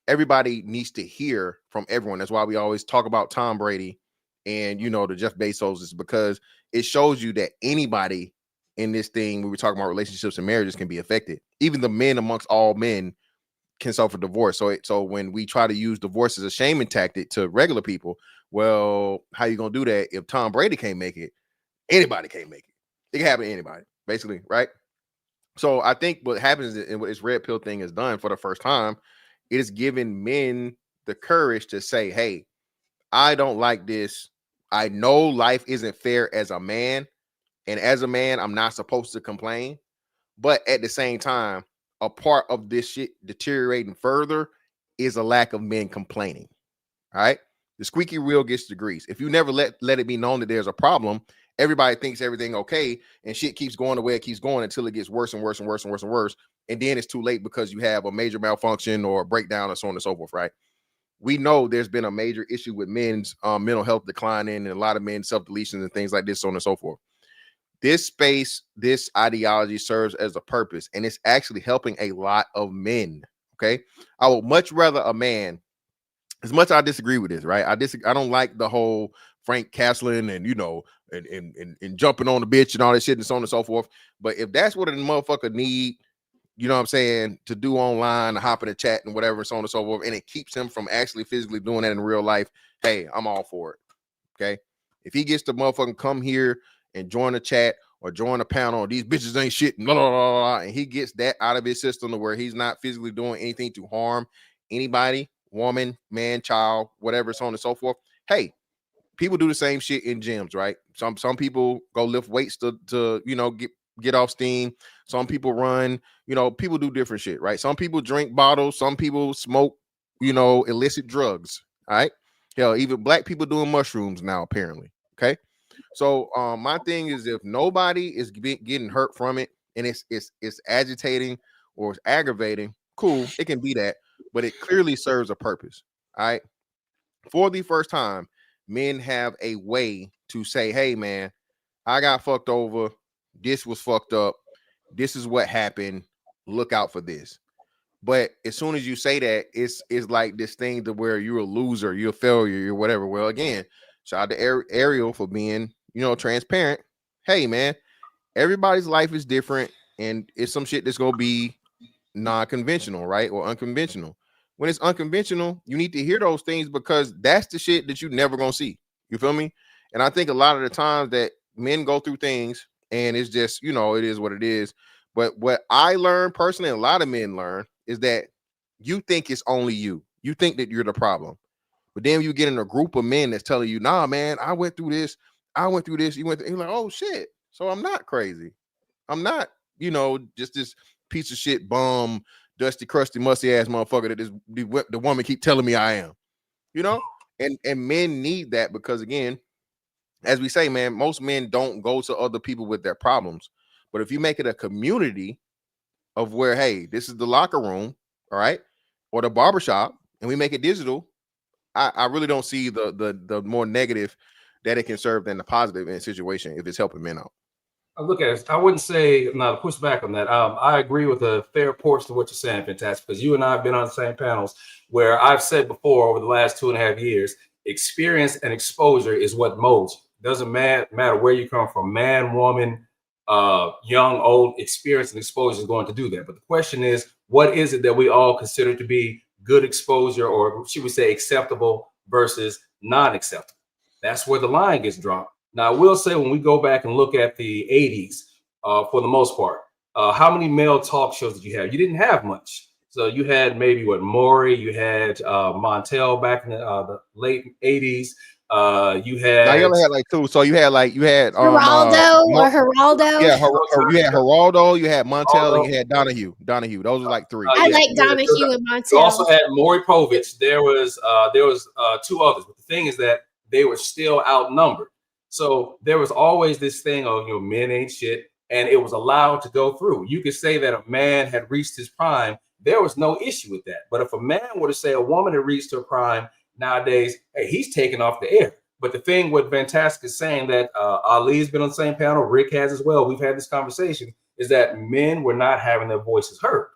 Everybody needs to hear from everyone. That's why we always talk about Tom Brady and the Jeff Bezos, is because it shows you that anybody in this thing, when we're talking about relationships and marriages, can be affected. Even the men amongst all men can suffer divorce. So when we try to use divorce as a shaming tactic to regular people, well, how you gonna do that if Tom Brady can't make it? Anybody can't make it. It can happen to anybody, basically, right? So I think what happens and what this red pill thing has done for the first time, it is giving men the courage to say, hey, I don't like this. I know life isn't fair as a man. And as a man, I'm not supposed to complain. But at the same time, a part of this shit deteriorating further is a lack of men complaining. All right. The squeaky wheel gets the grease. If you never let it be known that there's a problem, everybody thinks everything okay, and shit keeps going the way it keeps going until it gets worse and worse and worse and worse and worse. And then it's too late because you have a major malfunction or a breakdown or so on and so forth, right? We know there's been a major issue with men's mental health declining and a lot of men self-deletions and things like this, so on and so forth. This space, this ideology serves as a purpose, and it's actually helping a lot of men. Okay. I would much rather a man, as much as I disagree with this, right? I don't like the whole Frank Castling and and jumping on the bitch and all that shit and so on and so forth. But if that's what a motherfucker need, you know what I'm saying, to do online, to hop in the chat and whatever, so on and so forth, and it keeps him from actually physically doing that in real life, hey, I'm all for it. Okay. If he gets to motherfucking come here and join the chat or join a panel, these bitches ain't shit, blah, blah, blah, blah, and he gets that out of his system to where he's not physically doing anything to harm anybody, woman, man, child, whatever, so on and so forth. Hey, people do the same shit in gyms, right? Some people go lift weights to get off steam. Some people run, people do different shit, right? Some people drink bottles, some people smoke, illicit drugs. All right. Hell, even black people doing mushrooms now, apparently. Okay. So my thing is, if nobody is getting hurt from it and it's agitating or it's aggravating, cool, it can be that, but it clearly serves a purpose. All right. For the first time, men have a way to say, hey man, I got fucked over. This was fucked up. This is what happened. Look out for this. But as soon as you say that, it's like this thing to where you're a loser, you're a failure, you're whatever. Well, again, shout out to Ariel for being, transparent. Hey man, everybody's life is different, and it's some shit that's gonna be non-conventional, right? Or unconventional. When it's unconventional, you need to hear those things because that's the shit that you're never gonna see. You feel me? And I think a lot of the times that men go through things and it's just, it is what it is. But what I learned personally, a lot of men learn, is that you think it's only you. You think that you're the problem. But then you get in a group of men that's telling you, nah, man, I went through this. You went through, you're like, oh shit. So I'm not crazy. I'm not, just this piece of shit bum, dusty, crusty, musty ass motherfucker that the woman keep telling me I am, and men need that because, again, as we say, man, most men don't go to other people with their problems. But if you make it a community of where, hey, this is the locker room, all right, or the barbershop, and we make it digital, I really don't see the more negative that it can serve than the positive in a situation if it's helping men out. Look at it. I wouldn't say, to push back on that. I agree with a fair portion of what you're saying, Fantastic, because you and I have been on the same panels where I've said before over the last 2.5 years, experience and exposure is what molds you. Doesn't matter where you come from, man, woman, young, old, experience and exposure is going to do that. But the question is, what is it that we all consider to be good exposure, or should we say acceptable versus non-acceptable? That's where the line gets drawn. Now, I will say when we go back and look at the 80s, for the most part, how many male talk shows did you have? You didn't have much. So you had maybe Maury, you had Montel back in the late 80s. You had. Now you only had like two. So you had Geraldo or Geraldo. Yeah, you had Geraldo, you had Montel, and you had Donahue. Those are like three. I like Donahue and Montel. You also had Maury Povich. There was two others. But the thing is that they were still outnumbered. So there was always this thing of, men ain't shit, and it was allowed to go through. You could say that a man had reached his prime. There was no issue with that. But if a man were to say a woman had reached her prime nowadays, hey, he's taken off the air. But the thing what Fantastic is saying that Ali's been on the same panel, Rick has as well, we've had this conversation, is that men were not having their voices heard.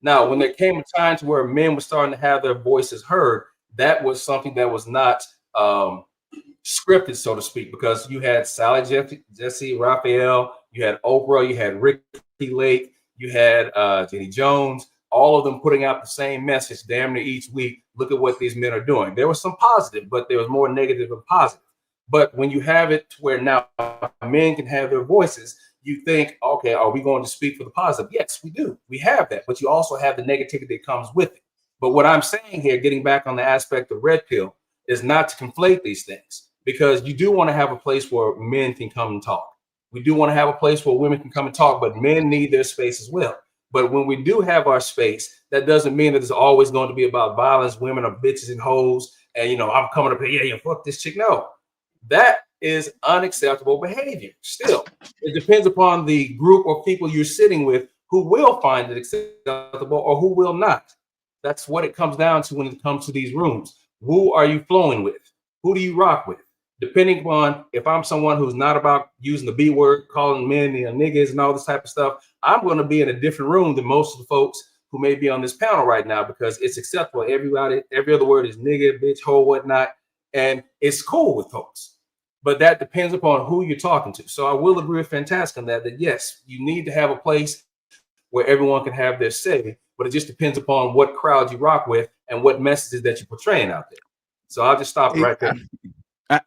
Now, when there came a time to where men were starting to have their voices heard, that was something that was not scripted, so to speak, because you had Sally Jesse Raphael, you had Oprah, you had Ricky Lake, you had Jenny Jones, all of them putting out the same message damn near each week. Look at what these men are doing. There was some positive, but there was more negative than positive. But when you have it to where now men can have their voices, you think, okay, are we going to speak for the positive? Yes, we do. We have that, but you also have the negativity that comes with it. But what I'm saying here, getting back on the aspect of red pill, is not to conflate these things, because you do want to have a place where men can come and talk. We do want to have a place where women can come and talk, but men need their space as well. But when we do have our space, that doesn't mean that it's always going to be about violence, women are bitches and hoes, and I'm coming up here, yeah, fuck this chick. No, that is unacceptable behavior. Still, it depends upon the group or people you're sitting with who will find it acceptable or who will not. That's what it comes down to when it comes to these rooms. Who are you flowing with? Who do you rock with? Depending upon if I'm someone who's not about using the B word, calling men niggas and all this type of stuff, I'm going to be in a different room than most of the folks who may be on this panel right now, because it's acceptable. Everybody, every other word is nigga, bitch, hoe, whatnot. And it's cool with folks. But that depends upon who you're talking to. So I will agree with Fantastic on that yes, you need to have a place where everyone can have their say, but it just depends upon what crowd you rock with and what messages that you're portraying out there. So I'll just stop right there.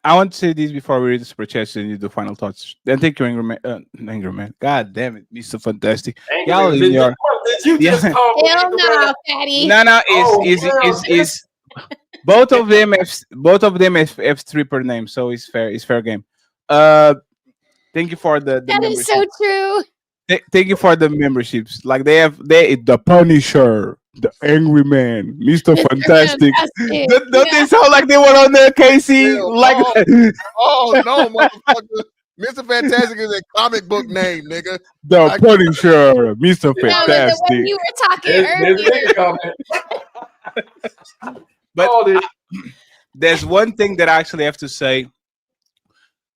I want to say this before we read the super chats and do the final thoughts. Then thank you, Angry Man. God damn it, Mr. Fantastic. Y'all in your Hell no, Fatty. No, is both of them have stripper names, so it's fair game. Thank you for the that is so true. Thank you for the memberships. Like they the Punisher, the Angry Man, Mr. Fantastic. Don't they sound like they were on there, Casey? Oh no, motherfucker. Mr. Fantastic is a comic book name, nigga. The Punisher, Mr. Fantastic. No, the way you were talking earlier. But there's one thing that I actually have to say.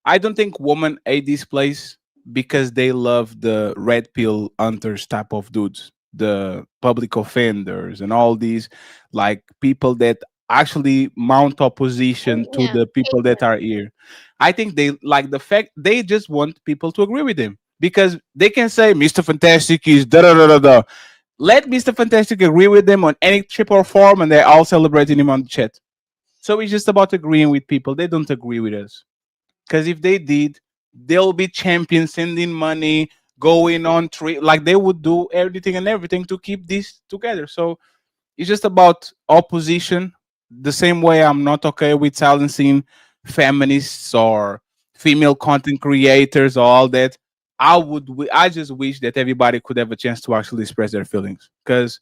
I don't think women hate this place because they love the red pill hunters type of dudes, the public offenders and all these like people that actually mount opposition to the people that are here. I think they like the fact they just want people to agree with them, because they can say Mr. Fantastic is da da da da da. Let Mr. Fantastic agree with them on any trip or form, and they're all celebrating him on the chat. So it's just about agreeing with people. They don't agree with us, because if they did, they'll be champions, sending money, going on like they would do everything to keep this together. So it's just about opposition. The same way I'm not okay with silencing feminists or female content creators or all that. I just wish that everybody could have a chance to actually express their feelings, because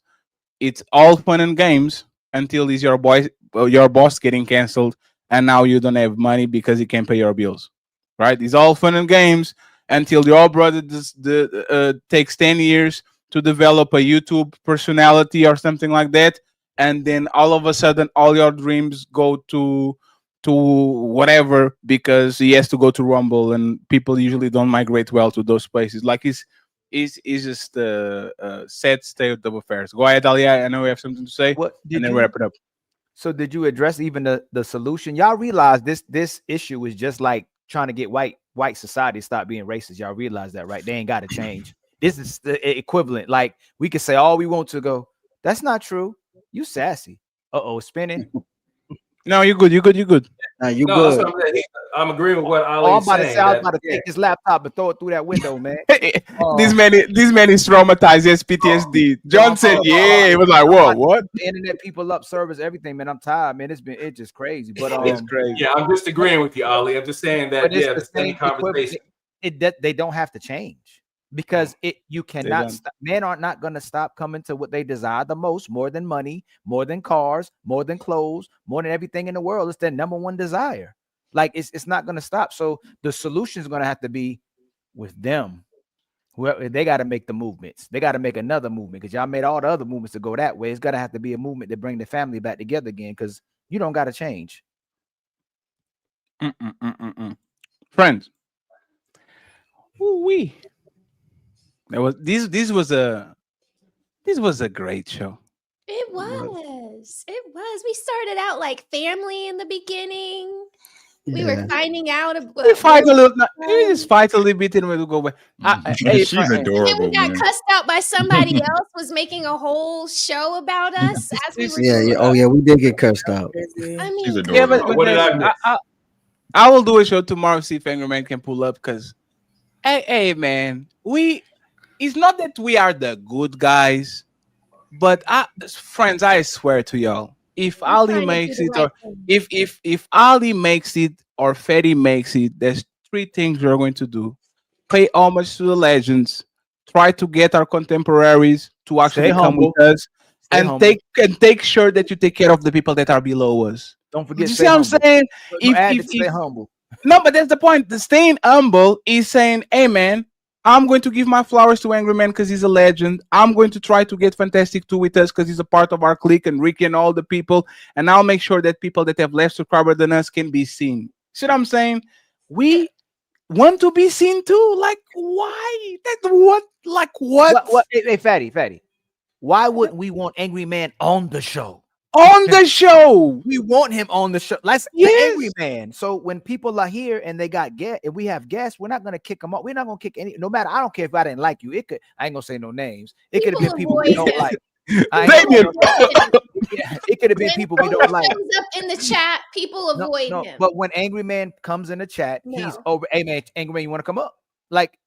it's all fun and games until is your boss getting canceled and now you don't have money because he can't pay your bills, right? It's all fun and games until your brother takes 10 years to develop a YouTube personality or something like that, and then all of a sudden all your dreams go to whatever because he has to go to Rumble, and people usually don't migrate well to those places. Like it's just a sad state of affairs. Go ahead, Alia. I know you have something to say, and then wrap it up. So did you address even the solution? Y'all realize this issue is just like trying to get white society to stop being racist. Y'all realize that, right? They ain't got to change. This is the equivalent. Like we can say all we want to go. That's not true. You sassy. Spinning. No, you're good. You're good. You're good. You No, that's what I'm saying. I'm agreeing with what Ali I'm is about to saying. say I was about to take this laptop and throw it through that window, man. This man is traumatized. Yes, PTSD. John said, "Yeah." It was like, "Whoa, what?" Internet people up, servers, everything, man. I'm tired, man. It's just crazy. But it's crazy. Yeah, I'm just agreeing with you, Ali. I'm just saying that the the same conversation. They don't have to change because you cannot stop. Men are not going to stop coming to what they desire the most, more than money, more than cars, more than clothes, more than everything in the world. It's their number one desire. Like it's not going to stop. So the solution is going to have to be with them. Whoever, they got to make the movements. They got to make another movement because y'all made all the other movements to go that way. It's got to have to be a movement to bring the family back together again because you don't got to change. Friends. Ooh-wee. This was a great show. It was. We started out like family in the beginning. We were finding out. We fight a little. We just fight a little bit and we'll go away. She's adorable. And then we got man. cussed out by somebody else was making a whole show about us as we were Yeah. Oh yeah, we did get cursed out. I mean, Yeah, but What did I miss? I will do a show tomorrow. See if Angry Man can pull up because, hey man, it's not that we are the good guys, but friends, I swear to y'all, if Ali makes it, or if Ali makes it or Fatty makes it, there's three things we're going to do: pay homage to the legends, try to get our contemporaries to actually come with us, and take sure that you take care of the people that are below us. Don't forget. You see what I'm saying? Stay humble. No, but that's the point. The staying humble is saying, "Hey, man, I'm going to give my flowers to Angry Man because he's a legend. I'm going to try to get Fantastic 2 with us because he's a part of our clique and Ricky and all the people. And I'll make sure that people that have less subscribers than us can be seen." See what I'm saying? We want to be seen too. Like, why? What? Hey, Fatty. Why wouldn't we want Angry Man on the show? On the show. We want him on the show. Let's the Angry Man. So when people are here and they got guests, if we have guests, we're not gonna kick them off. We're not gonna kick any. No matter. I don't care if I didn't like you. It could. I ain't gonna say no names. It could have been people we don't like. It could have been people we don't like. Up in the chat, people avoid him. But when Angry Man comes in the chat, he's over. Hey man, Angry Man, you want to come up? Like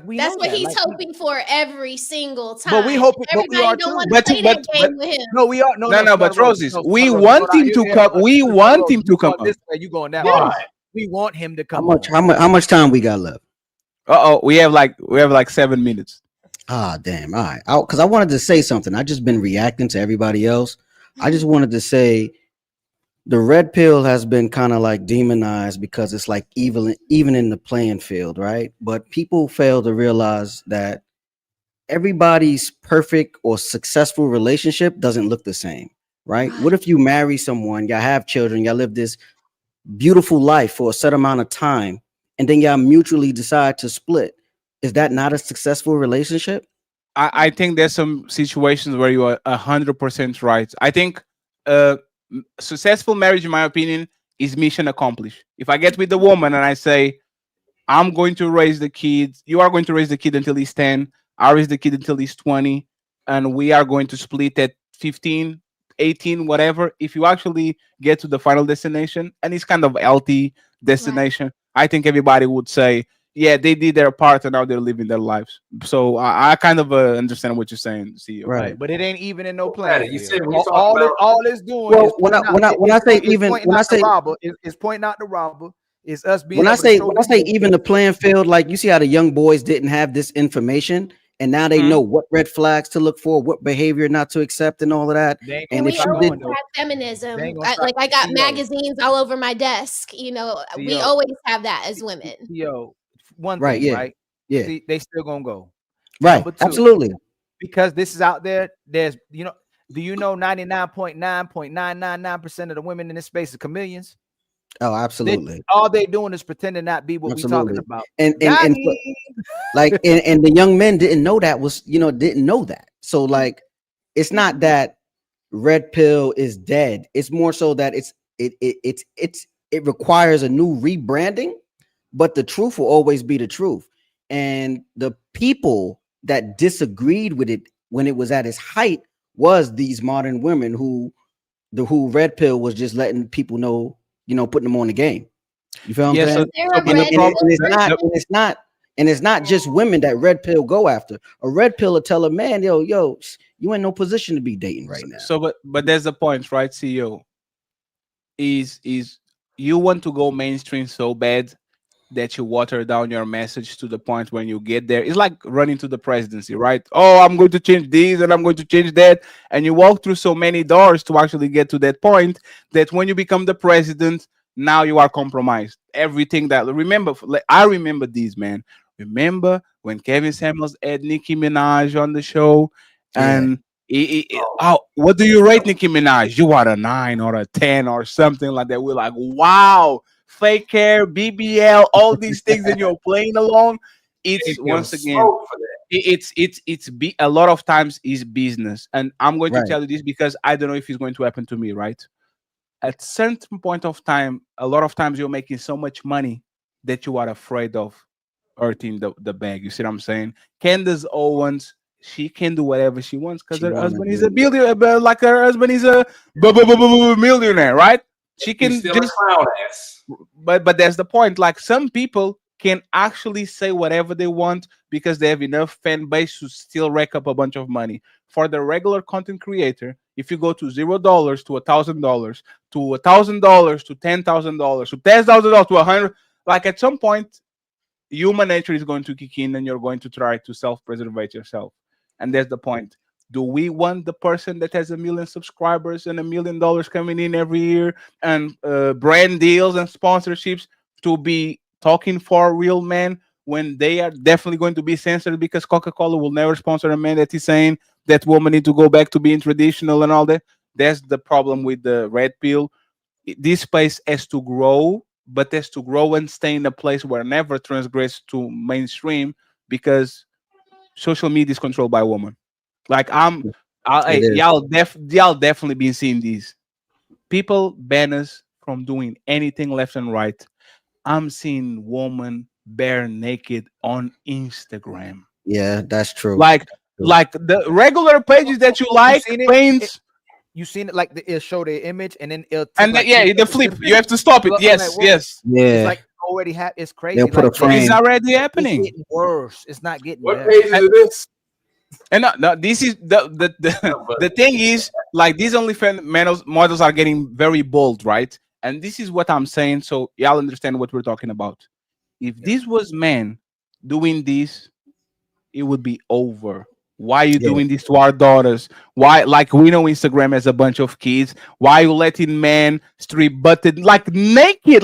we. That's know what that. he's hoping for every single time. But we hope. Everybody don't want to play that game with him. No, we are. No. But Roses, we want him to come. We want him to come. This way, you going that way? We want him to come. How much time we got left? We have like 7 minutes. Ah, damn. All right. Because I wanted to say something. I just been reacting to everybody else. I just wanted to say the red pill has been kind of like demonized because it's like evil, even in the playing field, right? But people fail to realize that everybody's perfect or successful relationship doesn't look the same, right? What if you marry someone, y'all have children, y'all live this beautiful life for a set amount of time, and then y'all mutually decide to split? Is that not a successful relationship? I think there's some situations where you are 100% right. I think successful marriage, in my opinion, is mission accomplished. If I get with the woman and I say, I'm going to raise the kids, you are going to raise the kid until he's 10, I'll raise the kid until he's 20, and we are going to split at 15, 18, whatever. If you actually get to the final destination, and it's kind of healthy destination, I think everybody would say, yeah, they did their part and now they're living their lives. So I kind of understand what you're saying, CEO. Right, but it ain't even in no plan. You said all it's doing. Well, is when I say it's pointing out the robber. It's us being. When I say even the playing field, like you see how the young boys didn't have this information, and now they know what red flags to look for, what behavior not to accept, and all of that. And we always have feminism. I got magazines all over my desk. You know, we always have that as women. One thing, right? Yeah. See, they still gonna go. Right. Absolutely. Because this is out there. There's, do you know 99.999% of the women in this space are chameleons? Oh, absolutely. All they doing is pretending not be what we talking about. And the young men didn't know that. So like, it's not that red pill is dead. It's more so that it requires a new rebranding, but the truth will always be the truth. And the people that disagreed with it when it was at its height was these modern women who red pill was just letting people know, putting them on the game. You feel what I'm saying? And it's not just women that red pill go after. A red pill will tell a man, yo, you ain't no position to be dating right now. So, but there's the point, right, CEO? Is you want to go mainstream so bad that you water down your message to the point when you get there. It's like running to the presidency, right? Oh, I'm going to change this and I'm going to change that. And you walk through so many doors to actually get to that point that when you become the president, now you are compromised. Everything that I remember these, man. Remember when Kevin Samuels had Nicki Minaj on the show, and what do you rate Nicki Minaj? You are a 9 or a 10 or something like that. We're like, wow, fake hair, BBL, all these things, and you're playing along. It's once again, a lot of times is business, and I'm going to tell you this because I don't know if it's going to happen to me, right? At certain point of time, a lot of times you're making so much money that you are afraid of hurting the bag. You see what I'm saying? Candace Owens, she can do whatever she wants because her husband is a billionaire, like her husband is a millionaire, right? She can still just a clown ass. but that's the point. Like some people can actually say whatever they want because they have enough fan base to still rack up a bunch of money. For the regular content creator, if you go to $0 to $1,000 to $1,000 to $10,000 to $10,000 to 100, like at some point, human nature is going to kick in and you're going to try to self-preserve yourself. And that's the point. Do we want the person that has 1 million subscribers and $1 million coming in every year and brand deals and sponsorships to be talking for real men when they are definitely going to be censored because Coca-Cola will never sponsor a man that is saying that woman need to go back to being traditional and all that? That's the problem with the red pill. This space has to grow, but has to grow and stay in a place where never transgress to mainstream because social media is controlled by women. Like y'all definitely been seeing these people ban us from doing anything left and right. I'm seeing women bare naked on Instagram. Yeah, that's true. Like the regular pages that you like paints. You seen it like it'll show the image and then it'll the flip. You have to stop it. Yes, yes. Yeah. It's like already it's crazy. They'll put a frame. It's already happening. It's getting worse. It's not getting What better. page is this? And no, this is the thing is like these OnlyFans models are getting very bold, right? And this is what I'm saying, so y'all understand what we're talking about. If this was men doing this, it would be over. Why are you doing this to our daughters? Why, like we know Instagram has a bunch of kids. Why are you letting men strip butted like naked?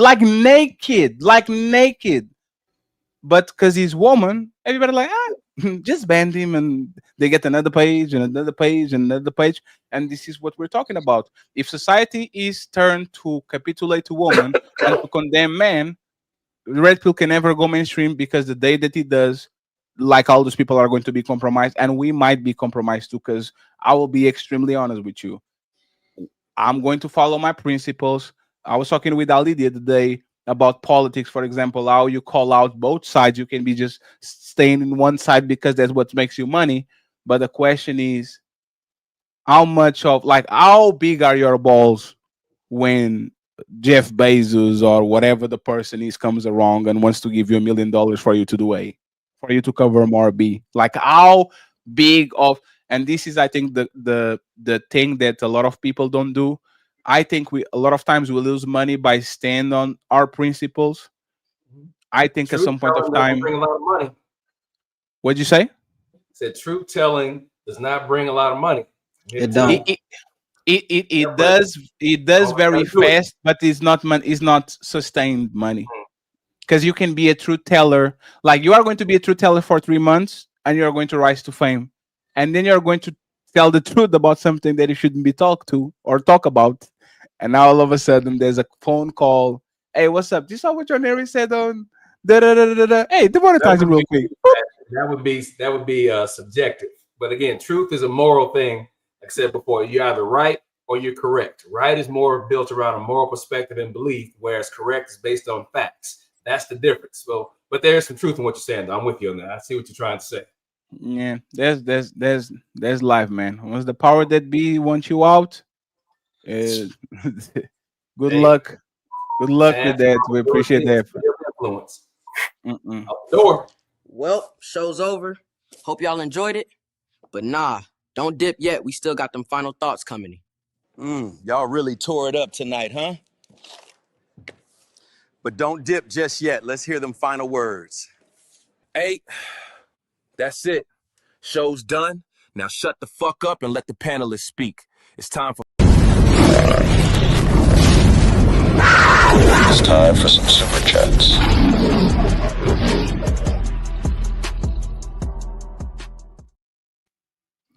But because he's woman, everybody like just ban him, and they get another page and another page and another page. And this is what we're talking about. If society is turned to capitulate to women and to condemn men, red pill can never go mainstream because the day that it does, like all those people are going to be compromised, and we might be compromised too. Because I will be extremely honest with you, I'm going to follow my principles. I was talking with Ali the other day about politics, for example, how you call out both sides. You can be just staying in one side because that's what makes you money. But the question is, how big are your balls when Jeff Bezos or whatever the person is comes along and wants to give you $1 million for you to do A, for you to cover more B? Like how big of, and this is, I think, the thing that a lot of people don't do. I think a lot of times we lose money by stand on our principles. I think at some point of time, bring a lot of money. What'd you say? Said truth telling does not bring a lot of money. It don't. It does very fast, but it's not sustained money. Because you can be a truth teller, like you are going to be a truth teller for 3 months, and you are going to rise to fame, and then you're going to tell the truth about something that you shouldn't be talk about. And now all of a sudden there's a phone call. Hey, what's up? Do you saw what your Neri said on Hey, demonetize it real quick. That would be subjective. But again, truth is a moral thing Like I said before, you're either right or you're correct. Right is more built around a moral perspective and belief, whereas correct is based on facts. That's the difference. So, but there's some truth in what you're saying. I'm with you on that. I see what you're trying to say. Yeah, there's life, man. Once the power that be wants you out, good Hey. luck. Good luck with And that. We appreciate that. influence. Mm-mm. Out the door. Well, show's over. Hope y'all enjoyed it. But nah, don't dip yet. We still got them final thoughts coming. Y'all really tore it up tonight, huh? But don't dip just yet. Let's hear them final words. Hey, that's it. Show's done. Now shut the fuck up and let the panelists speak. It's time for... It's time for some super chats.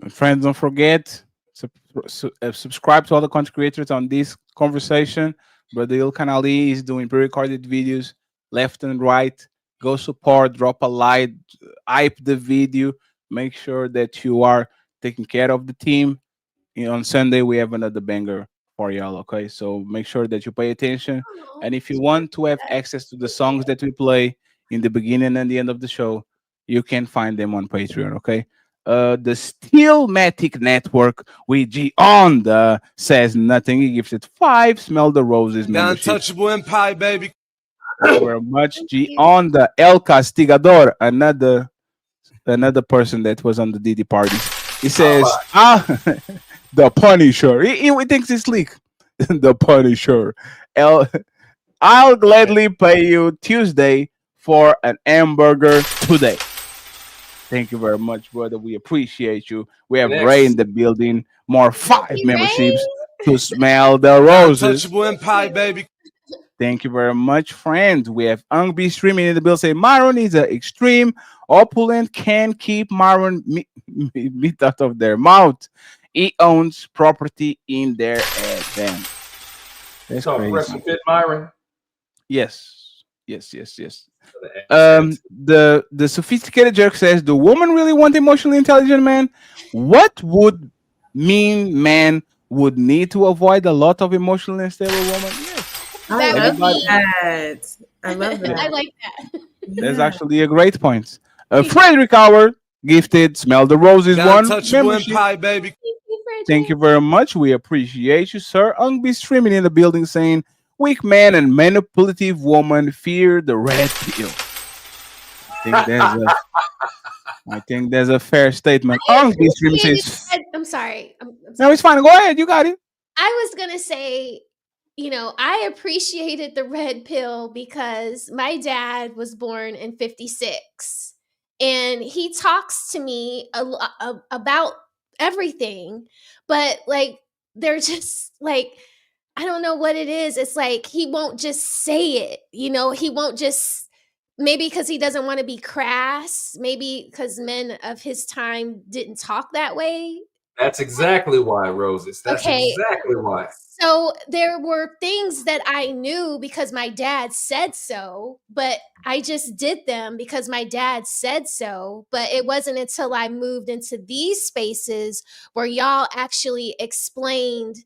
Friends, don't forget subscribe to all the content creators on this conversation. Brother Ilkan Ali is doing pre-recorded videos left and right. Go support, drop a like, hype the video. Make sure that you are taking care of the team. On Sunday we have another banger for y'all. Okay, so make sure that you pay attention. And if you want to have access to the songs that we play in the beginning and the end of the show, you can find them on Patreon. Okay. The Steelmatic Network with G on the says nothing. He gives it 5 Smell the Roses The membership. Untouchable Empire, baby. Thank you very much. G on the El Castigador, another person that was on the Diddy party. He says, the Punisher. He thinks it's sleek. The Punisher. I'll gladly pay you Tuesday for an hamburger today. Thank you very much, brother. We appreciate you. We have Ray in the building. More 5 memberships to smell the roses. Untouchable Empire, baby. Thank you very much, friends. We have Ungby streaming in the building. Say Myron is an extreme opulent. Can keep Myron meat out of their mouth. He owns property in their head. Damn. That's So, crazy. rest in fit, Myron. Yes. The sophisticated jerk says, "The woman really want emotionally intelligent man? What would mean man would need to avoid a lot of emotionally unstable woman?" Yes. I love that. I love that. I like that. That's actually a great point. Frederick Howard gifted Smell the Roses The one Untouchable membership. Empire, baby. Thank you very much. We appreciate you, sir. Ungby streaming in the building saying, "Weak man and manipulative woman fear the red pill." I think there's a fair statement. Ungby streaming says, I'm sorry. "No, it's fine. Go ahead. You got it." I was gonna say, I appreciated the red pill because my dad was born in 56 and he talks to me about everything, but like they're just like, I don't know what it is. It's like he won't just say it, he won't just, maybe because he doesn't want to be crass, maybe because men of his time didn't talk that way. That's exactly why, Roses. That's exactly why. So there were things that I knew because my dad said so, but I just did them because my dad said so. But it wasn't until I moved into these spaces where y'all actually explained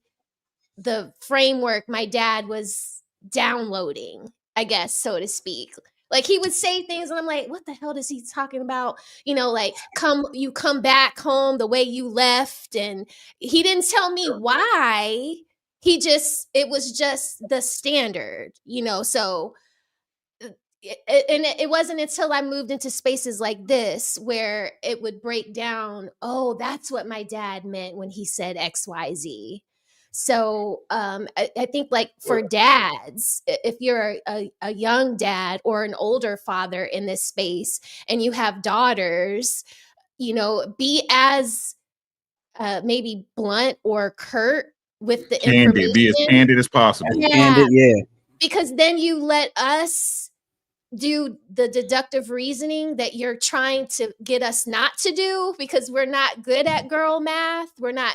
the framework my dad was downloading, I guess, so to speak. Like he would say things and I'm like, what the hell is he talking about? Like you come back home the way you left. And he didn't tell me why. It was just the standard, so it wasn't until I moved into spaces like this where it would break down, oh, that's what my dad meant when he said XYZ. So I think like for dads, if you're a young dad or an older father in this space and you have daughters, be as maybe blunt or curt with the information. Be as candid as possible. Yeah. Because then you let us do the deductive reasoning that you're trying to get us not to do because we're not good at girl math. We're not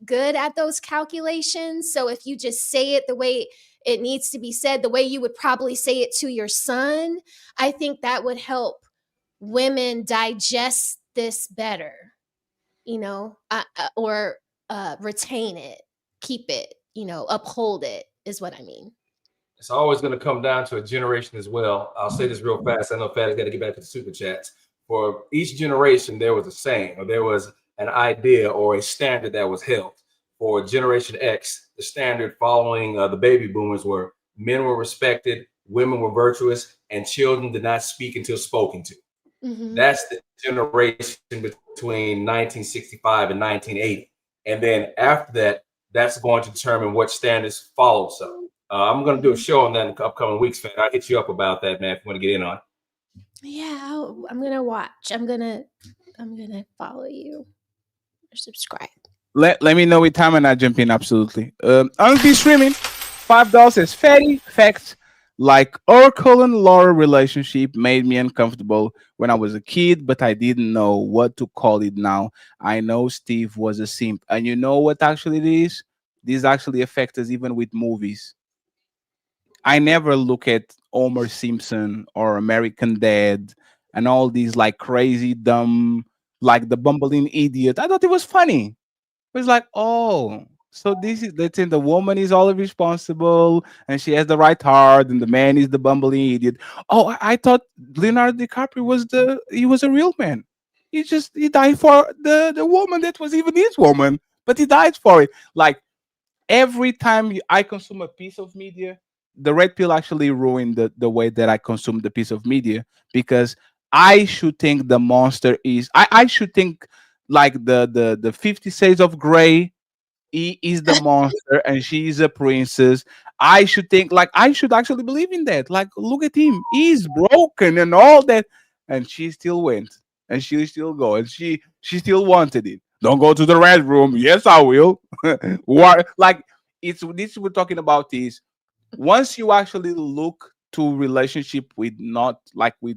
good at those calculations. So if you just say it the way it needs to be said, the way you would probably say it to your son, I think that would help women digest this better, or retain it, keep it, uphold it, is what I mean. It's always going to come down to a generation as well. I'll say this real fast. I know Fatty's got to get back to the super chats. For each generation, there was a saying, or there was an idea or a standard that was held. For Generation X, the standard following the baby boomers were men were respected, women were virtuous, and children did not speak until spoken to. Mm-hmm. That's the generation between 1965 and 1980. And then after that, that's going to determine what standards follow. So I'm going to do a show on that in the upcoming weeks, Fat. I'll hit you up about that, man, if you want to get in on it. Yeah, I'm gonna watch. I'm gonna follow you or subscribe. Let me know with time and I jump in. Absolutely. I'll be streaming. $5 says Fatty facts like Urkel and Laura relationship made me uncomfortable when I was a kid, but I didn't know what to call it now. I know Steve was a simp, and you know what actually it is? This actually affects us even with movies. I never look at Homer Simpson or American Dad and all these like crazy dumb, like the bumbling idiot. I thought it was funny. It was like, oh, so this is let's say the woman is all responsible and she has the right heart, and the man is the bumbling idiot. Oh, I thought Leonardo DiCaprio was a real man. He died for the woman that was even his woman, but he died for it. Like every time I consume a piece of media, the red pill actually ruined the way that I consume the piece of media, because I should think the monster is I should think like the 50 Shades of Grey, he is the monster and she is a princess. I should think like I should actually believe in that. Like, look at him, he's broken and all that, and she still went and she still go and she still wanted it. Don't go to the red room. Yes, I will. What like it's this we're talking about is once you actually look to relationship with not like with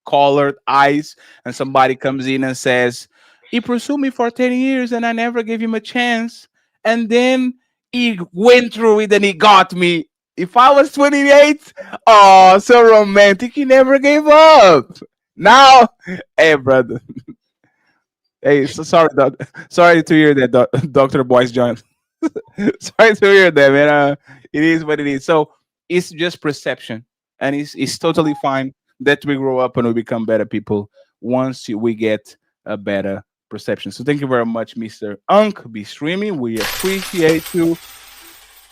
colored eyes, and somebody comes in and says he pursued me for 10 years and I never gave him a chance, and then he went through it and he got me. If I was 28, oh, so romantic, he never gave up. Now, hey brother, hey, so sorry, sorry to hear that, Dr. Boyce John. Sorry to hear that, man. It is what it is. So it's just perception, and it's totally fine that we grow up and we become better people once we get a better perception. So thank you very much, Mr. Unk. Be streaming. We appreciate you.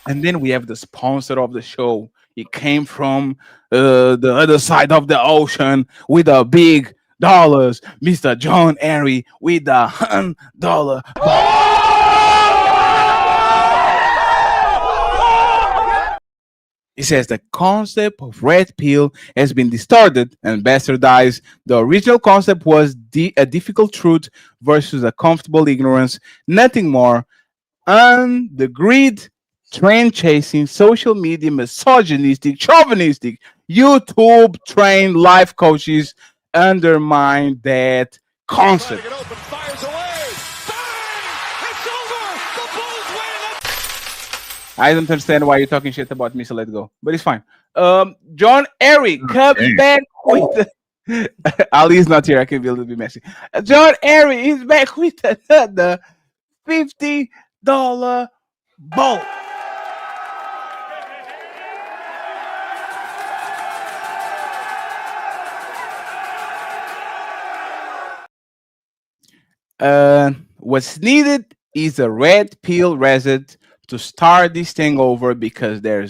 And then we have the sponsor of the show. It came from the other side of the ocean with the big dollars, Mr. John Airy with the $100. He says the concept of red pill has been distorted and bastardized. The original concept was a difficult truth versus a comfortable ignorance, nothing more. And the greed, trend chasing, social media, misogynistic, chauvinistic, YouTube trained life coaches undermine that concept. I don't understand why you're talking shit about me, so let go. But it's fine. John Airy comes back with Ali's not here. I can be a little bit messy. John Airy is back with another $50 bolt. What's needed is a red pill reset to start this thing over, because there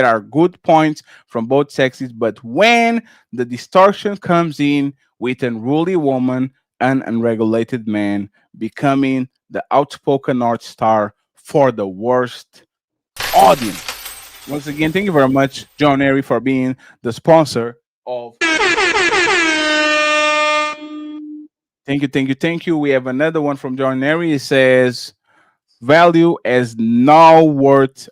are good points from both sexes, but when the distortion comes in with an unruly woman and unregulated man becoming the outspoken North Star for the worst audience. Once again, thank you very much, John Airy, for being the sponsor of. Thank you. We have another one from John Airy. It says value has no worth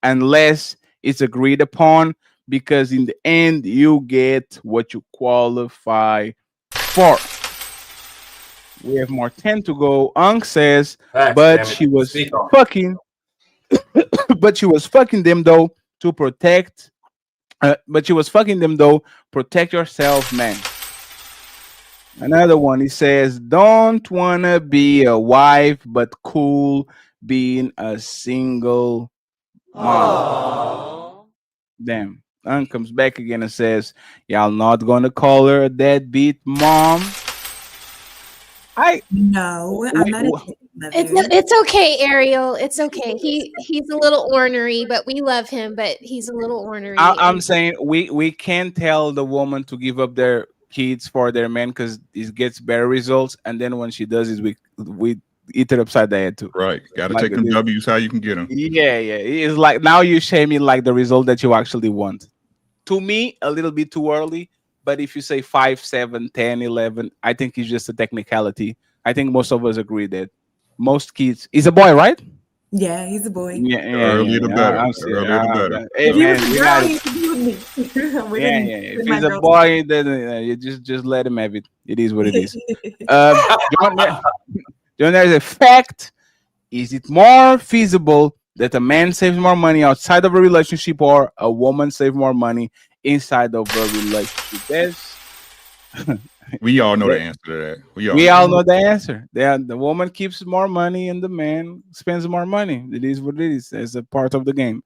unless it's agreed upon, because in the end you get what you qualify for. We have more 10 to go. Unk says, but she was fucking them though to protect protect yourself, man. Another one. He says, "Don't wanna be a wife, but cool being a single mom." Damn. Comes back again and says, "Y'all not gonna call her a deadbeat mom." No, I'm not a It's okay, Ariel. It's okay. He's a little ornery, but we love him. But he's a little ornery. I'm saying we can't tell the woman to give up their kids for their men because it gets better results, and then when she does it, we eat it upside the head too. Right. Got to Like take them this- W's how you can get them. Yeah, yeah. It's like now you're shaming like the result that you actually want. To me, a little bit too early. But if you say 5, 7, 10, 11, I think it's just a technicality. I think most of us agree that most kids. He's a boy, right? Yeah, he's a boy. Yeah, The earlier the better. I'm The earlier the better. Hey, If he was man, a we girl, gotta- he could be with me. yeah. If he's a boy, then you just let him have it. It is what it is. John, there's a fact. Is it more feasible that a man saves more money outside of a relationship or a woman saves more money inside of a relationship? We all know the answer to that. We all know the answer. The woman keeps more money and the man spends more money. It is what it is. As a part of the game.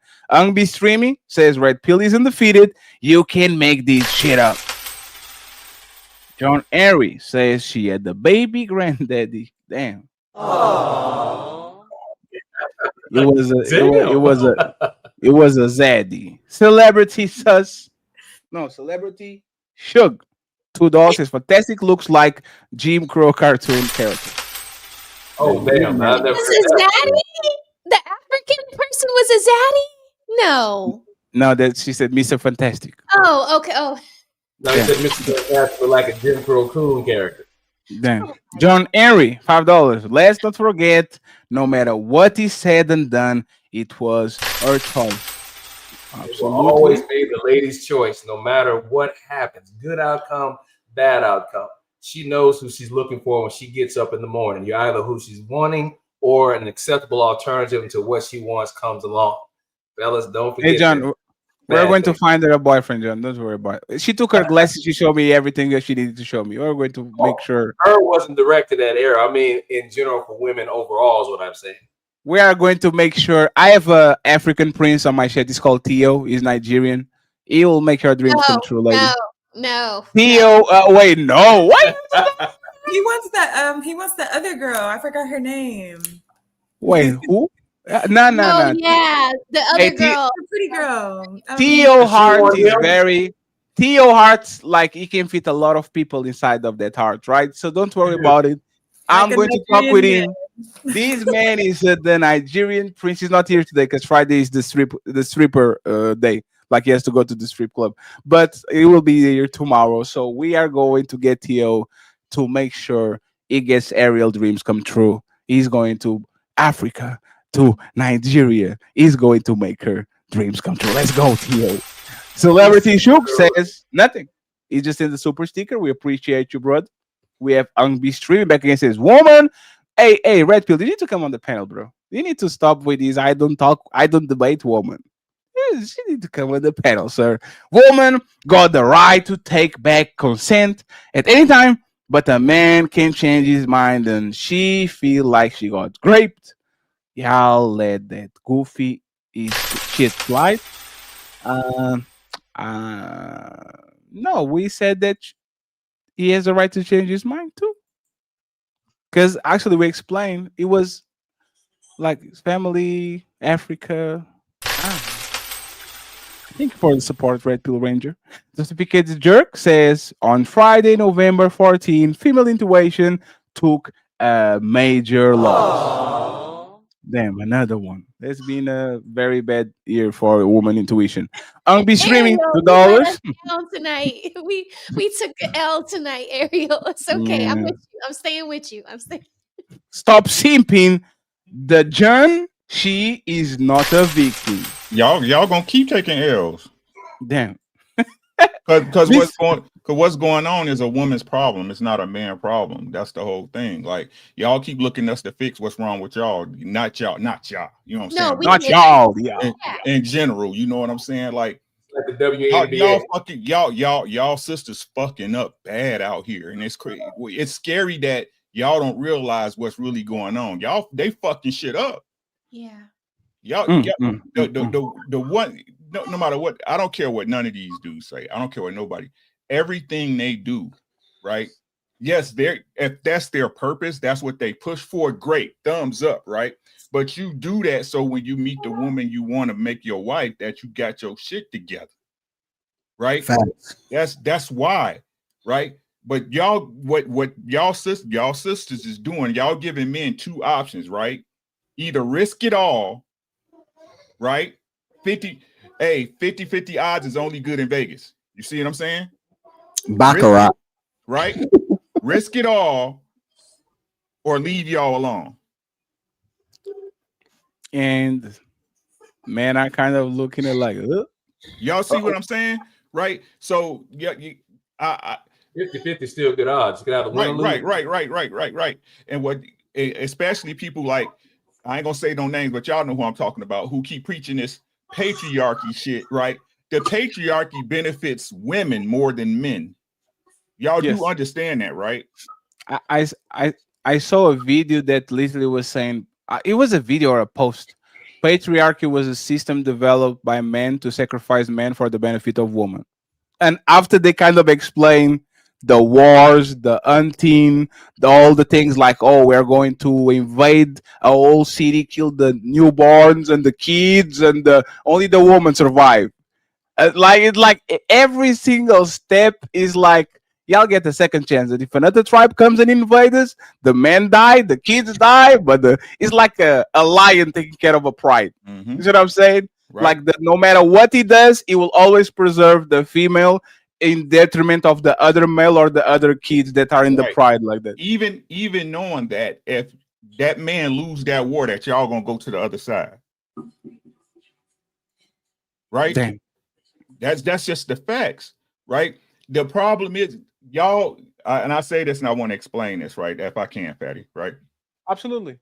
Be streaming says Red Pill is undefeated. You can make this shit up. John Airy says she had the baby granddaddy. Damn. It was a zaddy. Celebrity sus. No, celebrity Shug. $2 is fantastic. Looks like Jim Crow cartoon character. Oh damn! I've never Was heard a that. zaddy? The African person was a zaddy? No. No, that she said Mr. Fantastic. Oh, okay. Oh, No, he said Mr. Fantastic like a Jim Crow coon character. Damn. John Airy, $5. Let's not forget, no matter what is said and done, it was her choice. It will always be the lady's choice, no matter what happens. Good outcome, bad outcome. She knows who she's looking for when she gets up in the morning. You're either who she's wanting or an acceptable alternative to what she wants comes along. Fellas, don't forget. Hey, John, that. we're Bad going to thing. find her a boyfriend, John. Don't worry about it. She took her glasses. She showed me everything that she needed to show me. We're going to make sure. Her wasn't directed at era. I mean, in general, for women overall is what I'm saying. We are going to make sure. I have a African prince on my shirt. It's called Theo. He's Nigerian. He will make her dreams come true, lady. no. Theo, wait, no. What? He wants the other girl. I forgot her name. Wait, who? No. Yeah, the other Hey, girl. The pretty girl. Theo Hart is very. Theo Hart's like he can fit a lot of people inside of that heart, right? So don't worry about it. I'm Like a going to talk with Nigerian him. This man is the Nigerian prince. He's not here today because Friday is the stripper day. Like he has to go to the strip club, but he will be here tomorrow. So we are going to get Theo to make sure he gets Ariel dreams come true. He's going to Africa, to Nigeria. He's going to make her dreams come true. Let's go, Theo. Celebrity Shook says nothing. He's just in the super sticker. We appreciate you, bro. We have Ungby streaming back again. Says, woman, hey, Red Pill, you need to come on the panel, bro. You need to stop with these. I don't debate, woman. Yes, you need to come on the panel, sir. Woman got the right to take back consent at any time, but a man can change his mind and she feel like she got raped. Y'all let that goofy shit slide. No, we said that he has a right to change his mind too. Because actually, we explained it was like his family, Africa. Thank you for the support, Red Pill Ranger. Justificated Jerk says on Friday, November 14, female intuition took a major loss. Damn, another one. It's been a very bad year for woman intuition. I'll be streaming Ariel, $2. you let us down tonight. We took an L tonight, Ariel. It's okay. I'm Yeah. with you. I'm staying with you. Stop simping. The John, she is not a victim. Y'all gonna keep taking L's. Damn. Because what's going on is a woman's problem. It's not a man problem. That's the whole thing. Like y'all keep looking us to fix what's wrong with y'all, not y'all. You know what I'm saying? Not y'all. Yeah. In general, you know what I'm saying? Like the WNBA. Y'all sisters fucking up bad out here, and it's crazy. It's scary that y'all don't realize what's really going on. Y'all, they fucking shit up. Yeah. The one, no matter what, I don't care what none of these dudes say. I don't care what nobody. Everything they do, right? Yes, if that's their purpose, that's what they push for. Great, thumbs up, right? But you do that so when you meet the woman you want to make your wife, that you got your shit together, right? Facts. That's why, right? But y'all, what y'all sisters is doing, y'all giving men two options, right? Either risk it all, right? 50-50 odds is only good in Vegas. You see what I'm saying? Baccarat. Right? Risk it all or leave y'all alone. And man, I kind of looking at like, y'all see what I'm saying? Right? So yeah, 50-50 still good odds. You can have the win or lose. Right. And what, especially people like, I ain't gonna say no names, but y'all know who I'm talking about, who keep preaching this patriarchy shit, right? The patriarchy benefits women more than men. Y'all do understand that, right? I saw a video that literally was saying, it was a video or a post. Patriarchy was a system developed by men to sacrifice men for the benefit of women. And after they kind of explain the wars, the hunting, all the things like, oh, we're going to invade a whole city, kill the newborns and the kids, and only the women survive. Like every single step is like, y'all get a second chance. And if another tribe comes and invades us, the men die, the kids die, but it's like a lion taking care of a pride. Mm-hmm. You see what I'm saying? Right. Like no matter what he does, he will always preserve the female in detriment of the other male or the other kids that are in the pride like that. Even knowing that if that man lose that war, that y'all gonna go to the other side. Right? Damn. That's just the facts, right? The problem is y'all, and I say this and I want to explain this, right? If I can, Fatty, right? Absolutely.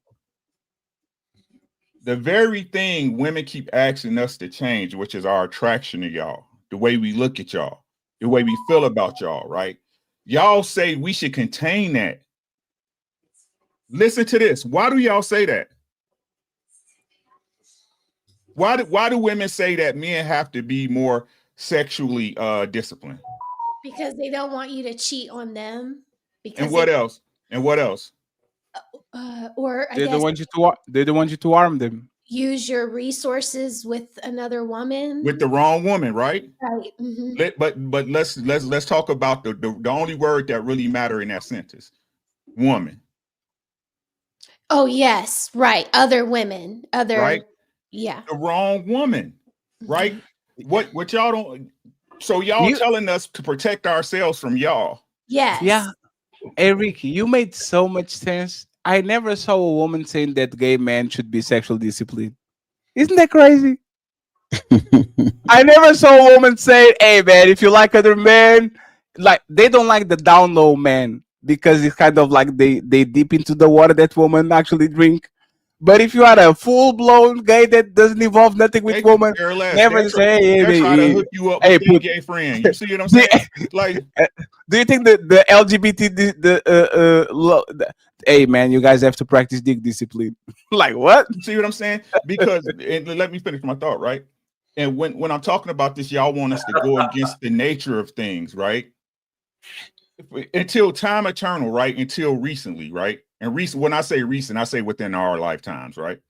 The very thing women keep asking us to change, which is our attraction to y'all, the way we look at y'all, the way we feel about y'all, right? Y'all say we should contain that. Listen to this. Why do y'all say that? Why do women say that men have to be more sexually disciplined? Because they don't want you to cheat on them. Because And what else? And what else? Or I They guess don't want you to arm them. use your resources with another woman. With the wrong woman, right? Right. Mm-hmm. But let's talk about the only word that really matter in that sentence. Woman. Oh yes, right. Other women. Right? Yeah. The wrong woman. Right? What y'all don't, so y'all telling us to protect ourselves from y'all. Yes. Yeah. Hey Ricky, you made so much sense. I never saw a woman saying that gay men should be sexual discipline. Isn't that crazy? I never saw a woman say, hey man, if you like other men, like they don't like the down low man because it's kind of like they dip into the water that women actually drink. But if you are a full-blown gay that doesn't involve nothing with women, never say, they're trying to hook you up with their gay friend. You see what I'm saying? Like, do you think the LGBT hey man, you guys have to practice dick discipline? Like what? See what I'm saying? Because and let me finish my thought, right? And when I'm talking about this, y'all want us to go against the nature of things, right? Until time eternal, right? Until recently, right? And recent, when I say recent, I say within our lifetimes, right?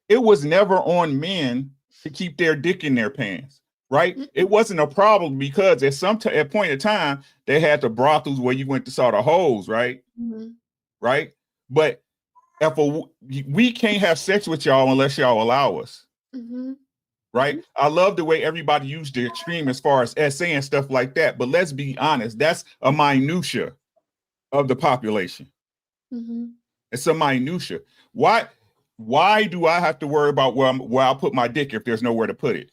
It was never on men to keep their dick in their pants, right? It wasn't a problem because at point in time, they had the brothels where you went to saw the hoes, right? Mm-hmm. Right? But we can't have sex with y'all unless y'all allow us. Mm-hmm. Right? I love the way everybody used the extreme as far as essay and stuff like that. But let's be honest, that's a minutia of the population. Mm-hmm. It's a minutia. Why do I have to worry about where I'll put my dick if there's nowhere to put it?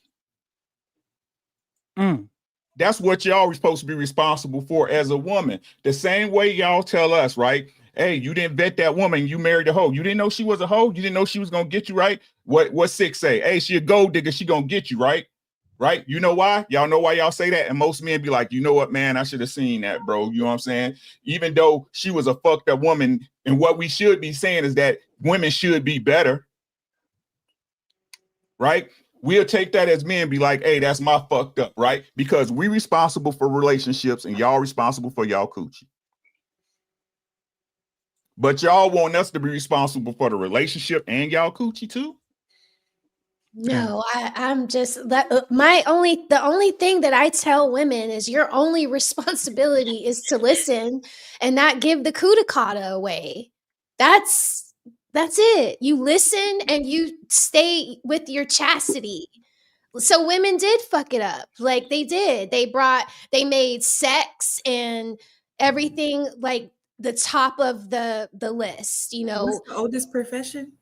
That's what y'all are supposed to be responsible for as a woman. The same way y'all tell us, right? Hey, you didn't vet that woman, you married a hoe. You didn't know she was a hoe. You didn't know she was gonna get you, right? What 6 say? Hey, she a gold digger, she gonna get you, right? Right? You know why? Y'all know why y'all say that? And most men be like, you know what, man, I should have seen that, bro. You know what I'm saying? Even though she was a fucked up woman, and what we should be saying is that women should be better, right? We'll take that as men, be like, hey, that's my fucked up, right? Because we responsible for relationships and y'all responsible for y'all coochie. But y'all want us to be responsible for the relationship and y'all coochie too? No, I'm just that the only thing that I tell women is your only responsibility is to listen and not give the kudakata away. That's it. You listen and you stay with your chastity. So women did fuck it up. Like they did. They made sex and everything like the top of the list, you know. What's the oldest profession?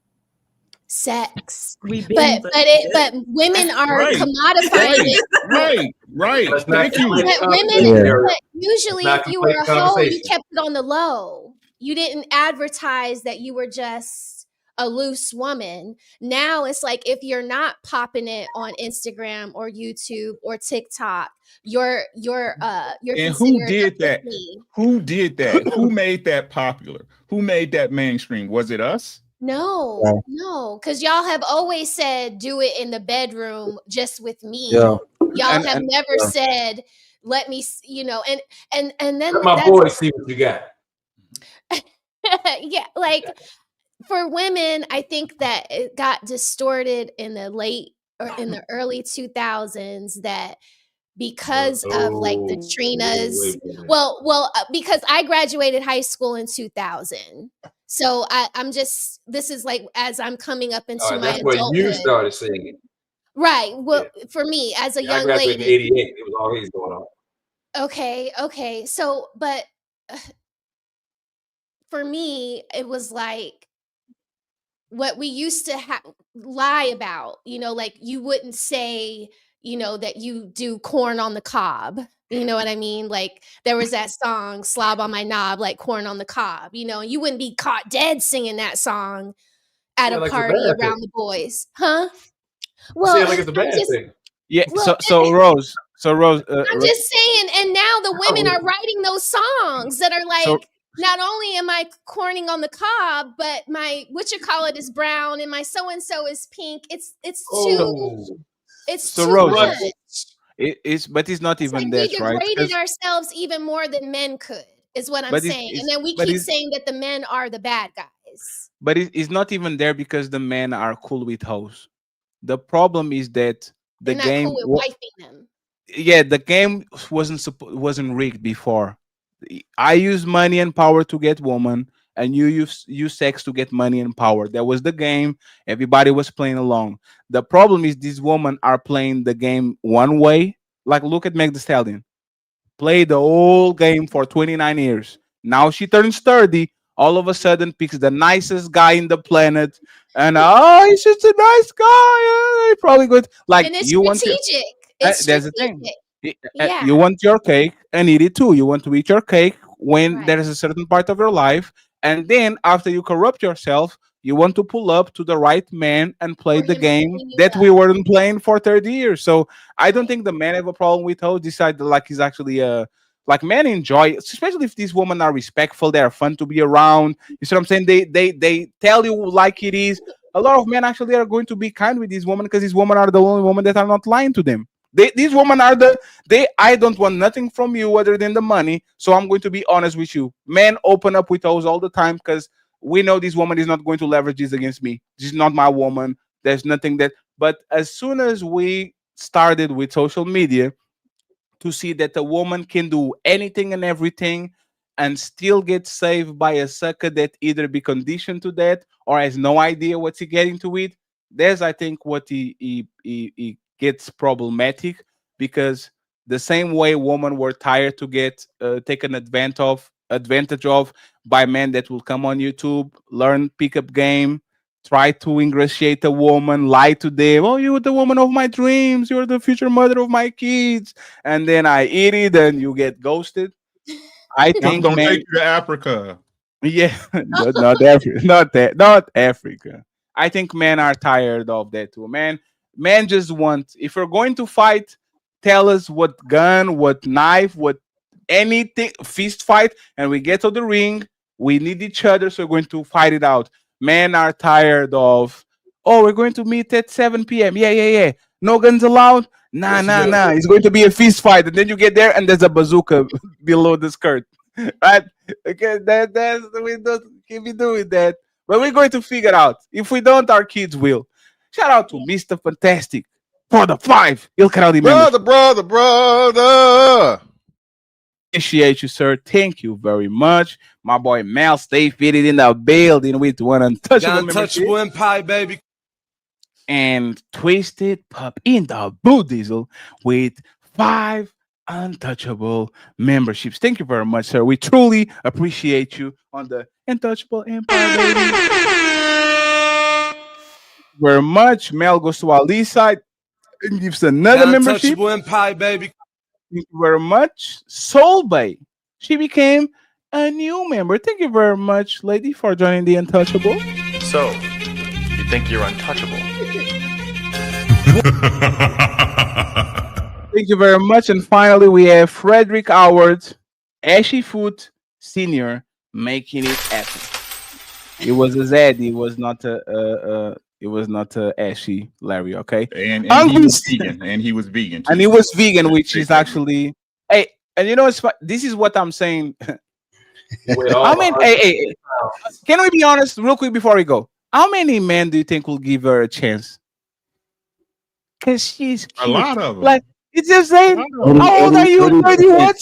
Sex. But women are Right. commodifying it. Right. That's not Thank you. complete But women, conversation. but usually Not if you were a complete hoe, you conversation. kept it on the low. You didn't advertise that you were just a loose woman. Now it's like if you're not popping it on Instagram or YouTube or TikTok, you're And who considered did a that? pussy. Who did that? Who made that popular? Who made that mainstream? Was it us? No, because y'all have always said do it in the bedroom just with me. Yeah. Y'all have And never said let me, you know, and then Let my that's boys see what you got. yeah, like for women, I think that it got distorted in the late or in the early 2000s that because of like the Trinas, because I graduated high school in 2000. So I'm just, this is like as I'm coming up All into right, my that's where you adulthood. started singing. Right. Well, for me as a Yeah, I young graduated in lady. '88. It was always going on. Okay. So, but for me, it was like what we used to lie about, you know, like you wouldn't say, you know, that you do corn on the cob. You know what I mean? Like there was that song, Slob on My Knob, like corn on the cob, you know, you wouldn't be caught dead singing that song at Yeah, a like it's a party bad around thing. the boys. Huh? You Well, say it like it's a I'm bad just, thing. yeah, well, so Rose, I'm just saying, and now the women Oh, are writing those songs that are so like, not only am I corning on the cob, but my whatchamacallit is brown and my so and so is pink. It's oh, so too Rose, much. it's but it's not It's like even we that, right? degraded Because ourselves even more than men could, is what I'm but saying. And then we but keep it's saying that the men are the bad guys. but it's not even there because the men are cool with hoes. The problem is that the They're not cool game with wifing them. yeah, the game wasn't rigged before. I use money and power to get woman, and you use sex to get money and power. That was the game. Everybody was playing along. The problem is these women are playing the game one way. Like look at Meg the Stallion. Played the whole game for 29 years. Now she turns 30. All of a sudden picks the nicest guy in the planet, and oh, he's just a nice guy. Probably good. Like And it's you want your strategic. It's That's the thing. strategic. Yeah. You want your cake and eat it too. You want to eat your cake when Right. there is a certain part of your life, and then after you corrupt yourself, you want to pull up to the right man and play For the him to game clean you that we up. weren't playing for 30 years. So I don't think the man have a problem with how decide that like he's actually like men enjoy, especially if these women are respectful, they are fun to be around. You see what I'm saying? They tell you like it is. A lot of men actually are going to be kind with these women because these women are the only women that are not lying to them. These women are I don't want nothing from you other than the money, so I'm going to be honest with you. Men open up with those all the time because we know this woman is not going to leverage this against me. She's not my woman. There's nothing that. But as soon as we started with social media, to see that a woman can do anything and everything and still get saved by a sucker that either be conditioned to that or has no idea what he getting to it. There's, I think, what he gets problematic because the same way women were tired to get taken advantage of by men that will come on YouTube, learn pickup game, try to ingratiate a woman, lie to them. Oh, you're the woman of my dreams. You're the future mother of my kids. And then I eat it and you get ghosted. I I'm think, gonna man, take you to Africa. yeah, not Africa, not Africa. I think men are tired of that too. Man, Men just want, if you're going to fight, tell us what gun, what knife, what anything, fist fight, and we get to the ring. We need each other, so we're going to fight it out. Men are tired of, oh, we're going to meet at 7 p.m. Yeah. No guns allowed. Nah. It's going to be a fist fight, and then you get there, and there's a bazooka below the skirt, right? Okay, that's we don't keep doing that, but we're going to figure it out. If we don't, our kids will. Shout out to Mr. Fantastic for the 5 Ilkan Ali members. Brother. Appreciate you, sir. Thank you very much. My boy Mal, stay fitted in the building with one untouchable Untouchable Empire, baby. And Twisted Pup in the Blue Diesel with 5 untouchable memberships. Thank you very much, sir. We truly appreciate you on the Untouchable Empire, baby. Very much. Mel goes to Ali's side and gives another membership. Untouchable Empire, baby. Thank you very much. Soul Bay. She became a new member. Thank you very much, lady, for joining the Untouchable. So, you think you're untouchable? Thank you very much. And finally, we have Frederick Howard, Ashy Foot Senior, making it happen. It was a Z. It was not a Ashy Larry. Okay. And he was vegan. And he was vegan. Too. And he was vegan, which is actually and you know it's this is what I'm saying. I mean, hey, can we be honest real quick before we go? How many men do you think will give her a chance? Because she's cute. A lot of them. Like, it's just saying, how old are you? 30 what?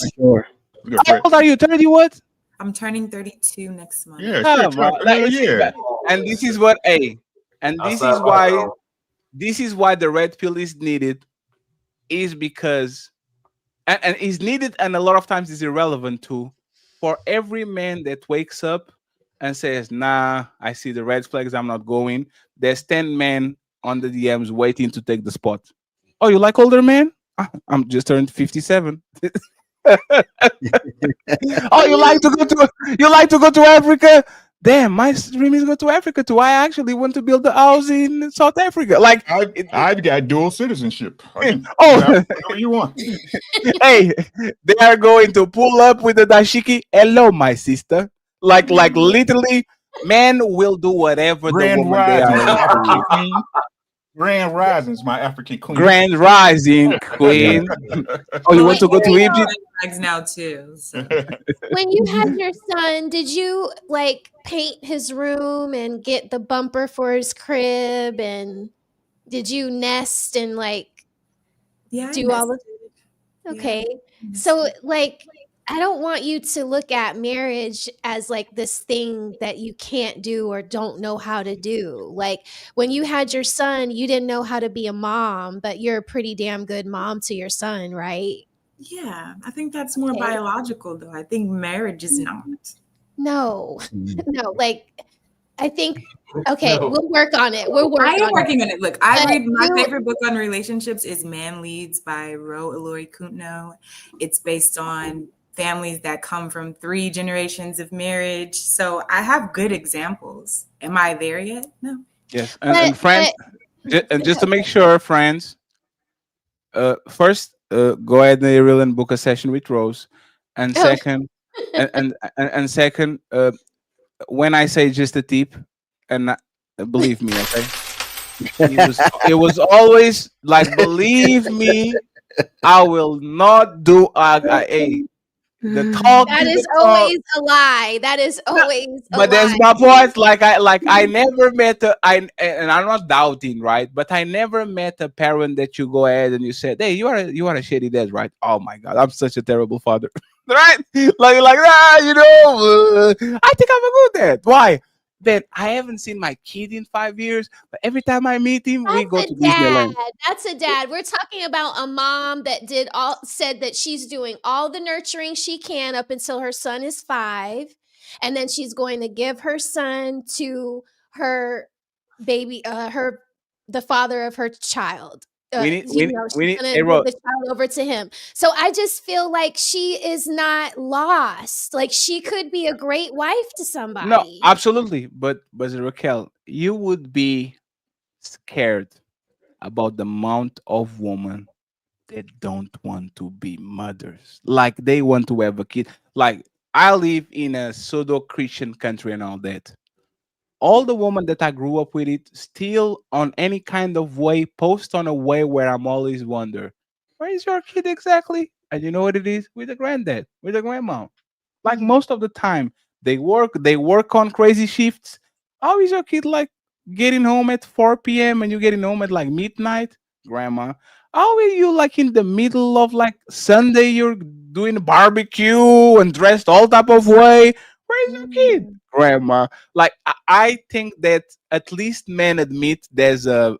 How old are you? 30 what? I'm turning 32 next month. Yeah, and this is what and this is why the red pill is needed, is because and is needed, and a lot of times is irrelevant too. For every man that wakes up and says, nah, I see the red flags, I'm not going, there's 10 men on the DMs waiting to take the spot. Oh, you like older men? I'm just turned 57. Oh, you like to go to Africa? Damn, my dream is go to Africa too. I actually want to build a house in South Africa. Like, I've got dual citizenship. Oh, you want? Hey, they are going to pull up with the dashiki. Hello, my sister. Like literally, men will do whatever Grand the woman they are. Grand Rising's my African queen. Grand Rising queen. Oh, you want to go to Egypt? Now too. So. When you had your son, did you like paint his room and get the bumper for his crib, and did you nest and like do all the? Okay, so like, I don't want you to look at marriage as like this thing that you can't do or don't know how to do. Like, when you had your son, you didn't know how to be a mom, but you're a pretty damn good mom to your son, right? Yeah, I think that's more biological, though. I think marriage is not. No, like, I think, okay, we'll work on it. I am working on it. Look, I read my favorite book on relationships is Man Leads by Ro Ilori Kuntno. It's based on families that come from 3 generations of marriage. So I have good examples. Am I there yet? No. Yes. And friends, and just to make sure, friends, first, go ahead and book a session with Rose. And second, and second, when I say just a tip, and believe me, okay, it was always like, believe me, I will not do the talk. That is always a lie. That is always a lie. But there's my point. I never met and I'm not doubting, right? But I never met a parent that you go ahead and you said, hey, you are a shitty dad, right? Oh my God, I'm such a terrible father. Right? I think I'm a good dad. Why? That I haven't seen my kid in 5 years, but every time I meet him, we go to Disneyland. That's a dad. We're talking about a mom that said that she's doing all the nurturing she can up until her son is 5, and then she's going to give her son to her baby, the father of her child. She's gonna give the child over to him. So I just feel like she is not lost. Like, she could be a great wife to somebody. No, absolutely. But Raquel, you would be scared about the amount of women that don't want to be mothers. Like they want to have a kid. Like I live in a pseudo Christian country and all that. All the women that I grew up with it still on any kind of way post on a way where I'm always wonder, where is your kid exactly? And you know what it is? With the granddad, with the grandma. Like most of the time, they work on crazy shifts. How is your kid like getting home at 4 p.m. and you getting home at like midnight? Grandma. How are you like in the middle of like Sunday you're doing barbecue and dressed all type of way? Where is your kid? Grandma. Like I think that at least men admit there's a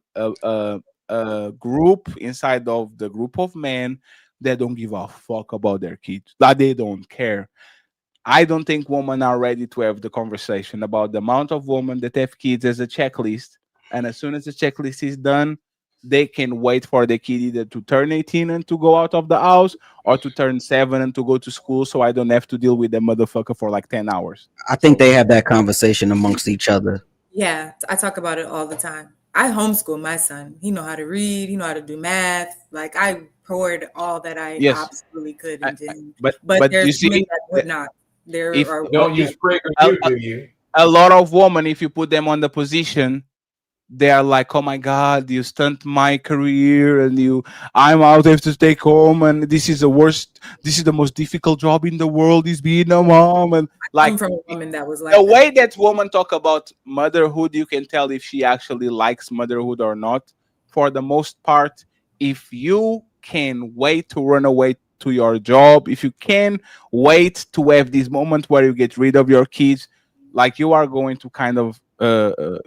group inside of the group of men that don't give a fuck about their kids. That they don't care. I don't think women are ready to have the conversation about the amount of women that have kids as a checklist. And as soon as the checklist is done, they can wait for the kid either to turn 18 and to go out of the house or to turn 7 and to go to school so I don't have to deal with the motherfucker for like 10 hours. I think they have that conversation amongst each other. Yeah, I talk about it all the time. I homeschool my son. He know how to read. He know how to do math. Like I poured all that I absolutely could into him. But there's you see, women that would not. There if are Don't use Prager do you? a lot of women, if you put them on the position, they are like, oh my God, you stunt my career and I'm out, I have to stay home and this is the most difficult job in the world is being a mom. And like come from a woman that was like the way that women talk about motherhood, you can tell if she actually likes motherhood or not. For the most part, if you can wait to run away to your job, if you can wait to have this moment where you get rid of your kids, like you are going to kind of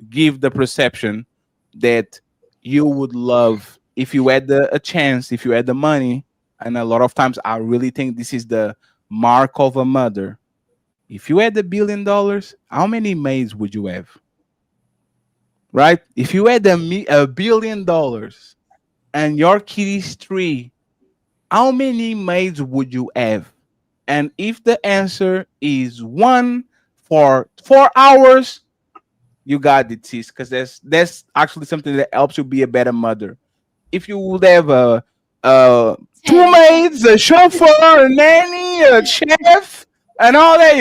give the perception that you would love if you had a chance, if you had the money. And a lot of times I really think this is the mark of a mother. If you had $1 billion, how many maids would you have? Right? If you had $1 billion and your kid is 3, how many maids would you have? And if the answer is 1 for 4 hours, you got it, sis, because that's actually something that helps you be a better mother. If you would have 2 maids, a chauffeur, a nanny, a chef, and all that,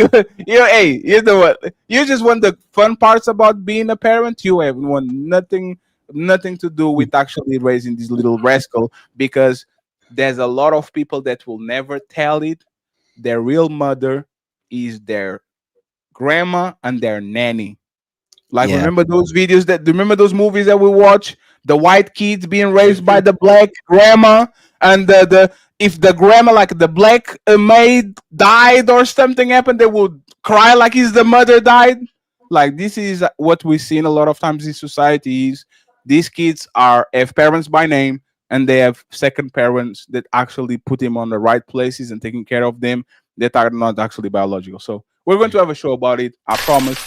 you know what? You just want the fun parts about being a parent. You have nothing to do with actually raising this little rascal, because there's a lot of people that will never tell it. Their real mother is their grandma and their nanny. Like, remember those movies that we watch? The white kids being raised by the black grandma, and if the grandma, like the black maid, died or something happened, they would cry like it's the mother died. Like, this is what we've seen a lot of times in society. Is these kids have parents by name, and they have second parents that actually put them on the right places and taking care of them that are not actually biological. So we're going to have a show about it, I promise.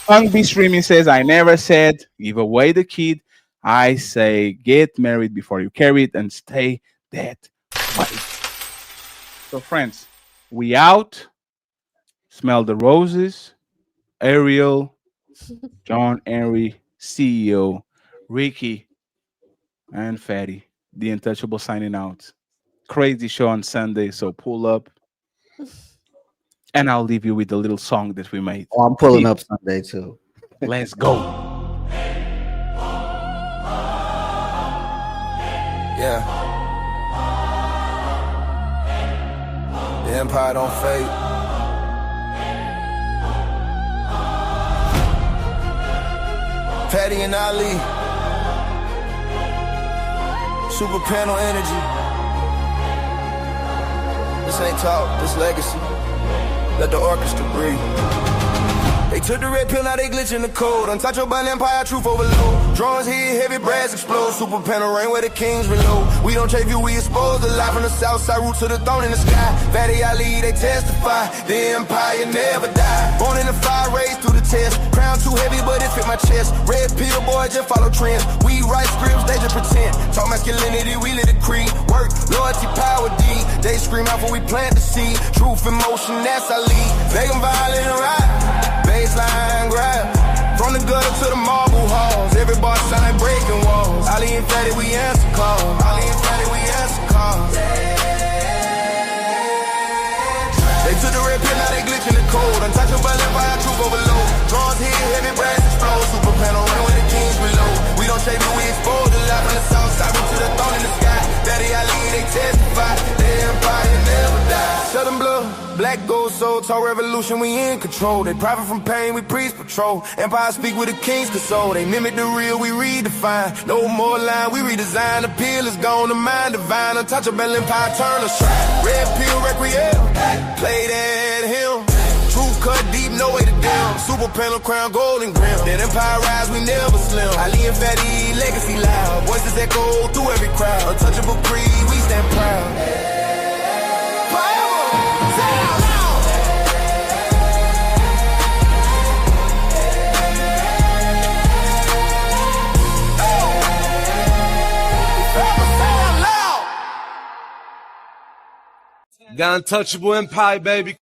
Funk B Streaming says, I never said give away the kid. I say get married before you carry it and stay that way. So friends, we out. Smell the roses. Ariel, John Henry, CEO, Ricky, and Fatty, the Untouchable, signing out. Crazy show on Sunday, so pull up. And I'll leave you with a little song that we made. Oh, I'm pulling up Sunday too. Let's go. Yeah. The empire don't fade. Fatty and Ali. Super panel energy. This ain't talk, this legacy. Let the orchestra breathe. They took the red pill, now they glitch in the code. Untouchable empire, truth overload. Drones hit, heavy brass explode. Super panel rain where the kings reload. We don't trade view, we expose the light from the south side, root to the throne in the sky. Fatty Ali, they testify. The empire never die. Born in the fire, raised through the test. Crown too heavy, but it fit my chest. Red pill, boy, just follow trends. We write scripts, they just pretend. Talk masculinity, we let it creep. Work, loyalty, power, D. They scream out for we plant the seed. Truth in motion, that's our lead. They gon' violent and ride. Baseline grab. From the gutter to the marble halls. Every bar sound like breaking walls. Ali and Fatty, we answer calls. Ali and Fatty, we answer calls. They took the red pill, now they glitch in the cold. Untouchable empire, truth overload. Draws here, heavy brass explode. Super panel running with the kings below. We don't shave, but we expose the light from the south side. We to the throne in the sky. Daddy Ali, they testify. The empire never die. Shut them blood. Black gold soul, tall revolution, we in control. They profit from pain, we preach patrol. Empire speak with the king's console. They mimic the real, we redefine. No more line, we redesign. The pill is gone, the mind divine. Untouchable empire, turn us shrine. Red pill, requiem. Play that him. Truth cut deep, no way to dim. Super panel, crown, golden grim. That empire rise, we never slim. Ali and Fatty, legacy loud. Voices echo through every crowd. Untouchable creed, we stand proud. Got Untouchable Empire, baby.